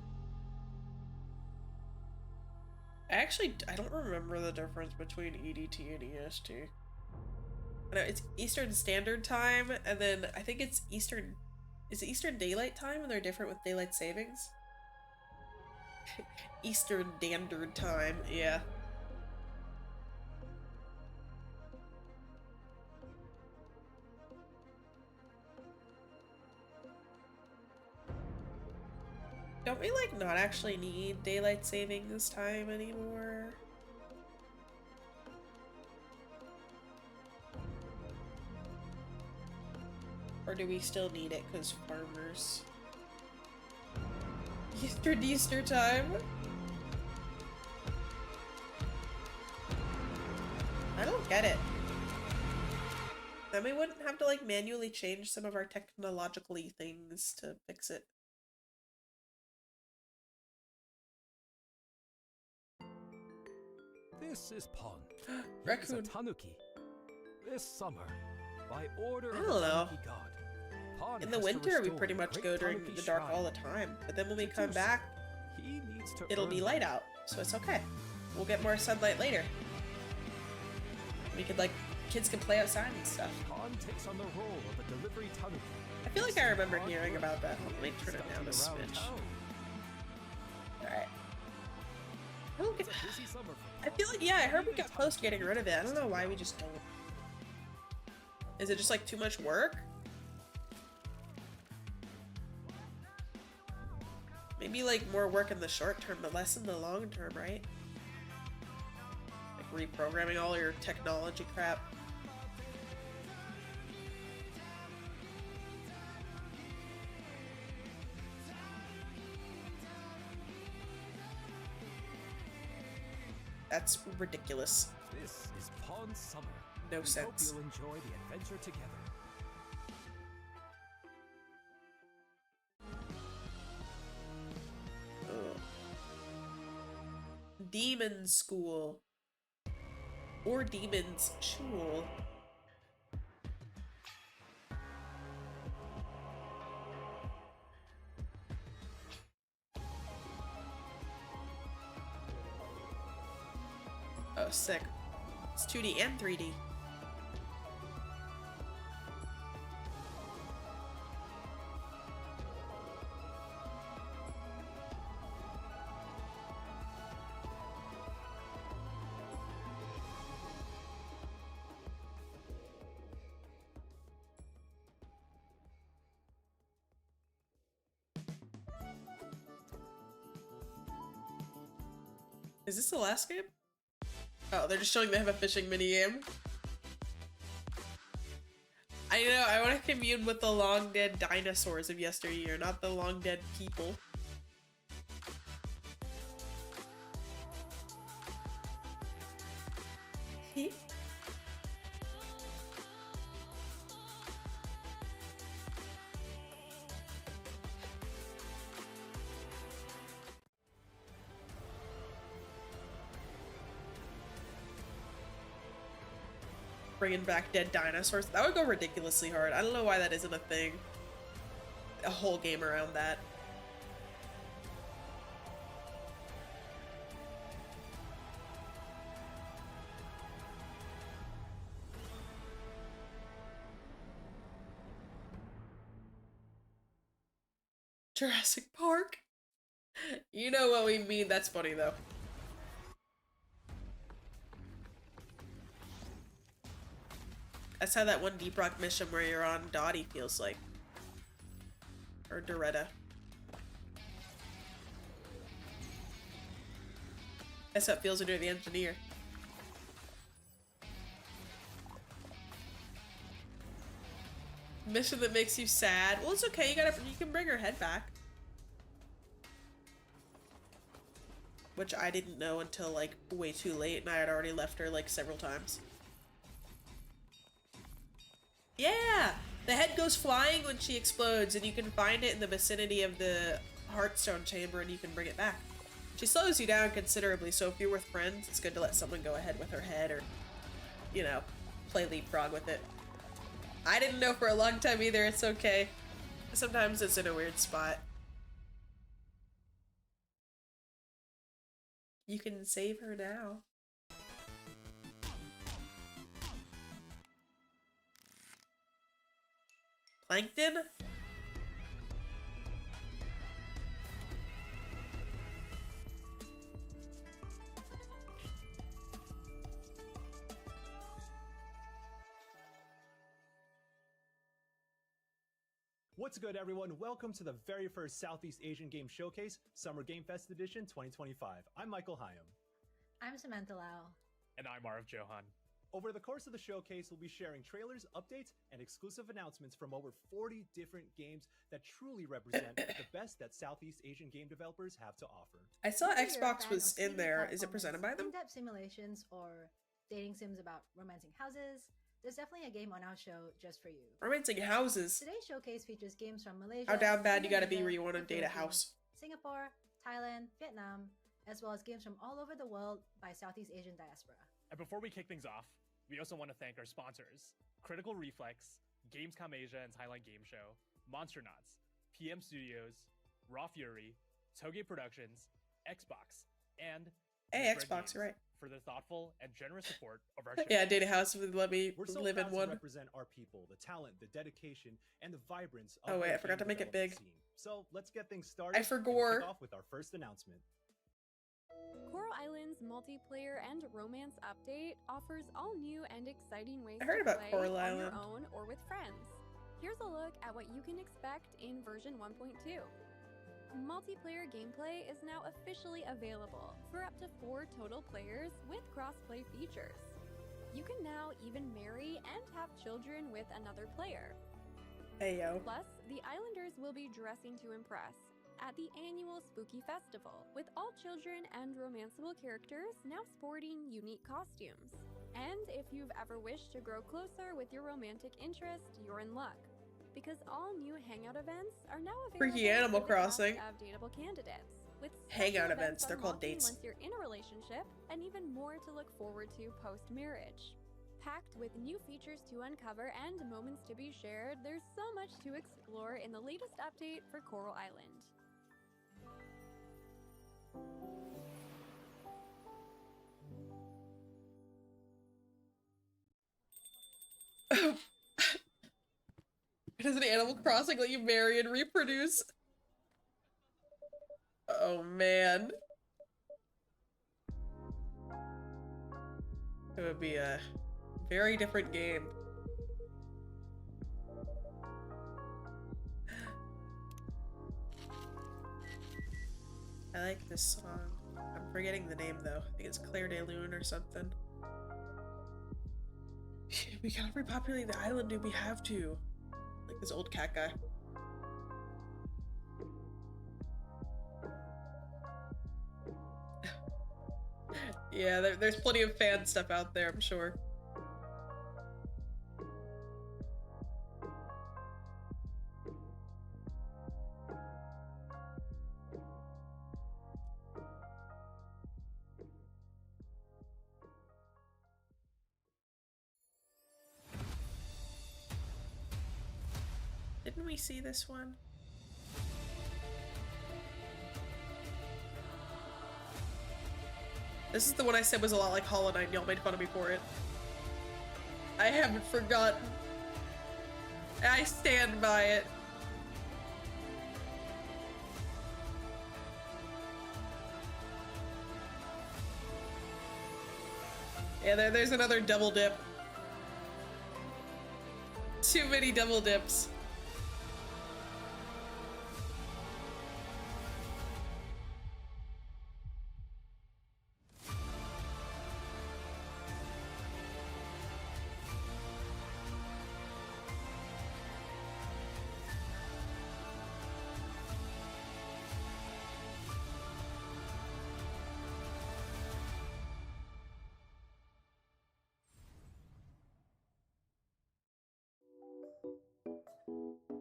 I don't remember the difference between EDT and EST. I know it's Eastern Standard Time, and then I think it's Eastern. Is it Eastern Daylight Time, and they're different with daylight savings? Eastern Standard Time, yeah. Don't we, like, not actually need daylight savings time anymore? Or do we still need it because farmers? Easter time? I don't get it. Then we wouldn't have to, like, manually change some of our technologically things to fix it. This is Pon. Raccoon. He's a tanuki. This summer, by order I of don't the know. tanuki god, Pon In the has to winter, we restore pretty the much great go during tanuki the dark shrine. all the time. But then when we To come do so, back, he needs to it'll earn be light them. out, so it's okay. We'll get more sunlight later. We could, like, kids can play outside and stuff. Pon takes on the role of a delivery tanuki. I feel like I remember hearing about that. Let me turn it down a smidge. Alright. I don't get... I feel like, yeah, I heard we got close to getting rid of it. I don't know why we just don't. Is it just, like, too much work? Maybe, like, more work in the short term, but less in the long term, right? Like, reprogramming all your technology crap. That's ridiculous. This is Pon Summer. No We sense. Hope you'll enjoy the adventure together. Ugh. Demon School. Or Demon's School. Oh, sick. It's 2D and 3D. Is this the last game? Oh, they're just showing they have a fishing minigame. I know, I want to commune with the long dead dinosaurs of yesteryear, not the long dead people. Bringing back dead dinosaurs. That would go ridiculously hard. I don't know why that isn't a thing. A whole game around that. Jurassic Park? You know what we mean. That's funny though. That's how that one Deep Rock mission where you're on Dottie feels like. Or Doretta. That's how it feels when you're the engineer. Mission that makes you sad. Well, it's okay. You can bring her head back. Which I didn't know until like way too late, and I had already left her like several times. Yeah! The head goes flying when she explodes, and you can find it in the vicinity of the Heartstone chamber, and you can bring it back. She slows you down considerably, so if you're with friends, it's good to let someone go ahead with her head, or, you know, play leapfrog with it. I didn't know for a long time either, it's okay. Sometimes it's in a weird spot. You can save her now. Plankton? What's good, everyone? Welcome to the very first Southeast Asian Game Showcase, Summer Game Fest Edition 2025. I'm Michael Hyam. I'm Samantha Lau. And I'm Marv Johan. Over the course of the showcase, we'll be sharing trailers, updates, and exclusive announcements from over 40 different games that truly represent the best that Southeast Asian game developers have to offer. I saw Whether you're a Xbox fan was of in 3D there. Is it platformers, presented by them? In-depth simulations or dating sims about romancing houses, there's definitely a game on our show just for you. Romancing houses. Today's showcase features games from Malaysia, How down bad you gotta be Indonesia, where you want to the date a Philippines, house? Singapore, Thailand, Vietnam, as well as games from all over the world by Southeast Asian diaspora. And before we kick things off, we also want to thank our sponsors, Critical Reflex, Gamescom Asia and Thailand Game Show, Monsternauts, PM Studios, Raw Fury, Toge Productions, Xbox, and Hey, Red Xbox, Games you're right. for their thoughtful and generous support of our show. Yeah, date a house would let me We're so live in proud to one. represent our people, the talent, the dedication, and the vibrance of Oh wait, our I forgot game to make it development big. scene. So let's get things started. I forgot. and kick off with our first announcement. Coral Island's multiplayer and romance update offers all new and exciting ways I heard to about play Coral on your Island. own or with friends. Here's a look at what you can expect in version 1.2. Multiplayer gameplay is now officially available for up to 4 total players with crossplay features. You can now even marry and have children with another player. Hey yo. Plus, the Islanders will be dressing to impress at the annual Spooky Festival, with all children and romanceable characters now sporting unique costumes. And if you've ever wished to grow closer with your romantic interest, you're in luck, because all new hangout events are now available Freaky Animal for the cast Crossing. of dateable candidates, with Hangout special events, they're called unlocking dates. once you're in a relationship, and even more to look forward to post-marriage. Packed with new features to uncover and moments to be shared, there's so much to explore in the latest update for Coral Island. Does an Animal Crossing let you marry and reproduce? Oh man. It would be a very different game. I like this song. I'm forgetting the name though. I think it's Claire de Lune or something. We gotta repopulate the island, dude. We have to. Like this old cat guy. Yeah, there's plenty of fan stuff out there, I'm sure. Didn't we see this one? This is the one I said was a lot like Hollow Knight, and y'all made fun of me for it. I haven't forgotten. I stand by it. Yeah, there's another double dip. Too many double dips.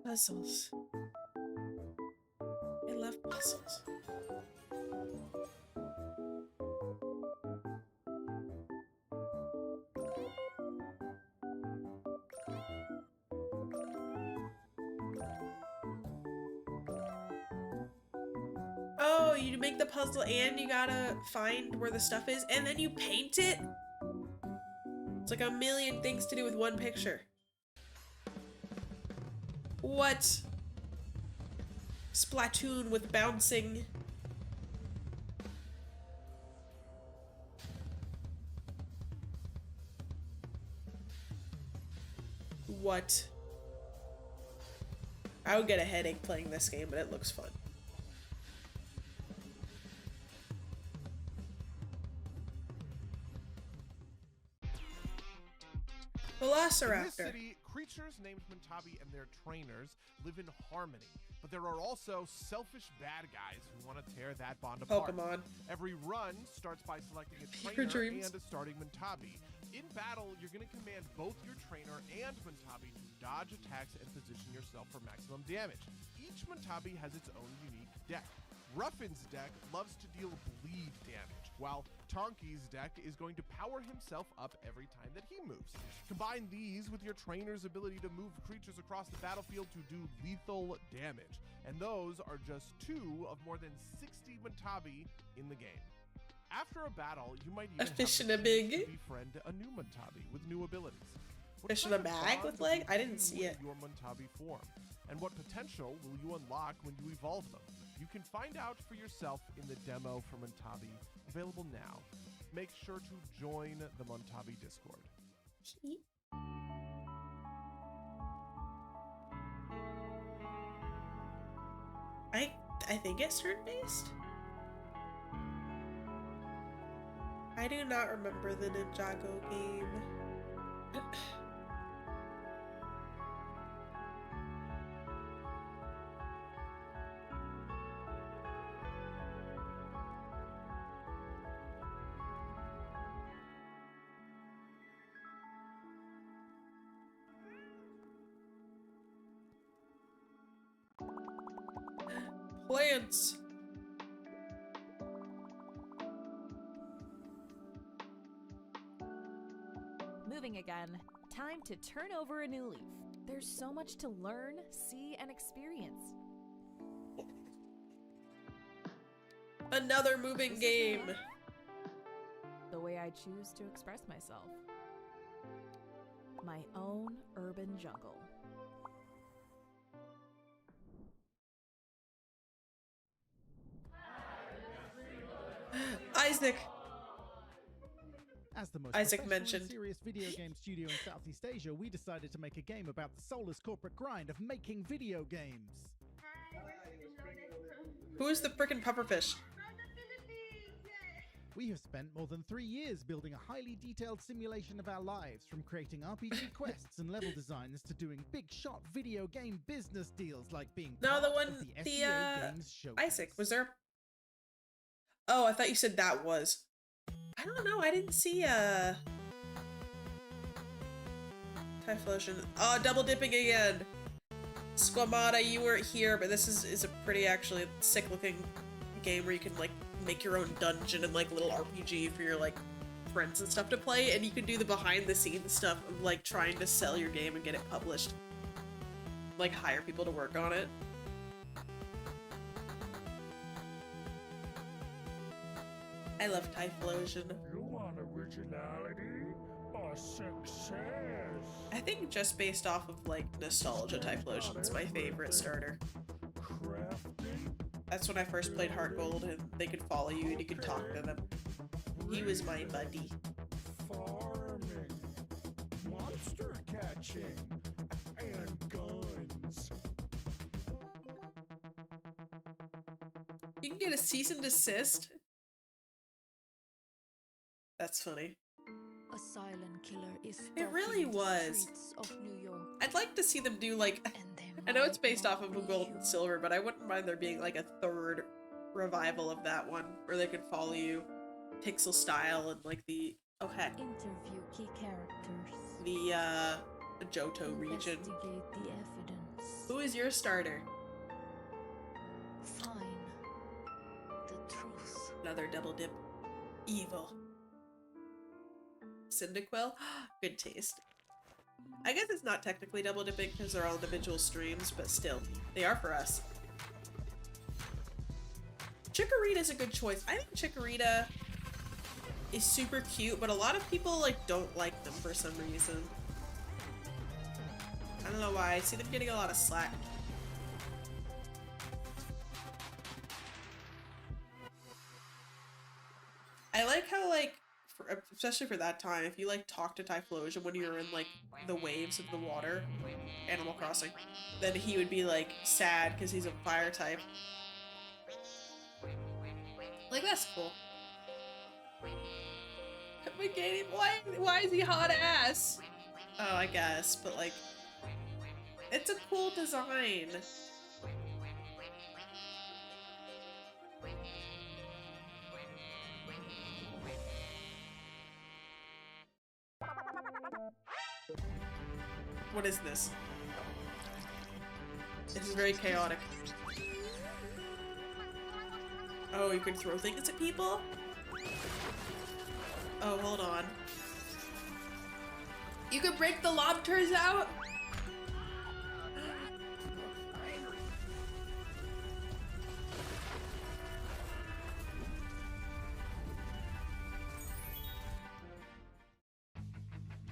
Puzzles. I love puzzles. Oh, you make the puzzle and you gotta find where the stuff is and then you paint it? It's like a million things to do with one picture. What? Splatoon with bouncing. What? I would get a headache playing this game, but it looks fun. Velociraptor. In this city, creatures named Muntabi and their trainers live in harmony. But there are also selfish bad guys who want to tear that bond apart. Pokemon. Every run starts by selecting a Fever trainer dreams. and a starting Muntabi. In battle, you're going to command both your trainer and Muntabi to dodge attacks and position yourself for maximum damage. Each Muntabi has its own unique deck. Ruffin's deck loves to deal bleed damage, while Tonki's deck is going to power himself up every time that he moves. Combine these with your trainer's ability to move creatures across the battlefield to do lethal damage, and those are just 2 of more than 60 Muntabi in the game. After a battle, you might even fish have in a the big chance to befriend a new Muntabi with new abilities. What fish in kind a of bag bond with will leg? I you didn't see with it. Your Muntabi form, and what potential will you unlock when you evolve them? You can find out for yourself in the demo for Muntabi, available now. Make sure to join the Muntabi Discord. I think it's turn-based. I do not remember the Ninjago game. Plants. Moving again. Time to turn over a new leaf. There's so much to learn, see, and experience. Another moving game. The way I choose to express myself. My own urban jungle. Isaac. As the most Isaac professional and mentioned. serious video game studio in Southeast Asia, we decided to make a game about the soulless corporate grind of making video games. Who is the frickin' pufferfish? We have spent more than 3 years building a highly detailed simulation of our lives, from creating RPG quests and level designs to doing big shot video game business deals like being No, part the one, of the the SEO Games Showcase. Isaac, was there? Oh, I thought you said that was. I don't know. I didn't see Typhlosion. Oh, double dipping again. Squamata, you weren't here, but this is a pretty actually sick looking game where you can like make your own dungeon and like little RPG for your like friends and stuff to play, and you can do the behind the scenes stuff of like trying to sell your game and get it published. Like hire people to work on it. I love Typhlosion. You want originality or success? I think just based off of like nostalgia, Typhlosion's my favorite starter. That's when I first played Heart Gold and they could follow you and you could talk to them. He was my buddy. Farming, monster catching, and guns. You can get a cease and desist. That's funny. A silent killer is It really stalking the was. streets of New York. I'd like to see them do like, I know it's based off of Gold and Silver, but I wouldn't mind there being like a third revival of that one where they could follow you pixel style and like the, oh heck, Interview key characters. the Johto region. Investigate the evidence. Who is your starter? Find the truth. Another double dip. Evil. Cyndaquil? Good taste. I guess it's not technically double dipping because they're all individual streams, but still, they are for us. Chikorita's a good choice. I think Chikorita is super cute, but a lot of people like don't like them for some reason. I don't know why. I see them getting a lot of slack. I like how, like, especially for that time, if you, like, talk to Typhlosion when you're in, like, the waves of the water, Animal Crossing, then he would be, like, sad because he's a fire type. Like, that's cool. McGady, why is he hot ass? Oh, I guess, but, like, it's a cool design. What is this? This is very chaotic. Oh, you can throw things at people? Oh, hold on. You can break the lobsters out?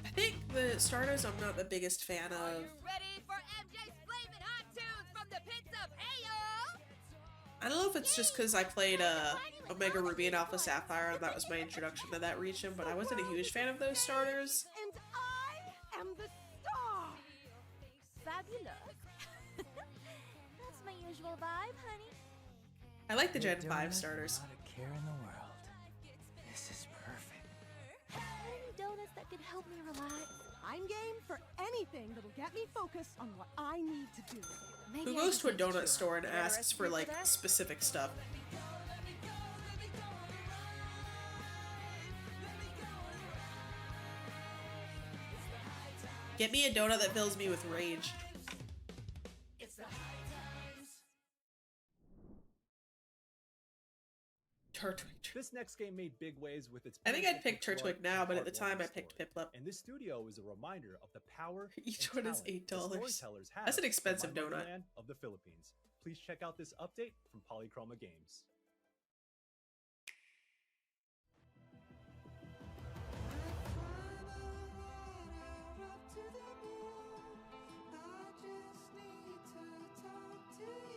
I think the starters I'm not the biggest fan of. I don't know if it's just because I played Omega Ruby and Alpha Sapphire and that was my introduction to that region, but I wasn't a huge fan of those starters. And I am the star! Fabulous. That's my usual vibe, honey. I like the Gen 5 starters. Not a care in the world. This is perfect. Any donuts that could help me relax? I'm game for anything that'll get me focused on what I need to do. Who goes to a donut store and asks for, like, specific stuff? Get me a donut that fills me with rage. Turtwig. This next game made big waves with its. I think I'd pick Turtwig now, but at the time I picked Piplup. And this studio is a reminder of the power. Each one is $8. That's an expensive donut. Of the Philippines. Please check out this update from Polychroma Games.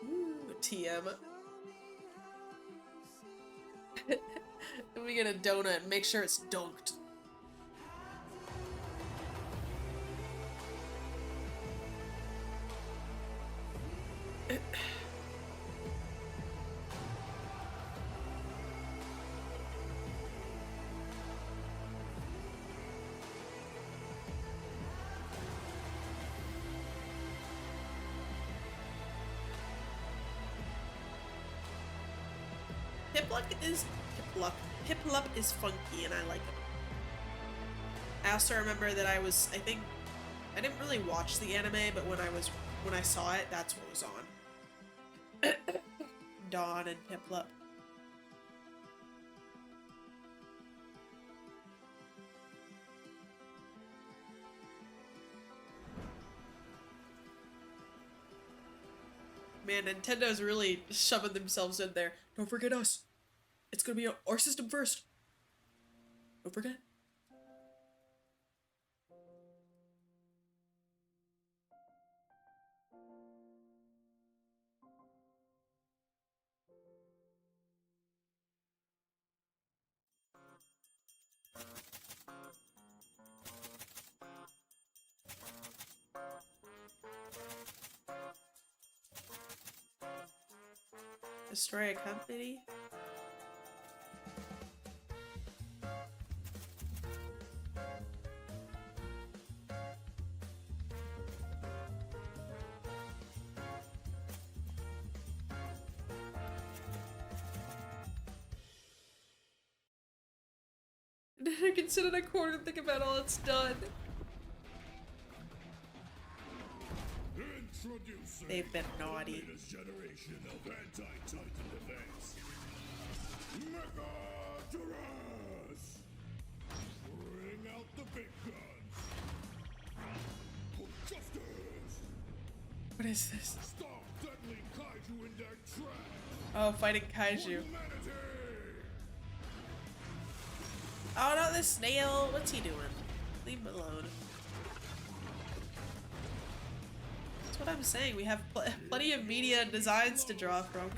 Ooh, TM. Let me get a donut and make sure it's dunked. Piplup is funky and I like it. I also remember that I think I didn't really watch the anime, but when I saw it, that's what was on. Dawn and Piplup. Man, Nintendo's really shoving themselves in there. Don't forget us. It's gonna be our system first. Don't forget. Destroy a company? I can sit in a corner and think about all it's done. They've been naughty. Latest generation of anti-Titan defense. Megatorus! Bring out the big guns. For justice! What is this? Stop deadly kaiju in their tracks. Oh, fighting kaiju. Oh, not this snail. What's he doing? Leave him alone. what I'm saying. We have plenty of media and designs to draw from.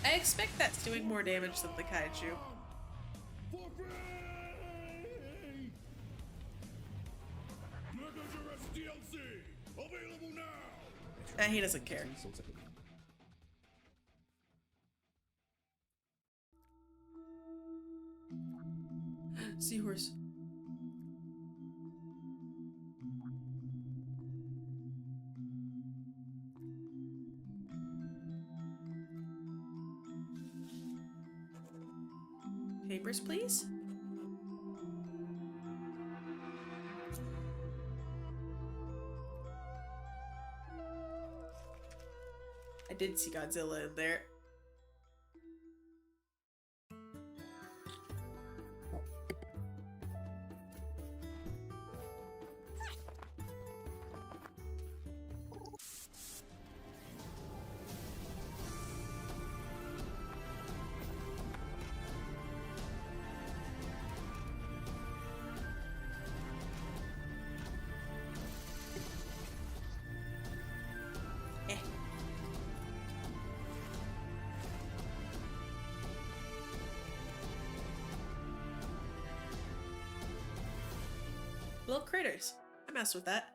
I expect that's doing more damage than the kaiju. And he doesn't care. Seahorse. Papers, please? I did see Godzilla in there. Little critters. I mess with that.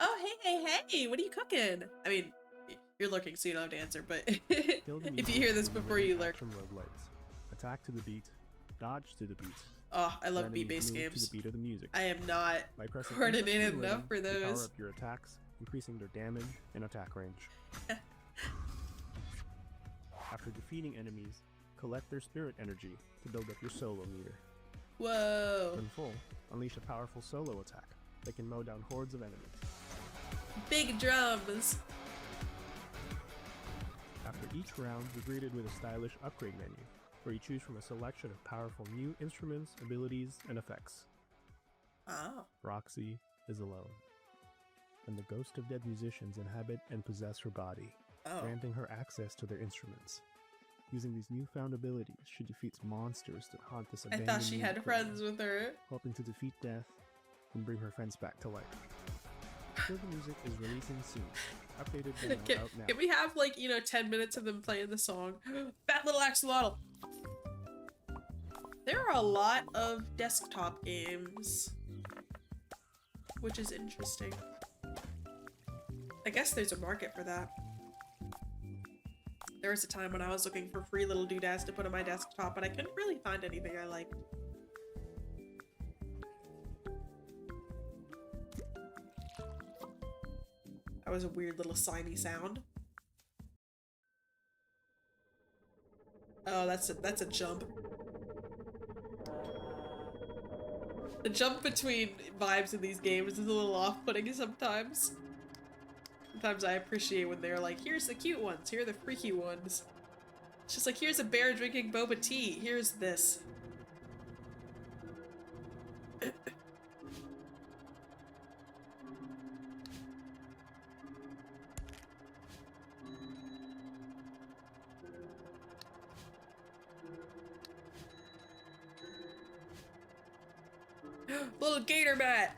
Oh, hey, what are you cooking? I mean, you're lurking, so you don't have to answer, but if you hear this before you lurk. Attack to the beat, dodge to the beat. Oh, I love beat-based games. To the beat of the music. I am not coordinated enough for those. Power up your attacks, increasing their damage and attack range. After defeating enemies, collect their spirit energy to build up your solo meter. Whoa. When full, unleash a powerful solo attack that can mow down hordes of enemies. Big drums! After each round, you're greeted with a stylish upgrade menu, where you choose from a selection of powerful new instruments, abilities, and effects. Oh. Roxy is alone, and the ghost of dead musicians inhabit and possess her body, granting her access to their instruments. Using these newfound abilities, she defeats monsters that haunt this abandoned I thought she had music friends room, with her. hoping to defeat death and bring her friends back to life. Still, the music is releasing soon. Updated demo out now. Can we have, like, 10 minutes of them playing the song? Fat little axolotl! There are a lot of desktop games, which is interesting. I guess there's a market for that. There was a time when I was looking for free little doodads to put on my desktop, but I couldn't really find anything I liked. That was a weird little slimy sound. Oh, that's a jump. The jump between vibes in these games is a little off-putting sometimes. Sometimes I appreciate when they're like, here's the cute ones, here are the freaky ones. It's just like, here's a bear drinking boba tea, here's this. Little gator bat!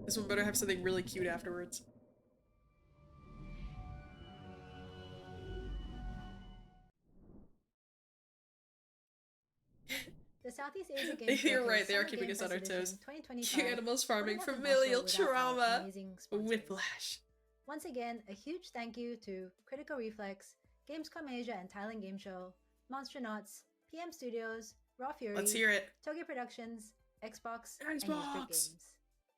This one better have something really cute afterwards. The Southeast Asia Games You're right, they are Summer keeping Game us on our Fest toes. Edition 2025 Cute animals farming, wouldn't have been familial possible without our trauma, amazing sponsors. whiplash. Once again, a huge thank you to Critical Reflex, Gamescom Asia and Thailand Game Show, Monstronauts, PM Studios, Raw Fury, Let's hear it. Toge Productions, Xbox, and E3 games.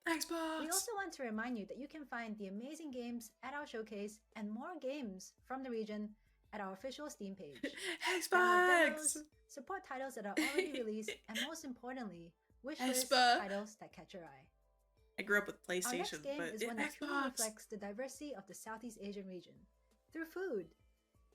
Xbox! We also want to remind you that you can find the amazing games at our showcase and more games from the region at our official Steam page. Download demos, support titles that are already released, and most importantly, wishlist titles that catch your eye. I grew up with PlayStation, Our next game but is one that truly Xbox. reflects the diversity of the Southeast Asian region through food.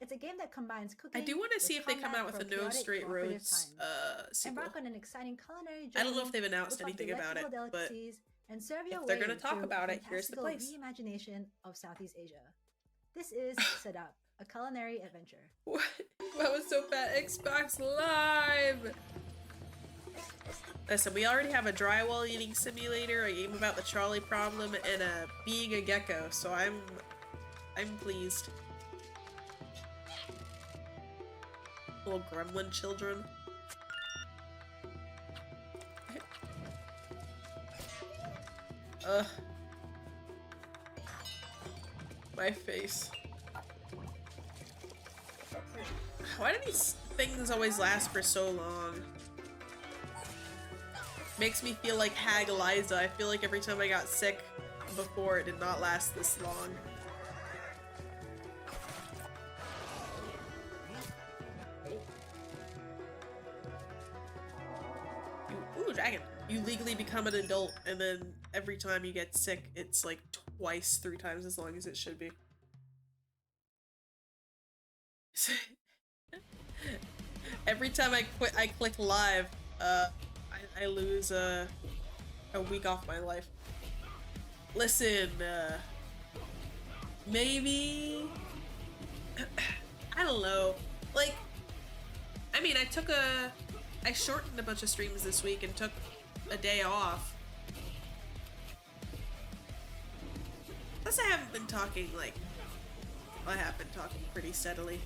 It's a game that combines cooking. I do want to see if they come combat out with for a No chaotic Straight cooperative Roads time. sequel. Embark on an exciting culinary journey. I don't know if they've announced whip up anything about it, delectable but delicacies, and serve your if they're way gonna talk through about it, here's the fantastical place. reimagination of Southeast Asia. This is Set Up, a culinary adventure. What? That was so bad. Xbox Live! Listen, we already have a drywall eating simulator, a game about the trolley problem, and being a gecko, so I'm pleased. Little gremlin children. Ugh. My face. Why do these things always last for so long? Makes me feel like Hag Eliza. I feel like every time I got sick before, it did not last this long. Ooh, dragon. You legally become an adult, and then every time you get sick, it's like twice, 3 times as long as it should be. Every time I click live, I lose a week off my life. Listen, maybe I don't know. Like, I mean, I shortened a bunch of streams this week and took a day off. Plus, I haven't been talking like. I have been talking pretty steadily.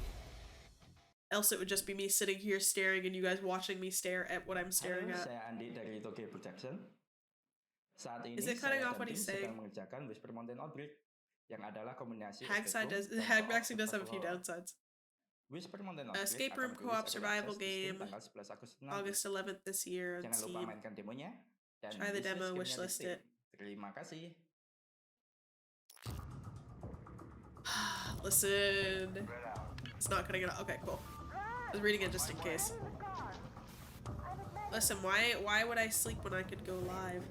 Else it would just be me sitting here staring and you guys watching me stare at what I'm staring at. Saya Andi dari Tokyo Production. Saat ini Is it cutting saya off what dan he's tim saying? sedang mengerjakan Whisper Mountain Outbreak yang adalah kombinasi Hagside does have a few downsides. Whisper Mountain Outbreak Escape akan room rilis co-op early survival access di Steam game, tanggal 11 Agustus nanti. August 11th this year on Jangan lupa Steam. mainkan demonya dan Try the demo, wishlist gamenya di wishlist Steam. it. Terima kasih. Listen, it's not cutting it off. Okay, cool. I was reading it just in case. Listen, why would I sleep when I could go live?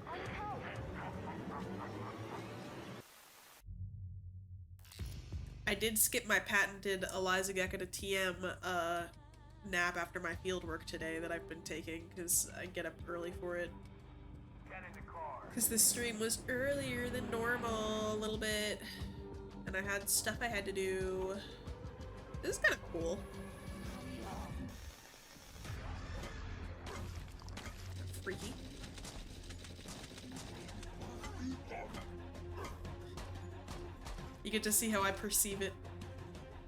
I did skip my patented Eliza Gecko to TM nap after my field work today that I've been taking because I get up early for it. Because the stream was earlier than normal a little bit, and I had stuff I had to do. This is kind of cool. Freaky. You get to see how I perceive it.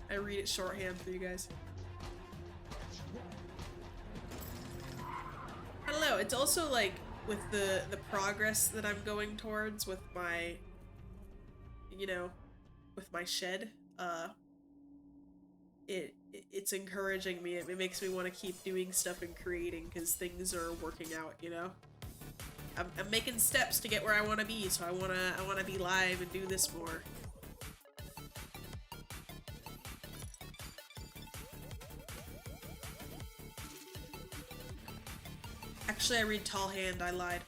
I read it shorthand for you guys. I don't know, it's also like with the progress that I'm going towards with my, you know, with my shed, it's encouraging me. It makes me want to keep doing stuff and creating because things are working out, you know? I'm making steps to get where I want to be, so I want to be live and do this more. Actually, I read Tall Hand. I lied.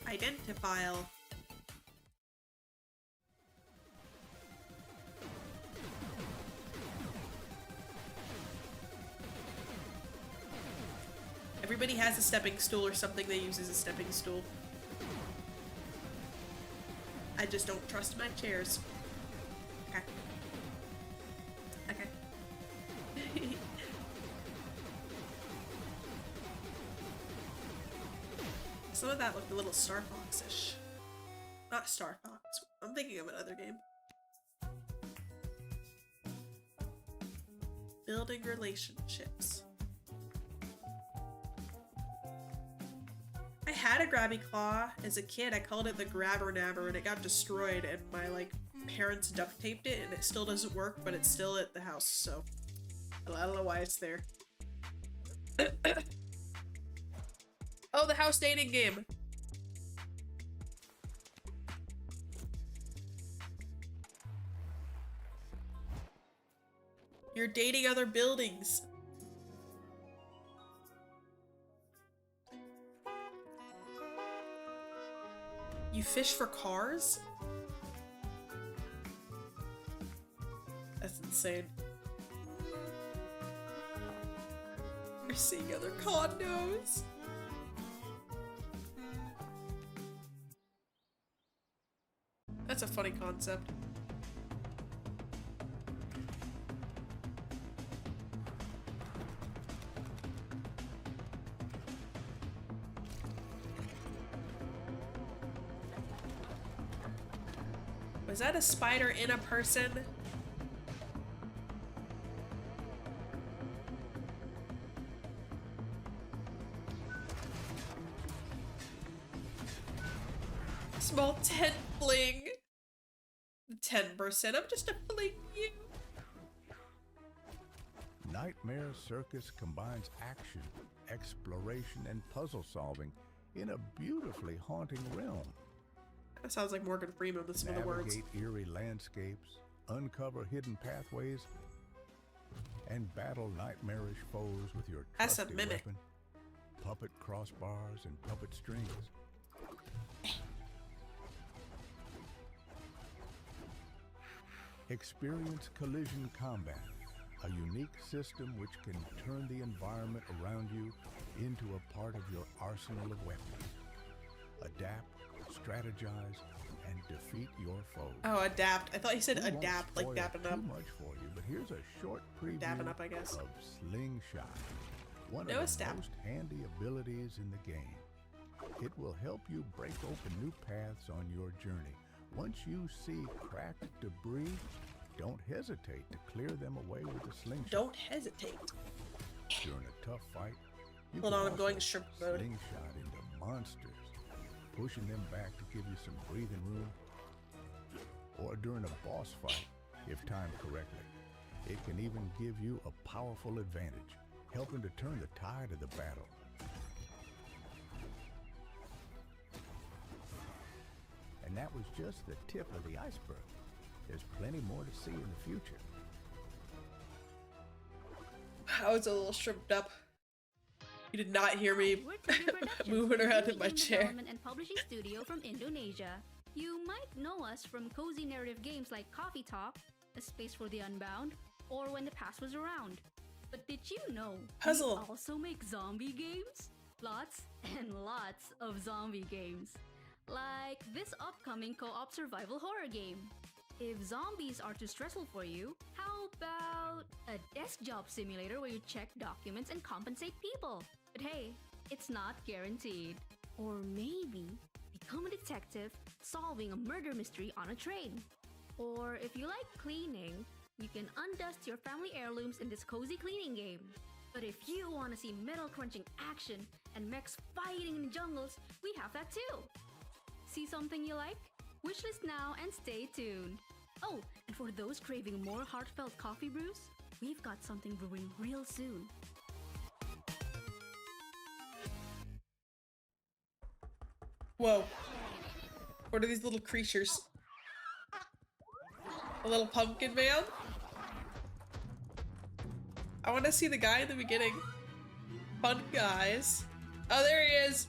Identifile. Everybody has a stepping stool or something they use as a stepping stool. I just don't trust my chairs. Okay. Okay. Some of that looked a little Star Fox-ish. Not Star Fox. I'm thinking of another game. Building relationships. I had a grabby claw as a kid. I called it the grabber nabber and it got destroyed and my like parents duct taped it and it still doesn't work, but it's still at the house, so I don't know why it's there. Oh, the house dating game. You're dating other buildings. You fish for cars? That's insane. You're seeing other condos. That's a funny concept. Was that a spider in a person? Small tent fling. 10%. I'm just a fling you. Nightmare Circus combines action, exploration, and puzzle solving in a beautifully haunting realm. That sounds like Morgan Freeman with some of the words. Navigate eerie landscapes, uncover hidden pathways, and battle nightmarish foes with your trusty weapon, puppet crossbars, and puppet strings. Experience collision combat, a unique system which can turn the environment around you into a part of your arsenal of weapons. Adapt, strategize, and defeat your foes. Oh, adapt. I thought you said adapt, like dapping up. Too much for you, but here's a short preview dapping up, I guess. of Slingshot, one No, of it's the dap. most handy abilities in the game. It will help you break open new paths on your journey. Once you see cracked debris, don't hesitate to clear them away with a slingshot. Don't hesitate. During a tough fight, you Hold can on, I'm going also shrimp mode. slingshot into monsters, pushing them back to give you some breathing room. Or during a boss fight, if timed correctly, it can even give you a powerful advantage, helping to turn the tide of the battle. And that was just the tip of the iceberg. There's plenty more to see in the future. I was a little shrimped up. You did not hear me moving around in my chair. Development and publishing studio from Indonesia. You might know us from cozy narrative games like Coffee Talk, A Space for the Unbound, or When the Past Was Around. But did you know Puzzle. we also make zombie games? Lots and lots of zombie games. Like this upcoming co-op survival horror game. If zombies are too stressful for you, how about a desk job simulator where you check documents and compensate people? But hey, it's not guaranteed. Or maybe become a detective solving a murder mystery on a train. Or if you like cleaning, you can undust your family heirlooms in this cozy cleaning game. But if you want to see metal crunching action and mechs fighting in jungles, we have that too. See something you like? Wishlist now and stay tuned. Oh, and for those craving more heartfelt coffee brews, we've got something brewing real soon. Whoa. What are these little creatures? A little pumpkin man? I want to see the guy in the beginning. Fun guys. Oh, there he is.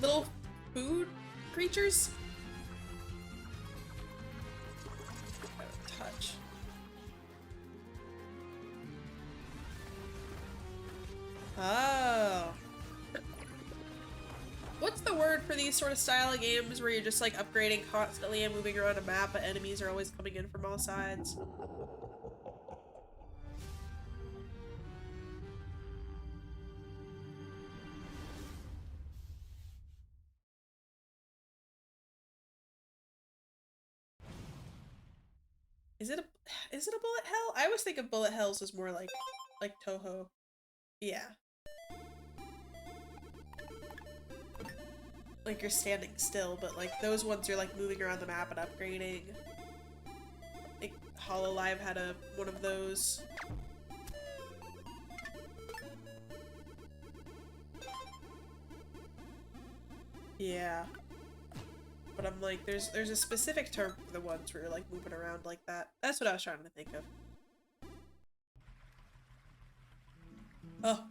Little food creatures? Touch. Oh. What's the word for these sort of style of games where you're just like upgrading constantly and moving around a map, but enemies are always coming in from all sides? Is it a bullet hell? I always think of bullet hells as more like Toho. Yeah. like you're standing still, but like those ones are like moving around the map and upgrading. I think Hololive had one of those. Yeah. But I'm like, there's a specific term for the ones where you're like moving around like that. That's what I was trying to think of. Oh.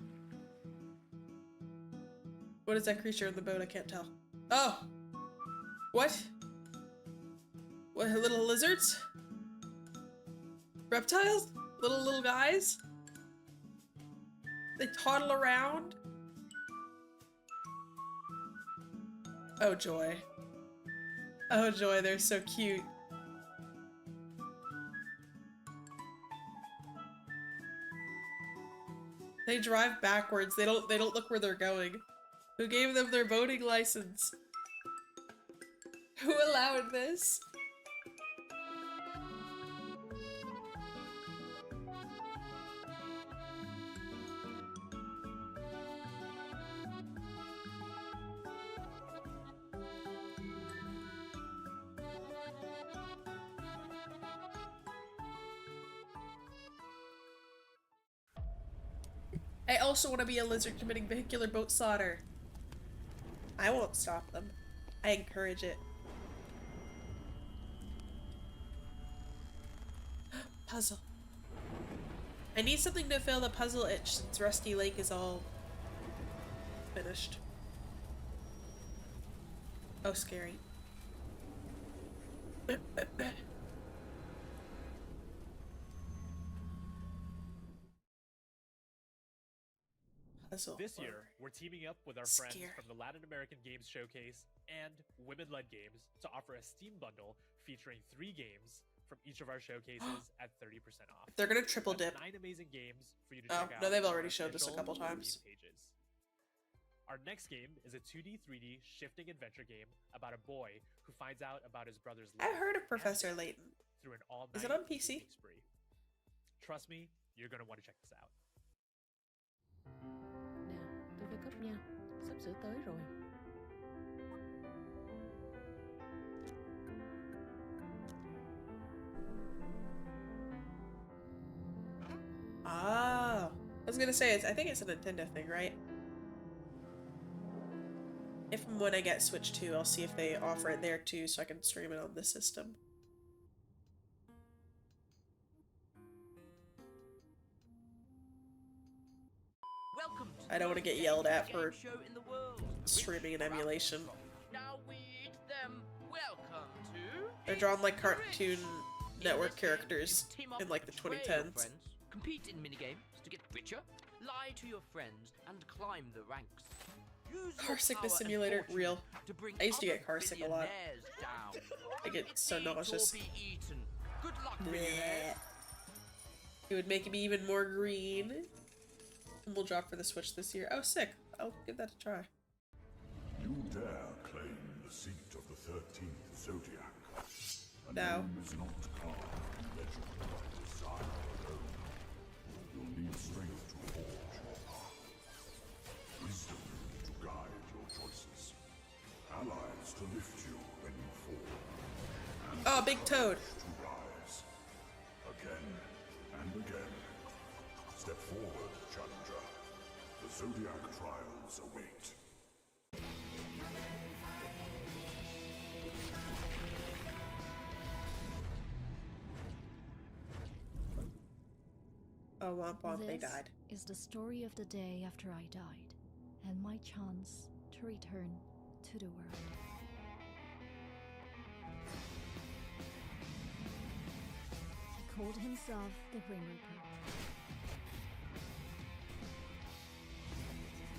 What is that creature in the boat? I can't tell. Oh! What? What, little lizards? Reptiles? Little guys? They toddle around? Oh joy. Oh joy, they're so cute. They drive backwards. They don't look where they're going. Who gave them their voting license? Who allowed this? I also want to be a lizard committing vehicular boat slaughter. I won't stop them. I encourage it. Puzzle. I need something to fill the puzzle itch since Rusty Lake is all finished. Oh, scary. This year, we're teaming up with our friends from the Latin American Games Showcase and Women Led Games to offer a Steam bundle featuring 3 games from each of our showcases at 30% off. They're gonna triple dip. 9 amazing games for you to check out. No, they've already showed this a couple times. Pages. Our next game is a 2D, 3D shifting adventure game about a boy who finds out about his brother's life. I heard of Professor Layton. Through an all-night Is it on PC? spree. Trust me, you're gonna want to check this out. Tôi phải cúp nha, sắp sửa tới rồi. Ah, I was gonna say, I think it's a Nintendo thing, right? If and when I get Switch 2, I'll see if they offer it there too, so I can stream it on the system. I don't want to get yelled at for streaming an emulation. Now we eat them. Welcome to. They're drawn like Cartoon Network characters in like the 2010s. Compete in minigames to get richer, lie to your friends, and climb the ranks. Car sickness simulator, real. I used to get car sick a lot. I get so nauseous. Good luck, Bleh. It would make me even more green. And we'll drop for the Switch this year. Oh, sick. I'll give that a try. You dare claim the seat of the 13th Zodiac. No. Is not carved legend by desire alone. You'll need strength to forge your path, wisdom to guide your choices, allies to lift you when you fall, and oh, Big Toad. To rise again and again. Step forward, challenger. The Zodiac trials await. Oh, womp womp, they This died. is the story of the day after I died, and my chance to return to the world. He called himself the Grim Reaper.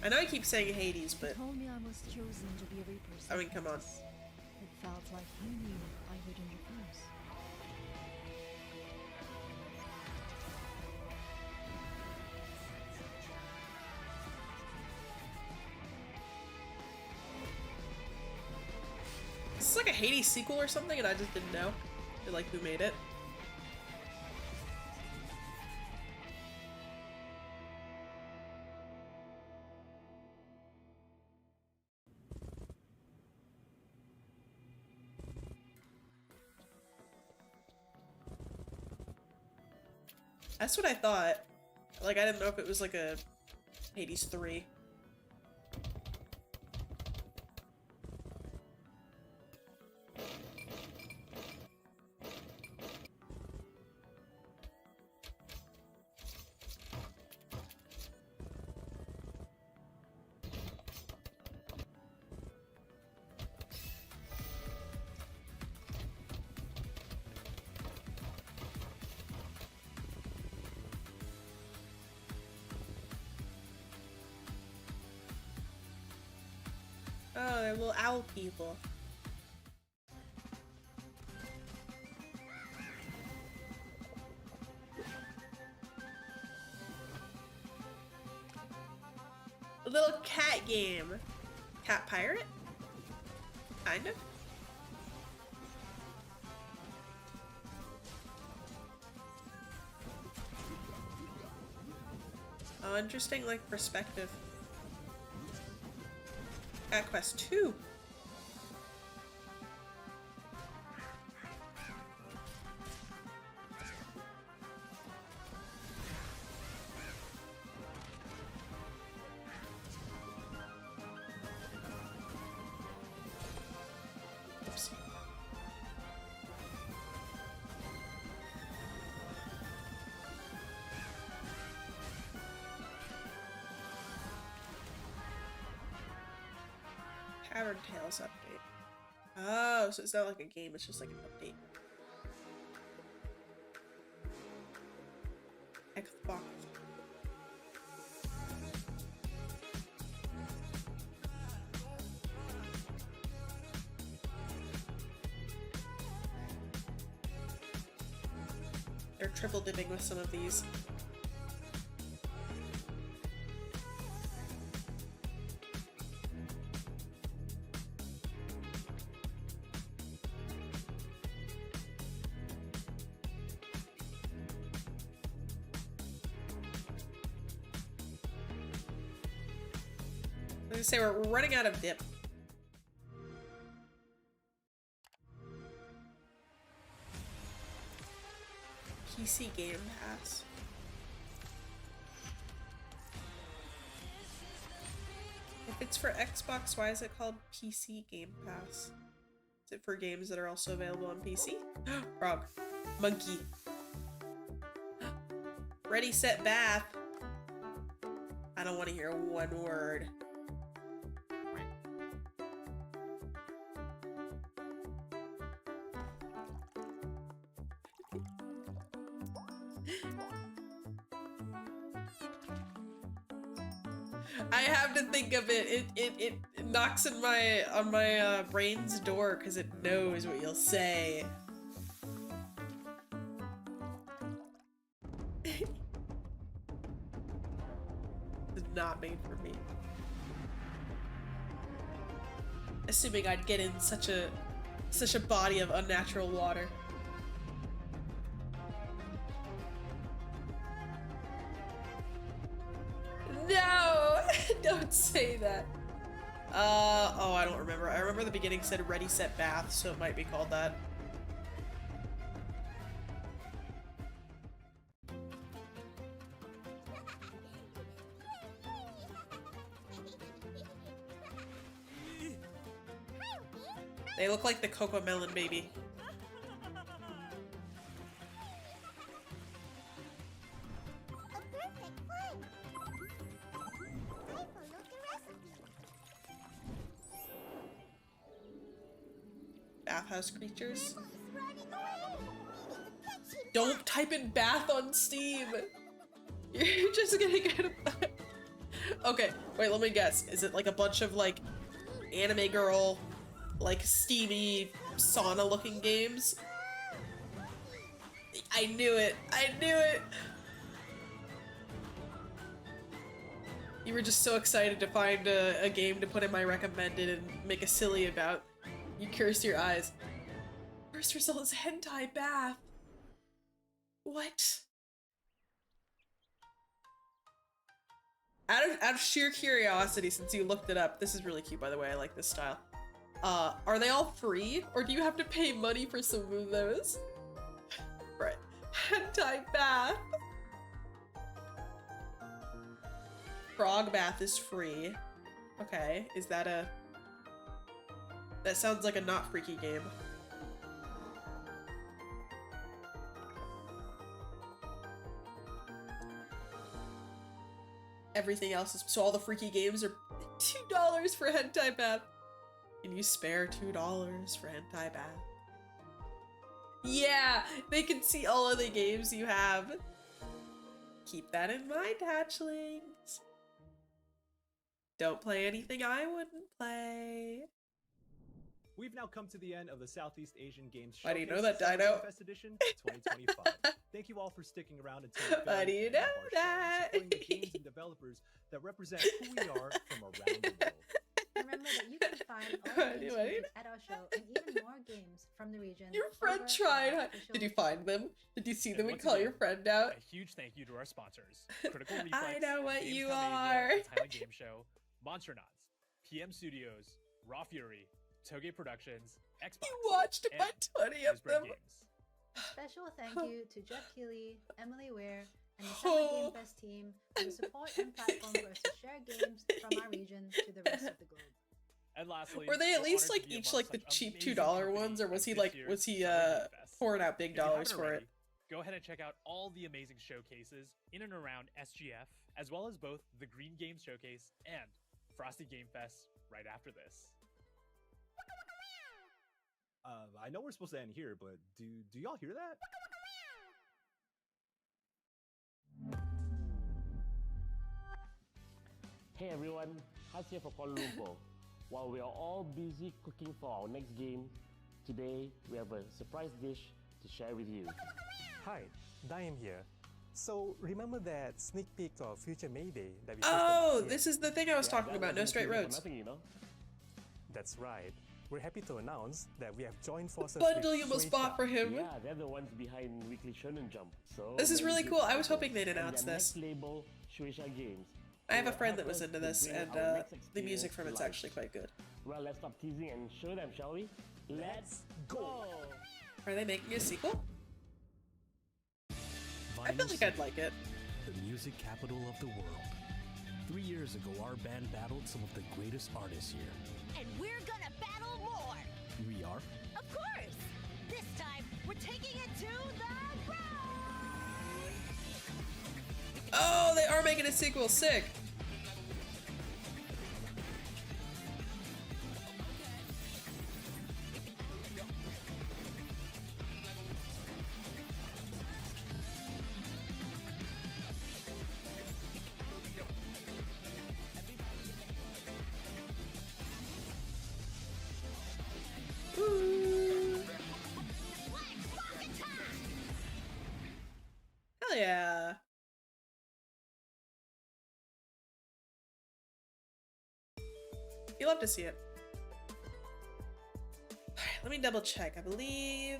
I know I keep saying Hades, but He told me I was chosen to be a Reaper's I mean, come on. apprentice. It felt like he knew I wouldn't refuse. Is this like a Hades sequel or something and I just didn't know? Or like who made it? That's what I thought. Like, I didn't know if it was like a Hades 3. Oh, they're little owl people. A little cat game. Cat pirate? Kind of. Oh, interesting, like, perspective. Cat Quest 2. Oops. Cavern Tales update. Oh, so it's not like a game, it's just like an update. Xbox. They're triple dipping with some of these. I was gonna say, we're running out of dip. PC Game Pass. If it's for Xbox, why is it called PC Game Pass? Is it for games that are also available on PC? Frog. Monkey. Ready, set, bath. I don't want to hear one word. I have to think of it. It knocks on my brain's door because it knows what you'll say. It's not made for me. Assuming I'd get in such a body of unnatural water. No! Don't say that. Oh, I don't remember. I remember the beginning said ready, set, bath, so it might be called that. They look like the Cocoa Melon baby. Bathhouse creatures. Don't type in bath on Steam. You're just gonna get a... Okay, wait, let me guess. Is it like a bunch of like anime girl, like steamy sauna looking games? I knew it. I knew it. You were just so excited to find a game to put in my recommended and make a silly about. You cursed your eyes. First result is hentai bath. What? Out of sheer curiosity, since you looked it up, this is really cute, by the way. I like this style. Are they all free, or do you have to pay money for some of those? Right. Hentai bath. frog bath is free. Okay, is that a... That sounds like a not freaky game. Everything else is... So all the freaky games are $2 for hentai bath. Can you spare $2 for hentai bath? Yeah, they can see all of the games you have. Keep that in mind, hatchlings. Don't play anything I wouldn't play. We've now come to the end of the Southeast Asian Games Why do Showcase you know that, Summer Dino? Game Fest Edition 2025. Thank you all for sticking around until the Why very do you end know of our show, that? supporting the games and developers that represent who we are from around the world. Remember that you can find all the games featured at our show and even more games from the region. Your friend over tried. at our official Did you find them? Did you see them and once call again, your friend out? A huge thank you to our sponsors: Critical Reflex, I know what you Gamescom are. Asia, Thailand Game Show, Monsternauts, PM Studios, Raw Fury, Toge Productions, Xbox. You watched and about 20 of Gisbert them. Games. Special thank you to Jeff Keighley, Emily Ware, and the Summer Game Fest team for the support and platform for us to share games from our region to the rest of the globe. And lastly, Were they at we're least honored like to be each among like the such cheap amazing $2 companies ones, or was at he this like year's Summer Game Fest. pouring out big If you dollars haven't for already, it? go ahead and check out all the amazing showcases in and around SGF, as well as both the Green Games Showcase and Frosty Game Fest right after this. I know we're supposed to end here, but do y'all hear that? Hey everyone, Has here for Kuala Lumpur. While we are all busy cooking for our next game, today we have a surprise dish to share with you. Hi, Diane here. So remember that sneak peek of Future Mayday that we Oh, this is the thing I was talking about, No Straight Roads. Nothing, you know? That's right. We're happy to announce that we have joined forces Bundle with you almost Shueisha. bought for him. Yeah, they're the ones behind Weekly Shonen Jump. So This is very really good cool. I was partners. hoping they'd And announce their this. next label, Shueisha Games. I have a will friend help that was us into to this, bring and our next the music experience from to it's life. actually quite good. Well, let's stop teasing and show them, shall we? Let's go! Are they making a sequel? I feel like I'd like it. The music capital of the world. 3 years ago, our band battled some of the greatest artists here. And we're gonna battle more! We are? Of course! This time, we're taking it to the road! Oh, they are making a sequel. Sick. Ooh. Hell yeah. You love to see it. Alright, let me double check. I believe.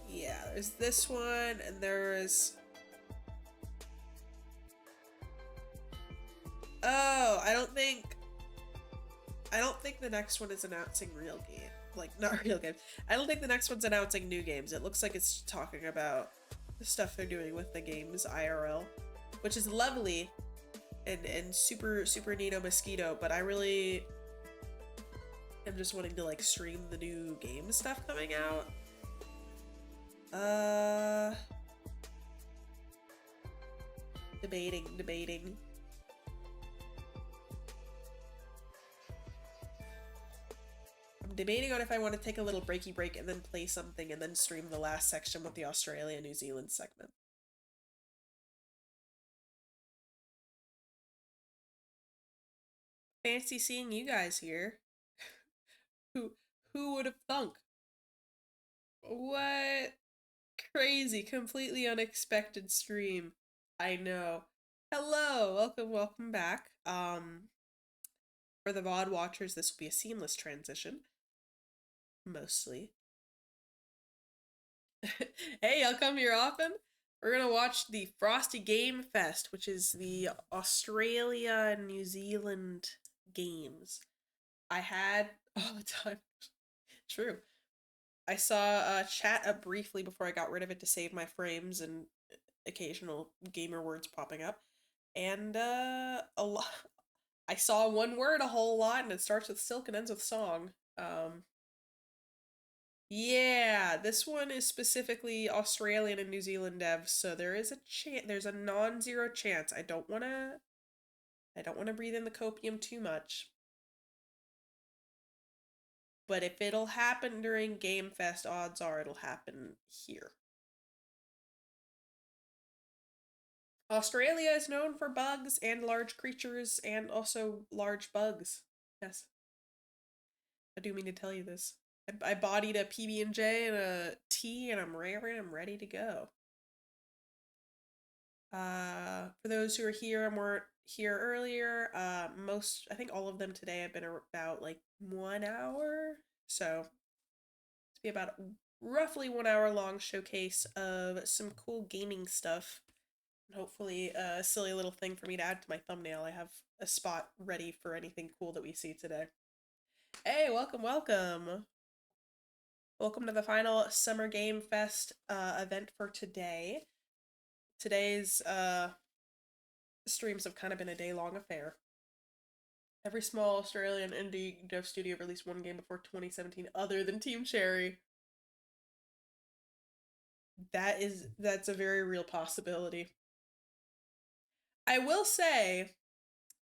Yeah, there's this one, and there's. Oh, I don't think the next one is announcing real game. Like, not real game. I don't think the next one's announcing new games. It looks like it's talking about the stuff they're doing with the games IRL, which is lovely and super Nino Mosquito, but I really am just wanting to like stream the new game stuff coming out. Debating. I'm debating on if I want to take a little breaky break and then play something and then stream the last section with the Australia-New Zealand segment. Fancy seeing you guys here. Who would have thunk? What? Crazy, completely unexpected stream. I know. Hello, welcome back. For the VOD watchers, this will be a seamless transition. Mostly. Hey, I'll come here often. We're gonna watch the Frosty Game Fest, which is the Australia and New Zealand games. I had all the time. True. I saw chat up briefly before I got rid of it to save my frames and occasional gamer words popping up. And a lot I saw one word a whole lot, and it starts with silk and ends with song. Yeah, this one is specifically Australian and New Zealand devs, so there is a chance, there's a non-zero chance. I don't want to breathe in the copium too much. But if it'll happen during Game Fest, odds are it'll happen here. Australia is known for bugs and large creatures and also large bugs. Yes. I do mean to tell you this. I bodied a PB&J and a tea, and I'm raring. I'm ready to go. For those who are here and weren't here earlier, I think all of them today have been about like 1 hour. So it's be about roughly 1 hour long showcase of some cool gaming stuff. And hopefully a silly little thing for me to add to my thumbnail. I have a spot ready for anything cool that we see today. Hey, welcome, welcome. Welcome to the final Summer Game Fest event for today. Today's streams have kind of been a day-long affair. Every small Australian indie dev studio released one game before 2017 other than Team Cherry. That's a very real possibility. I will say,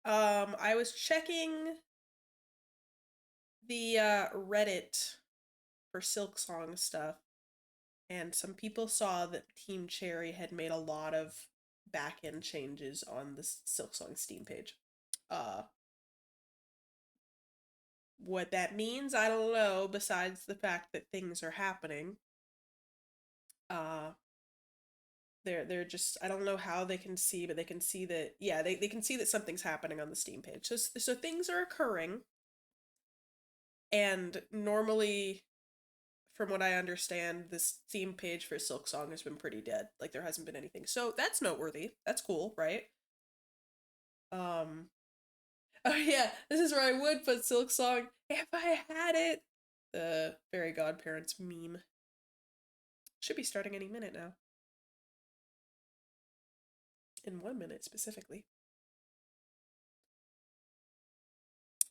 I was checking the Reddit for Silksong stuff, and some people saw that Team Cherry had made a lot of back-end changes on the Silksong Steam page. What that means, I don't know, besides the fact that things are happening. They're just, I don't know how they can see, but they can see that, yeah, they can see that something's happening on the Steam page. So things are occurring, and normally, from what I understand, the Steam page for Silksong has been pretty dead. Like, there hasn't been anything. So that's noteworthy. That's cool, right? Oh yeah, this is where I would put Silksong if I had it. The fairy godparents meme. Should be starting any minute now. In 1 minute, specifically.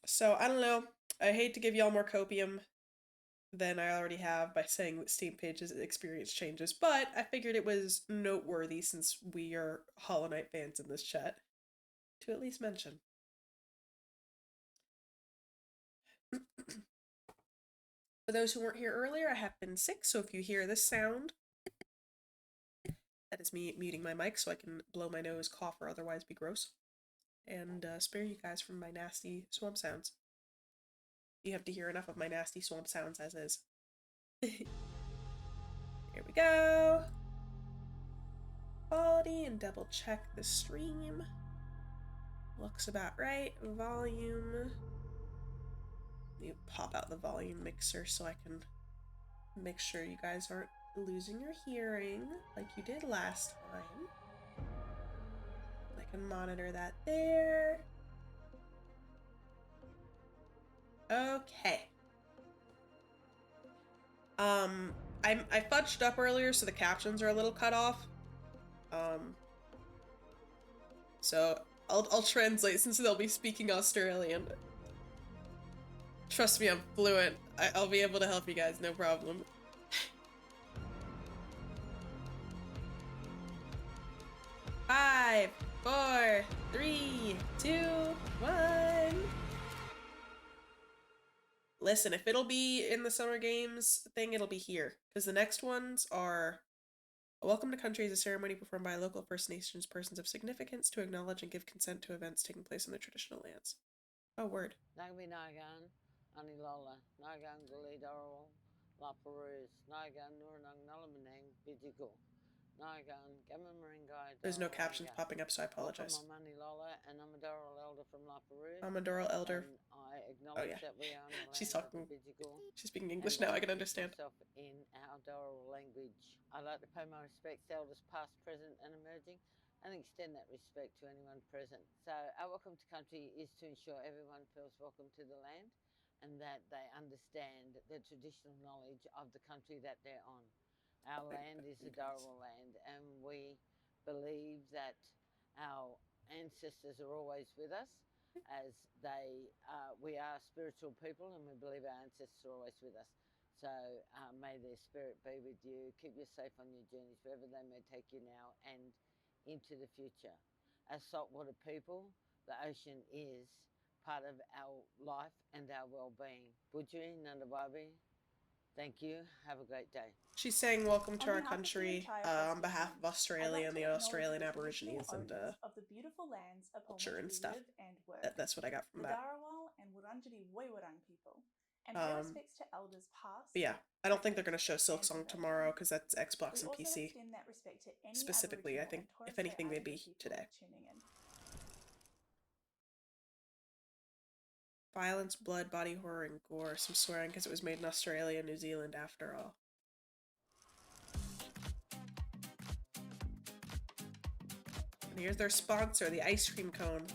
So, I don't know. I hate to give y'all more copium than I already have by saying that Steam pages experience changes, but I figured it was noteworthy, since we are Hollow Knight fans in this chat, to at least mention. For those who weren't here earlier, I have been sick, so if you hear this sound, that is me muting my mic so I can blow my nose, cough, or otherwise be gross, and spare you guys from my nasty swamp sounds. You have to hear enough of my nasty swamp sounds as is. Here we go. Quality, and double check the stream. Looks about right. Volume. You pop out the volume mixer so I can make sure you guys aren't losing your hearing like you did last time. I can monitor that there. Okay. I fudged up earlier, so the captions are a little cut off. So I'll translate, since they'll be speaking Australian. Trust me, I'm fluent. I'll be able to help you guys, no problem. Five, 4, 3, 2, 1. Listen, if it'll be in the Summer Games thing, it'll be here. Because the next ones are... A welcome to country is a ceremony performed by local First Nations persons of significance to acknowledge and give consent to events taking place in their traditional lands. Oh, word. Nagmi Nagan, Anilola, Nagan Gulidaro, La Perus, Nagan Nurnang Nalamanang, Bijigo, Nagan Gamamaringai. There's no captions popping up, so I apologize. Lola and Amadoro Elder from La Perus. Amadoro Elder. I acknowledge that we are on the She's land talking. of the Bijigo. She's speaking English now, I can understand. In our Doro language. I'd like to pay my respects to elders past, present and emerging, and extend that respect to anyone present. So our welcome to country is to ensure everyone feels welcome to the land and that they understand the traditional knowledge of the country that they're on. Our land is a Darawal land, and we believe that our ancestors are always with us, as we are spiritual people, and we believe our ancestors are always with us. So may their spirit be with you. Keep you safe on your journeys, wherever they may take you now and into the future. As saltwater people, the ocean is part of our life and our well-being. Butcheri, Nandababi, thank you. Have a great day. She's saying welcome to our country on behalf of Australia and the Australian Aborigines and of the beautiful lands upon culture and which we stuff. live and work. That's what I got from the that. Darawal and Wurundjeri Woiwurrung people, and pay respects to elders past. But yeah, I don't think they're gonna show Silksong tomorrow because that's Xbox and We also PC. extend that respect to any Specifically, I think Aboriginal and Torres if anything, Strait they'd be Islander today. people tuning in. Violence, blood, body horror, and gore. Some swearing because it was made in Australia and New Zealand after all. And here's their sponsor, the ice cream cone.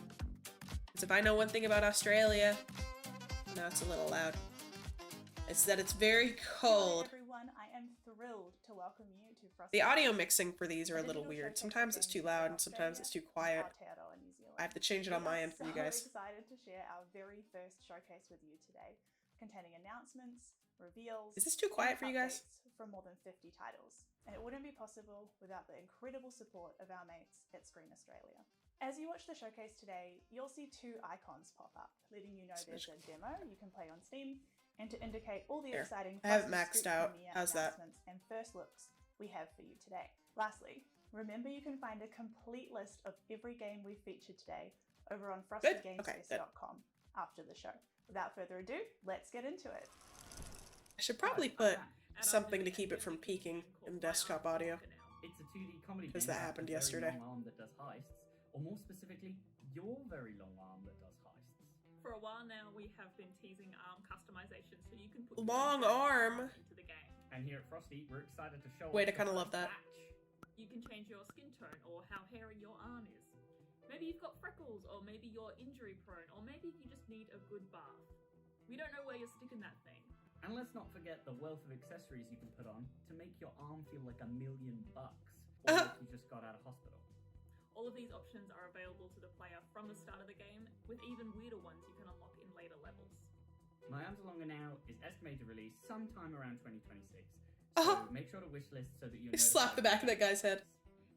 Because if I know one thing about Australia, now it's a little loud. It's that it's very cold. Hello everyone, I am thrilled to welcome you to Frosty. The audio mixing for these are a little weird. Sometimes it's too loud and sometimes it's too quiet. I have to change it on my end for you guys. I'm so excited to share our very first showcase with you today, containing announcements, reveals. Is this too quiet for you guys? From more than 50 titles, and it wouldn't be possible without the incredible support of our mates at Screen Australia. As you watch the showcase today, you'll see two icons pop up, letting you know there's a demo you can play on Steam, and to indicate all the exciting I have it maxed out. How's that? And first looks we have for you today. Lastly, remember you can find a complete list of every game we featured today over on frostygamesfest.com after the show. Without further ado, let's get into it. I should probably put something to keep it from peaking in desktop audio. It's a 2D comedy because game that happened with a yesterday. very long arm that does heists, or more specifically, your very long arm that does heists. For a while now, we have been teasing arm customization, so you can put long arm into the game. And here at Frosty, we're excited to show. Wait, I kind of love that. You can change your skin tone or how hairy your arm is. Maybe you've got freckles, or maybe you're injury prone, or maybe you just need a good bath. We don't know where you're sticking that thing. And let's not forget the wealth of accessories you can put on to make your arm feel like $1 million, or like you just got out of hospital. All of these options are available to the player from the start of the game, with even weirder ones you can unlock in later levels. My Arms Are Longer Now is estimated to release sometime around 2026, so make sure to wishlist so that you slap the back of that guy's head.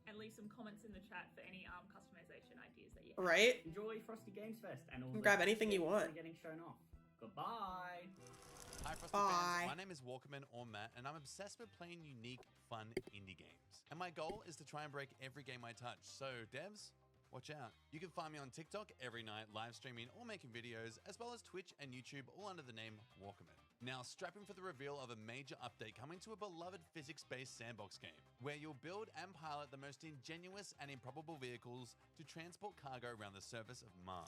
And leave some comments in the chat for any arm customization ideas that you have. Right? Enjoy Frosty Games Fest and all. Grab anything you want. Getting shown off. Goodbye. Hi Frosty fans, my name is Walkerman or Matt, and I'm obsessed with playing unique, fun indie games. And my goal is to try and break every game I touch, so devs, watch out. You can find me on TikTok every night, live streaming or making videos, as well as Twitch and YouTube, all under the name Walkerman. Now strap in for the reveal of a major update coming to a beloved physics-based sandbox game, where you'll build and pilot the most ingenuous and improbable vehicles to transport cargo around the surface of Mars.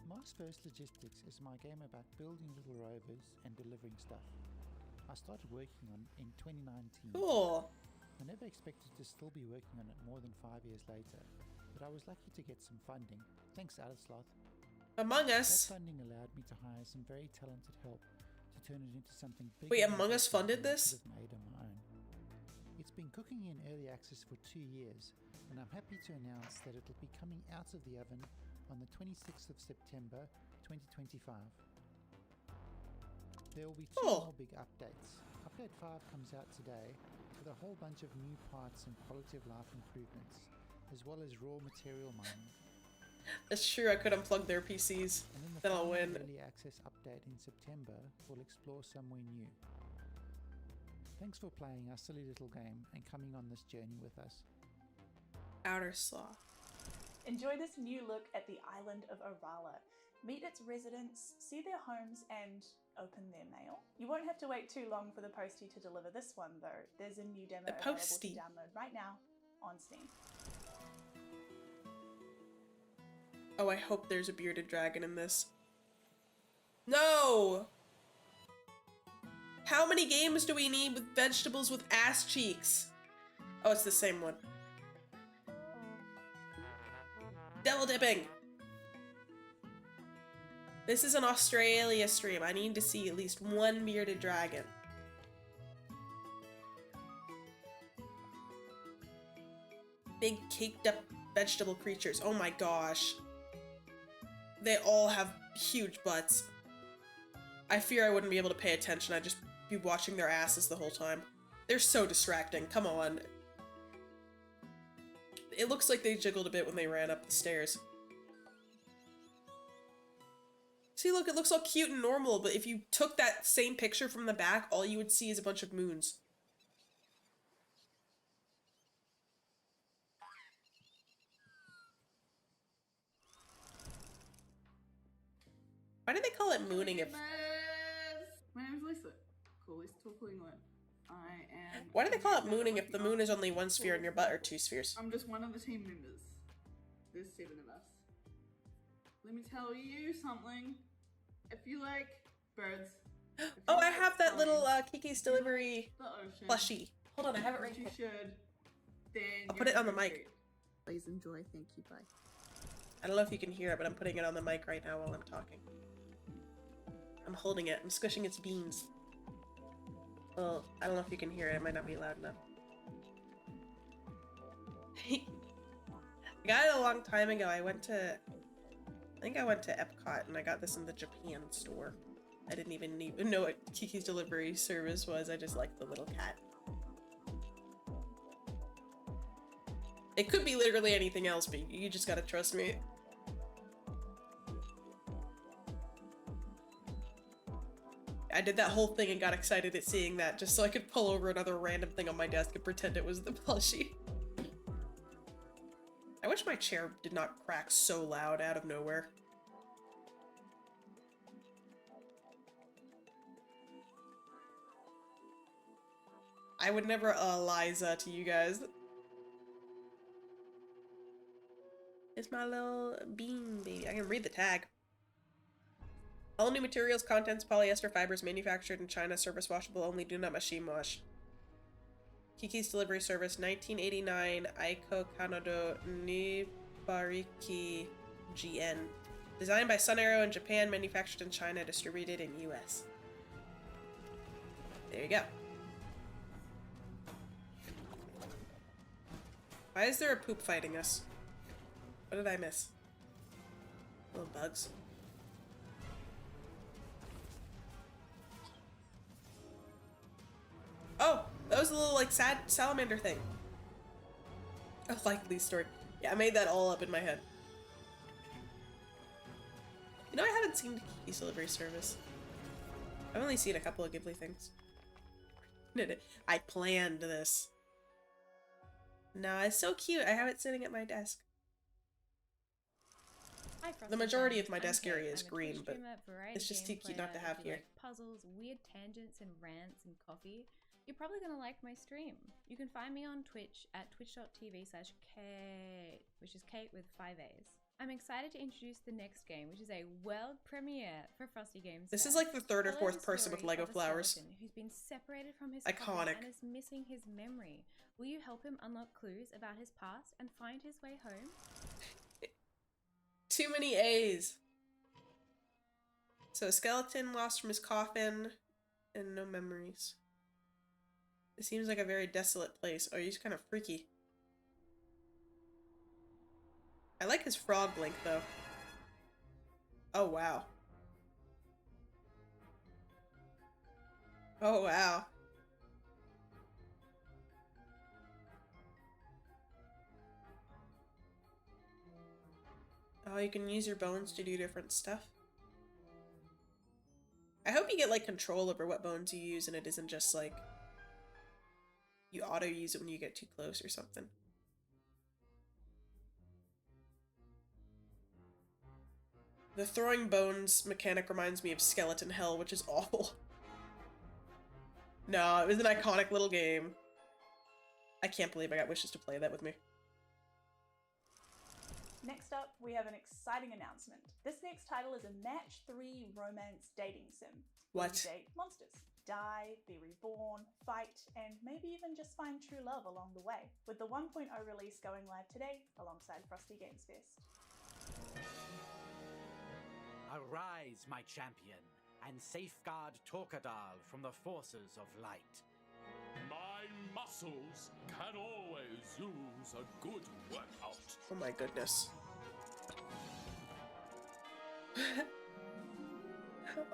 Mars First Logistics is my game about building little rovers and delivering stuff. I started working on it in 2019. Cool. I never expected to still be working on it more than 5 years later, but I was lucky to get some funding. Thanks, Aliceloth. Among Us. That funding allowed me to hire some very talented help to turn it into something big. Wait, Among Us funded this? Made on my own. It's been cooking in early access for 2 years, and I'm happy to announce that it'll be coming out of the oven on the 26th of September 2025. There will be 2 more big updates. Update 5 comes out today with a whole bunch of new parts and quality of life improvements, as well as raw material mining. That's true, I could unplug their PCs. And then the then I'll win. Early access update in September will explore somewhere new. Thanks for playing our silly little game and coming on this journey with us. Outer Sloth. Enjoy this new look at the island of Orala. Meet its residents, see their homes, and open their mail. You won't have to wait too long for the postie to deliver this one, though. There's a new demo available to download right now on Steam. Oh, I hope there's a bearded dragon in this. No! How many games do we need with vegetables with ass cheeks? Oh, it's the same one. Devil dipping! This is an Australia stream. I need to see at least one bearded dragon. Big caked up vegetable creatures. Oh my gosh. They all have huge butts. I fear I wouldn't be able to pay attention. I'd just be watching their asses the whole time. They're so distracting. Come on. It looks like they jiggled a bit when they ran up the stairs. See, look, it looks all cute and normal, but if you took that same picture from the back, all you would see is a bunch of moons. Why do they call it mooning if... My name is Lisa. Coolest Talk England. I am... Why do they call it mooning if the moon is only one sphere and your butt are two spheres? I'm just one of the team members. There's 7 of us. Let me tell you something. If you like birds... Oh, I have that little Kiki's Delivery the ocean, plushie. Hold on, I have it right you here. should, then I'll put it on the mic. great. Please enjoy. Thank you. Bye. I don't know if you can hear it, but I'm putting it on the mic right now while I'm talking. I'm holding it. I'm squishing its beans. Well, I don't know if you can hear it. It might not be loud enough. I got it a long time ago. I think I went to Epcot and I got this in the Japan store. I didn't even know what Kiki's Delivery Service was. I just liked the little cat. It could be literally anything else, but you just gotta trust me. I did that whole thing and got excited at seeing that just so I could pull over another random thing on my desk and pretend it was the plushie. I wish my chair did not crack so loud out of nowhere. I would never Liza to you guys. It's my little bean baby. I can read the tag. All new materials, contents, polyester fibers manufactured in China, surface washable only, do not machine wash. Kiki's Delivery Service, 1989, Aiko Kanado Nibariki GN. Designed by Sun Arrow in Japan, manufactured in China, distributed in US. There you go. Why is there a poop fighting us? What did I miss? Little bugs. Oh, that was a little like sad salamander thing. I like Lee's story. Yeah, I made that all up in my head. You know, I haven't seen Kiki's Delivery Service. I've only seen a couple of Ghibli things. I planned this. No, it's so cute. I have it sitting at my desk. Hi, The majority of my I'm desk Kate. area is I'm a green, Twitch but streamer, variety it's just too game cute not to player. have If you here. like puzzles, weird tangents, and rants and coffee, you're probably gonna like my stream. You can find me on Twitch at twitch.tv/Kate, which is Kate with 5 A's. I'm excited to introduce the next game, which is a world premiere for Frosty Games. This is Fest. like the third or Follow fourth the person with story Lego of a flowers. skeleton who's been separated from his Iconic. family and is missing his memory. Will you help him unlock clues about his past and find his way home? Too many A's. So a skeleton lost from his coffin and no memories. It seems like a very desolate place. Oh, he's kind of freaky. I like his frog blink though. Oh wow. Oh wow. Oh, you can use your bones to do different stuff. I hope you get like control over what bones you use and it isn't just like you auto use it when you get too close or something. The throwing bones mechanic reminds me of Skeleton Hell, which is awful. No, it was an iconic little game. I can't believe I got wishes to play that with me. Next up, we have an exciting announcement. This next title is a match 3 romance dating sim. What? You date monsters, die, be reborn, fight, and maybe even just find true love along the way. With the 1.0 release going live today alongside Frosty Games Fest. I Arise, my champion, and safeguard Torkadal from the forces of light. My muscles can always use a good workout. Oh my goodness.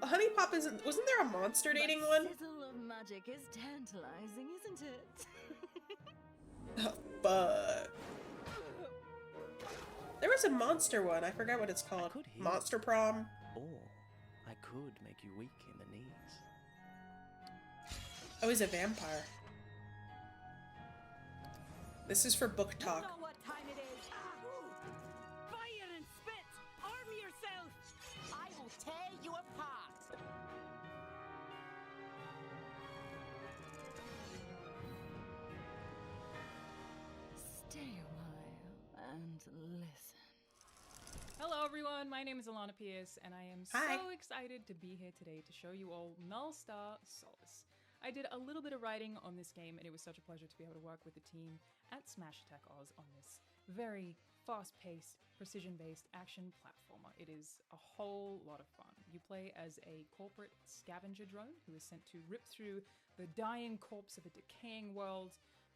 Honey Pop isn't. Wasn't there a monster dating one? Sizzle of magic is tantalizing, isn't it? Oh, fuck. There was a monster one. I forgot what it's called. Monster Prom. Or I could make you weak in the knees. Oh, he's a vampire. This is for book talk. You know what time it is. Fire and spit! Arm yourself! I will tear you apart! Stay a while and listen. Hello everyone, my name is Alana Pierce and I am Hi. so excited to be here today to show you all Null Star Solace. I did a little bit of writing on this game and it was such a pleasure to be able to work with the team at Smash Attack Oz on this very fast-paced, precision-based action platformer. It is a whole lot of fun. You play as a corporate scavenger drone who is sent to rip through the dying corpse of a decaying world,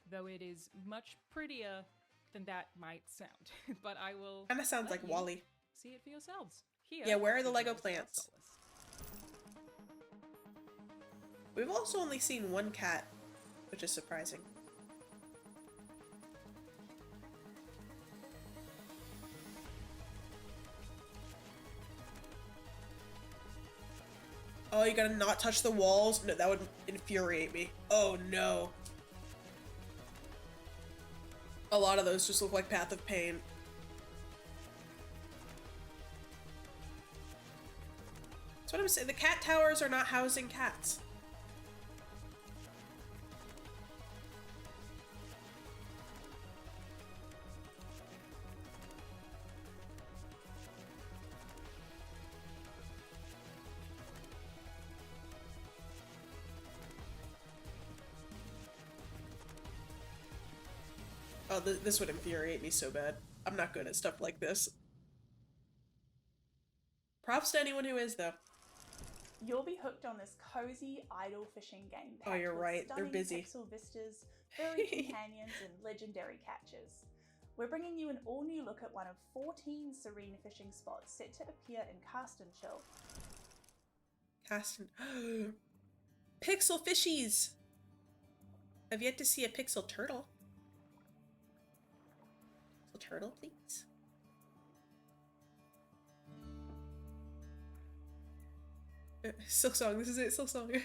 though it is much prettier than that might sound. But I will Kinda sounds let like you WALL-E. see it for yourselves. Here Yeah, where are the is Lego Null Star plants? Solace. We've also only seen one cat, which is surprising. Oh, you gotta not touch the walls? No, that would infuriate me. Oh no. A lot of those just look like Path of Pain. That's what I'm saying. The cat towers are not housing cats. Oh, this would infuriate me so bad. I'm not good at stuff like this. Props to anyone who is, though. You'll be hooked on this cozy idle fishing game. Oh, you're packed with right. They're stunning busy. Pixel vistas, furry companions, and legendary catches. We're bringing you an all-new look at one of 14 serene fishing spots set to appear in Cast and Chill. Cast and... Pixel fishies! I've yet to see a pixel turtle. Pixel turtle, please. Silksong, this is it, Silksong.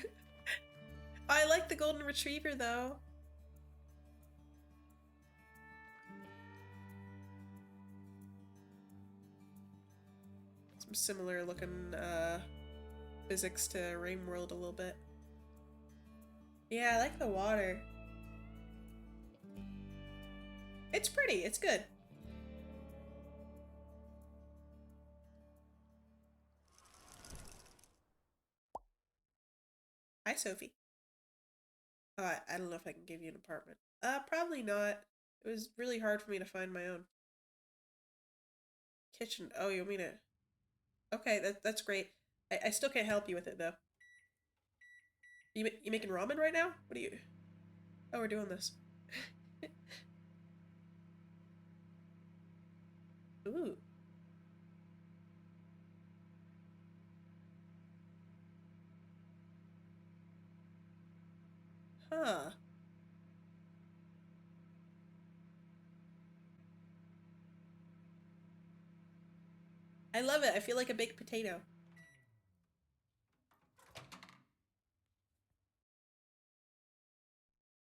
I like the golden retriever though. Some similar looking physics to Rainworld a little bit. Yeah, I like the water. It's pretty, it's good. Hi, Sophie. Oh, I don't know if I can give you an apartment. Probably not. It was really hard for me to find my own. Kitchen. Oh, you want me to... Okay, that's great. I still can't help you with it, though. You making ramen right now? What are you... Oh, we're doing this. Ooh. Huh. I love it. I feel like a baked potato.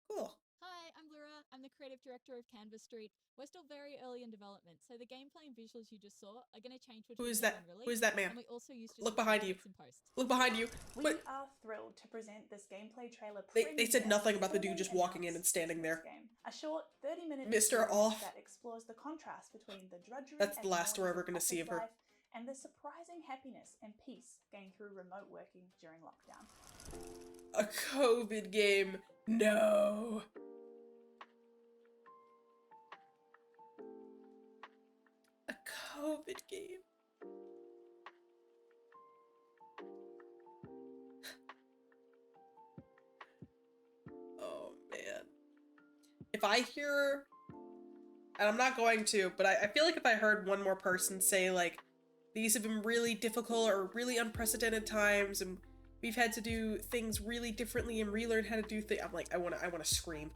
Cool. Hi, I'm Laura. I'm the creative director of Canvas Street. We're still very early in development, so the gameplay and visuals you just saw are going to change between Who is now that? and release. Who is that man? And we also used to Look behind you. in post. Look behind you. We are thrilled to present this gameplay trailer. They said premiere nothing about the dude formally just walking in and announced standing there. game. A short 30-minute Mr. experience Off. that explores the contrast between the drudgery That's and the last we're ever nuances gonna see of her. office life and the surprising happiness and peace gained through remote working during lockdown. A COVID game. No. A COVID game. if I hear, and I'm not going to, but I feel like if I heard one more person say like, these have been really difficult or really unprecedented times and we've had to do things really differently and relearn how to do things, I'm like, I wanna scream.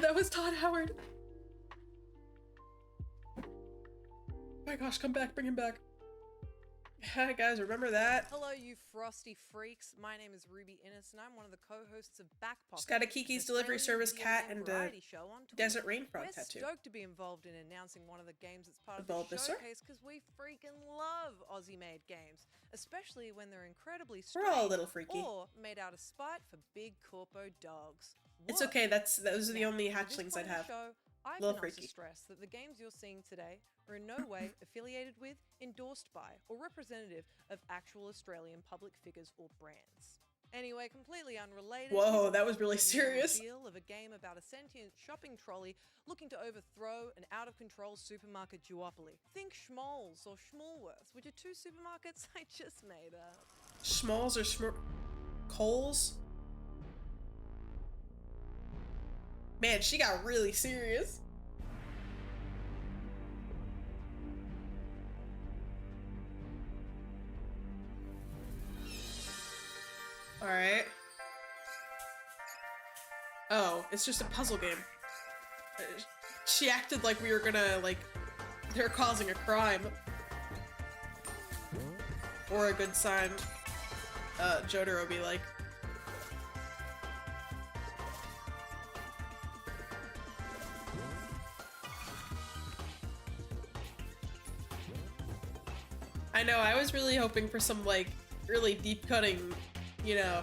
That was Todd Howard. Oh my gosh, come back, bring him back. Hi guys, remember that? Hello, you frosty freaks. My name is Ruby Innes, and I'm one of the co-hosts of Back Pocket. Just got a Kiki's Delivery Service cat and a variety show on Twitch. Desert Rain Frog We're tattoo. stoked to be involved in announcing one of the games that's part of Bulbasaur? the showcase because we freaking love Aussie-made games, especially when they're incredibly We're all a strange little freaky. or made out of spite for big corpo dogs. It's What? okay, those are the only At this hatchlings point I'd in the have. show, I Little can also freaky. stress that the games you're seeing today are in no way affiliated with, endorsed by, or representative of actual Australian public figures or brands. Anyway, completely unrelated. Whoa, here's a that was really quick and easy serious. reveal of a game about a sentient shopping trolley looking to overthrow an out-of-control supermarket duopoly. Think Schmoll's or Schmollworth, which are two supermarkets I just made up. Schmalls or Coles? Man, she got really serious. Alright. Oh, it's just a puzzle game. She acted like we were gonna, like, they're causing a crime. Or a good sign. Jotaro be like. I know, I was really hoping for some, like, really deep-cutting, you know,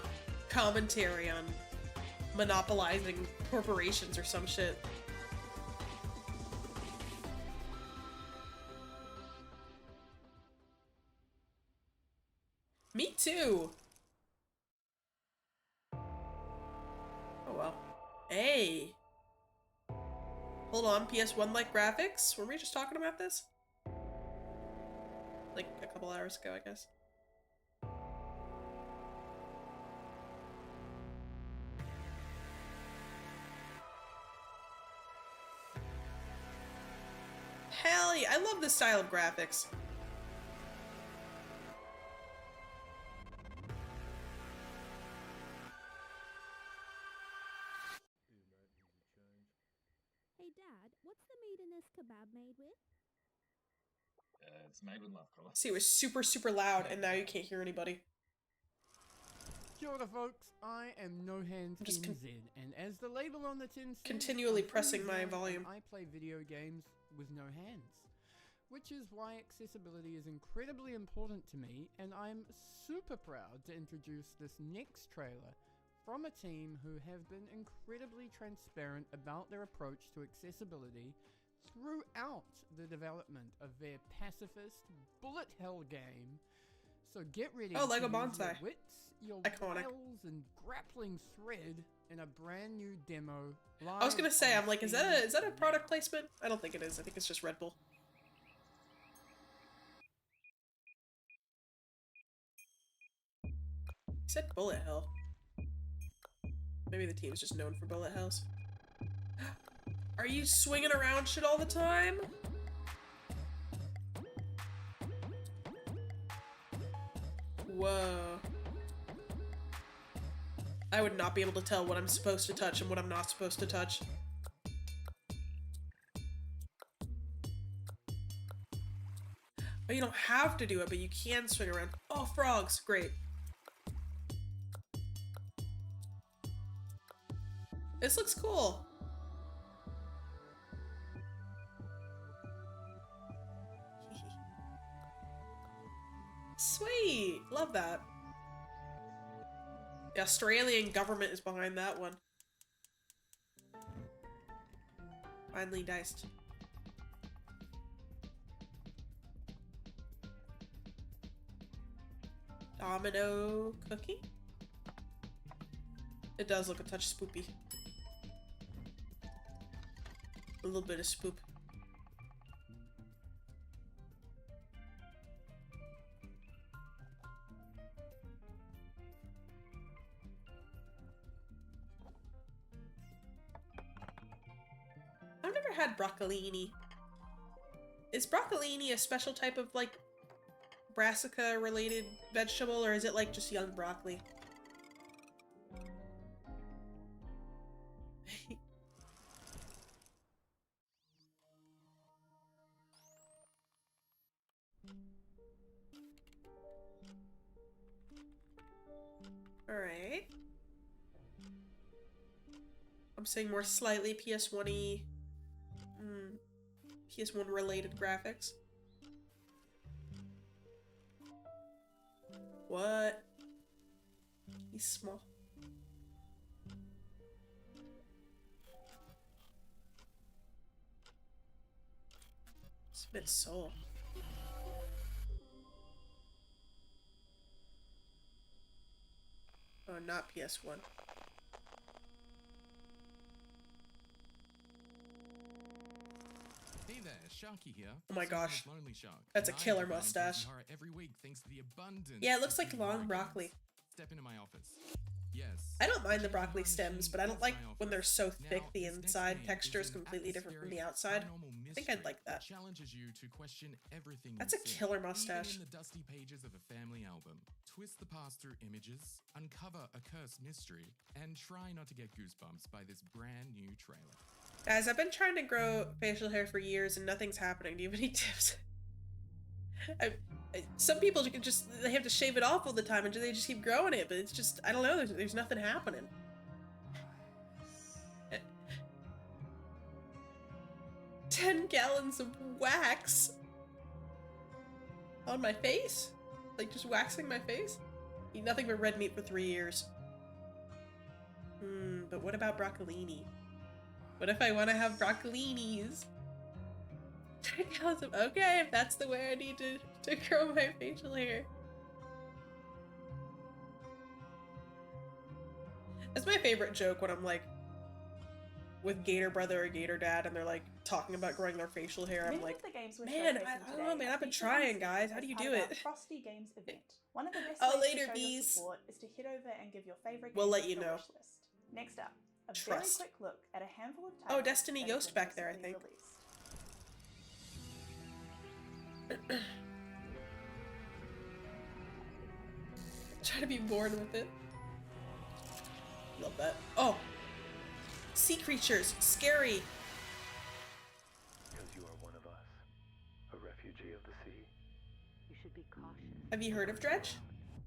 commentary on monopolizing corporations or some shit. Me too! Oh well. Hey! Hold on, PS1-like graphics? Were we just talking about this? Like a couple hours ago, I guess. Hell yeah, I love this style of graphics. Hey Dad, what's the meat in this kebab made with? It's made with love, Carla. See, it was super, super loud, and now you can't hear anybody. Kia ora, folks. I am No Hands I'm just NZ, and as the label on the tin says, continually I'm from pressing New my Zealand, volume. and I play video games with no hands, which is why accessibility is incredibly important to me, and I'm super proud to introduce this next trailer from a team who have been incredibly transparent about their approach to accessibility throughout the development of their pacifist bullet hell game. So get ready Oh, Lego to use your Bonsai. wits, your Iconic. wiles, and grappling thread in a brand new demo. I was gonna live say, on I'm like, is Steam. that a product placement? I don't think it is. I think it's just Red Bull. He said bullet hell. Maybe the team's just known for bullet hells. Are you swinging around shit all the time? Whoa. I would not be able to tell what I'm supposed to touch and what I'm not supposed to touch. Oh, you don't have to do it, but you can swing around. Oh, frogs. Great. This looks cool. Sweet. Love that. The Australian government is behind that one. Finely diced. Domino cookie? It does look a touch spoopy. A little bit of spoop. never had broccolini. Is broccolini a special type of, like, brassica-related vegetable, or is it, like, just young broccoli? Alright. I'm saying more slightly PS1-y, PS1 related graphics. What? He's small. It's a bit soul. Oh, not PS1. Hey there, Sharky here. Oh my gosh. Lonely Shark. That's a And I killer divine mustache. horror every week thanks to the abundance. Yeah, it looks of like free long horror broccoli. games. Step into my office. Yes. I don't mind the broccoli stems, but I don't like when they're so thick the inside texture is completely different from the outside. I think I'd like that. Challenges you to question everything. That's a you see, killer mustache. Even in the dusty pages of a family album. Twist the past through images, uncover a cursed mystery, and try not to get goosebumps by this brand new trailer. Guys, I've been trying to grow facial hair for years and nothing's happening. Do you have any tips? Some people can just, they have to shave it off all the time and they just keep growing it, but it's just, I don't know, there's nothing happening. 10 gallons of wax on my face? Like just waxing my face? Eat nothing but red meat for 3 years. But what about broccolini? What if I want to have broccolinis? 10 gallons of, okay, if that's the way I need to grow my facial hair. That's my favorite joke when I'm like with Gator Brother or Gator Dad and they're like talking about growing their facial hair. I'm like, man, I don't know, man, I've been trying, guys. How do you do it? Frosty Games event. One of the best Oh, ways later, to show your bees. support is to head over and give your favorite We'll games let you a know. wish list. Next up, a Trust. very quick look at a handful of Oh, titles Destiny that have Ghost been back there, I recently think. released. Try to be bored with it. Love that. Oh! Sea creatures! Scary! Because you are one of us, a refugee of the sea. You should be cautious. Have you heard of Dredge?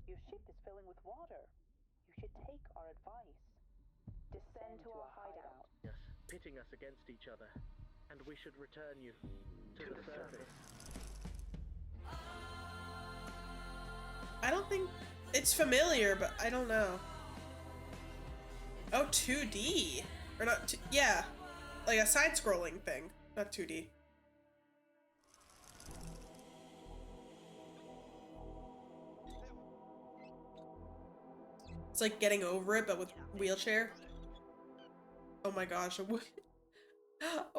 Your ship is filling with water. You should take our advice. Descend to our hideout. Yes, pitting us against each other. And we should return you to the surface. I don't think... It's familiar, but I don't know. Oh, 2D! Or not... yeah. Like a side-scrolling thing. Not 2D. It's like getting over it, but with wheelchair. Oh my gosh, a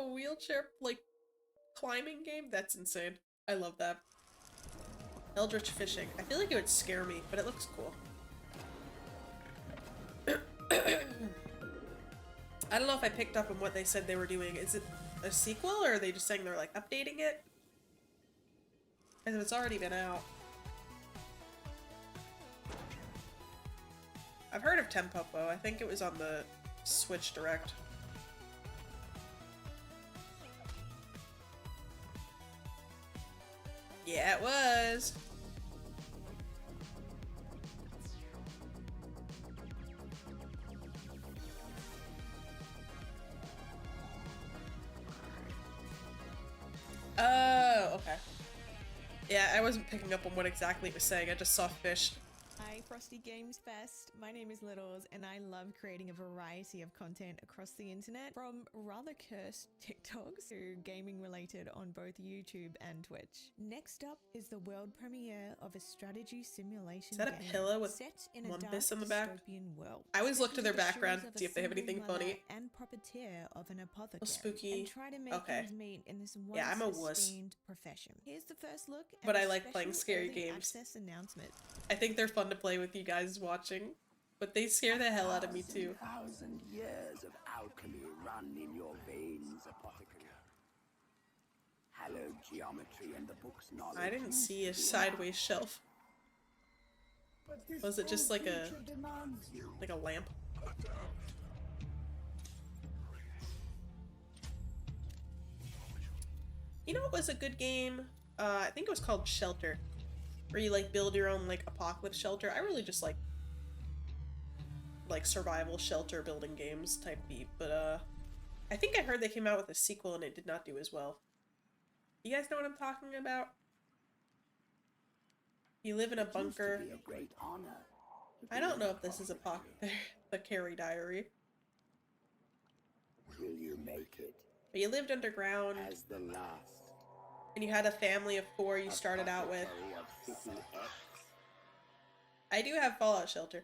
wheelchair, like, climbing game? That's insane. I love that. Eldritch fishing. I feel like it would scare me, but it looks cool. I don't know if I picked up on what they said they were doing. Is it a sequel, or are they just saying they're, like, updating it? Because it's already been out. I've heard of Tempopo. I think it was on the Switch Direct. Yeah, it was. Oh, okay. Yeah, I wasn't picking up on what exactly it was saying. I just saw fish. Hi, Frosty Games Fest. My name is Littles, and I love creating a variety of content across the internet, from rather cursed TikToks to gaming related on both YouTube and Twitch. Next up is the world premiere of a strategy simulation Is that a game pillow with set in One a dark Piece on the back? dystopian world. I always look to their Step into the background, shoes of see if they have a anything single funny. mother and puppeteer of an apothecary, spooky. and try to make Okay. ends meet in this once Yeah, I'm a wuss. esteemed profession. Here's the first look at But a I like playing special scary early games. access announcement. I think they're fun to play with you guys watching, but they scare the hell out of me too. 1,000 years of alchemy run in your veins, apothecary. hallowed geometry and the book's knowledge. I didn't see a sideways shelf. Was it just like a lamp? You know what was a good game? I think it was called Shelter, where you like build your own like apocalypse shelter. I really just like survival shelter building games type beat, but I think I heard they came out with a sequel and it did not do as well. You guys know what I'm talking about? You live in a bunker. I don't know if this is the Carrie Diary. Will you make it? But you lived underground. As the last. And you had a family of 4 you started out with. I do have Fallout Shelter.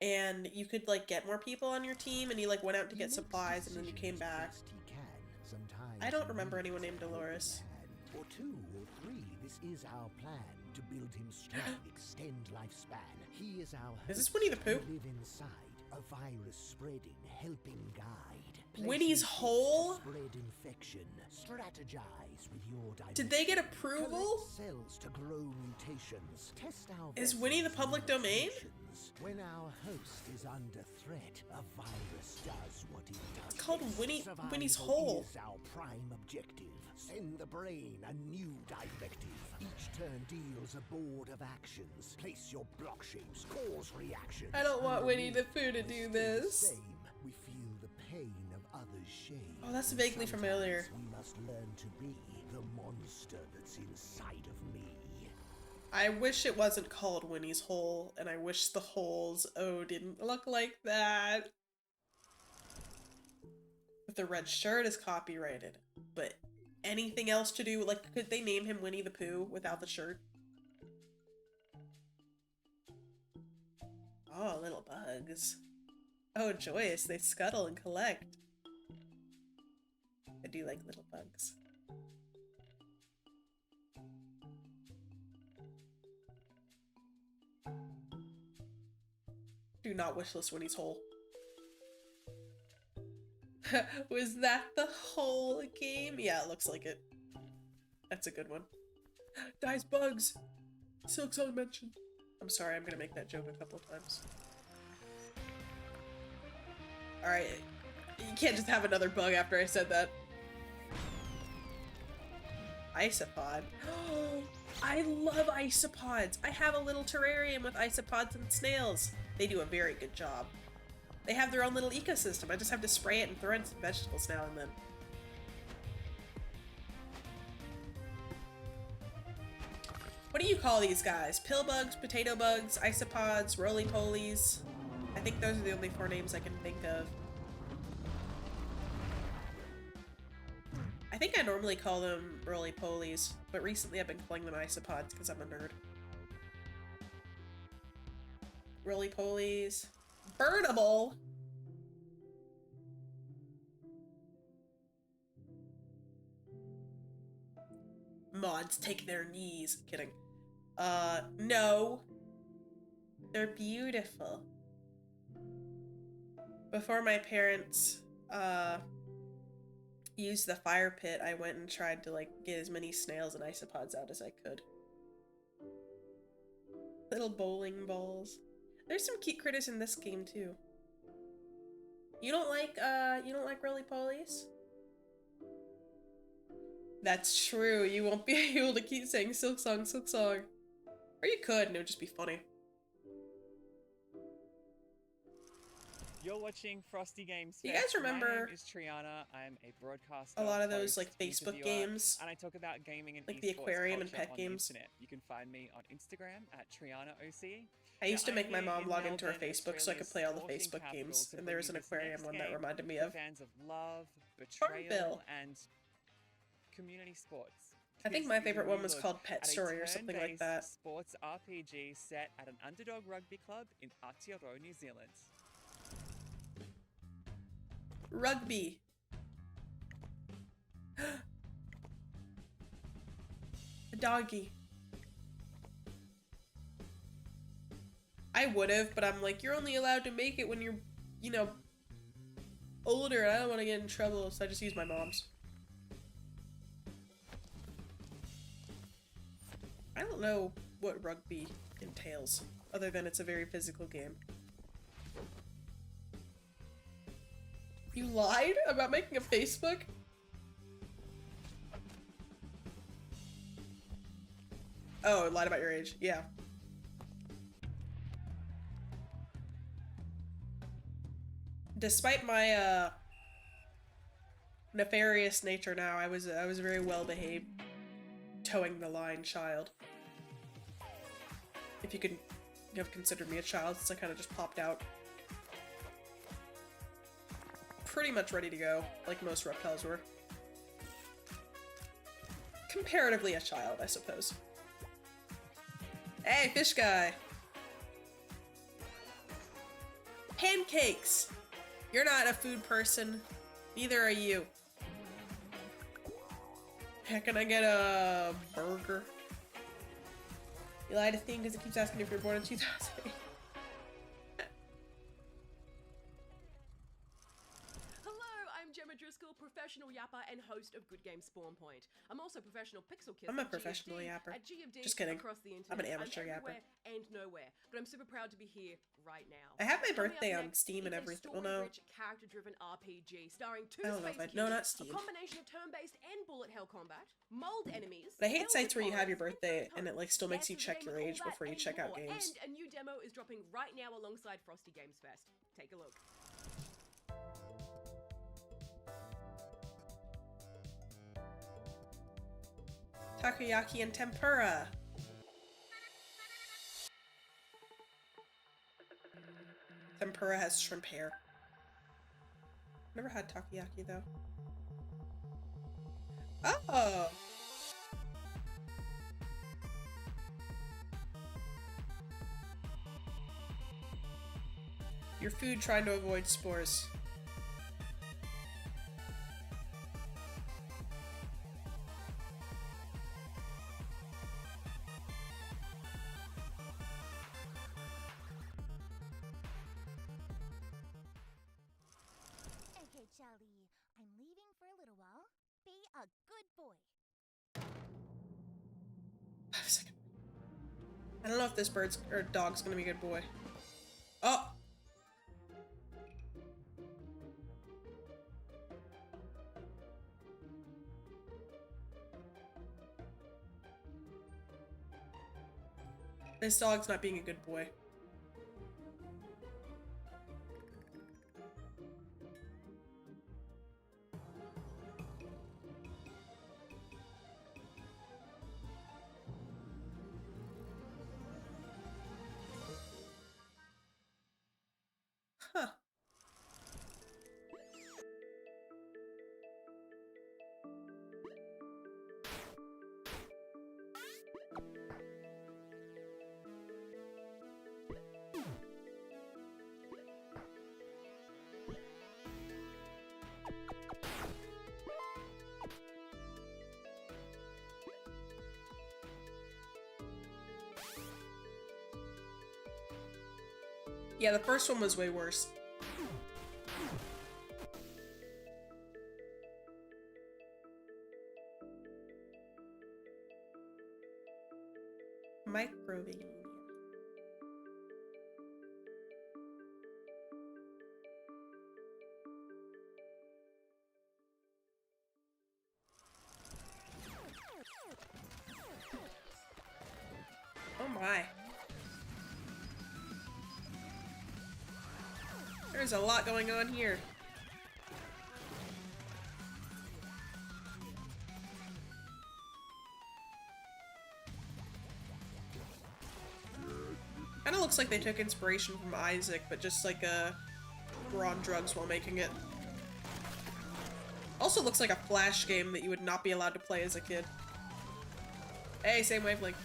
And you could like get more people on your team and you like went out to get supplies and then you came back. I don't remember anyone named Dolores. Or 2 or 3, this is our plan. To build him strong, extend lifespan. He is our host. Is this Winnie the Pooh? Live inside a virus spreading, helping guide. Winnie's hole? Spread infection. Strategize with your dimension. Did they get approval? Cells to grow mutations. Test our Is Winnie the public domain? When our host is under threat, a virus does what it does. It's called Winnie's Survival hole. Is our prime objective. Send the brain a new directive. Each turn deals a board of actions. Place your block shapes, cause reactions. I don't want Winnie the Pooh to do this. We feel the pain of others' shame. Oh, that's vaguely familiar. We must learn to be the monster that's inside of me. I wish it wasn't called Winnie's Hole, and I wish the holes, didn't look like that. But the red shirt is copyrighted. But anything else to do, like, could they name him Winnie the Pooh without the shirt? Oh, little bugs. Oh, joyous, they scuttle and collect. I do like little bugs. Do not wishlist Winnie's Hole. Was that the whole game? Yeah, it looks like it. That's a good one. Dies bugs! Silk Song mentioned. I'm sorry, I'm gonna make that joke a couple of times. Alright, you can't just have another bug after I said that. Isopod. I love isopods! I have a little terrarium with isopods and snails. They do a very good job. They have their own little ecosystem. I just have to spray it and throw in some vegetables now and then. What do you call these guys? Pill bugs, potato bugs, isopods, roly-polies? I think those are the only 4 names I can think of. I think I normally call them roly-polies, but recently I've been calling them isopods because I'm a nerd. Roly-polies. Burnable! Mods take their knees. Kidding. No. They're beautiful. Before my parents, used the fire pit, I went and tried to, like, get as many snails and isopods out as I could. Little bowling balls. There's some cute critters in this game too. You don't like roly-polies? That's true. You won't be able to keep saying Silk Song, Silk Song. Or you could and it would just be funny. You're watching Frosty Games. You guys remember My name is Triana. I'm a broadcaster, a lot of those host, like Facebook interviewer, games, and I talk about gaming and like the esports aquarium and culture pet on the games. internet. You can find me on Instagram at TrianaOC. I used to make my I'm mom here log in into her Melbourne, Facebook so I could play all the Australia's Facebook sporting games, capital, and to there was an bring you this aquarium next one that game reminded me for of. fans of love, Farmville. betrayal, and community sports. I think This my is a favorite new one was look called Pet at a Story or something like turn-based that. Sports RPG set at an underdog rugby club in Aotearoa, New Zealand. Rugby. A doggy. I would've, but I'm like, you're only allowed to make it when you're, you know, older, and I don't want to get in trouble, so I just use my mom's. I don't know what rugby entails, other than it's a very physical game. You lied about making a Facebook? Oh, lied about your age. Yeah. Despite my nefarious nature now, I was a very well behaved, towing the line child. If you could have considered me a child, since I kind of just popped out. Pretty much ready to go, like most reptiles were. Comparatively a child, I suppose. Hey, fish guy! Pancakes! You're not a food person. Neither are you. Heck, can I get a burger? You lied to thing because it keeps asking if you're born in 2008. Professional yapper and host of Good Game Spawn Point. I'm also professional pixel kisser. I'm a professional yapper. Just kidding. Across the internet. I'm an amateur yapper. And nowhere. But I'm super proud to be here right now. I have my birthday on Steam and everything. Well, no. Character-driven RPG starring two I don't know if I... No, not Steam. A combination of turn-based and bullet hell combat, mold enemies. But I hate sites where you have your birthday and it like still makes you check your age before you check out games. And a new demo is dropping right now alongside Frosty Games Fest. Take a look. Takoyaki and tempura. Tempura has shrimp hair. Never had takoyaki though. Oh! Your food trying to avoid spores. I don't know if this bird's or dog's gonna be a good boy. Oh! This dog's not being a good boy. Huh. Yeah, the first one was way worse. Microwave. Oh my. There's a lot going on here. Kinda looks like they took inspiration from Isaac, but just like were on drugs while making it. Also looks like a Flash game that you would not be allowed to play as a kid. Hey, same wavelength.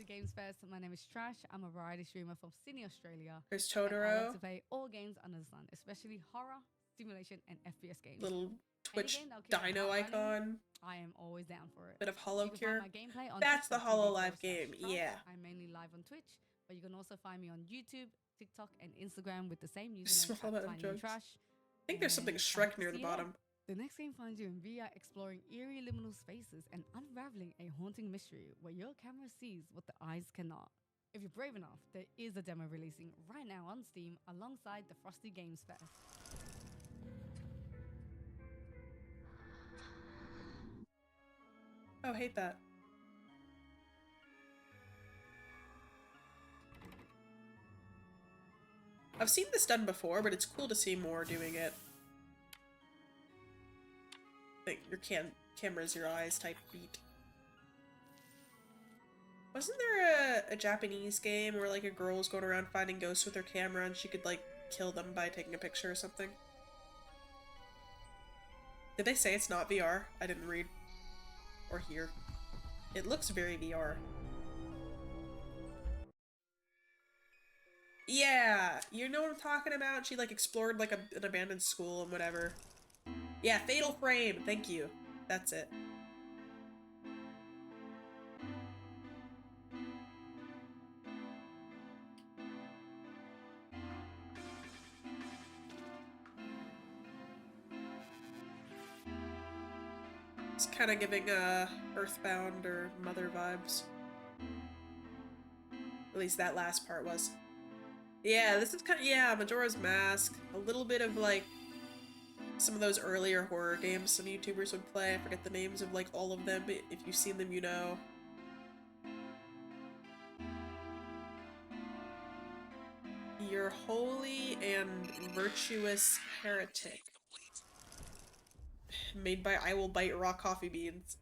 Games Fest. My name is Trash. I'm a variety streamer from Sydney, Australia. There's Totoro. I like to play all games under the sun, especially horror, simulation, and FPS games. Little Twitch dino icon. I am always down for it. Bit of Hollow Cure. My gameplay on That's the Twitch.tv Hollow Live game. Trash. Yeah. I'm mainly live on Twitch, But you can also find me on YouTube, TikTok, and Instagram with the same Small username amount at of Finding drugs. Trash. I think there's something And I Shrek hope to near see the you there. bottom. The next game finds you in VR exploring eerie liminal spaces and unraveling a haunting mystery where your camera sees what the eyes cannot. If you're brave enough, there is a demo releasing right now on Steam alongside the Frosty Games Fest. Oh, hate that. I've seen this done before, but it's cool to see more doing it. Like your camera's your eyes type beat. Wasn't there a Japanese game where like a girl was going around finding ghosts with her camera and she could like kill them by taking a picture or something? Did they say it's not VR? I didn't read or hear. It looks very VR. Yeah, you know what I'm talking about? She like explored like an abandoned school and whatever. Yeah, Fatal Frame, thank you. That's it. It's kind of giving Earthbound or Mother vibes. At least that last part was. Yeah, this is kind of, yeah, Majora's Mask. A little bit of like some of those earlier horror games some YouTubers would play. I forget the names of like all of them. If you've seen them, you know. You're holy and virtuous heretic. Made by I Will Bite Raw Coffee Beans.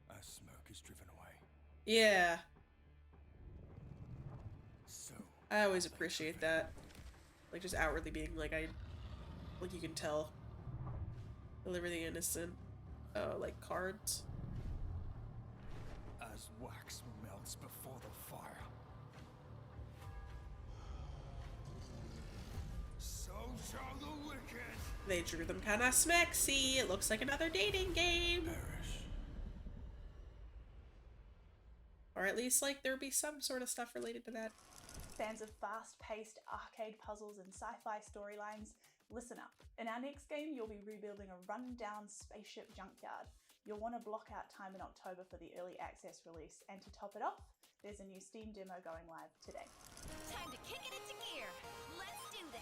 As smoke is driven away. Yeah. So I always appreciate that. Like just outwardly being like like you can tell. Deliver the innocent. Oh, like cards. as wax melts before the fire. So shall the wicked They drew them kinda smexy. It looks like another dating game. perish. Or at least like there'd be some sort of stuff related to that. Fans of fast-paced arcade puzzles and sci-fi storylines, listen up. In our next game, you'll be rebuilding a run-down spaceship junkyard. You'll want to block out time in October for the early access release, and to top it off, there's a new Steam demo going live today. Time to kick it into gear. Let's do this.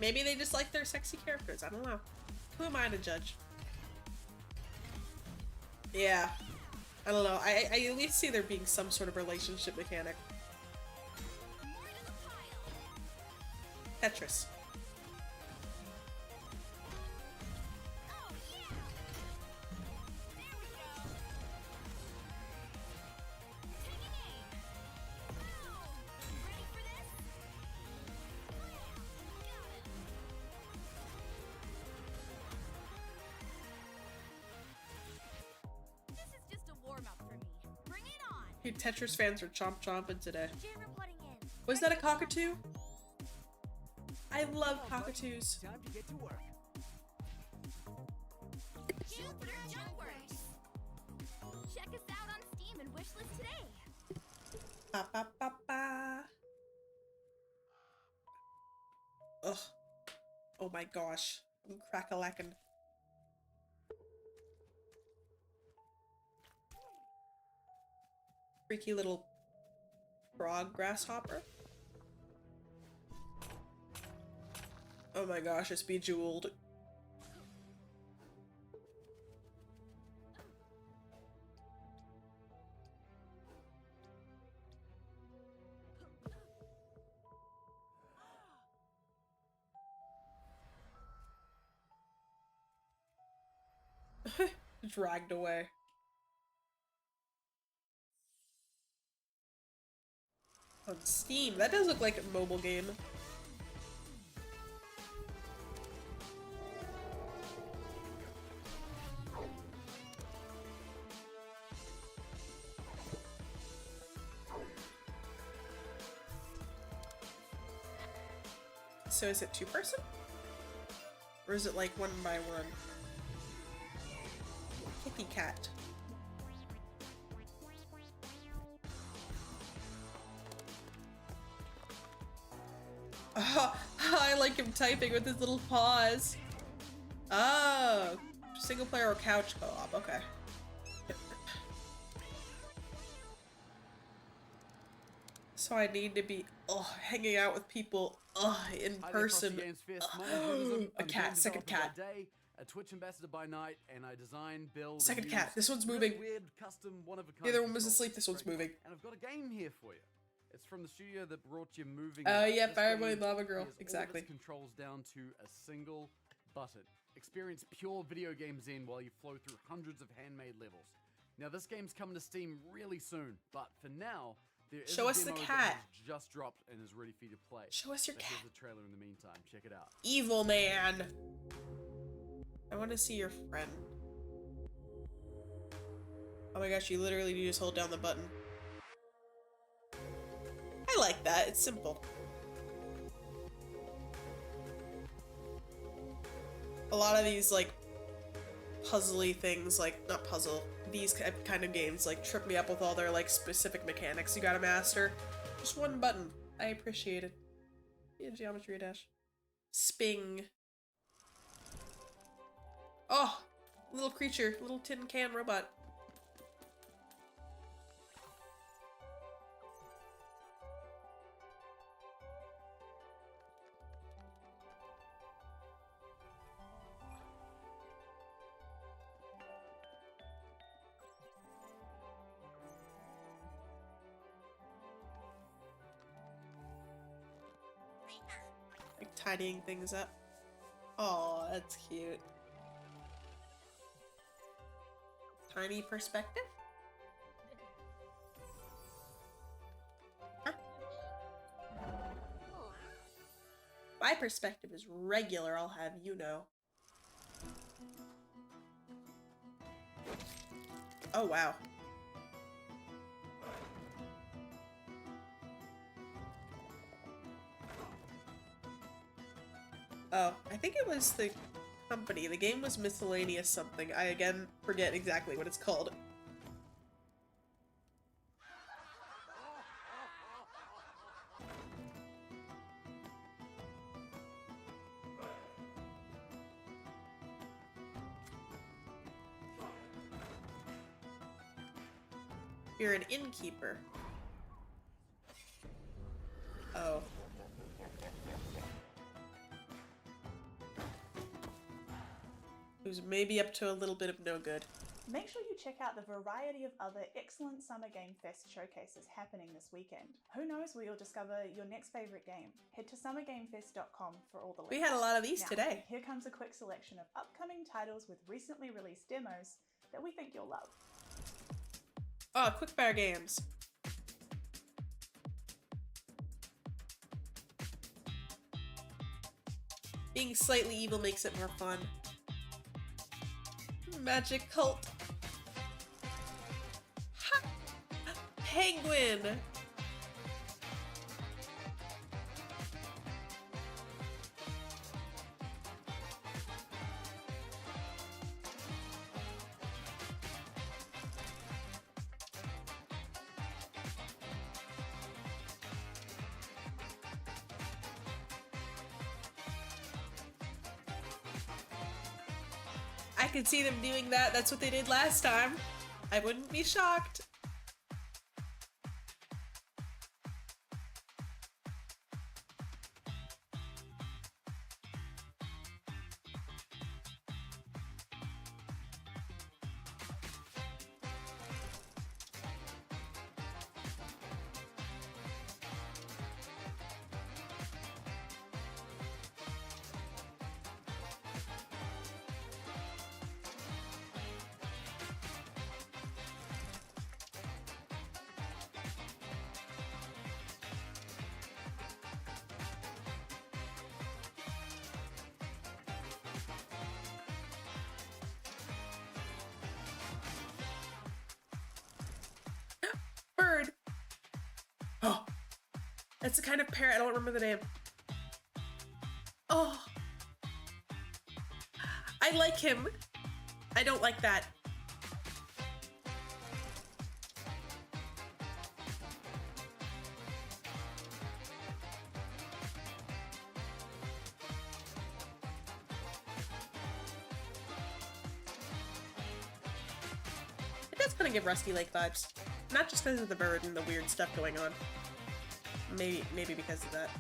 Maybe they just like their sexy characters. I don't know. Who am I to judge? Yeah. I don't know. I at least see there being some sort of relationship mechanic. Tetris. Tetris fans are chomping today. Was that a cockatoo? I love cockatoos. Time to get to work. Jupiter Junkworks. Check us out on Steam and wishlist today. Ba ba ba ba. Ugh. Oh my gosh. I'm crack-a-lackin'. Freaky little frog grasshopper. Oh my gosh, it's bejeweled. Dragged away. On Steam. That does look like a mobile game. So is it two-person? Or is it like one by one? Kitty cat. I like him typing with his little paws. Oh, single player or couch co-op. Okay. So I need to be hanging out with people in person. A cat, second cat. A Twitch ambassador by night, and I design, build, Second and cat. use This one's really moving. weird, custom, one-of-a-kind The other one was controls. asleep. This one's moving. And I've got a game here for you. It's from the studio that brought you Moving. Oh Out. yeah, This Fireboy game Lava Girl. has Exactly. all of its controls down to a single button. Experience pure video game zen while you flow through hundreds of handmade levels. Now this game's coming to Steam really soon, but for now, there is Show a us the demo that cat. has just dropped and is ready for you to play. Show us your But cat. Here's the trailer in the meantime. Check it out. Evil man. I want to see your friend. Oh my gosh, you literally do just hold down the button. I like that. It's simple. A lot of these like puzzly things, like not puzzle, these kind of games like trip me up with all their like specific mechanics you gotta master. Just one button. I appreciate it. Yeah, Geometry Dash. Sping. Oh, little creature, little tin can robot. Like tidying things up. Oh, that's cute. Tiny perspective? Huh? My perspective is regular, I'll have you know. Oh, wow. Oh, I think it was the company. The game was Miscellaneous something. I again forget exactly what it's called. You're an innkeeper. Oh. Who's maybe up to a little bit of no good. Make sure you check out the variety of other excellent Summer Game Fest showcases happening this weekend. Who knows where you'll discover your next favourite game. Head to summergamefest.com for all the links. We had a lot of these Now, today. Here comes a quick selection of upcoming titles with recently released demos that we think you'll love. Oh, quickfire games. Being slightly evil makes it more fun. Magic cult. Ha! Penguin. I could see them doing that. That's what they did last time. I wouldn't be shocked. Bird. Oh, that's the kind of parrot. I don't remember the name. Oh, I like him. I don't like that. gonna give Rusty Lake vibes. Not just because of the bird and the weird stuff going on. Maybe because of that.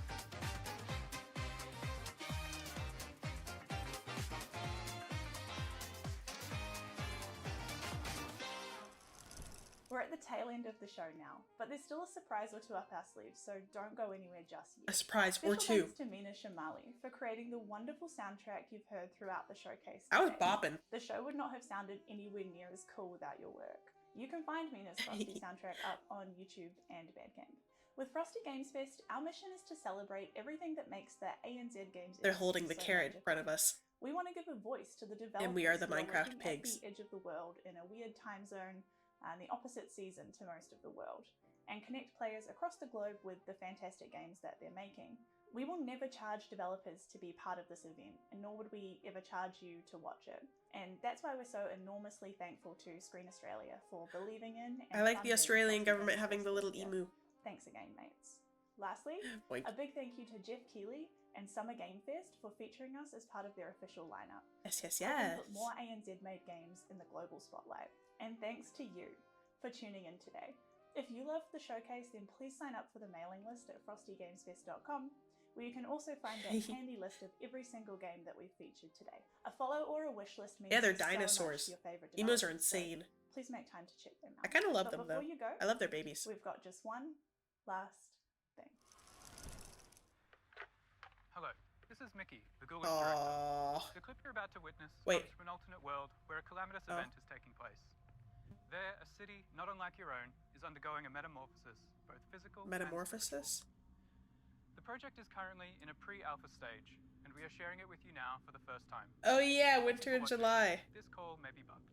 We're at the tail end of the show now, but there's still a surprise or two up our sleeves, so don't go anywhere just yet. A surprise or Special two. thanks to Mina Shamali for creating the wonderful soundtrack you've heard throughout the showcase I was today. bopping. The show would not have sounded anywhere near as cool without your work. You can find Mina's Frosty soundtrack up on YouTube and Bandcamp. With Frosty Games Fest, our mission is to celebrate everything that makes the ANZ Games They're industry holding the so carrot in magical. front of us. We want to give a voice to the developers And we are the who Minecraft working pigs. at the edge of the world in a weird time zone and the opposite season to most of the world, and connect players across the globe with the fantastic games that they're making. We will never charge developers to be part of this event, and nor would we ever charge you to watch it. And that's why we're so enormously thankful to Screen Australia for believing in and I like the funding Australian Frosty government Games having Fest the little this year. emu. Thanks again, mates. Lastly, Boink. a big thank you to Jeff Keighley and Summer Game Fest for featuring us as part of their official lineup. Yes, yes, Helping yes. put more ANZ-made games in the global spotlight. And thanks to you for tuning in today. If you loved the showcase, then please sign up for the mailing list at frostygamesfest.com, where you can also find that handy list of every single game that we've featured today. A follow or a wish list means Yeah, they're so much dinosaurs. to your favorite Emus are developers, so insane. please make time to check them out. I kind of love But them though. before you go, I love their babies. we've got just one last thing. Hello, this is Mickey, the Ghoul Director. Aww. The clip you're about to witness Wait. comes from an alternate world where a calamitous event is taking place. There, a city not unlike your own is undergoing a metamorphosis, both physical Metamorphosis? and the project is currently in a pre-alpha stage, and we are sharing it with you now for the first time. Oh yeah, winter and July. This call may be bugged.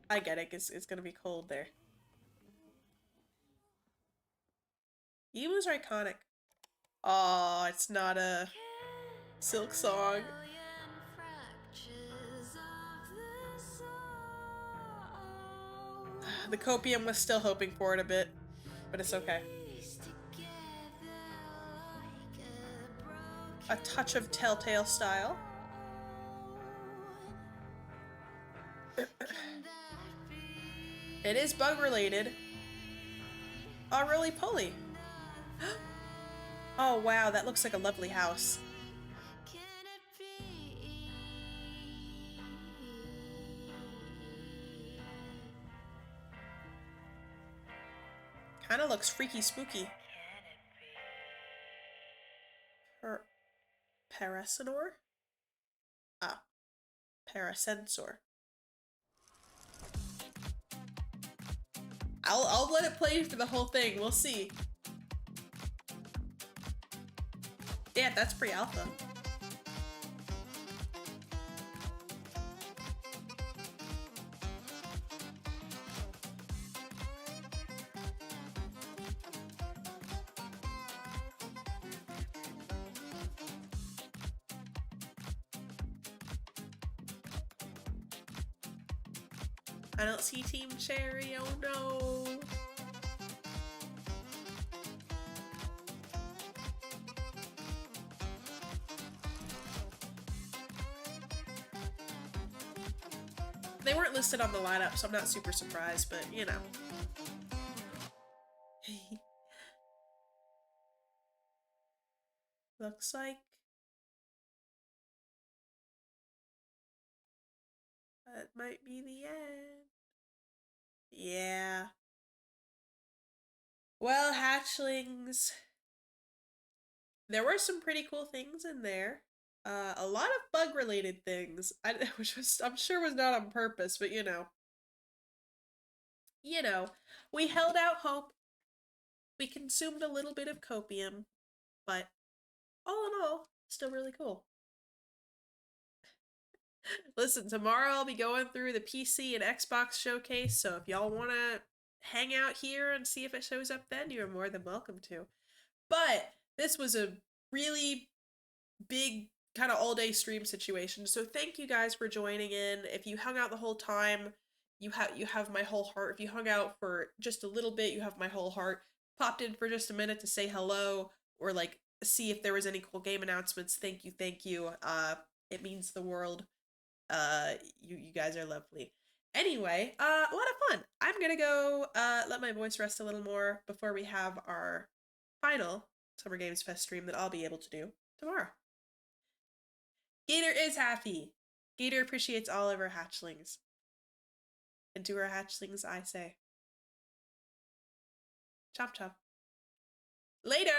I get it, it's gonna be cold there. Emus are iconic. Oh, it's not a Silk song. The copium was still hoping for it a bit, but it's okay. A touch of Telltale style. It is bug related. Oh, roly poly. Oh wow, that looks like a lovely house. Kinda looks freaky spooky. Parasensor? Ah. Parasensor. I'll let it play for the whole thing, we'll see. Yeah, that's pre-alpha. I don't see Team Cherry, oh no. They weren't listed on the lineup, so I'm not super surprised, but you know. Looks like that might be the end. Yeah. Well, hatchlings. There were some pretty cool things in there. A lot of bug-related things, which was I'm sure was not on purpose, but you know. We held out hope. We consumed a little bit of copium, but all in all, still really cool. Listen, tomorrow I'll be going through the PC and Xbox showcase, so if y'all want to hang out here and see if it shows up then, you're more than welcome to. But this was a really big kind of all-day stream situation, so thank you guys for joining in. If you hung out the whole time, you have my whole heart. If you hung out for just a little bit, you have my whole heart. Popped in for just a minute to say hello or like see if there was any cool game announcements. Thank you. It means the world. You guys are lovely. Anyway, a lot of fun. I'm gonna go let my voice rest a little more before we have our final Summer Games Fest stream that I'll be able to do tomorrow. Gator is happy. Gator appreciates all of her hatchlings. And to her hatchlings, I say, chop chop. Later!